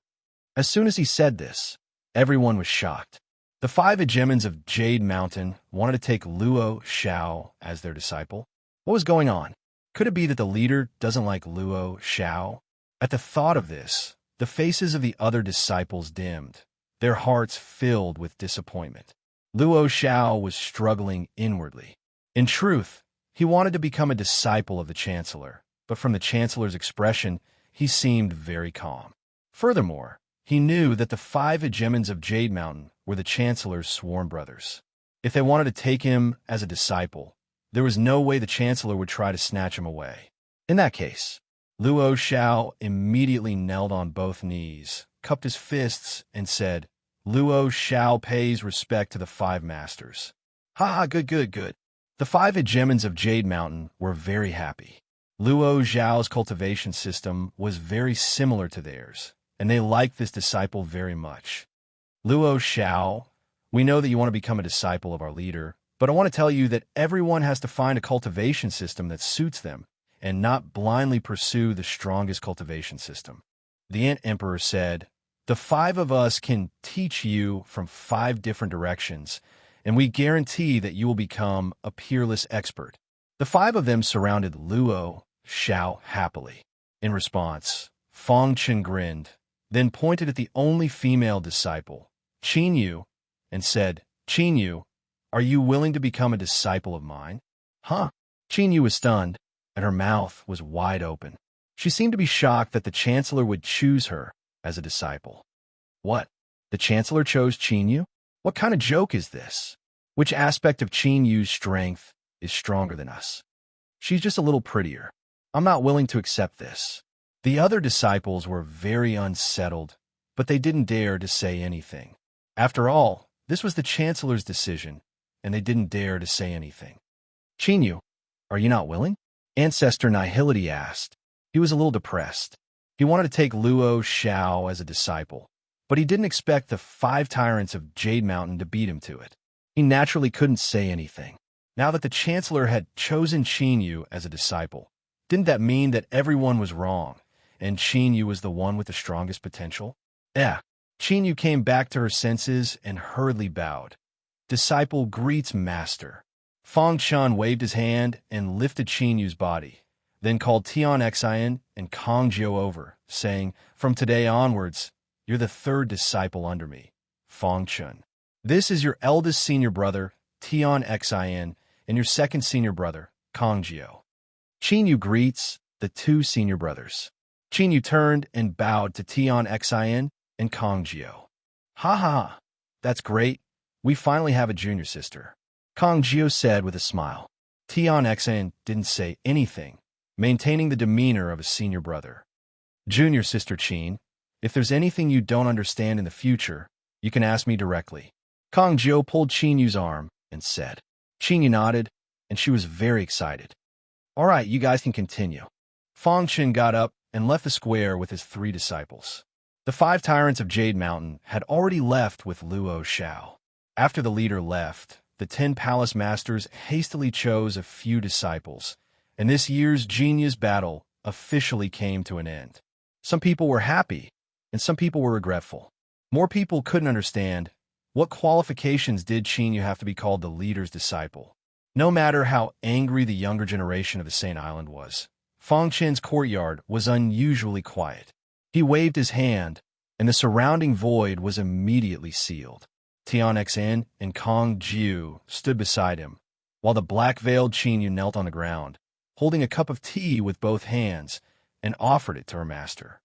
As soon as he said this, everyone was shocked. The 5 hegemons of Jade Mountain wanted to take Luo Xiao as their disciple. What was going on? Could it be that the leader doesn't like Luo Xiao? At the thought of this, the faces of the other disciples dimmed, their hearts filled with disappointment. Luo Xiao was struggling inwardly. In truth, he wanted to become a disciple of the Chancellor, but from the Chancellor's expression, he seemed very calm. Furthermore, he knew that the 5 hegemons of Jade Mountain were the Chancellor's sworn brothers. If they wanted to take him as a disciple, there was no way the Chancellor would try to snatch him away. In that case, Luo Xiao immediately knelt on both knees, cupped his fists, and said, Luo Xiao pays respect to the 5 masters. Good. The 5 hegemons of Jade Mountain were very happy. Luo Xiao's cultivation system was very similar to theirs, and they liked this disciple very much. Luo Xiao, we know that you want to become a disciple of our leader, but I want to tell you that everyone has to find a cultivation system that suits them, and not blindly pursue the strongest cultivation system. The Ant Emperor said, the 5 of us can teach you from 5 different directions, and we guarantee that you will become a peerless expert. The 5 of them surrounded Luo Xiao happily. In response, Fengshen grinned, then pointed at the only female disciple, Qin Yu, and said, Qin Yu, are you willing to become a disciple of mine? Huh? Qin Yu was stunned, and her mouth was wide open. She seemed to be shocked that the Chancellor would choose her as a disciple. What? The Chancellor chose Qin Yu? What kind of joke is this? Which aspect of Qin Yu's strength is stronger than us? She's just a little prettier. I'm not willing to accept this. The other disciples were very unsettled, but they didn't dare to say anything. After all, this was the Chancellor's decision, and they didn't dare to say anything. Qin Yu, are you not willing? Ancestor Nihility asked. He was a little depressed. He wanted to take Luo Xiao as a disciple, but he didn't expect the 5 tyrants of Jade Mountain to beat him to it. He naturally couldn't say anything. Now that the Chancellor had chosen Qin Yu as a disciple, didn't that mean that everyone was wrong, and Qin Yu was the one with the strongest potential? Qin Yu came back to her senses and hurriedly bowed. Disciple greets master. Fengshen waved his hand and lifted Qin Yu's body, then called Tian Xian and Kong Jiu over, saying, from today onwards, you're the 3rd disciple under me. Fong Chun. This is your eldest senior brother, Tian Xin, and your second senior brother, Kong Jiu. Qin Yu greets the two senior brothers. Qin Yu turned and bowed to Tian Xin and Kong Jiu. Ha ha ha, that's great. We finally have a junior sister, Kong Jiu said with a smile. Tian Xin didn't say anything, maintaining the demeanor of a senior brother. Junior sister Qin, if there's anything you don't understand in the future, you can ask me directly. Kong Jiu pulled Qin Yu's arm and said. Qin Yu nodded, and she was very excited. All right, you guys can continue. Fong Chun got up and left the square with his 3 disciples. The 5 tyrants of Jade Mountain had already left with Luo Xiao. After the leader left, the 10 palace masters hastily chose a few disciples, and this year's genius battle officially came to an end. Some people were happy, and some people were regretful. More people couldn't understand what qualifications did Qin Yu have to be called the leader's disciple. No matter how angry the younger generation of the Saint Island was, Fong Chen's courtyard was unusually quiet. He waved his hand, and the surrounding void was immediately sealed. Tian Xin and Kong Jiu stood beside him, while the black-veiled Qin Yu knelt on the ground, holding a cup of tea with both hands, and offered it to her master.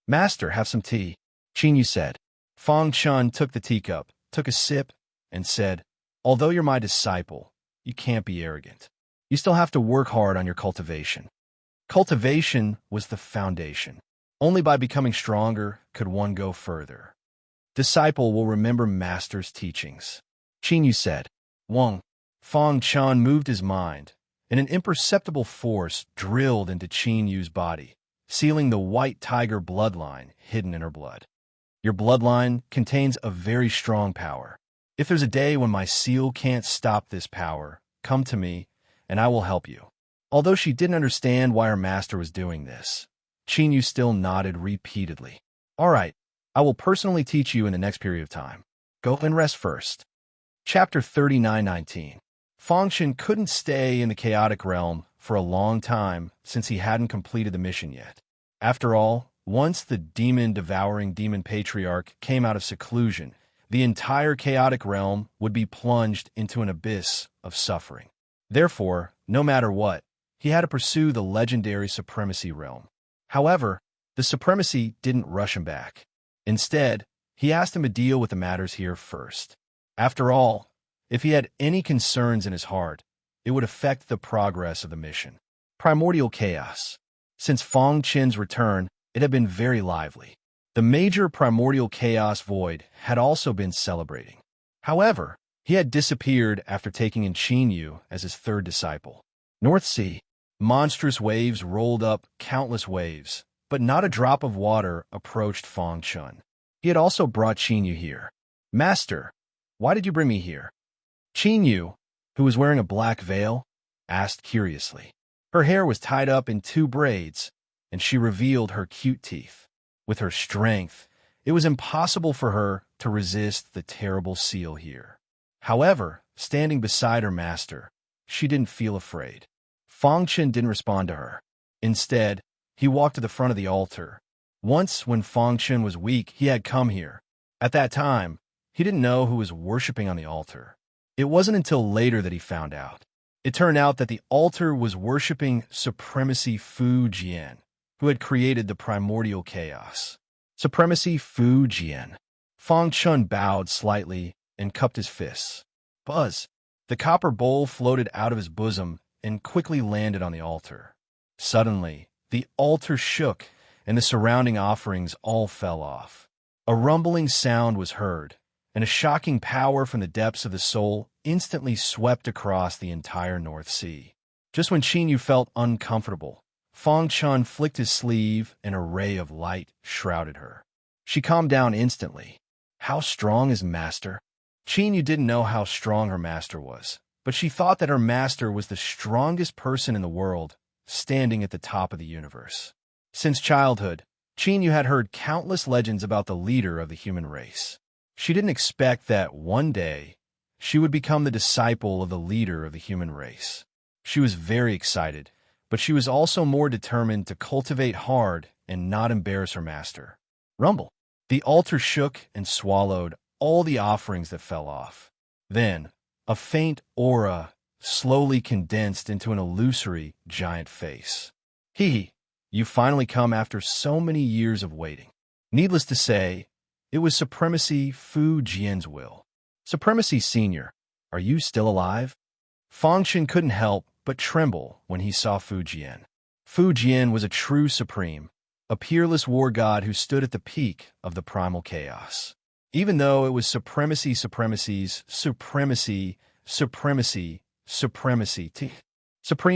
Master, have some tea, Qin Yu said. Fong Chun took the teacup, took a sip, and said, although you're my disciple, you can't be arrogant. You still have to work hard on your cultivation. Cultivation was the foundation. Only by becoming stronger could one go further. Disciple will remember master's teachings, Qin Yu said. Wong. Fong Chun moved his mind, and an imperceptible force drilled into Qin Yu's body, sealing the white tiger bloodline hidden in her blood. Your bloodline contains a very strong power. If there's a day when my seal can't stop this power, come to me, and I will help you. Although she didn't understand why her master was doing this, Qin Yu still nodded repeatedly. All right, I will personally teach you in the next period of time. Go and rest first. Chapter 39:19. Fong Chun couldn't stay in the chaotic realm for a long time since he hadn't completed the mission yet. After all, once the demon-devouring demon patriarch came out of seclusion, the entire chaotic realm would be plunged into an abyss of suffering. Therefore, no matter what, he had to pursue the legendary supremacy realm. However, the supremacy didn't rush him back. Instead, he asked him to deal with the matters here first. After all, if he had any concerns in his heart, it would affect the progress of the mission. Primordial chaos. Since Fong Chen's return, it had been very lively. The major primordial chaos void had also been celebrating. However, he had disappeared after taking in Qin Yu as his 3rd disciple. North Sea. Monstrous waves rolled up countless waves, but not a drop of water approached Fong Chun. He had also brought Qin Yu here. Master, why did you bring me here? Qin Yu, who was wearing a black veil, asked curiously. Her hair was tied up in 2 braids, and she revealed her cute teeth. With her strength, it was impossible for her to resist the terrible seal here. However, standing beside her master, she didn't feel afraid. Fong Chun didn't respond to her. Instead, he walked to the front of the altar. Once, when Fong Chun was weak, he had come here. At that time, he didn't know who was worshipping on the altar. It wasn't until later that he found out. It turned out that the altar was worshipping Supremacy Fu Jian, who had created the primordial chaos. Supremacy Fu Jian. Fong Chun bowed slightly and cupped his fists. Buzz! The copper bowl floated out of his bosom and quickly landed on the altar. Suddenly, the altar shook, and the surrounding offerings all fell off. A rumbling sound was heard, and a shocking power from the depths of the soul instantly swept across the entire North Sea. Just when Qin Yu felt uncomfortable, Fong Chun flicked his sleeve and a ray of light shrouded her. She calmed down instantly. How strong is Master? Qin Yu didn't know how strong her master was, but she thought that her master was the strongest person in the world, standing at the top of the universe. Since childhood, Qin Yu had heard countless legends about the leader of the human race. She didn't expect that one day she would become the disciple of the leader of the human race. She was very excited, but she was also more determined to cultivate hard and not embarrass her master. Rumble. The altar shook and swallowed all the offerings that fell off. Then, a faint aura slowly condensed into an illusory giant face. You finally come after so many years of waiting. Needless to say, it was Supremacy Fu Jian's will. Supremacy Senior, are you still alive? Fangchen couldn't help but tremble when he saw Fu Jian. Fu Jian was a true supreme, a peerless war god who stood at the peak of the primal chaos. Even though it was Supremacy Supreme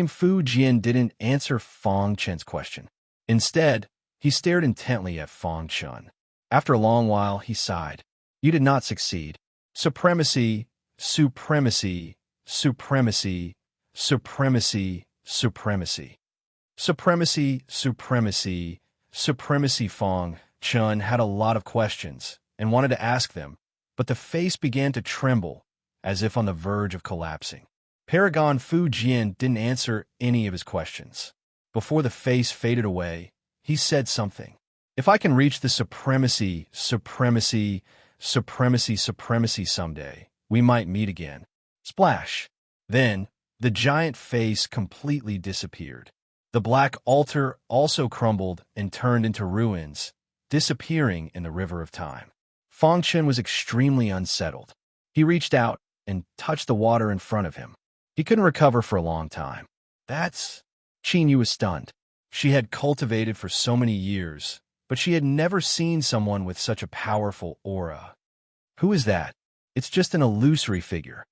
Fu Jian didn't answer Fang Chen's question. Instead, he stared intently at Fang Chen. After a long while, he sighed. You did not succeed. Supremacy. Supremacy Fang Chen had a lot of questions and wanted to ask them, but the face began to tremble, as if on the verge of collapsing. Paragon Fu Jian didn't answer any of his questions. Before the face faded away, he said something. If I can reach the supremacy someday, we might meet again. Splash! Then, the giant face completely disappeared. The black altar also crumbled and turned into ruins, disappearing in the river of time. Fang Chen was extremely unsettled. He reached out and touched the water in front of him. He couldn't recover for a long time. Qin Yu was stunned. She had cultivated for so many years, but she had never seen someone with such a powerful aura. Who is that? It's just an illusory figure.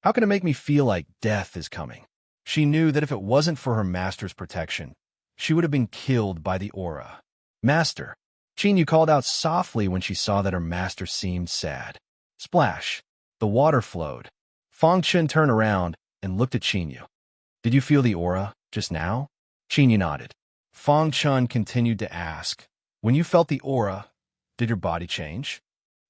How can it make me feel like death is coming? She knew that if it wasn't for her master's protection, she would have been killed by the aura. Master! Qin Yu called out softly when she saw that her master seemed sad. Splash! The water flowed. Fang Chen turned around and looked at Qin Yu. Did you feel the aura just now? Qin Yu nodded. Fang Chen continued to ask, when you felt the aura, did your body change?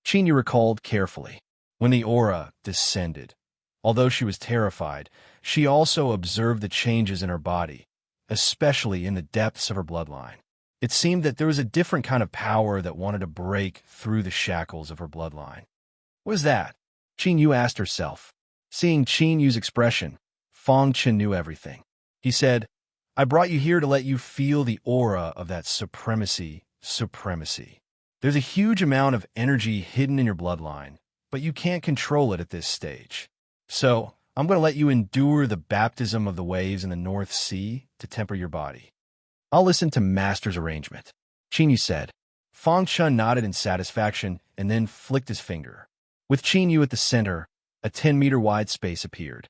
Qin Yu recalled carefully. When the aura descended, although she was terrified, she also observed the changes in her body, especially in the depths of her bloodline. It seemed that there was a different kind of power that wanted to break through the shackles of her bloodline. What was that? Qin Yu asked herself. Seeing Qin Yu's expression, Fang Chen knew everything. He said, I brought you here to let you feel the aura of that supremacy. There's a huge amount of energy hidden in your bloodline, but you can't control it at this stage. So, I'm going to let you endure the baptism of the waves in the North Sea to temper your body. I'll listen to Master's arrangement, Qin Yu said. Fang Chen nodded in satisfaction and then flicked his finger. With Qin Yu at the center, a 10-meter-wide space appeared.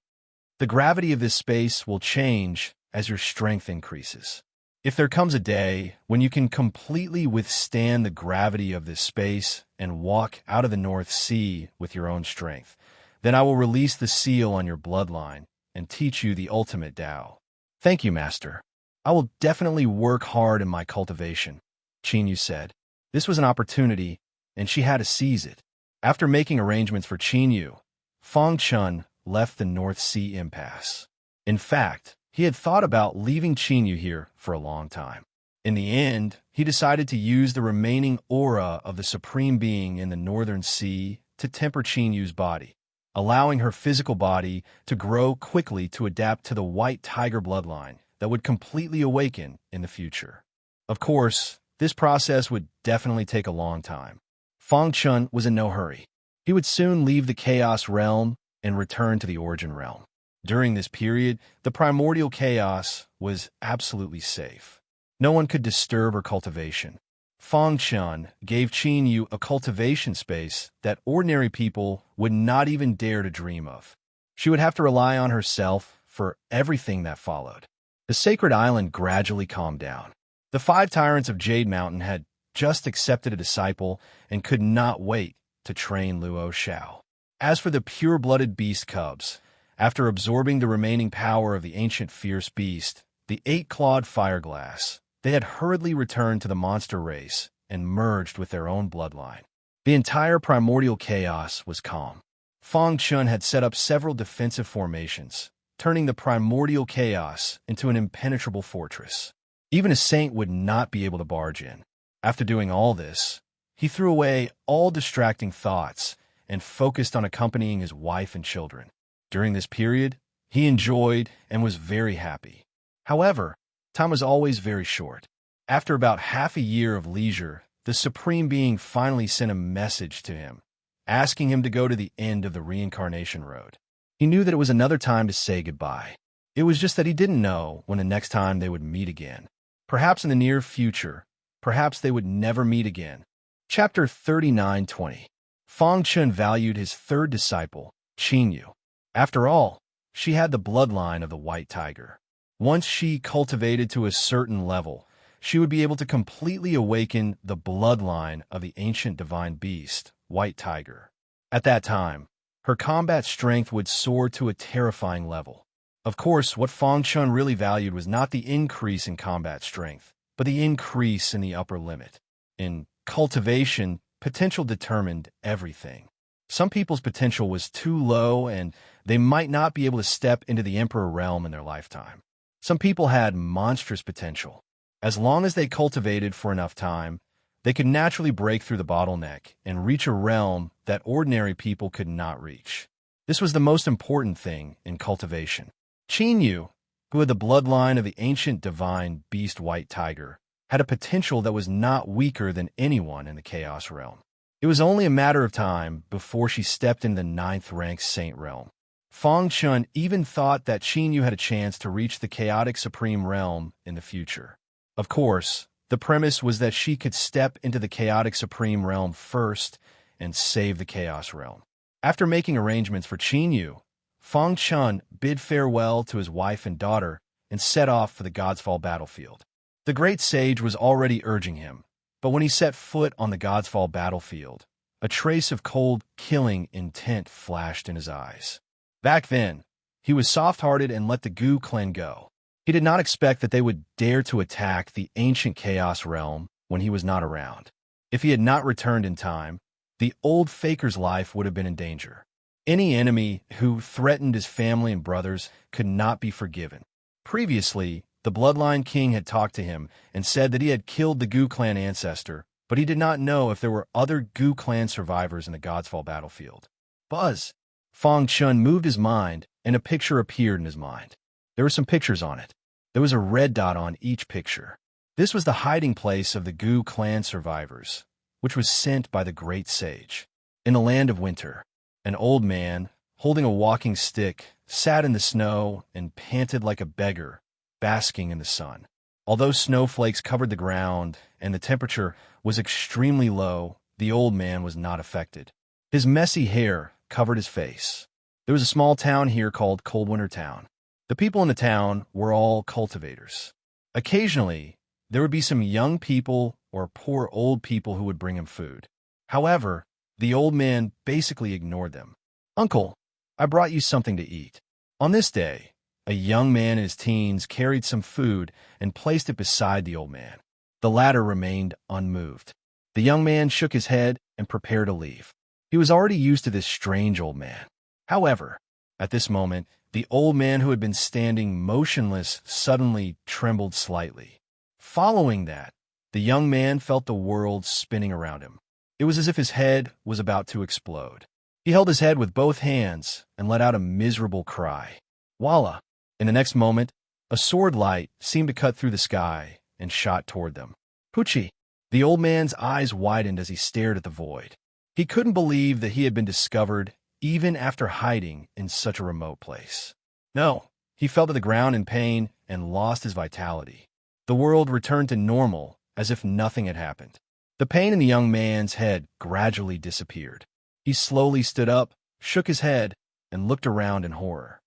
The gravity of this space will change as your strength increases. If there comes a day when you can completely withstand the gravity of this space and walk out of the North Sea with your own strength, then I will release the seal on your bloodline and teach you the ultimate Tao. Thank you, Master. I will definitely work hard in my cultivation, Qin Yu said. This was an opportunity, and she had to seize it. After making arrangements for Qin Yu, Fang Chen left the North Sea impasse. In fact, he had thought about leaving Qin Yu here for a long time. In the end, he decided to use the remaining aura of the Supreme Being in the Northern Sea to temper Qin Yu's body, allowing her physical body to grow quickly to adapt to the White Tiger bloodline that would completely awaken in the future. Of course, this process would definitely take a long time. Fang Chen was in no hurry. He would soon leave the Chaos Realm and return to the Origin Realm. During this period, the primordial chaos was absolutely safe. No one could disturb her cultivation. Fang Chen gave Qin Yu a cultivation space that ordinary people would not even dare to dream of. She would have to rely on herself for everything that followed. The sacred island gradually calmed down. The 5 tyrants of Jade Mountain had just accepted a disciple and could not wait to train Luo Xiao. As for the pure-blooded beast cubs, after absorbing the remaining power of the ancient fierce beast, the 8-clawed fireglass, they had hurriedly returned to the monster race and merged with their own bloodline. The entire primordial chaos was calm. Fang Chen had set up several defensive formations, turning the primordial chaos into an impenetrable fortress. Even a saint would not be able to barge in. After doing all this, he threw away all distracting thoughts and focused on accompanying his wife and children. During this period, he enjoyed and was very happy. However, time was always very short. After about half a year of leisure, the Supreme Being finally sent a message to him, asking him to go to the end of the reincarnation road. He knew that it was another time to say goodbye. It was just that he didn't know when the next time they would meet again. Perhaps in the near future, perhaps they would never meet again. Chapter 39:20. Feng Chun valued his third disciple, Qin Yu. After all, she had the bloodline of the white tiger. Once she cultivated to a certain level, she would be able to completely awaken the bloodline of the ancient divine beast, white tiger. At that time, her combat strength would soar to a terrifying level. Of course, what Feng Chun really valued was not the increase in combat strength, but the increase in the upper limit. In cultivation, potential determined everything. Some people's potential was too low and they might not be able to step into the Emperor realm in their lifetime. Some people had monstrous potential. As long as they cultivated for enough time, they could naturally break through the bottleneck and reach a realm that ordinary people could not reach. This was the most important thing in cultivation. Qin Yu, who had the bloodline of the ancient divine beast white tiger, had a potential that was not weaker than anyone in the chaos realm. It was only a matter of time before she stepped in the 9th-ranked saint realm. Feng Chun even thought that Qin Yu had a chance to reach the chaotic supreme realm in the future. Of course, the premise was that she could step into the chaotic supreme realm first and save the chaos realm. After making arrangements for Qin Yu, Feng Chun bid farewell to his wife and daughter and set off for the God's Fall battlefield. The great sage was already urging him, but when he set foot on the God's Fall battlefield, a trace of cold, killing intent flashed in his eyes. Back then, he was soft-hearted and let the Gu clan go. He did not expect that they would dare to attack the ancient chaos realm when he was not around. If he had not returned in time, the old faker's life would have been in danger. Any enemy who threatened his family and brothers could not be forgiven. Previously, the Bloodline King had talked to him and said that he had killed the Gu clan ancestor, but he did not know if there were other Gu clan survivors in the God's Fall battlefield. Buzz! Feng Chun moved his mind, and a picture appeared in his mind. There were some pictures on it. There was a red dot on each picture. This was the hiding place of the Gu clan survivors, which was sent by the great sage. In the land of winter, an old man, holding a walking stick, sat in the snow and panted like a beggar, basking in the sun. Although snowflakes covered the ground and the temperature was extremely low, the old man was not affected. His messy hair covered his face. There was a small town here called Cold Winter Town. The people in the town were all cultivators. Occasionally, there would be some young people or poor old people who would bring him food. However, the old man basically ignored them. "Uncle, I brought you something to eat." On this day, a young man in his teens carried some food and placed it beside the old man. The latter remained unmoved. The young man shook his head and prepared to leave. He was already used to this strange old man. However, at this moment, the old man who had been standing motionless suddenly trembled slightly. Following that, the young man felt the world spinning around him. It was as if his head was about to explode. He held his head with both hands and let out a miserable cry. Voila! In the next moment, a sword light seemed to cut through the sky and shot toward them. Poochie! The old man's eyes widened as he stared at the void. He couldn't believe that he had been discovered even after hiding in such a remote place. No, he fell to the ground in pain and lost his vitality. The world returned to normal as if nothing had happened. The pain in the young man's head gradually disappeared. He slowly stood up, shook his head, and looked around in horror.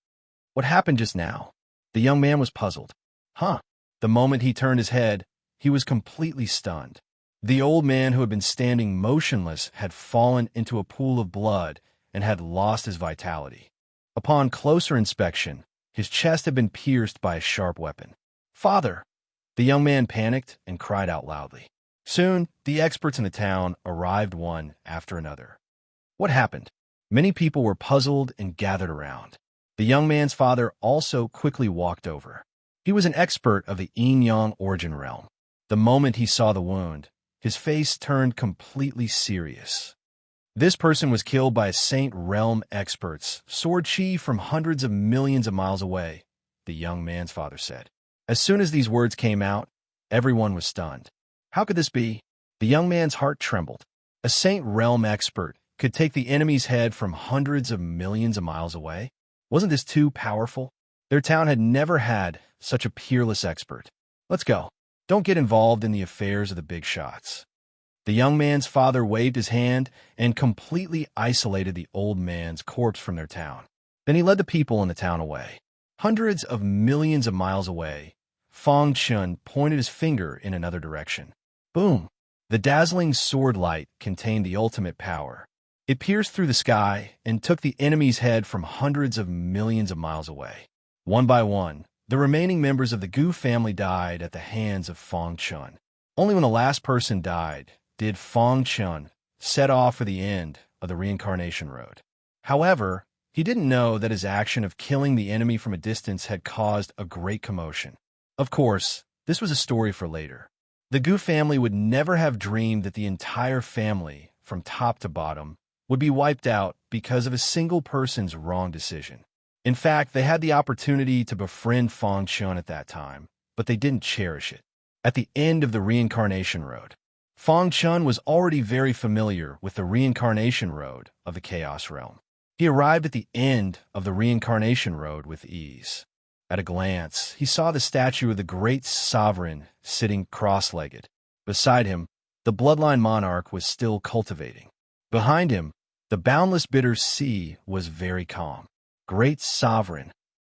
What happened just now? The young man was puzzled. The moment he turned his head, he was completely stunned. The old man who had been standing motionless had fallen into a pool of blood and had lost his vitality. Upon closer inspection, his chest had been pierced by a sharp weapon. "Father!" The young man panicked and cried out loudly. Soon, the experts in the town arrived one after another. What happened? Many people were puzzled and gathered around. The young man's father also quickly walked over. He was an expert of the yin-yang origin realm. The moment he saw the wound, his face turned completely serious. This person was killed by Saint Realm experts, sword chi from hundreds of millions of miles away, the young man's father said. As soon as these words came out, everyone was stunned. How could this be? The young man's heart trembled. A Saint Realm expert could take the enemy's head from hundreds of millions of miles away? Wasn't this too powerful? Their town had never had such a peerless expert. Let's go. Don't get involved in the affairs of the big shots. The young man's father waved his hand and completely isolated the old man's corpse from their town. Then he led the people in the town away. Hundreds of millions of miles away, Fong Chun pointed his finger in another direction. Boom! The dazzling sword light contained the ultimate power. It pierced through the sky and took the enemy's head from hundreds of millions of miles away. One by one, the remaining members of the Gu family died at the hands of Fong Chun. Only when the last person died did Fong Chun set off for the end of the reincarnation road. However, he didn't know that his action of killing the enemy from a distance had caused a great commotion. Of course, this was a story for later. The Gu family would never have dreamed that the entire family, from top to bottom, would be wiped out because of a single person's wrong decision. In fact, they had the opportunity to befriend Fong Chun at that time, but they didn't cherish it. At the end of the reincarnation road, Fong Chun was already very familiar with the reincarnation road of the Chaos Realm. He arrived at the end of the reincarnation road with ease. At a glance, he saw the statue of the great sovereign sitting cross-legged. Beside him, the bloodline monarch was still cultivating. Behind him, the boundless bitter sea was very calm. Great sovereign.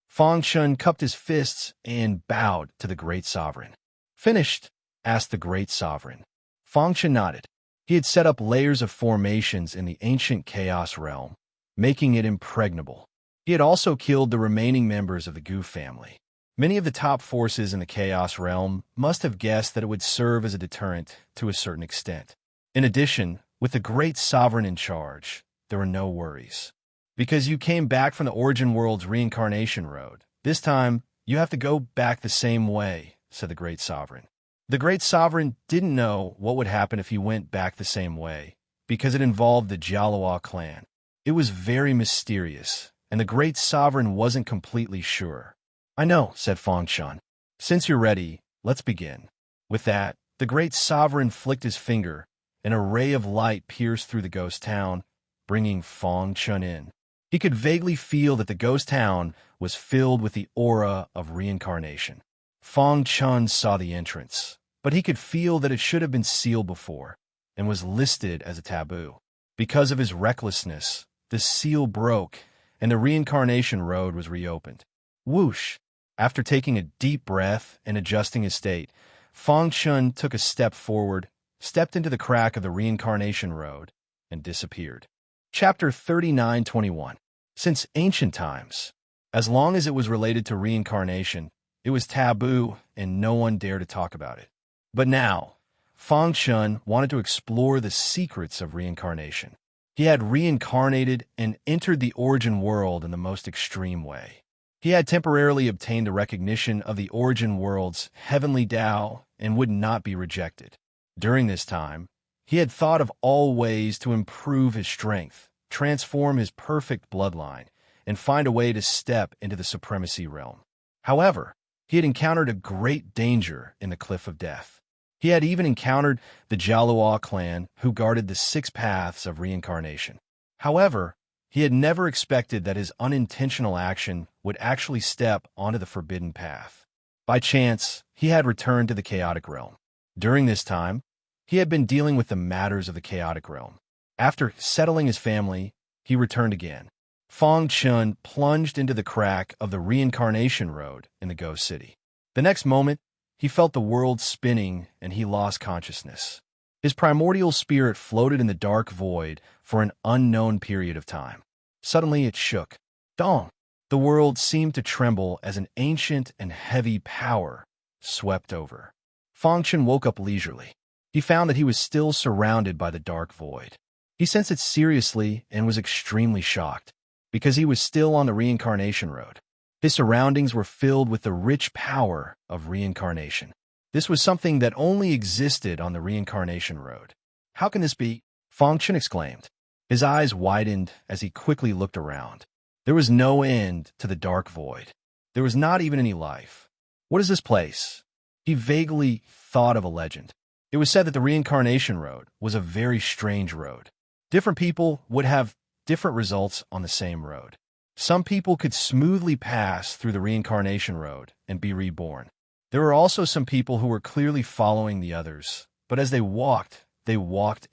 Fong Chun cupped his fists and bowed to the great sovereign. Finished? Asked the great sovereign. Fong Chun nodded. He had set up layers of formations in the ancient Chaos Realm, making it impregnable. He had also killed the remaining members of the Gu family. Many of the top forces in the Chaos Realm must have guessed that it would serve as a deterrent to a certain extent. In addition, with the great sovereign in charge, there were no worries. Because you came back from the Origin World's reincarnation road, this time you have to go back the same way, said the great sovereign. The great sovereign didn't know what would happen if he went back the same way, because it involved the Jialua clan. It was very mysterious, and the great sovereign wasn't completely sure. I know, said Fong Chun. Since you're ready, let's begin. With that, the great sovereign flicked his finger. An ray of light pierced through the ghost town, bringing Fong Chun in. He could vaguely feel that the ghost town was filled with the aura of reincarnation. Fong Chun saw the entrance, but he could feel that it should have been sealed before, and was listed as a taboo. Because of his recklessness, the seal broke, and the reincarnation road was reopened. Whoosh! After taking a deep breath and adjusting his state, Fong Chun took a step forward, stepped into the crack of the reincarnation road, and disappeared. Chapter 39:21. Since ancient times, as long as it was related to reincarnation, it was taboo and no one dared to talk about it. But now, Fong Chun wanted to explore the secrets of reincarnation. He had reincarnated and entered the Origin World in the most extreme way. He had temporarily obtained the recognition of the Origin World's heavenly Tao and would not be rejected. During this time, he had thought of all ways to improve his strength, transform his perfect bloodline, and find a way to step into the supremacy realm. However, he had encountered a great danger in the Cliff of Death. He had even encountered the Jialua clan who guarded the 6 paths of reincarnation. However, he had never expected that his unintentional action would actually step onto the forbidden path. By chance, he had returned to the chaotic realm. During this time, he had been dealing with the matters of the chaotic realm. After settling his family, he returned again. Fong Chun plunged into the crack of the reincarnation road in the Ghost City. The next moment, he felt the world spinning and he lost consciousness. His primordial spirit floated in the dark void for an unknown period of time. Suddenly it shook. Dong! The world seemed to tremble as an ancient and heavy power swept over. Fong Chun woke up leisurely. He found that he was still surrounded by the dark void. He sensed it seriously and was extremely shocked, because he was still on the reincarnation road. His surroundings were filled with the rich power of reincarnation. This was something that only existed on the reincarnation road. How can this be? Fong Chun exclaimed. His eyes widened as he quickly looked around. There was no end to the dark void. There was not even any life. What is this place? He vaguely thought of a legend. It was said that the reincarnation road was a very strange road. Different people would have different results on the same road. Some people could smoothly pass through the reincarnation road and be reborn. There were also some people who were clearly following the others, but as they walked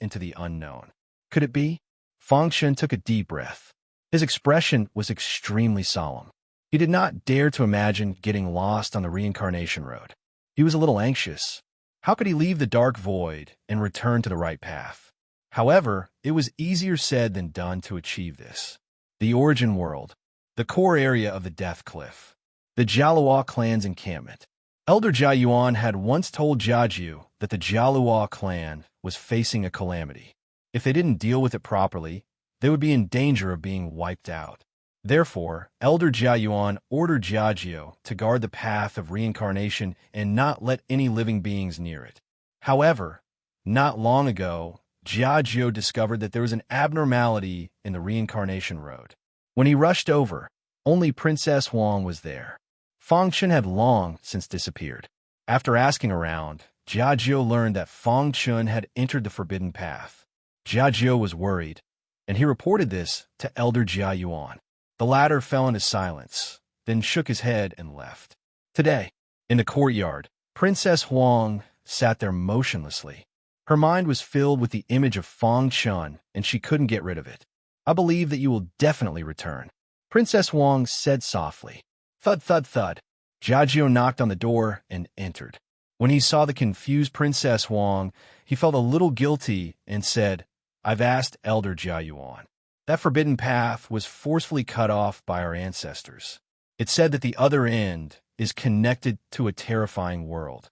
into the unknown. Could it be? Fang Shen took a deep breath. His expression was extremely solemn. He did not dare to imagine getting lost on the reincarnation road. He was a little anxious. How could he leave the dark void and return to the right path? However, it was easier said than done to achieve this. The origin world, the core area of the Death Cliff, the Jialua clan's encampment. Elder Jia Yuan had once told Jia Jiu that the Jialua clan was facing a calamity. If they didn't deal with it properly, they would be in danger of being wiped out. Therefore, Elder Jia Yuan ordered Jia Jiu to guard the path of reincarnation and not let any living beings near it. However, not long ago, Jia Jiu discovered that there was an abnormality in the reincarnation road. When he rushed over, only Princess Huang was there. Fang Chen had long since disappeared. After asking around, Jia Jiu learned that Fang Chen had entered the forbidden path. Jia Jiu was worried, and he reported this to Elder Jia Yuan. The latter fell into silence, then shook his head and left. Today, in the courtyard, Princess Huang sat there motionlessly. Her mind was filled with the image of Fang Chen, and she couldn't get rid of it. I believe that you will definitely return, Princess Huang said softly. Thud, thud, thud. Jia Jiu knocked on the door and entered. When he saw the confused Princess Huang, he felt a little guilty and said, I've asked Elder Jia Yuan. That forbidden path was forcefully cut off by our ancestors. It said that the other end is connected to a terrifying world.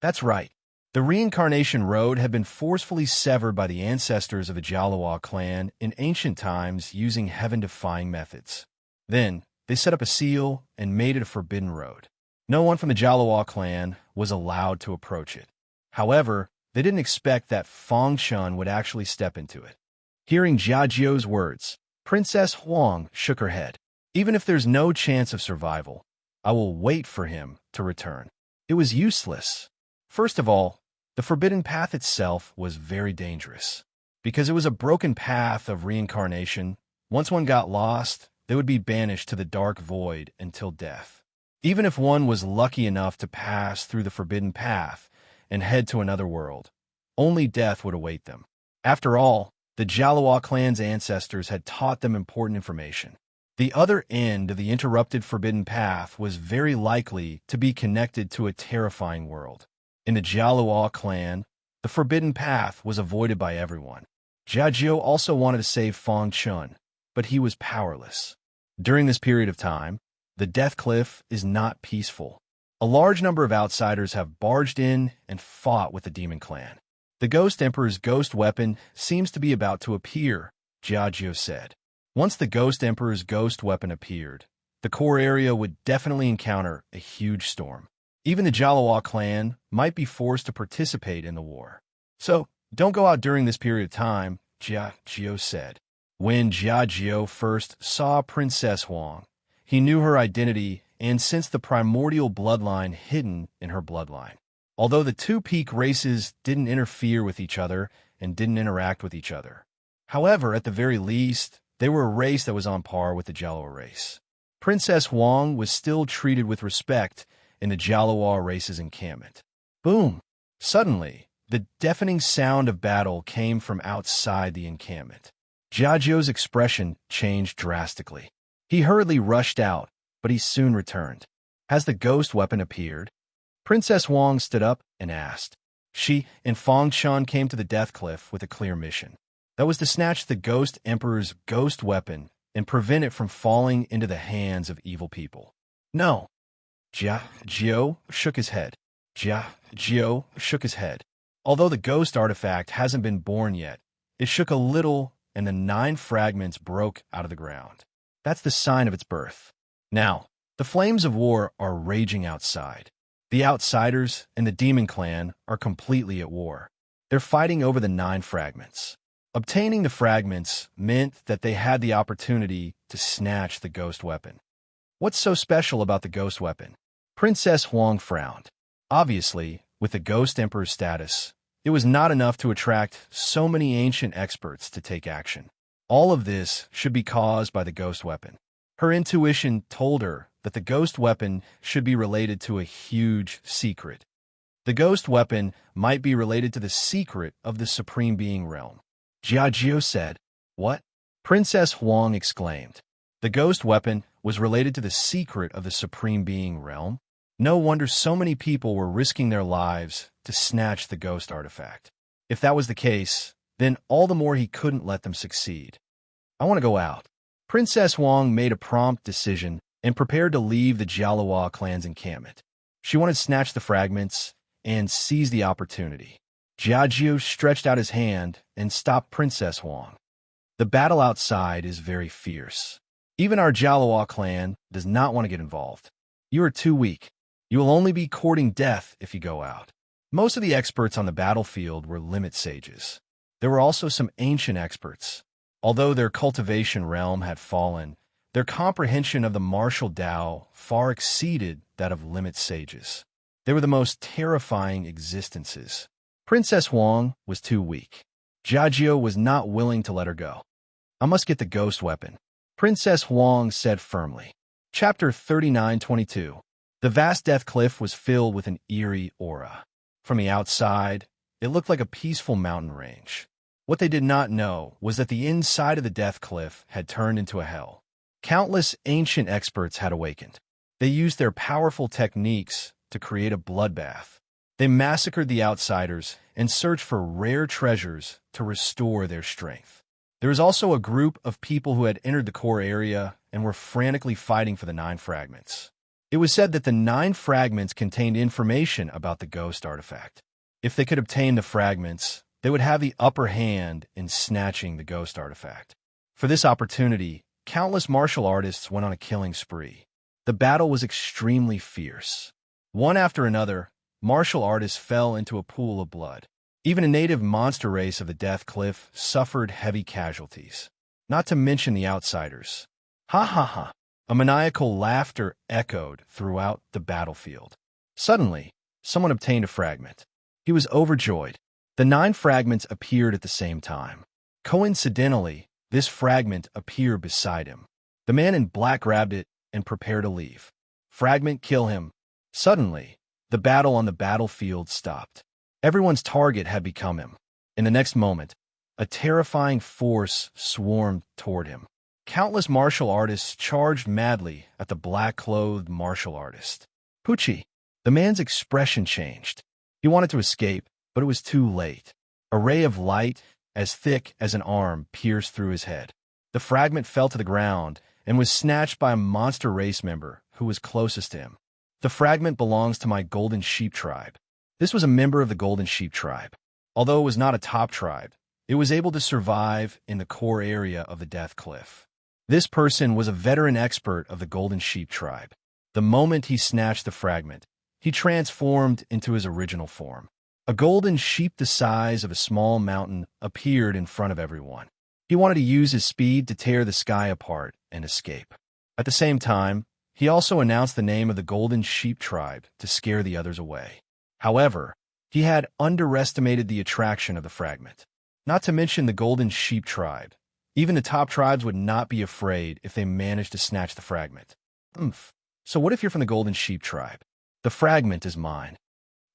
That's right. The reincarnation road had been forcefully severed by the ancestors of the Jialua clan in ancient times using heaven-defying methods. Then, they set up a seal and made it a forbidden road. No one from the Jialua clan was allowed to approach it. However, they didn't expect that Fang Chen would actually step into it. Hearing Jia Jiu's words, Princess Huang shook her head. Even if there's no chance of survival, I will wait for him to return. It was useless. First of all, the forbidden path itself was very dangerous. Because it was a broken path of reincarnation, once one got lost, they would be banished to the dark void until death. Even if one was lucky enough to pass through the forbidden path and head to another world, only death would await them. After all, the Jialua clan's ancestors had taught them important information. The other end of the interrupted forbidden path was very likely to be connected to a terrifying world. In the Jialua clan, the forbidden path was avoided by everyone. Jia Jiu also wanted to save Fang Chen, but he was powerless. During this period of time, the Death Cliff is not peaceful. A large number of outsiders have barged in and fought with the Demon Clan. The Ghost Emperor's ghost weapon seems to be about to appear, Jia Jiu said. Once the Ghost Emperor's ghost weapon appeared, the core area would definitely encounter a huge storm. Even the Jialua clan might be forced to participate in the war. So, don't go out during this period of time, Jia Jiu said. When Jia Jiu first saw Princess Huang, he knew her identity and sensed the primordial bloodline hidden in her bloodline. Although the two peak races didn't interfere with each other and didn't interact with each other. However, at the very least, they were a race that was on par with the Jialua race. Princess Huang was still treated with respect in the Jialua race's encampment. Boom! Suddenly, the deafening sound of battle came from outside the encampment. Jia Jiu's expression changed drastically. He hurriedly rushed out, but he soon returned. Has the ghost weapon appeared? Princess Huang stood up and asked. She and Fang Chen came to the Death Cliff with a clear mission. That was to snatch the Ghost Emperor's ghost weapon and prevent it from falling into the hands of evil people. No. Jia Jiu shook his head. Jia Jiu shook his head. Although the ghost artifact hasn't been born yet, it shook a little and the 9 fragments broke out of the ground. That's the sign of its birth. Now, the flames of war are raging outside. The outsiders and the Demon Clan are completely at war. They're fighting over the 9 fragments. Obtaining the fragments meant that they had the opportunity to snatch the ghost weapon. What's so special about the ghost weapon? Princess Huang frowned. Obviously, with the Ghost Emperor's status, it was not enough to attract so many ancient experts to take action. All of this should be caused by the ghost weapon. Her intuition told her that the ghost weapon should be related to a huge secret. The ghost weapon might be related to the secret of the Supreme Being realm. Jiajio said. What? Princess Huang exclaimed. The ghost weapon was related to the secret of the Supreme Being realm? No wonder so many people were risking their lives to snatch the ghost artifact. If that was the case, then all the more he couldn't let them succeed. I want to go out. Princess Huang made a prompt decision and prepared to leave the Jialua clan's encampment. She wanted to snatch the fragments and seize the opportunity. Jiajio stretched out his hand and stopped Princess Huang. The battle outside is very fierce. Even our Jialua clan does not want to get involved. You are too weak. You will only be courting death if you go out. Most of the experts on the battlefield were limit sages. There were also some ancient experts. Although their cultivation realm had fallen, their comprehension of the martial Tao far exceeded that of limit sages. They were the most terrifying existences. Princess Huang was too weak. Jiajio was not willing to let her go. I must get the ghost weapon, Princess Huang said firmly. Chapter 39:22. The vast death cliff was filled with an eerie aura. From the outside, it looked like a peaceful mountain range. What they did not know was that the inside of the death cliff had turned into a hell. Countless ancient experts had awakened. They used their powerful techniques to create a bloodbath. They massacred the outsiders and searched for rare treasures to restore their strength. There was also a group of people who had entered the core area and were frantically fighting for the 9 fragments. It was said that the 9 fragments contained information about the ghost artifact. If they could obtain the fragments, they would have the upper hand in snatching the ghost artifact. For this opportunity, countless martial artists went on a killing spree. The battle was extremely fierce. One after another, martial artists fell into a pool of blood. Even a native monster race of the Death Cliff suffered heavy casualties. Not to mention the outsiders. Ha ha ha! A maniacal laughter echoed throughout the battlefield. Suddenly, someone obtained a fragment. He was overjoyed. The 9 fragments appeared at the same time. Coincidentally, this fragment appeared beside him. The man in black grabbed it and prepared to leave. Fragment, kill him. Suddenly, the battle on the battlefield stopped. Everyone's target had become him. In the next moment, a terrifying force swarmed toward him. Countless martial artists charged madly at the black-clothed martial artist. Pucci. The man's expression changed. He wanted to escape, but it was too late. A ray of light, as thick as an arm, pierced through his head. The fragment fell to the ground and was snatched by a monster race member who was closest to him. The fragment belongs to my Golden Sheep tribe. This was a member of the Golden Sheep tribe. Although it was not a top tribe, it was able to survive in the core area of the Death Cliff. This person was a veteran expert of the Golden Sheep tribe. The moment he snatched the fragment, he transformed into his original form. A golden sheep the size of a small mountain appeared in front of everyone. He wanted to use his speed to tear the sky apart and escape. At the same time, he also announced the name of the Golden Sheep tribe to scare the others away. However, he had underestimated the attraction of the fragment. Not to mention the Golden Sheep tribe. Even the top tribes would not be afraid if they managed to snatch the fragment. So what if you're from the Golden Sheep tribe? The fragment is mine.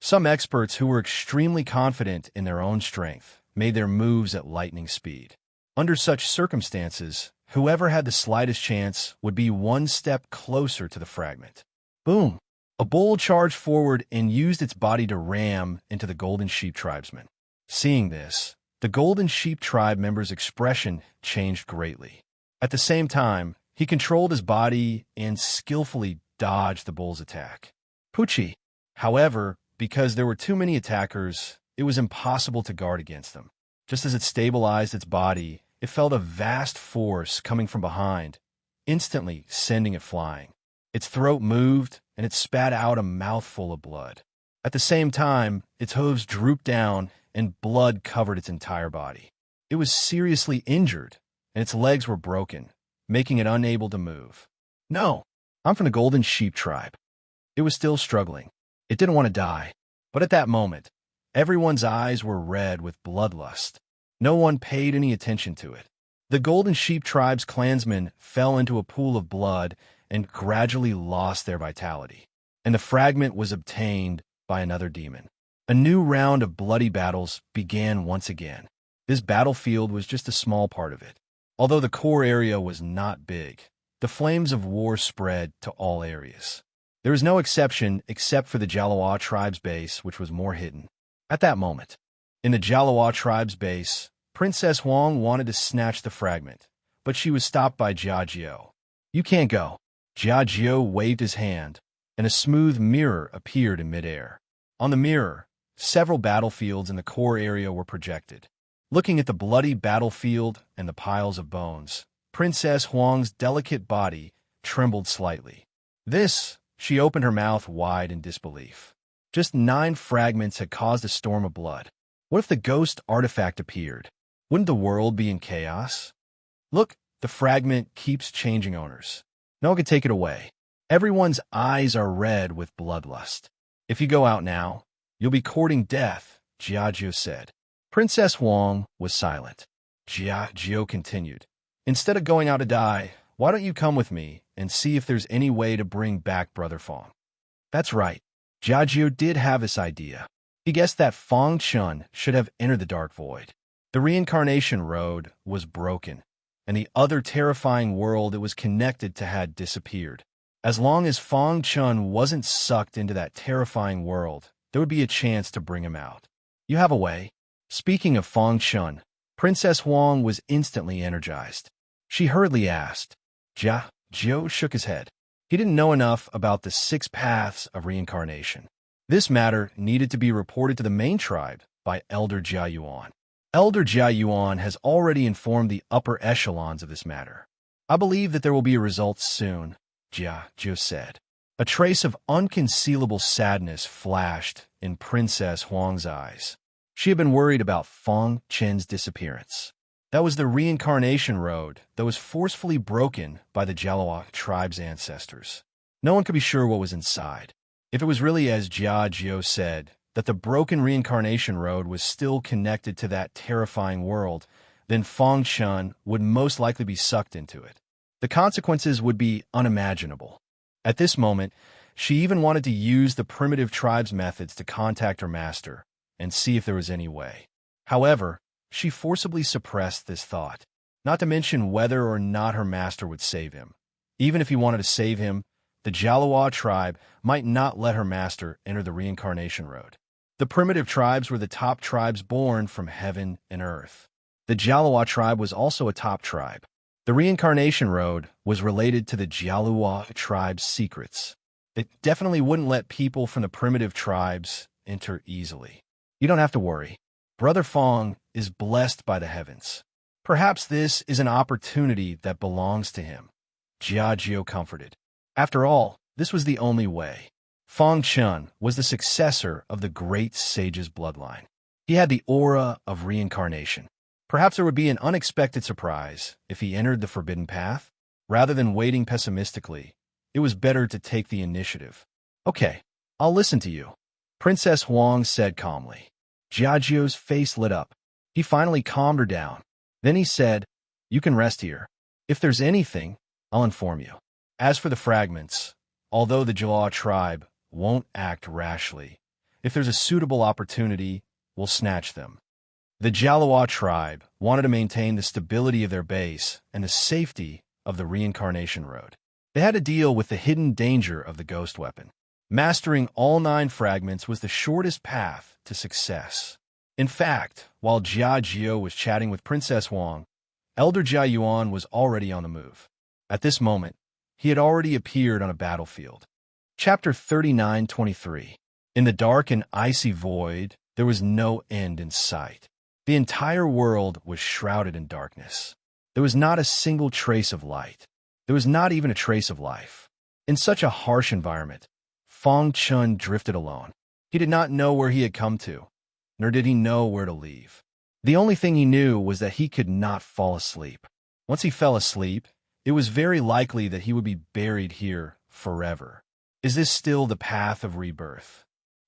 Some experts who were extremely confident in their own strength made their moves at lightning speed. Under such circumstances, whoever had the slightest chance would be one step closer to the fragment. Boom! A bull charged forward and used its body to ram into the Golden Sheep tribesman. Seeing this, the Golden Sheep tribe member's expression changed greatly. At the same time, he controlled his body and skillfully dodged the bull's attack. Pucci. However, because there were too many attackers, it was impossible to guard against them. Just as it stabilized its body, it felt a vast force coming from behind, instantly sending it flying. Its throat moved, and it spat out a mouthful of blood. At the same time, its hooves drooped down, and blood covered its entire body. It was seriously injured, and its legs were broken, making it unable to move. No, I'm from the Golden Sheep tribe. It was still struggling. It didn't want to die. But at that moment, everyone's eyes were red with bloodlust. No one paid any attention to it. The Golden Sheep tribe's clansmen fell into a pool of blood and gradually lost their vitality. And the fragment was obtained by another demon. A new round of bloody battles began once again. This battlefield was just a small part of it. Although the core area was not big, the flames of war spread to all areas. There was no exception except for the Jalawa tribe's base, which was more hidden. At that moment, in the Jalawa tribe's base, Princess Huang wanted to snatch the fragment, but she was stopped by Jiao. You can't go. Jiao waved his hand, and a smooth mirror appeared in midair. On the mirror, several battlefields in the core area were projected. Looking at the bloody battlefield and the piles of bones, Princess Huang's delicate body trembled slightly. She opened her mouth wide in disbelief. Just 9 fragments had caused a storm of blood. What if the ghost artifact appeared? Wouldn't the world be in chaos? Look, the fragment keeps changing owners. No one can take it away. Everyone's eyes are red with bloodlust. If you go out now, you'll be courting death, Jiao said. Princess Huang was silent. Jiao continued. Instead of going out to die, why don't you come with me and see if there's any way to bring back Brother Fong? That's right. Jiao did have this idea. He guessed that Fong Chun should have entered the Dark Void. The reincarnation road was broken, and the other terrifying world it was connected to had disappeared. As long as Fong Chun wasn't sucked into that terrifying world, there would be a chance to bring him out. You have a way. Speaking of Fong Chun, Princess Huang was instantly energized. She hurriedly asked. Jiao shook his head. He didn't know enough about the 6 paths of reincarnation. This matter needed to be reported to the main tribe by Elder Jiayuan. Elder Jiayuan has already informed the upper echelons of this matter. I believe that there will be a result soon, Jiao said. A trace of unconcealable sadness flashed in Princess Huang's eyes. She had been worried about Fong Chen's disappearance. That was the reincarnation road that was forcefully broken by the Jalawa tribe's ancestors. No one could be sure what was inside. If it was really as Jiao said, that the broken reincarnation road was still connected to that terrifying world, then Fong Chun would most likely be sucked into it. The consequences would be unimaginable. At this moment, she even wanted to use the primitive tribe's methods to contact her master and see if there was any way. However, she forcibly suppressed this thought, not to mention whether or not her master would save him. Even if he wanted to save him, the Jalawa tribe might not let her master enter the reincarnation road. The primitive tribes were the top tribes born from heaven and earth. The Jalawa tribe was also a top tribe. The reincarnation road was related to the Jalawa tribe's secrets. It definitely wouldn't let people from the primitive tribes enter easily. You don't have to worry. Brother Fong is blessed by the heavens. Perhaps this is an opportunity that belongs to him. Jiao comforted. After all, this was the only way. Fong Chun was the successor of the great sage's bloodline. He had the aura of reincarnation. Perhaps there would be an unexpected surprise if he entered the forbidden path. Rather than waiting pessimistically, it was better to take the initiative. Okay, I'll listen to you, Princess Huang said calmly. Jiao's face lit up. He finally calmed her down. Then he said, you can rest here. If there's anything, I'll inform you. As for the fragments, although the Jalaw tribe won't act rashly, if there's a suitable opportunity, we'll snatch them. The Jalawa tribe wanted to maintain the stability of their base and the safety of the reincarnation road. They had to deal with the hidden danger of the ghost weapon. Mastering all 9 fragments was the shortest path to success. In fact, while Jiao was chatting with Princess Huang, Elder Jiayuan was already on the move. At this moment, he had already appeared on a battlefield. Chapter 39:23. In the dark and icy void, there was no end in sight. The entire world was shrouded in darkness. There was not a single trace of light. There was not even a trace of life. In such a harsh environment, Fong Chun drifted alone. He did not know where he had come to, nor did he know where to leave. The only thing he knew was that he could not fall asleep. Once he fell asleep, it was very likely that he would be buried here forever. Is this still the path of rebirth?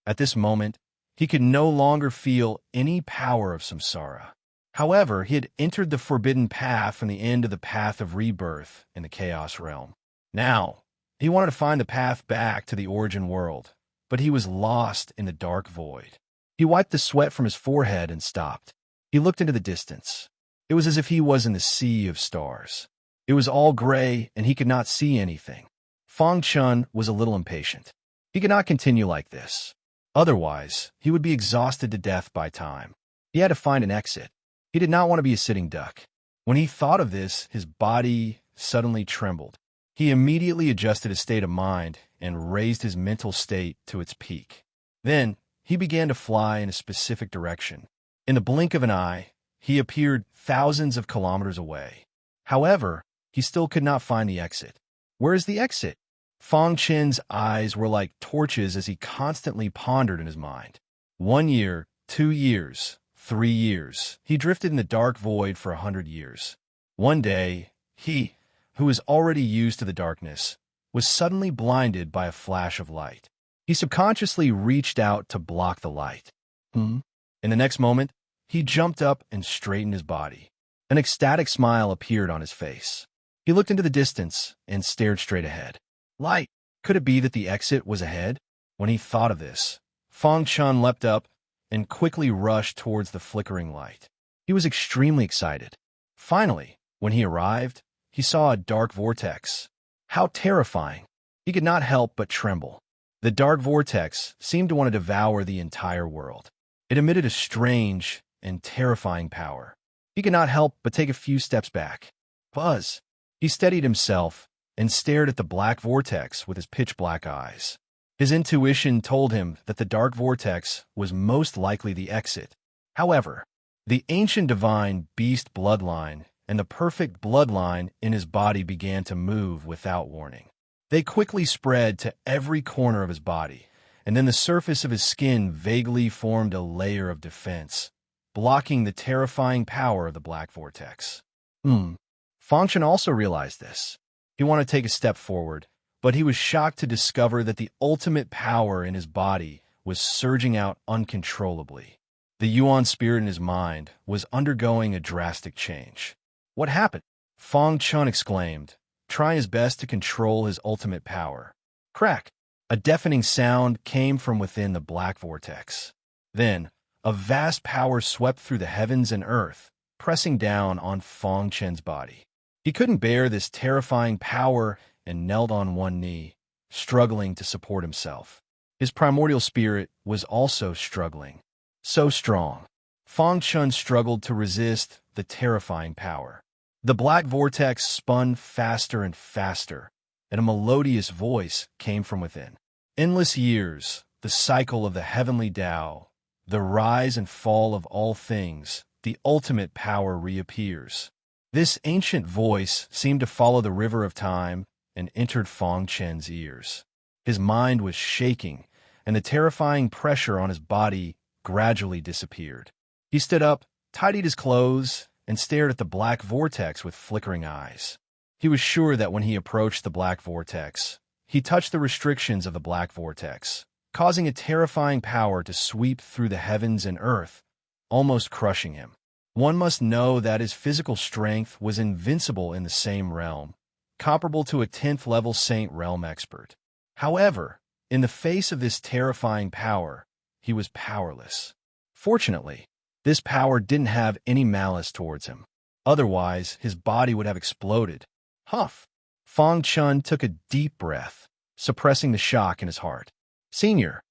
At this moment, he could no longer feel any power of samsara. However, he had entered the forbidden path from the end of the path of rebirth in the chaos realm. Now, he wanted to find the path back to the origin world, but he was lost in the dark void. He wiped the sweat from his forehead and stopped. He looked into the distance. It was as if he was in the sea of stars. It was all gray, and he could not see anything. Fang Chun was a little impatient. He could not continue like this. Otherwise, he would be exhausted to death by time. He had to find an exit. He did not want to be a sitting duck. When he thought of this, his body suddenly trembled. He immediately adjusted his state of mind and raised his mental state to its peak. Then, he began to fly in a specific direction. In the blink of an eye, he appeared thousands of kilometers away. However, he still could not find the exit. Where is the exit? Fang Chen's eyes were like torches as he constantly pondered in his mind. 1 year, 2 years, 3 years. He drifted in the dark void for 100 years. One day, he, who was already used to the darkness, was suddenly blinded by a flash of light. He subconsciously reached out to block the light. In the next moment, he jumped up and straightened his body. An ecstatic smile appeared on his face. He looked into the distance and stared straight ahead. Light! Could it be that the exit was ahead? When he thought of this, Fang Chun leapt up and quickly rushed towards the flickering light. He was extremely excited. Finally, when he arrived, he saw a dark vortex. How terrifying! He could not help but tremble. The dark vortex seemed to want to devour the entire world. It emitted a strange and terrifying power. He could not help but take a few steps back. Buzz! He steadied himself and stared at the black vortex with his pitch-black eyes. His intuition told him that the dark vortex was most likely the exit. However, the ancient divine beast bloodline and the perfect bloodline in his body began to move without warning. They quickly spread to every corner of his body, and then the surface of his skin vaguely formed a layer of defense, blocking the terrifying power of the black vortex. Fang Chun also realized this. He wanted to take a step forward, but he was shocked to discover that the ultimate power in his body was surging out uncontrollably. The Yuan spirit in his mind was undergoing a drastic change. What happened? Fang Chun exclaimed, trying his best to control his ultimate power. Crack! A deafening sound came from within the black vortex. Then, a vast power swept through the heavens and earth, pressing down on Fang Chen's body. He couldn't bear this terrifying power and knelt on one knee, struggling to support himself. His primordial spirit was also struggling. So strong. Fang Chun struggled to resist the terrifying power. The black vortex spun faster and faster, and a melodious voice came from within. Endless years, the cycle of the heavenly Tao, the rise and fall of all things, the ultimate power reappears. This ancient voice seemed to follow the river of time and entered Fang Chen's ears. His mind was shaking, and the terrifying pressure on his body gradually disappeared. He stood up, tidied his clothes, and stared at the black vortex with flickering eyes. He was sure that when he approached the black vortex, he touched the restrictions of the black vortex, causing a terrifying power to sweep through the heavens and earth, almost crushing him. One must know that his physical strength was invincible in the same realm, comparable to a 10th level Saint Realm expert. However, in the face of this terrifying power, he was powerless. Fortunately, this power didn't have any malice towards him. Otherwise, his body would have exploded. Huff! Fang Chun took a deep breath, suppressing the shock in his heart. Senior,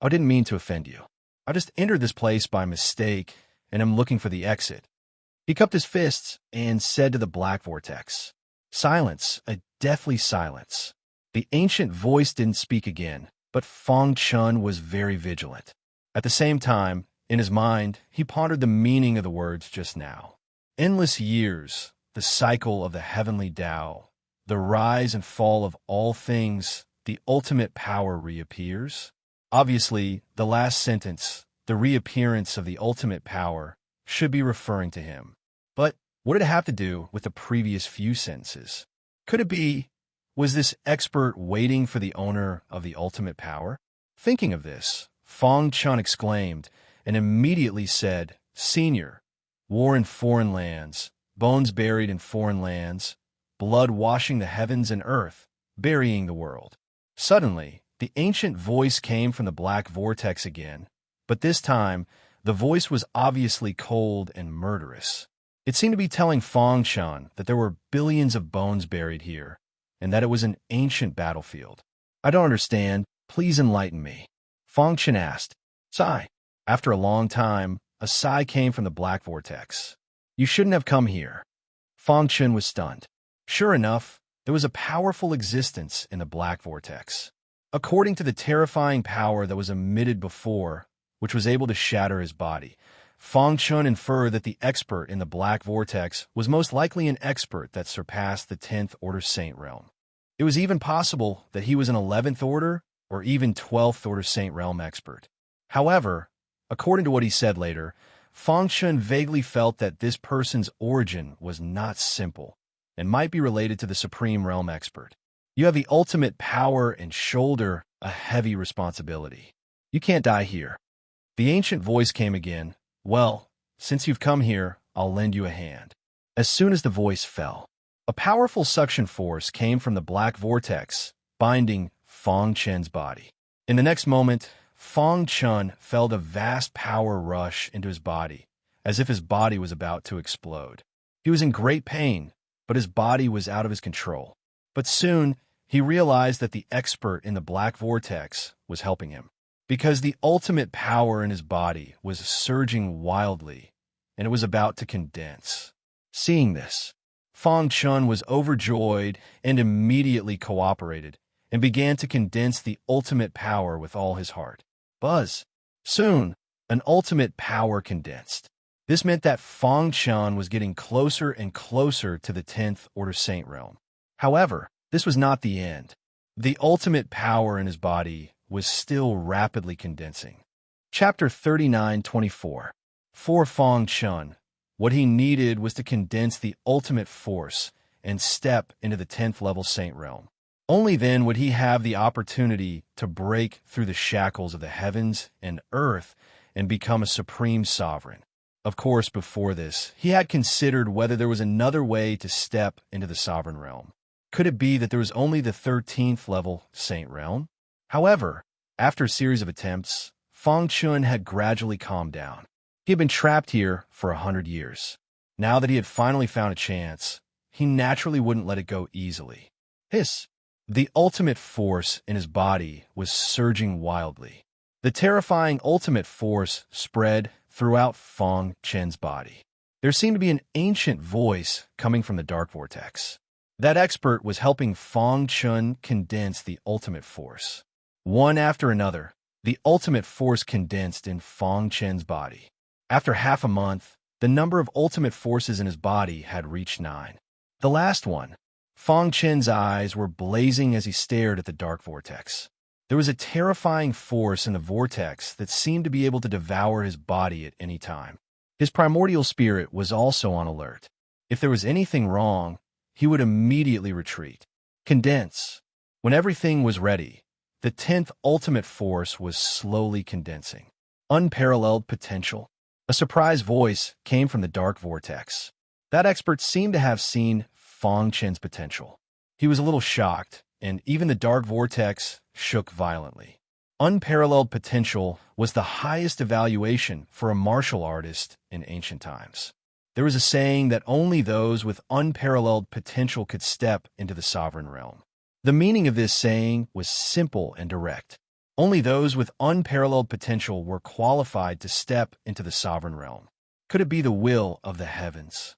I didn't mean to offend you. I just entered this place by mistake, and am looking for the exit. He cupped his fists and said to the black vortex, Silence, a deathly silence. The ancient voice didn't speak again, but Fang Chun was very vigilant. At the same time, in his mind, he pondered the meaning of the words just now. Endless years, the cycle of the heavenly Tao, the rise and fall of all things, the ultimate power reappears. Obviously, the last sentence, the reappearance of the ultimate power, should be referring to him. But what did it have to do with the previous few sentences? Could it be, was this expert waiting for the owner of the ultimate power? Thinking of this, Fong Chun exclaimed and immediately said, "Senior, war in foreign lands, bones buried in foreign lands, blood washing the heavens and earth, burying the world." Suddenly, the ancient voice came from the black vortex again, but this time, the voice was obviously cold and murderous. It seemed to be telling Fong Chun that there were billions of bones buried here, and that it was an ancient battlefield. "I don't understand. Please enlighten me," Fong Chun asked. Sigh. After a long time, a sigh came from the black vortex. "You shouldn't have come here." Fong Chun was stunned. Sure enough, there was a powerful existence in the black vortex. According to the terrifying power that was emitted before, which was able to shatter his body, Fong Chun inferred that the expert in the black vortex was most likely an expert that surpassed the 10th Order Saint realm. It was even possible that he was an 11th Order or even 12th Order Saint realm expert. However, according to what he said later, Fong Chun vaguely felt that this person's origin was not simple and might be related to the Supreme Realm expert. You have the ultimate power and shoulder a heavy responsibility. You can't die here. The ancient voice came again. "Well, since you've come here, I'll lend you a hand." As soon as the voice fell, a powerful suction force came from the black vortex, binding Fong Chun's body. In the next moment, Fong Chun felt a vast power rush into his body, as if his body was about to explode. He was in great pain, but his body was out of his control. But soon, he realized that the expert in the black vortex was helping him, because the ultimate power in his body was surging wildly, and it was about to condense. Seeing this, Fong Chun was overjoyed and immediately cooperated, and began to condense the ultimate power with all his heart. Buzz! Soon, an ultimate power condensed. This meant that Fong Chun was getting closer and closer to the 10th Order Saint realm. However, this was not the end. The ultimate power in his body was still rapidly condensing. Chapter 39:24. For Fong Chun, what he needed was to condense the ultimate force and step into the 10th level Saint realm. Only then would he have the opportunity to break through the shackles of the heavens and earth and become a supreme sovereign. Of course, before this, he had considered whether there was another way to step into the sovereign realm. Could it be that there was only the 13th level Saint realm? However, after a series of attempts, Fong Chun had gradually calmed down. He had been trapped here for 100 years. Now that he had finally found a chance, he naturally wouldn't let it go easily. The ultimate force in his body was surging wildly. The terrifying ultimate force spread throughout Fong Chun's body. There seemed to be an ancient voice coming from the dark vortex. That expert was helping Fong Chun condense the ultimate force. One after another, the ultimate force condensed in Fong Chun's body. After half a month, the number of ultimate forces in his body had reached 9. The last one, Fong Chun's eyes were blazing as he stared at the dark vortex. There was a terrifying force in the vortex that seemed to be able to devour his body at any time. His primordial spirit was also on alert. If there was anything wrong, he would immediately retreat. Condense. When everything was ready, the 10th ultimate force was slowly condensing. Unparalleled potential. A surprise voice came from the dark vortex. That expert seemed to have seen Fong Chun's potential. He was a little shocked, and even the dark vortex shook violently. Unparalleled potential was the highest evaluation for a martial artist in ancient times. There was a saying that only those with unparalleled potential could step into the sovereign realm. The meaning of this saying was simple and direct. Only those with unparalleled potential were qualified to step into the sovereign realm. Could it be the will of the heavens?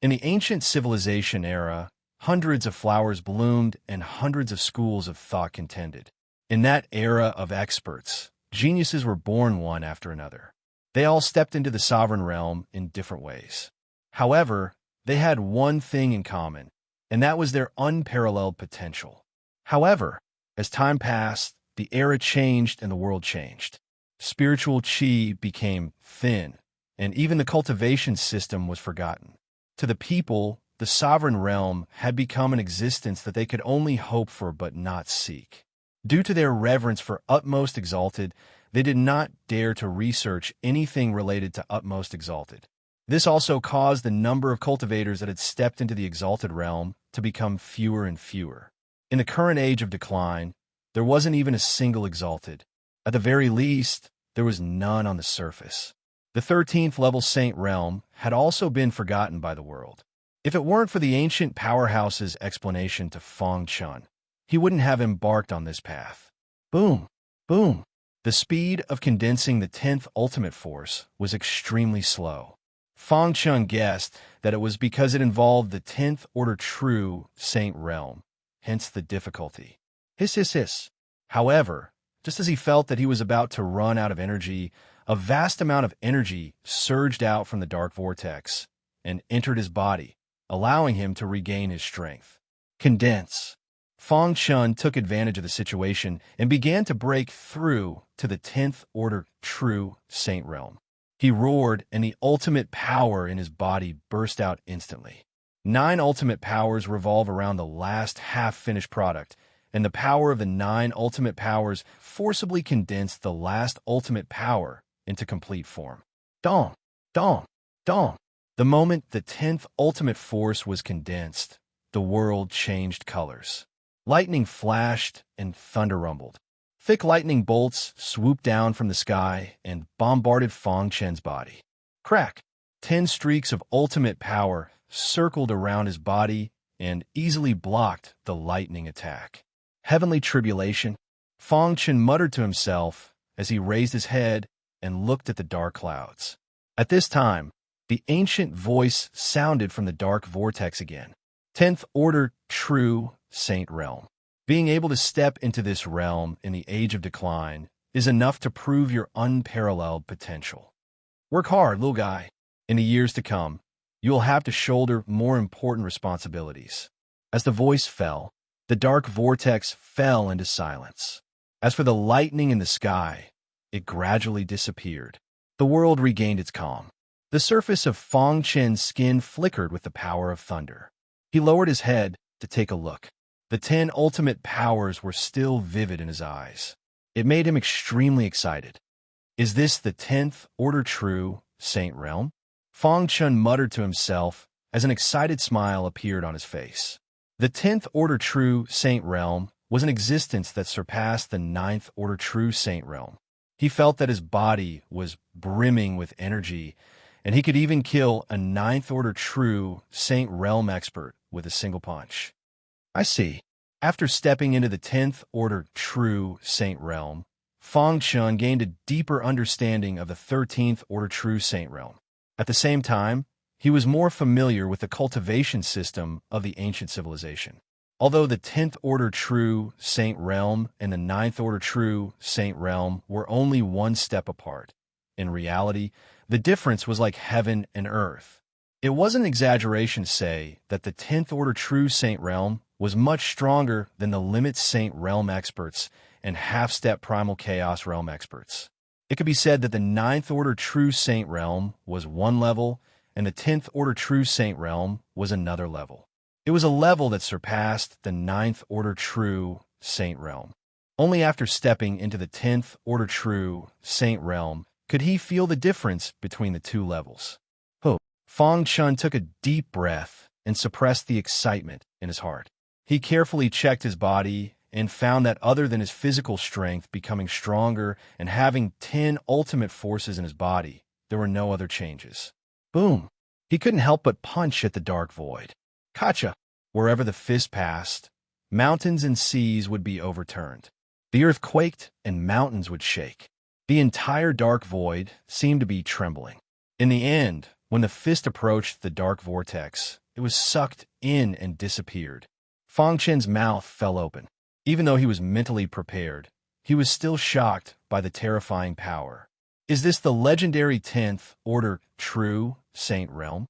In the ancient civilization era, hundreds of flowers bloomed and hundreds of schools of thought contended. In that era of experts, geniuses were born one after another. They all stepped into the sovereign realm in different ways. However, they had one thing in common, and that was their unparalleled potential. However, as time passed, the era changed and the world changed. Spiritual chi became thin, and even the cultivation system was forgotten. To the people, the sovereign realm had become an existence that they could only hope for but not seek. Due to their reverence for Utmost Exalted, they did not dare to research anything related to Utmost Exalted. This also caused the number of cultivators that had stepped into the Exalted realm to become fewer and fewer. In the current age of decline, there wasn't even a single Exalted. At the very least, there was none on the surface. The 13th level Saint Realm had also been forgotten by the world. If it weren't for the ancient powerhouse's explanation to Feng Chun, he wouldn't have embarked on this path. Boom! Boom! The speed of condensing the 10th ultimate force was extremely slow. Feng Chun guessed that it was because it involved the 10th order true Saint Realm, hence the difficulty. Hiss. However, just as he felt that he was about to run out of energy, a vast amount of energy surged out from the dark vortex and entered his body, allowing him to regain his strength. Condense. Feng Chun took advantage of the situation and began to break through to the 10th order true Saint Realm. He roared, and the ultimate power in his body burst out instantly. 9 ultimate powers revolve around the last half-finished product, and the power of the 9 ultimate powers forcibly condensed the last ultimate power into complete form. Dong! Dong! Dong! The moment the 10th ultimate force was condensed, the world changed colors. Lightning flashed and thunder rumbled. Thick lightning bolts swooped down from the sky and bombarded Feng Chen's body. Crack! 10 streaks of ultimate power circled around his body and easily blocked the lightning attack. Heavenly tribulation, Feng Chen muttered to himself as he raised his head and looked at the dark clouds. At this time, the ancient voice sounded from the dark vortex again. 10th order true Saint Realm. Being able to step into this realm in the age of decline is enough to prove your unparalleled potential. Work hard, little guy. In the years to come, you will have to shoulder more important responsibilities. As the voice fell, the dark vortex fell into silence. As for the lightning in the sky, it gradually disappeared. The world regained its calm. The surface of Feng Chen's skin flickered with the power of thunder. He lowered his head to take a look. The 10 ultimate powers were still vivid in his eyes. It made him extremely excited. Is this the 10th order true Saint Realm? Feng Chun muttered to himself as an excited smile appeared on his face. The 10th order true Saint Realm was an existence that surpassed the 9th order true Saint Realm. He felt that his body was brimming with energy, and he could even kill a 9th order true Saint Realm expert with a single punch. I see. After stepping into the 10th order true Saint Realm, Feng Chun gained a deeper understanding of the 13th order true Saint Realm. At the same time, he was more familiar with the cultivation system of the ancient civilization. Although the 10th order true Saint Realm and the 9th order true Saint Realm were only one step apart, in reality, the difference was like heaven and earth. It wasn't an exaggeration to say that the 10th order true Saint Realm was much stronger than the limit Saint Realm experts and half-step primal chaos realm experts. It could be said that the 9th order true Saint Realm was one level, and the 10th order true Saint Realm was another level. It was a level that surpassed the 9th order true Saint Realm. Only after stepping into the 10th order true Saint Realm could he feel the difference between the two levels. Feng Chun took a deep breath and suppressed the excitement in his heart. He carefully checked his body and found that other than his physical strength becoming stronger and having 10 ultimate forces in his body, there were no other changes. Boom! He couldn't help but punch at the dark void. Kacha! Wherever the fist passed, mountains and seas would be overturned. The earth quaked and mountains would shake. The entire dark void seemed to be trembling. In the end, when the fist approached the dark vortex, it was sucked in and disappeared. Feng Chen's mouth fell open. Even though he was mentally prepared, he was still shocked by the terrifying power. Is this the legendary 10th order true Saint Realm?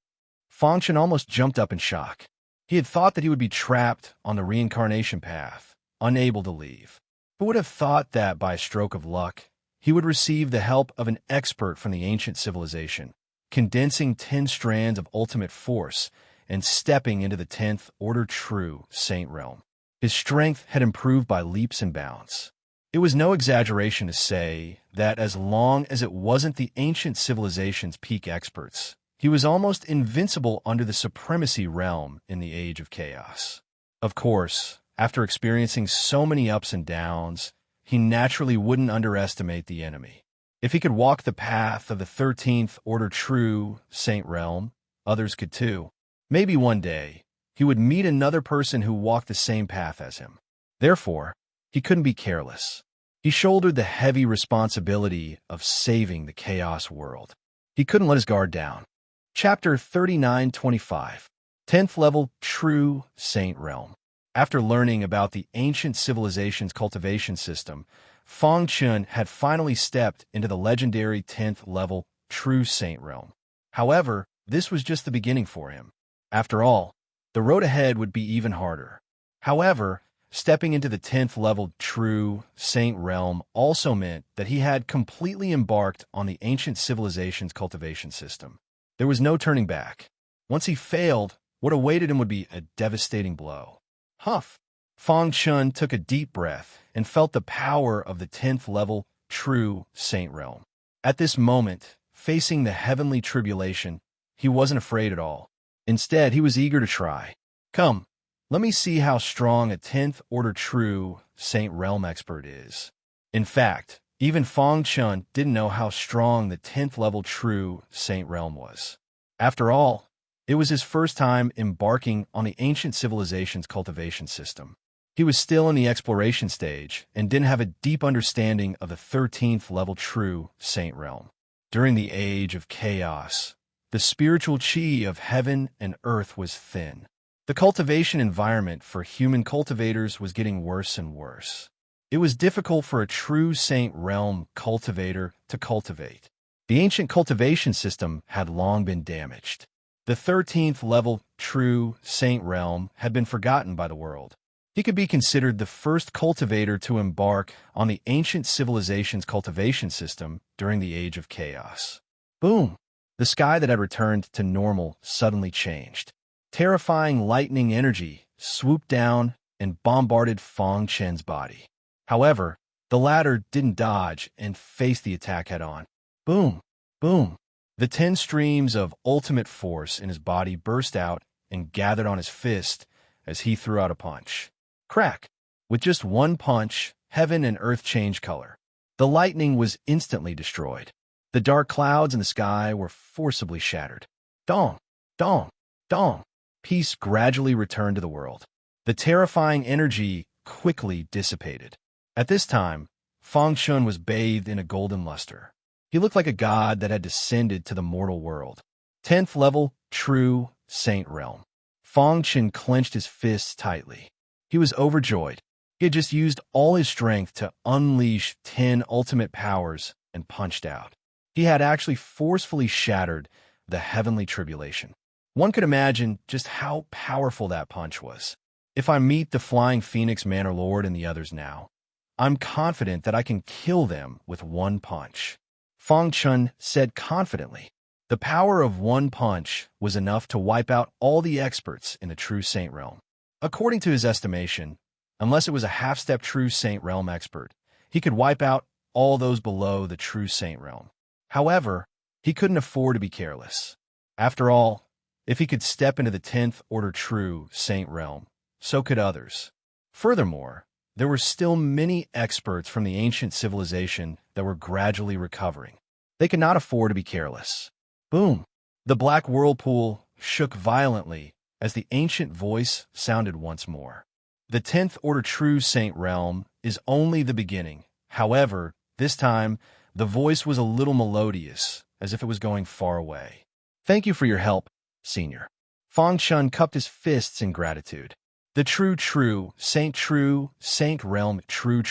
Feng Chen almost jumped up in shock. He had thought that he would be trapped on the reincarnation path, unable to leave. Who would have thought that by a stroke of luck, he would receive the help of an expert from the ancient civilization? condensing 10 strands of ultimate force and stepping into the 10th order true saint realm. His strength had improved by leaps and bounds. It was no exaggeration to say that as long as it wasn't the ancient civilization's peak experts, he was almost invincible under the supremacy realm in the Age of Chaos. Of course, after experiencing so many ups and downs, he naturally wouldn't underestimate the enemy. If he could walk the path of the 13th order true saint realm, others could too. Maybe one day, he would meet another person who walked the same path as him. Therefore, he couldn't be careless. He shouldered the heavy responsibility of saving the chaos world. He couldn't let his guard down. Chapter 3925, 10th level True Saint Realm. After learning about the ancient civilization's cultivation system, Feng Chun had finally stepped into the legendary 10th level True Saint Realm. However, this was just the beginning for him. After all, the road ahead would be even harder. However, stepping into the 10th level True Saint Realm also meant that he had completely embarked on the ancient civilization's cultivation system. There was no turning back. Once he failed, what awaited him would be a devastating blow. Huff! Feng Chun took a deep breath and felt the power of the 10th level True Saint Realm. At this moment, facing the heavenly tribulation, he wasn't afraid at all. Instead, he was eager to try. Come, let me see how strong a 10th order True Saint Realm expert is. In fact, even Feng Chun didn't know how strong the 10th level True Saint Realm was. After all, it was his first time embarking on the ancient civilization's cultivation system. He was still in the exploration stage and didn't have a deep understanding of the 13th level True Saint Realm. During the Age of Chaos, the spiritual chi of heaven and earth was thin. The cultivation environment for human cultivators was getting worse and worse. It was difficult for a true Saint Realm cultivator to cultivate. The ancient cultivation system had long been damaged. The 13th level True Saint Realm had been forgotten by the world. He could be considered the first cultivator to embark on the ancient civilization's cultivation system during the Age of Chaos. Boom! The sky that had returned to normal suddenly changed. Terrifying lightning energy swooped down and bombarded Feng Chun's body. However, the latter didn't dodge and faced the attack head-on. Boom! Boom! The 10 streams of ultimate force in his body burst out and gathered on his fist as he threw out a punch. Crack! With just one punch, heaven and earth changed color. The lightning was instantly destroyed. The dark clouds in the sky were forcibly shattered. Dong! Dong! Dong! Peace gradually returned to the world. The terrifying energy quickly dissipated. At this time, Feng Chun was bathed in a golden luster. He looked like a god that had descended to the mortal world. 10th level True Saint Realm. Feng Chun clenched his fists tightly. He was overjoyed. He had just used all his strength to unleash 10 ultimate powers and punched out. He had actually forcefully shattered the heavenly tribulation. One could imagine just how powerful that punch was. If I meet the Flying Phoenix Manor Lord and the others now, I'm confident that I can kill them with one punch. Feng Chun said confidently. The power of one punch was enough to wipe out all the experts in the True Saint Realm. According to his estimation, unless it was a half-step True Saint Realm expert, he could wipe out all those below the True Saint Realm. However, he couldn't afford to be careless. After all, if he could step into the 10th order True Saint Realm, so could others. Furthermore, there were still many experts from the ancient civilization that were gradually recovering. They could not afford to be careless. Boom! The black whirlpool shook violently as the ancient voice sounded once more. The 10th order True Saint Realm is only the beginning. However, this time, the voice was a little melodious, as if it was going far away. Thank you for your help, Senior. Feng Chun cupped his fists in gratitude. The True Saint Realm True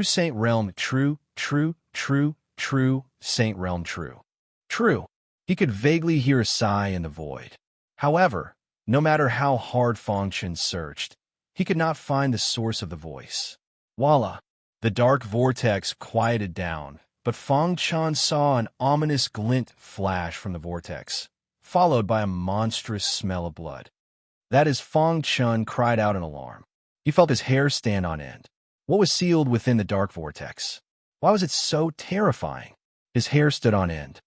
Saint Realm True Saint Realm True. He could vaguely hear a sigh in the void. However, no matter how hard Feng Chun searched, he could not find the source of the voice. Voila! The dark vortex quieted down, but Fang Chan saw an ominous glint flash from the vortex, followed by a monstrous smell of blood. That is, Fang Chun cried out in alarm. He felt his hair stand on end. What was sealed within the dark vortex? Why was it so terrifying? His hair stood on end.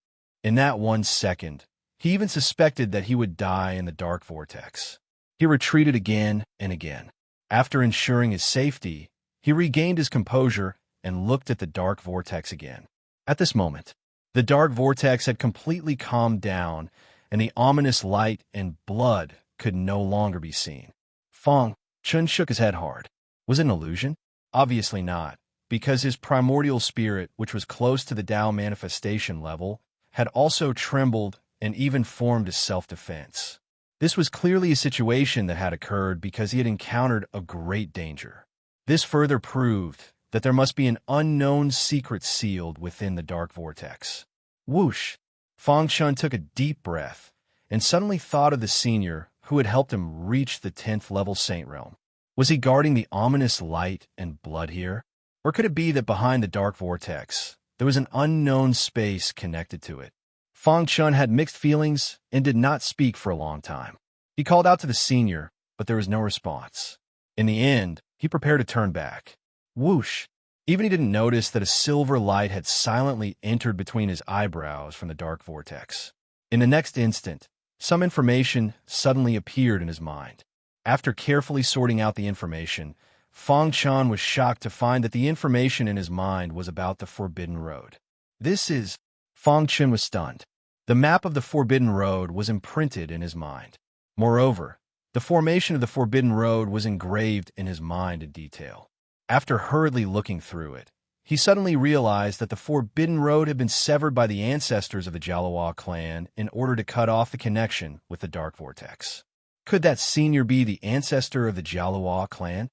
In that 1 second, he even suspected that he would die in the dark vortex. He retreated again and again. After ensuring his safety, he regained his composure and looked at the dark vortex again. At this moment, the dark vortex had completely calmed down, and the ominous light and blood could no longer be seen. Fang Chun shook his head hard. Was it an illusion? Obviously not, because his primordial spirit, which was close to the Tao manifestation level, had also trembled and even formed a self-defense. This was clearly a situation that had occurred because he had encountered a great danger. This further proved that there must be an unknown secret sealed within the dark vortex. Whoosh! Fang Chun took a deep breath and suddenly thought of the senior who had helped him reach the 10th level Saint Realm. Was he guarding the ominous light and blood here? Or could it be that behind the dark vortex, there was an unknown space connected to it? Fang Chun had mixed feelings and did not speak for a long time. He called out to the senior, but there was no response. In the end, he prepared to turn back. Whoosh! Even he didn't notice that a silver light had silently entered between his eyebrows from the dark vortex. In the next instant, some information suddenly appeared in his mind. After carefully sorting out the information, Fang Chun was shocked to find that the information in his mind was about the Forbidden Road. Fang Chun was stunned. The map of the Forbidden Road was imprinted in his mind. Moreover, the formation of the Forbidden Road was engraved in his mind in detail. After hurriedly looking through it, he suddenly realized that the Forbidden Road had been severed by the ancestors of the Jalawa clan in order to cut off the connection with the Dark Vortex. Could that senior be the ancestor of the Jalawa clan?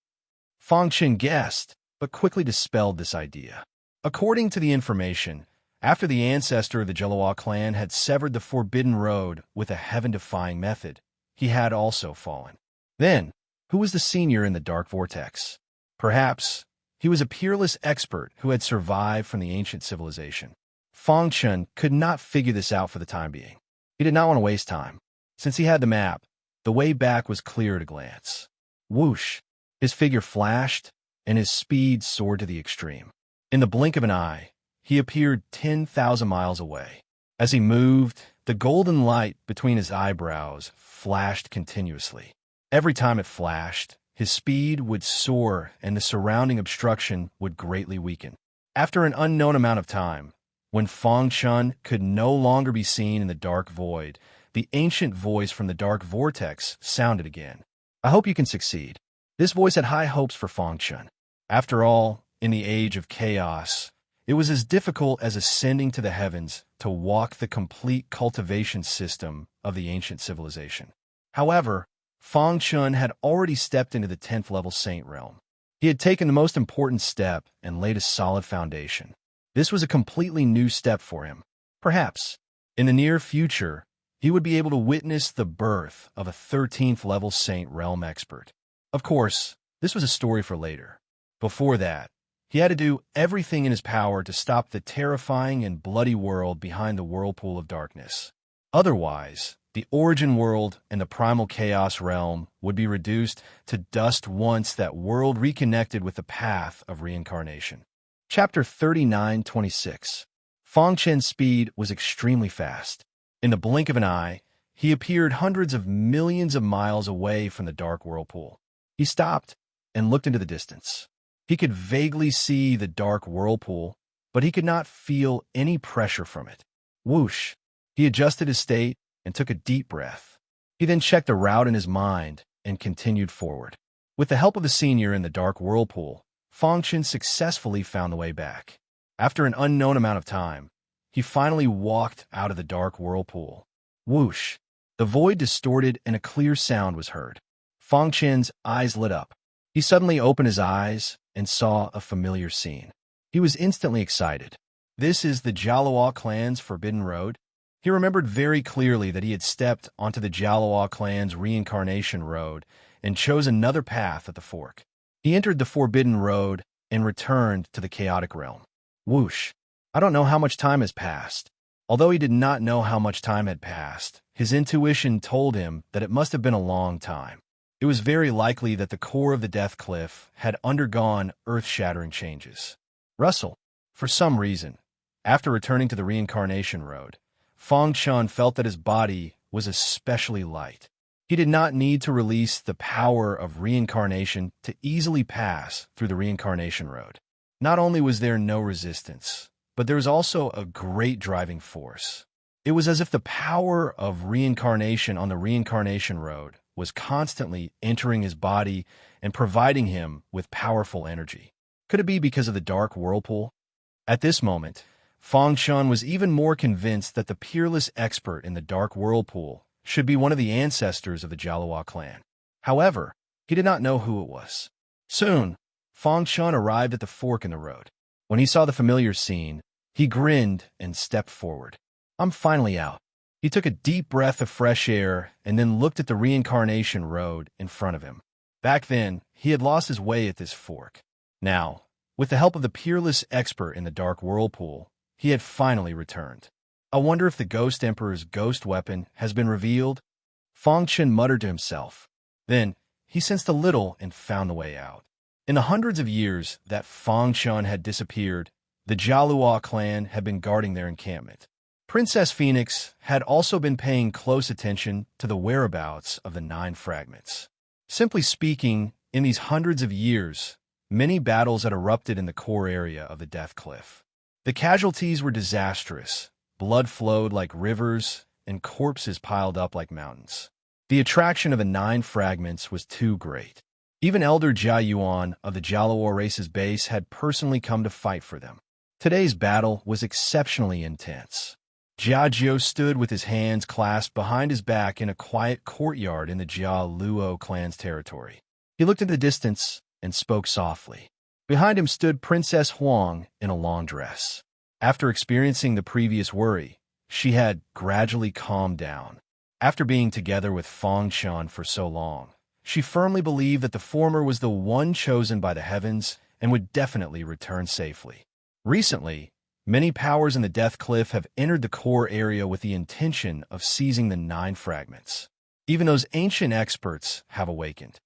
Fang Chun guessed, but quickly dispelled this idea. According to the information, after the ancestor of the Jalawa clan had severed the Forbidden Road with a heaven-defying method, he had also fallen. Then, who was the senior in the Dark Vortex? Perhaps he was a peerless expert who had survived from the ancient civilization. Fang Chun could not figure this out for the time being. He did not want to waste time. Since he had the map, the way back was clear at a glance. Whoosh! His figure flashed, and his speed soared to the extreme. In the blink of an eye, he appeared 10,000 miles away. As he moved, the golden light between his eyebrows flashed continuously. Every time it flashed, his speed would soar and the surrounding obstruction would greatly weaken. After an unknown amount of time, when Fang Chun could no longer be seen in the dark void, the ancient voice from the dark vortex sounded again. I hope you can succeed. This voice had high hopes for Fang Chun. After all, in the age of chaos, it was as difficult as ascending to the heavens to walk the complete cultivation system of the ancient civilization. However, Fang Chun had already stepped into the 10th level Saint Realm. He had taken the most important step and laid a solid foundation. This was a completely new step for him. Perhaps, in the near future, he would be able to witness the birth of a 13th level Saint Realm expert. Of course, this was a story for later. Before that, he had to do everything in his power to stop the terrifying and bloody world behind the whirlpool of darkness. Otherwise, the origin world and the primal chaos realm would be reduced to dust once that world reconnected with the path of reincarnation. Chapter 39:26. Fang Chun's speed was extremely fast. In the blink of an eye, he appeared hundreds of millions of miles away from the dark whirlpool. He stopped and looked into the distance. He could vaguely see the dark whirlpool, but he could not feel any pressure from it. Whoosh! He adjusted his state and took a deep breath. He then checked the route in his mind and continued forward. With the help of the senior in the dark whirlpool, Fang Chun successfully found the way back. After an unknown amount of time, he finally walked out of the dark whirlpool. Whoosh! The void distorted and a clear sound was heard. Fang Chun's eyes lit up. He suddenly opened his eyes and saw a familiar scene. He was instantly excited. This is the Jalawa clan's Forbidden Road. He remembered very clearly that he had stepped onto the Jalawa clan's reincarnation road and chose another path at the fork. He entered the Forbidden Road and returned to the chaotic realm. Whoosh! I don't know how much time has passed. Although he did not know how much time had passed, his intuition told him that it must have been a long time. It was very likely that the core of the death cliff had undergone earth-shattering changes. Russell, for some reason, after returning to the reincarnation road, Fong Chun felt that his body was especially light. He did not need to release the power of reincarnation to easily pass through the reincarnation road. Not only was there no resistance, but there was also a great driving force. It was as if the power of reincarnation on the reincarnation road was constantly entering his body and providing him with powerful energy. Could it be because of the dark whirlpool? At this moment, Fong Chun was even more convinced that the peerless expert in the dark whirlpool should be one of the ancestors of the Jalua clan. However, he did not know who it was. Soon, Fong Chun arrived at the fork in the road. When he saw the familiar scene, he grinned and stepped forward. I'm finally out. He took a deep breath of fresh air and then looked at the reincarnation road in front of him. Back then, he had lost his way at this fork. Now, with the help of the peerless expert in the dark whirlpool, he had finally returned. I wonder if the Ghost Emperor's ghost weapon has been revealed? Fong Chun muttered to himself. Then, he sensed a little and found the way out. In the hundreds of years that Fong Chun had disappeared, the Jalua clan had been guarding their encampment. Princess Phoenix had also been paying close attention to the whereabouts of the 9 fragments. Simply speaking, in these hundreds of years, many battles had erupted in the core area of the Death Cliff. The casualties were disastrous. Blood flowed like rivers, and corpses piled up like mountains. The attraction of the 9 fragments was too great. Even Elder Jia Yuan of the Jalua race's base had personally come to fight for them. Today's battle was exceptionally intense. Jia Jiu stood with his hands clasped behind his back in a quiet courtyard in the Jia Luo clan's territory. He looked in the distance and spoke softly. Behind him stood Princess Huang in a long dress. After experiencing the previous worry, she had gradually calmed down. After being together with Fong Chun for so long, she firmly believed that the former was the one chosen by the heavens and would definitely return safely. Recently, many powers in the Death Cliff have entered the core area with the intention of seizing the 9 fragments. Even those ancient experts have awakened.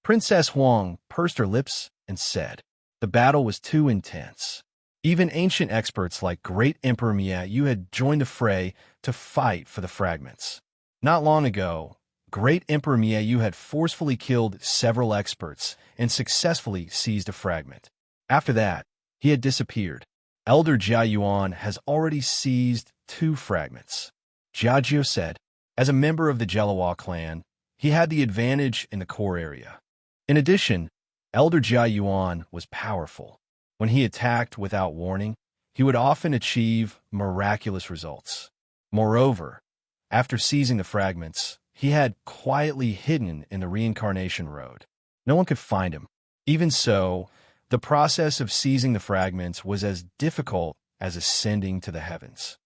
Princess Huang pursed her lips and said, the battle was too intense. Even ancient experts like Great Emperor Miayu had joined the fray to fight for the fragments. Not long ago, Great Emperor Miayu had forcefully killed several experts and successfully seized a fragment. After that, he had disappeared. Elder Jia Yuan has already seized 2 fragments. Jia Jiu said, as a member of the Jalua clan, he had the advantage in the core area. In addition, Elder Jia Yuan was powerful. When he attacked without warning, he would often achieve miraculous results. Moreover, after seizing the fragments, he had quietly hidden in the reincarnation road. No one could find him. Even so, the process of seizing the fragments was as difficult as ascending to the heavens.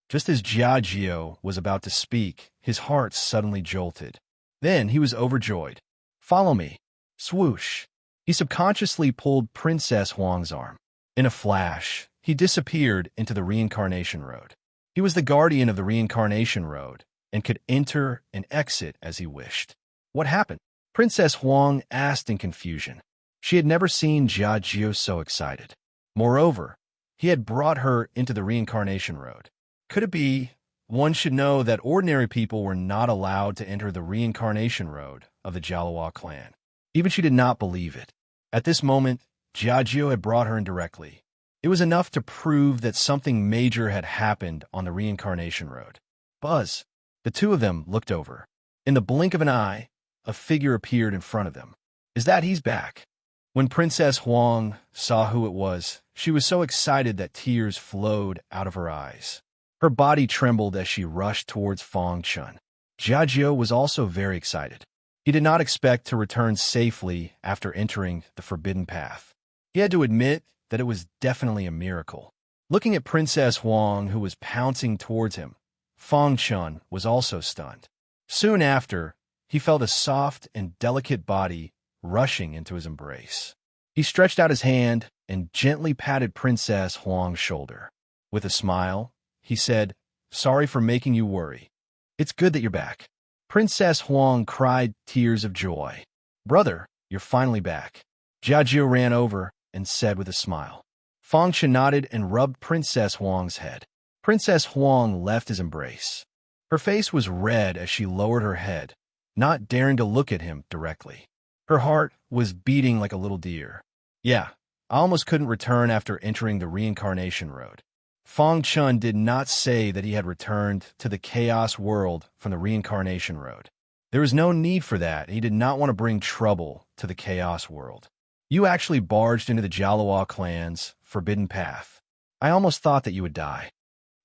Just as Jia Jiu was about to speak, his heart suddenly jolted. Then he was overjoyed. Follow me. Swoosh. He subconsciously pulled Princess Huang's arm. In a flash, he disappeared into the reincarnation road. He was the guardian of the reincarnation road and could enter and exit as he wished. What happened? Princess Huang asked in confusion. She had never seen Jia Jiu so excited. Moreover, he had brought her into the reincarnation road. Could it be? One should know that ordinary people were not allowed to enter the reincarnation road of the Jalua clan. Even she did not believe it. At this moment, Jia Jiu had brought her in directly. It was enough to prove that something major had happened on the reincarnation road. Buzz. The two of them looked over. In the blink of an eye, a figure appeared in front of them. Is that he's back? When Princess Huang saw who it was, she was so excited that tears flowed out of her eyes. Her body trembled as she rushed towards Fong Chun. Jia Jiu was also very excited. He did not expect to return safely after entering the forbidden path. He had to admit that it was definitely a miracle. Looking at Princess Huang, who was pouncing towards him, Fong Chun was also stunned. Soon after, he felt a soft and delicate body rushing into his embrace. He stretched out his hand and gently patted Princess Huang's shoulder. With a smile, he said, "Sorry for making you worry. It's good that you're back." Princess Huang cried tears of joy. "Brother, you're finally back." Jiajio ran over and said with a smile. Fang Chen nodded and rubbed Princess Huang's head. Princess Huang left his embrace. Her face was red as she lowered her head, not daring to look at him directly. Her heart was beating like a little deer. "Yeah, I almost couldn't return after entering the reincarnation road." Fang Chun did not say that he had returned to the chaos world from the reincarnation road. There was no need for that. He did not want to bring trouble to the chaos world. "You actually barged into the Jalua clan's forbidden path. I almost thought that you would die,"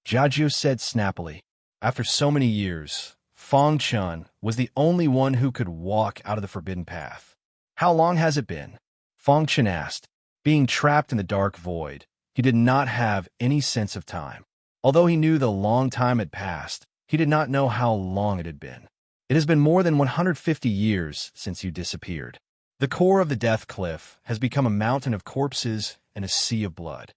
Jiajio said snappily. After so many years, Fang Chun was the only one who could walk out of the forbidden path. "How long has it been?" Fang Chun asked. Being trapped in the dark void, he did not have any sense of time. Although he knew the long time had passed, he did not know how long it had been. "It has been more than 150 years since you disappeared. The core of the Death Cliff has become a mountain of corpses and a sea of blood,"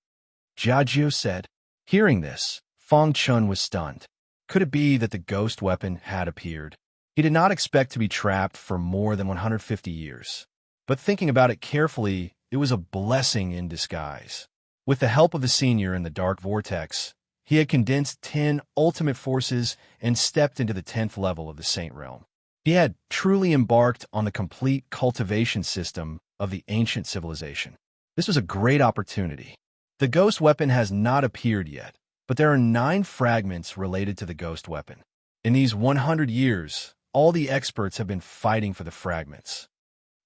Jiajio said. Hearing this, Fang Chun was stunned. Could it be that the ghost weapon had appeared? He did not expect to be trapped for more than 150 years. But thinking about it carefully, it was a blessing in disguise. With the help of the senior in the dark vortex, he had condensed 10 ultimate forces and stepped into the 10th level of the Saint Realm. He had truly embarked on the complete cultivation system of the ancient civilization. This was a great opportunity. The ghost weapon has not appeared yet, but there are 9 fragments related to the ghost weapon. In these 100 years, all the experts have been fighting for the fragments,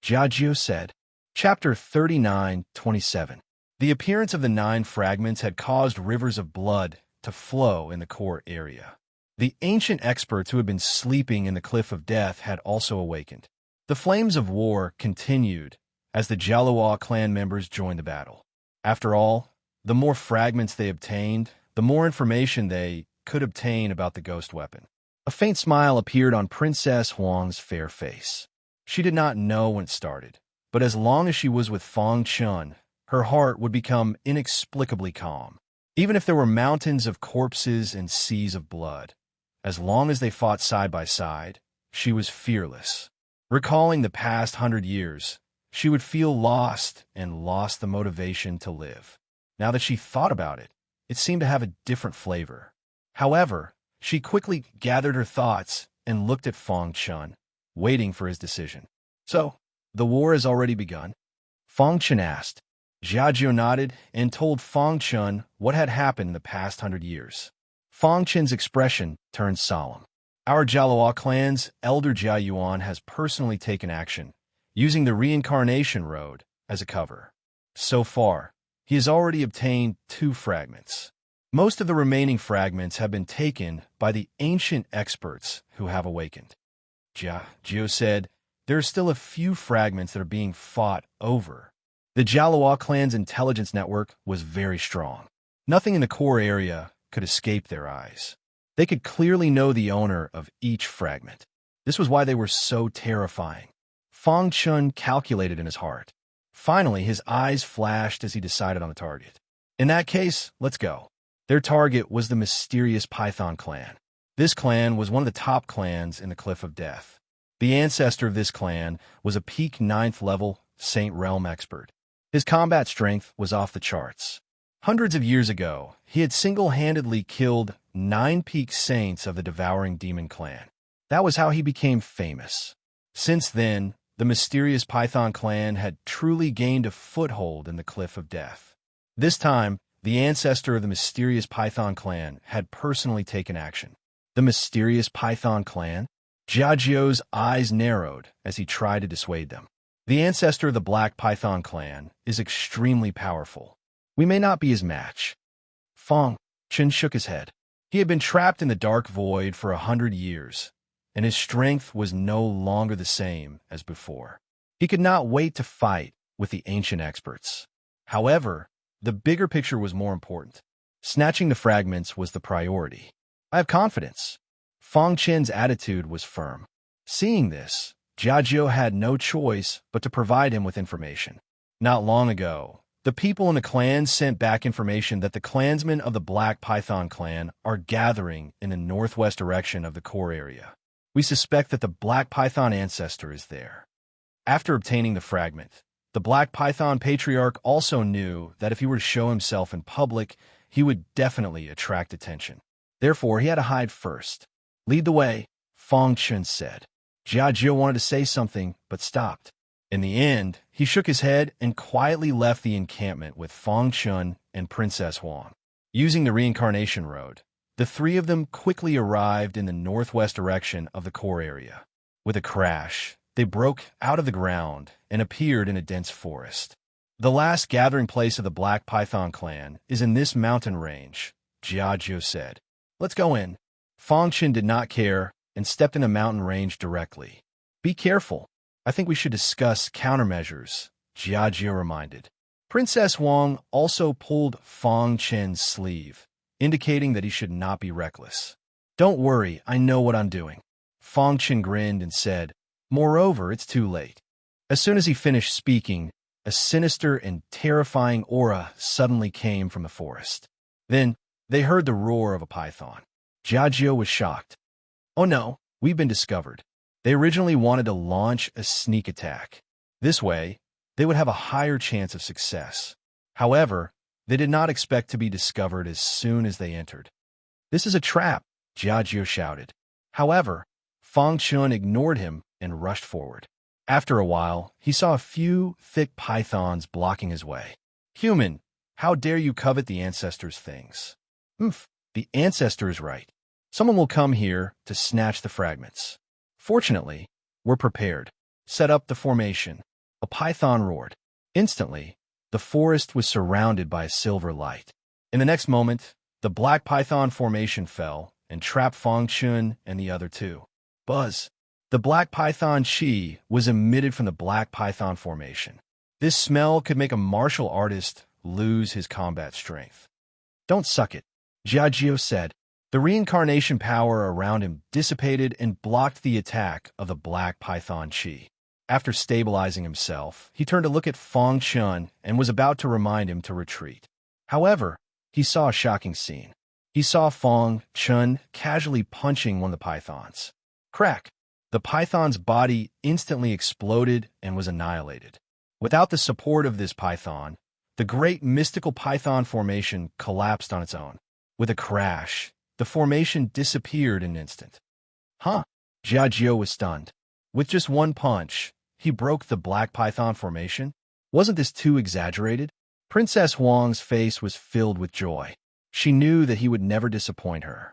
Jiajio said. Chapter 39:27. The appearance of the 9 fragments had caused rivers of blood to flow in the core area. The ancient experts who had been sleeping in the Cliff of Death had also awakened. The flames of war continued as the Jalua clan members joined the battle. After all, the more fragments they obtained, the more information they could obtain about the ghost weapon. A faint smile appeared on Princess Huang's fair face. She did not know when it started, but as long as she was with Fang Chun, her heart would become inexplicably calm. Even if there were mountains of corpses and seas of blood, as long as they fought side by side, she was fearless. Recalling the past 100 years, she would feel lost and lost the motivation to live. Now that she thought about it, it seemed to have a different flavor. However, she quickly gathered her thoughts and looked at Fang Chun, waiting for his decision. "So, the war has already begun?" Fang Chun asked. Jiajio nodded and told Fang Chun what had happened in the past 100 years. Fang Chun's expression turned solemn. "Our Jalua clan's elder Jia Yuan has personally taken action, using the reincarnation road as a cover. So far, he has already obtained 2 fragments. Most of the remaining fragments have been taken by the ancient experts who have awakened." Jiajio said, "There are still a few fragments that are being fought over." The Jalua clan's intelligence network was very strong. Nothing in the core area could escape their eyes. They could clearly know the owner of each fragment. This was why they were so terrifying. Fang Chun calculated in his heart. Finally, his eyes flashed as he decided on the target. "In that case, let's go." Their target was the mysterious Python clan. This clan was one of the top clans in the Cliff of Death. The ancestor of this clan was a peak 9th level Saint Realm expert. His combat strength was off the charts. Hundreds of years ago, he had single-handedly killed 9 peak saints of the Devouring Demon clan. That was how he became famous. Since then, the mysterious Python clan had truly gained a foothold in the Cliff of Death. This time, the ancestor of the mysterious Python clan had personally taken action. The mysterious Python clan? Jiajio's eyes narrowed as he tried to dissuade them. The ancestor of the Black Python clan is extremely powerful. We may not be his match. Fang Chun shook his head. He had been trapped in the dark void for 100 years, and his strength was no longer the same as before. He could not wait to fight with the ancient experts. However, the bigger picture was more important. Snatching the fragments was the priority. "I have confidence." Fang Chen's attitude was firm. Seeing this, Jiajio had no choice but to provide him with information. Not long ago, The people in the clan sent back information that the clansmen of the Black Python clan are gathering in the northwest direction of the core area. We suspect that the Black Python ancestor is there. After obtaining the fragment, the Black Python patriarch also knew that if he were to show himself in public, he would definitely attract attention. Therefore, he had to hide first. Lead the way, Fong Chun said. Jiajio wanted to say something, but stopped. In the end, he shook his head and quietly left the encampment with Fong Chun and Princess Huang. Using the reincarnation road, the three of them quickly arrived in the northwest direction of the core area. With a crash, they broke out of the ground and appeared in a dense forest. The last gathering place of the Black Python clan is in this mountain range, Jiajio said. Let's go in. Fong Chun did not care and stepped in a mountain range directly. Be careful. I think we should discuss countermeasures, Jiajio reminded. Princess Huang also pulled Fong Chun's sleeve, indicating that he should not be reckless. Don't worry, I know what I'm doing. Fong Chun grinned and said, moreover, it's too late. As soon as he finished speaking, a sinister and terrifying aura suddenly came from the forest. Then, they heard the roar of a python. Jiajio was shocked. Oh no, we've been discovered. They originally wanted to launch a sneak attack. This way, they would have a higher chance of success. However, they did not expect to be discovered as soon as they entered. This is a trap, Jiajio shouted. However, Fong Chun ignored him and rushed forward. After a while, he saw a few thick pythons blocking his way. Human, how dare you covet the ancestors' things? The ancestor is right. Someone will come here to snatch the fragments. Fortunately, we're prepared. Set up the formation. A python roared. Instantly, the forest was surrounded by a silver light. In the next moment, the Black Python formation fell and trapped Fong Chun and the other two. Buzz. The Black Python chi was emitted from the Black Python formation. This smell could make a martial artist lose his combat strength. Don't suck it, Jiajio said. The reincarnation power around him dissipated and blocked the attack of the Black Python chi. After stabilizing himself, he turned to look at Fong Chun and was about to remind him to retreat. However, he saw a shocking scene. He saw Fong Chun casually punching one of the pythons. Crack! The python's body instantly exploded and was annihilated. Without the support of this python, the great mystical python formation collapsed on its own. With a crash, the formation disappeared in an instant. Huh? Jiajio was stunned. With just one punch, he broke the Black Python formation? Wasn't this too exaggerated? Princess Huang's face was filled with joy. She knew that he would never disappoint her.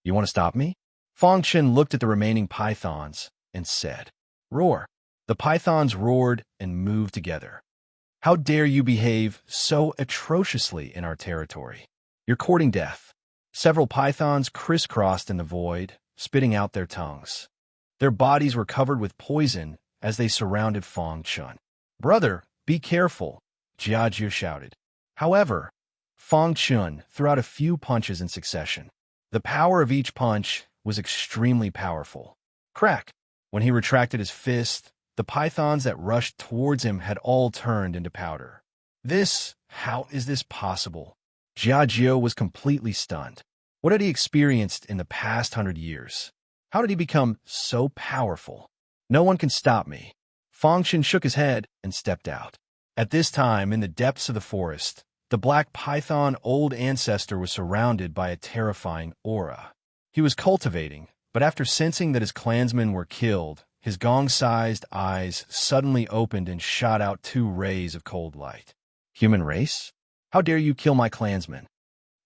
You want to stop me? Fong Chun looked at the remaining pythons and said, Roar. The pythons roared and moved together. How dare you behave so atrociously in our territory? You're courting death. Several pythons crisscrossed in the void, spitting out their tongues. Their bodies were covered with poison as they surrounded Fong Chun. Brother, be careful, Jiajio shouted. However, Fong Chun threw out a few punches in succession. The power of each punch was extremely powerful. Crack! When he retracted his fist, the pythons that rushed towards him had all turned into powder. How is this possible? Jiajio was completely stunned. What had he experienced in the past 100 years? How did he become so powerful? No one can stop me. Fong Chun shook his head and stepped out. At this time, in the depths of the forest, the Black Python old ancestor was surrounded by a terrifying aura. He was cultivating, but after sensing that his clansmen were killed, his gong-sized eyes suddenly opened and shot out 2 rays of cold light. Human race? How dare you kill my clansmen?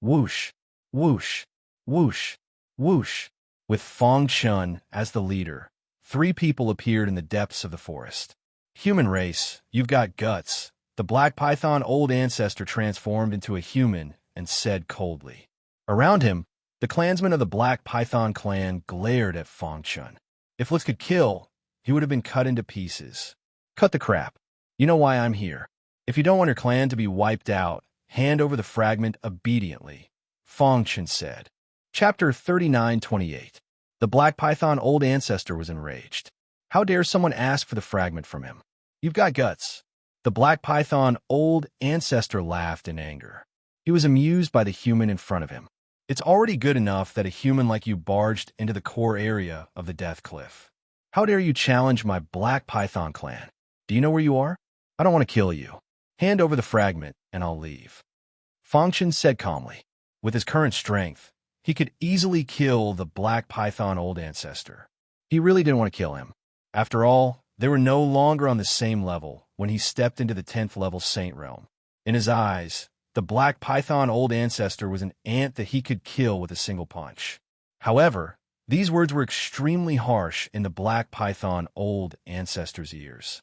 Whoosh, whoosh, whoosh, whoosh. With Fong Chun as the leader, 3 people appeared in the depths of the forest. Human race, you've got guts. The Black Python old ancestor transformed into a human and said coldly. Around him, the clansmen of the Black Python clan glared at Fong Chun. If looks could kill, he would have been cut into pieces. Cut the crap. You know why I'm here. If you don't want your clan to be wiped out, hand over the fragment obediently, Fong Chun said. Chapter 39:28. The Black Python old ancestor was enraged. How dare someone ask for the fragment from him? You've got guts. The black python old ancestor laughed in anger. He was amused by the human in front of him. It's already good enough that a human like you barged into the core area of the Death Cliff. How dare you challenge my black python clan? Do you know where you are? I don't want to kill you. Hand over the fragment, and I'll leave. Fangchen said calmly. With his current strength, he could easily kill the black python old ancestor. He really didn't want to kill him. After all, they were no longer on the same level when he stepped into the 10th level saint realm. In his eyes, the black python old ancestor was an ant that he could kill with a single punch. However, these words were extremely harsh in the black python old ancestor's ears.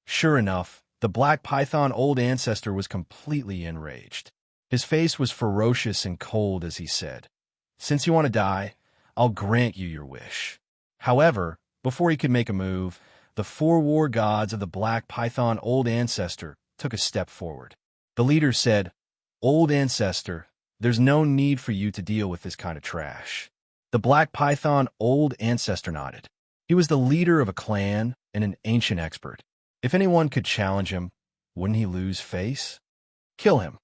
Sure enough, the black python old ancestor was completely enraged. His face was ferocious and cold as he said, "Since you want to die, I'll grant you your wish." However, before he could make a move, the 4 war gods of the black python old ancestor took a step forward. The leader said, "Old ancestor, there's no need for you to deal with this kind of trash." The black python old ancestor nodded. He was the leader of a clan and an ancient expert. If anyone could challenge him, wouldn't he lose face? Kill him.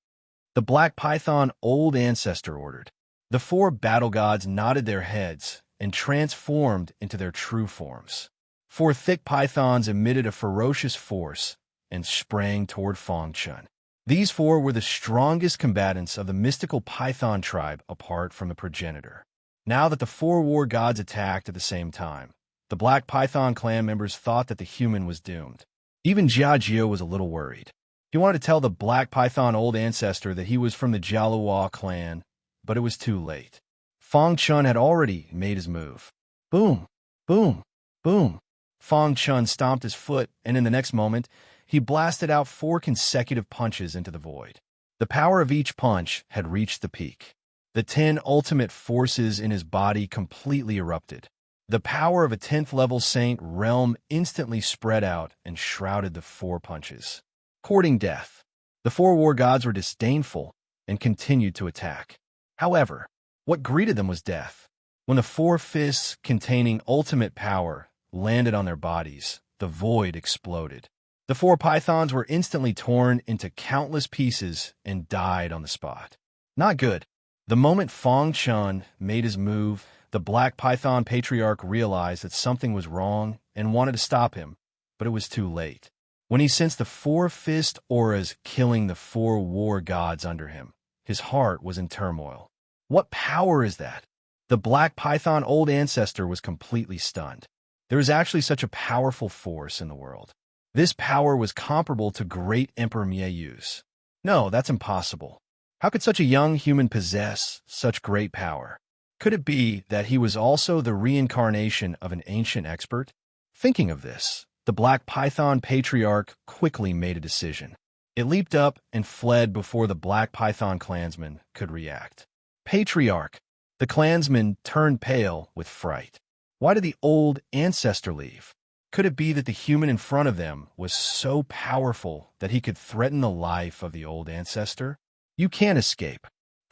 The black python old ancestor ordered. The 4 battle gods nodded their heads and transformed into their true forms. 4 thick pythons emitted a ferocious force and sprang toward Fangchen. These 4 were the strongest combatants of the mystical python tribe apart from the progenitor. Now that the 4 war gods attacked at the same time, the black python clan members thought that the human was doomed. Even Jiajio was a little worried. He wanted to tell the black python old ancestor that he was from the Jialua clan, but it was too late. Fangchen had already made his move. Boom, boom, boom. Fangchen stomped his foot, and in the next moment, he blasted out 4 consecutive punches into the void. The power of each punch had reached the peak. The 10 ultimate forces in his body completely erupted. The power of a 10th level saint realm instantly spread out and shrouded the 4 punches. Courting death, the 4 war gods were disdainful and continued to attack. However, what greeted them was death. When the 4 fists containing ultimate power landed on their bodies, the void exploded. The 4 pythons were instantly torn into countless pieces and died on the spot. Not good. The moment Fangchen made his move, the black python patriarch realized that something was wrong and wanted to stop him, but it was too late. When he sensed the 4 fist auras killing the 4 war gods under him, his heart was in turmoil. What power is that? The black python old ancestor was completely stunned. There is actually such a powerful force in the world. This power was comparable to great Emperor Mieyu's. No, that's impossible. How could such a young human possess such great power? Could it be that he was also the reincarnation of an ancient expert? Thinking of this, the black python patriarch quickly made a decision. It leaped up and fled before the black python clansman could react. Patriarch! The clansman turned pale with fright. Why did the old ancestor leave? Could it be that the human in front of them was so powerful that he could threaten the life of the old ancestor? You can't escape.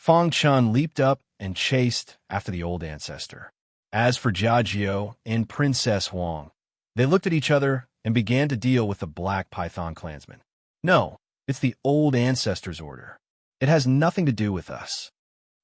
Fangchen leaped up and chased after the old ancestor. As for Jiajio and Princess Huang, they looked at each other and began to deal with the black python clansman. No, it's the old ancestor's order. It has nothing to do with us.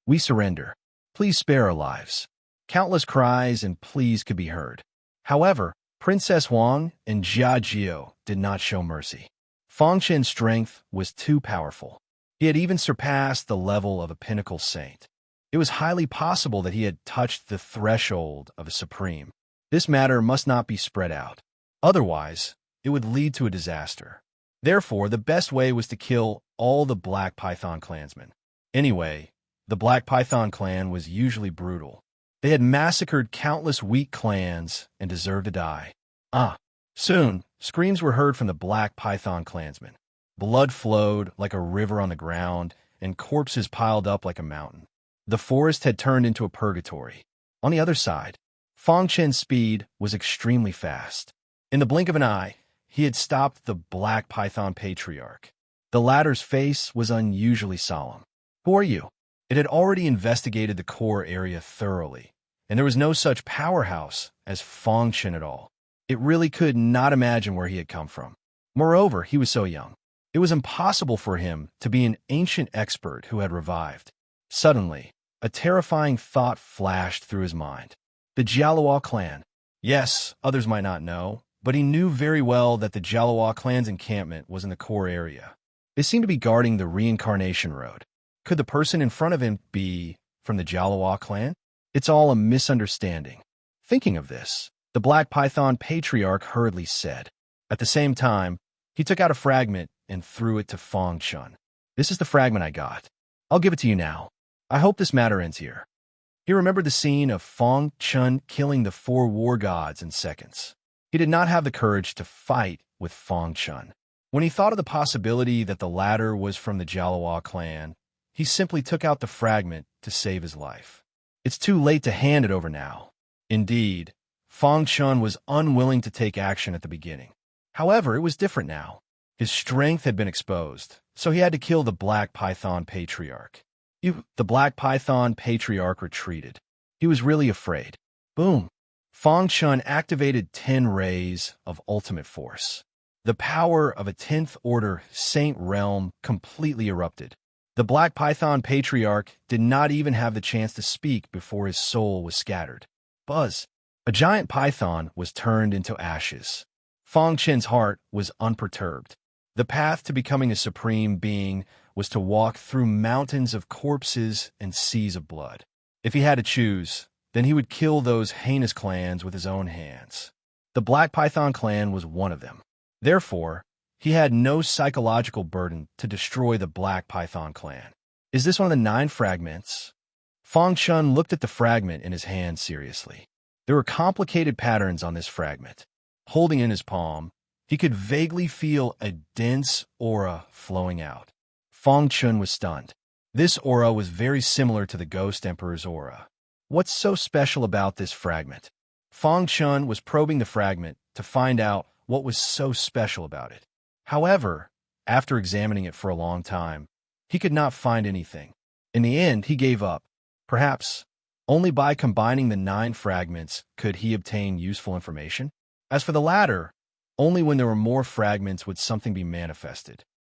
We surrender. Please spare our lives. Countless cries and pleas could be heard. However, Princess Huang and Jiajio did not show mercy. Fangchen's strength was too powerful. He had even surpassed the level of a pinnacle saint. It was highly possible that he had touched the threshold of a supreme. This matter must not be spread out. Otherwise, it would lead to a disaster. Therefore, the best way was to kill all the black python clansmen. Anyway, the black python clan was usually brutal. They had massacred countless weak clans and deserved to die. Soon, screams were heard from the black python clansmen. Blood flowed like a river on the ground, and corpses piled up like a mountain. The forest had turned into a purgatory. On the other side, Fangchen's speed was extremely fast. In the blink of an eye, he had stopped the black python patriarch. The latter's face was unusually solemn. Who are you? It had already investigated the core area thoroughly, and there was no such powerhouse as Fangchen at all. It really could not imagine where he had come from. Moreover, he was so young. It was impossible for him to be an ancient expert who had revived. Suddenly, a terrifying thought flashed through his mind. The Jalawa clan. Yes, others might not know, but he knew very well that the Jalawa clan's encampment was in the core area. They seemed to be guarding the reincarnation road. Could the person in front of him be from the Jalawa clan? It's all a misunderstanding. Thinking of this, the Black Python patriarch hurriedly said. At the same time, he took out a fragment and threw it to Fong Chun. This is the fragment I got. I'll give it to you now. I hope this matter ends here. He remembered the scene of Fong Chun killing the 4 war gods in seconds. He did not have the courage to fight with Fong Chun. When he thought of the possibility that the latter was from the Jalawa clan, he simply took out the fragment to save his life. It's too late to hand it over now. Indeed, Fong Chun was unwilling to take action at the beginning. However, it was different now. His strength had been exposed, so he had to kill the Black Python patriarch. The Black Python patriarch retreated. He was really afraid. Boom! Fong Chun activated 10 rays of ultimate force. The power of a 10th order saint realm completely erupted. The Black Python patriarch did not even have the chance to speak before his soul was scattered. Buzz! A giant python was turned into ashes. Fong Chun's heart was unperturbed. The path to becoming a supreme being was to walk through mountains of corpses and seas of blood. If he had to choose, then he would kill those heinous clans with his own hands. The Black Python clan was one of them. Therefore, he had no psychological burden to destroy the Black Python clan. Is this one of the 9 fragments? Fong Chun looked at the fragment in his hand seriously. There were complicated patterns on this fragment. Holding in his palm, he could vaguely feel a dense aura flowing out. Fong Chun was stunned. This aura was very similar to the Ghost Emperor's aura. What's so special about this fragment? Fong Chun was probing the fragment to find out what was so special about it. However, after examining it for a long time, he could not find anything. In the end, he gave up. Perhaps only by combining the 9 fragments could he obtain useful information. As for the latter, only when there were more fragments would something be manifested.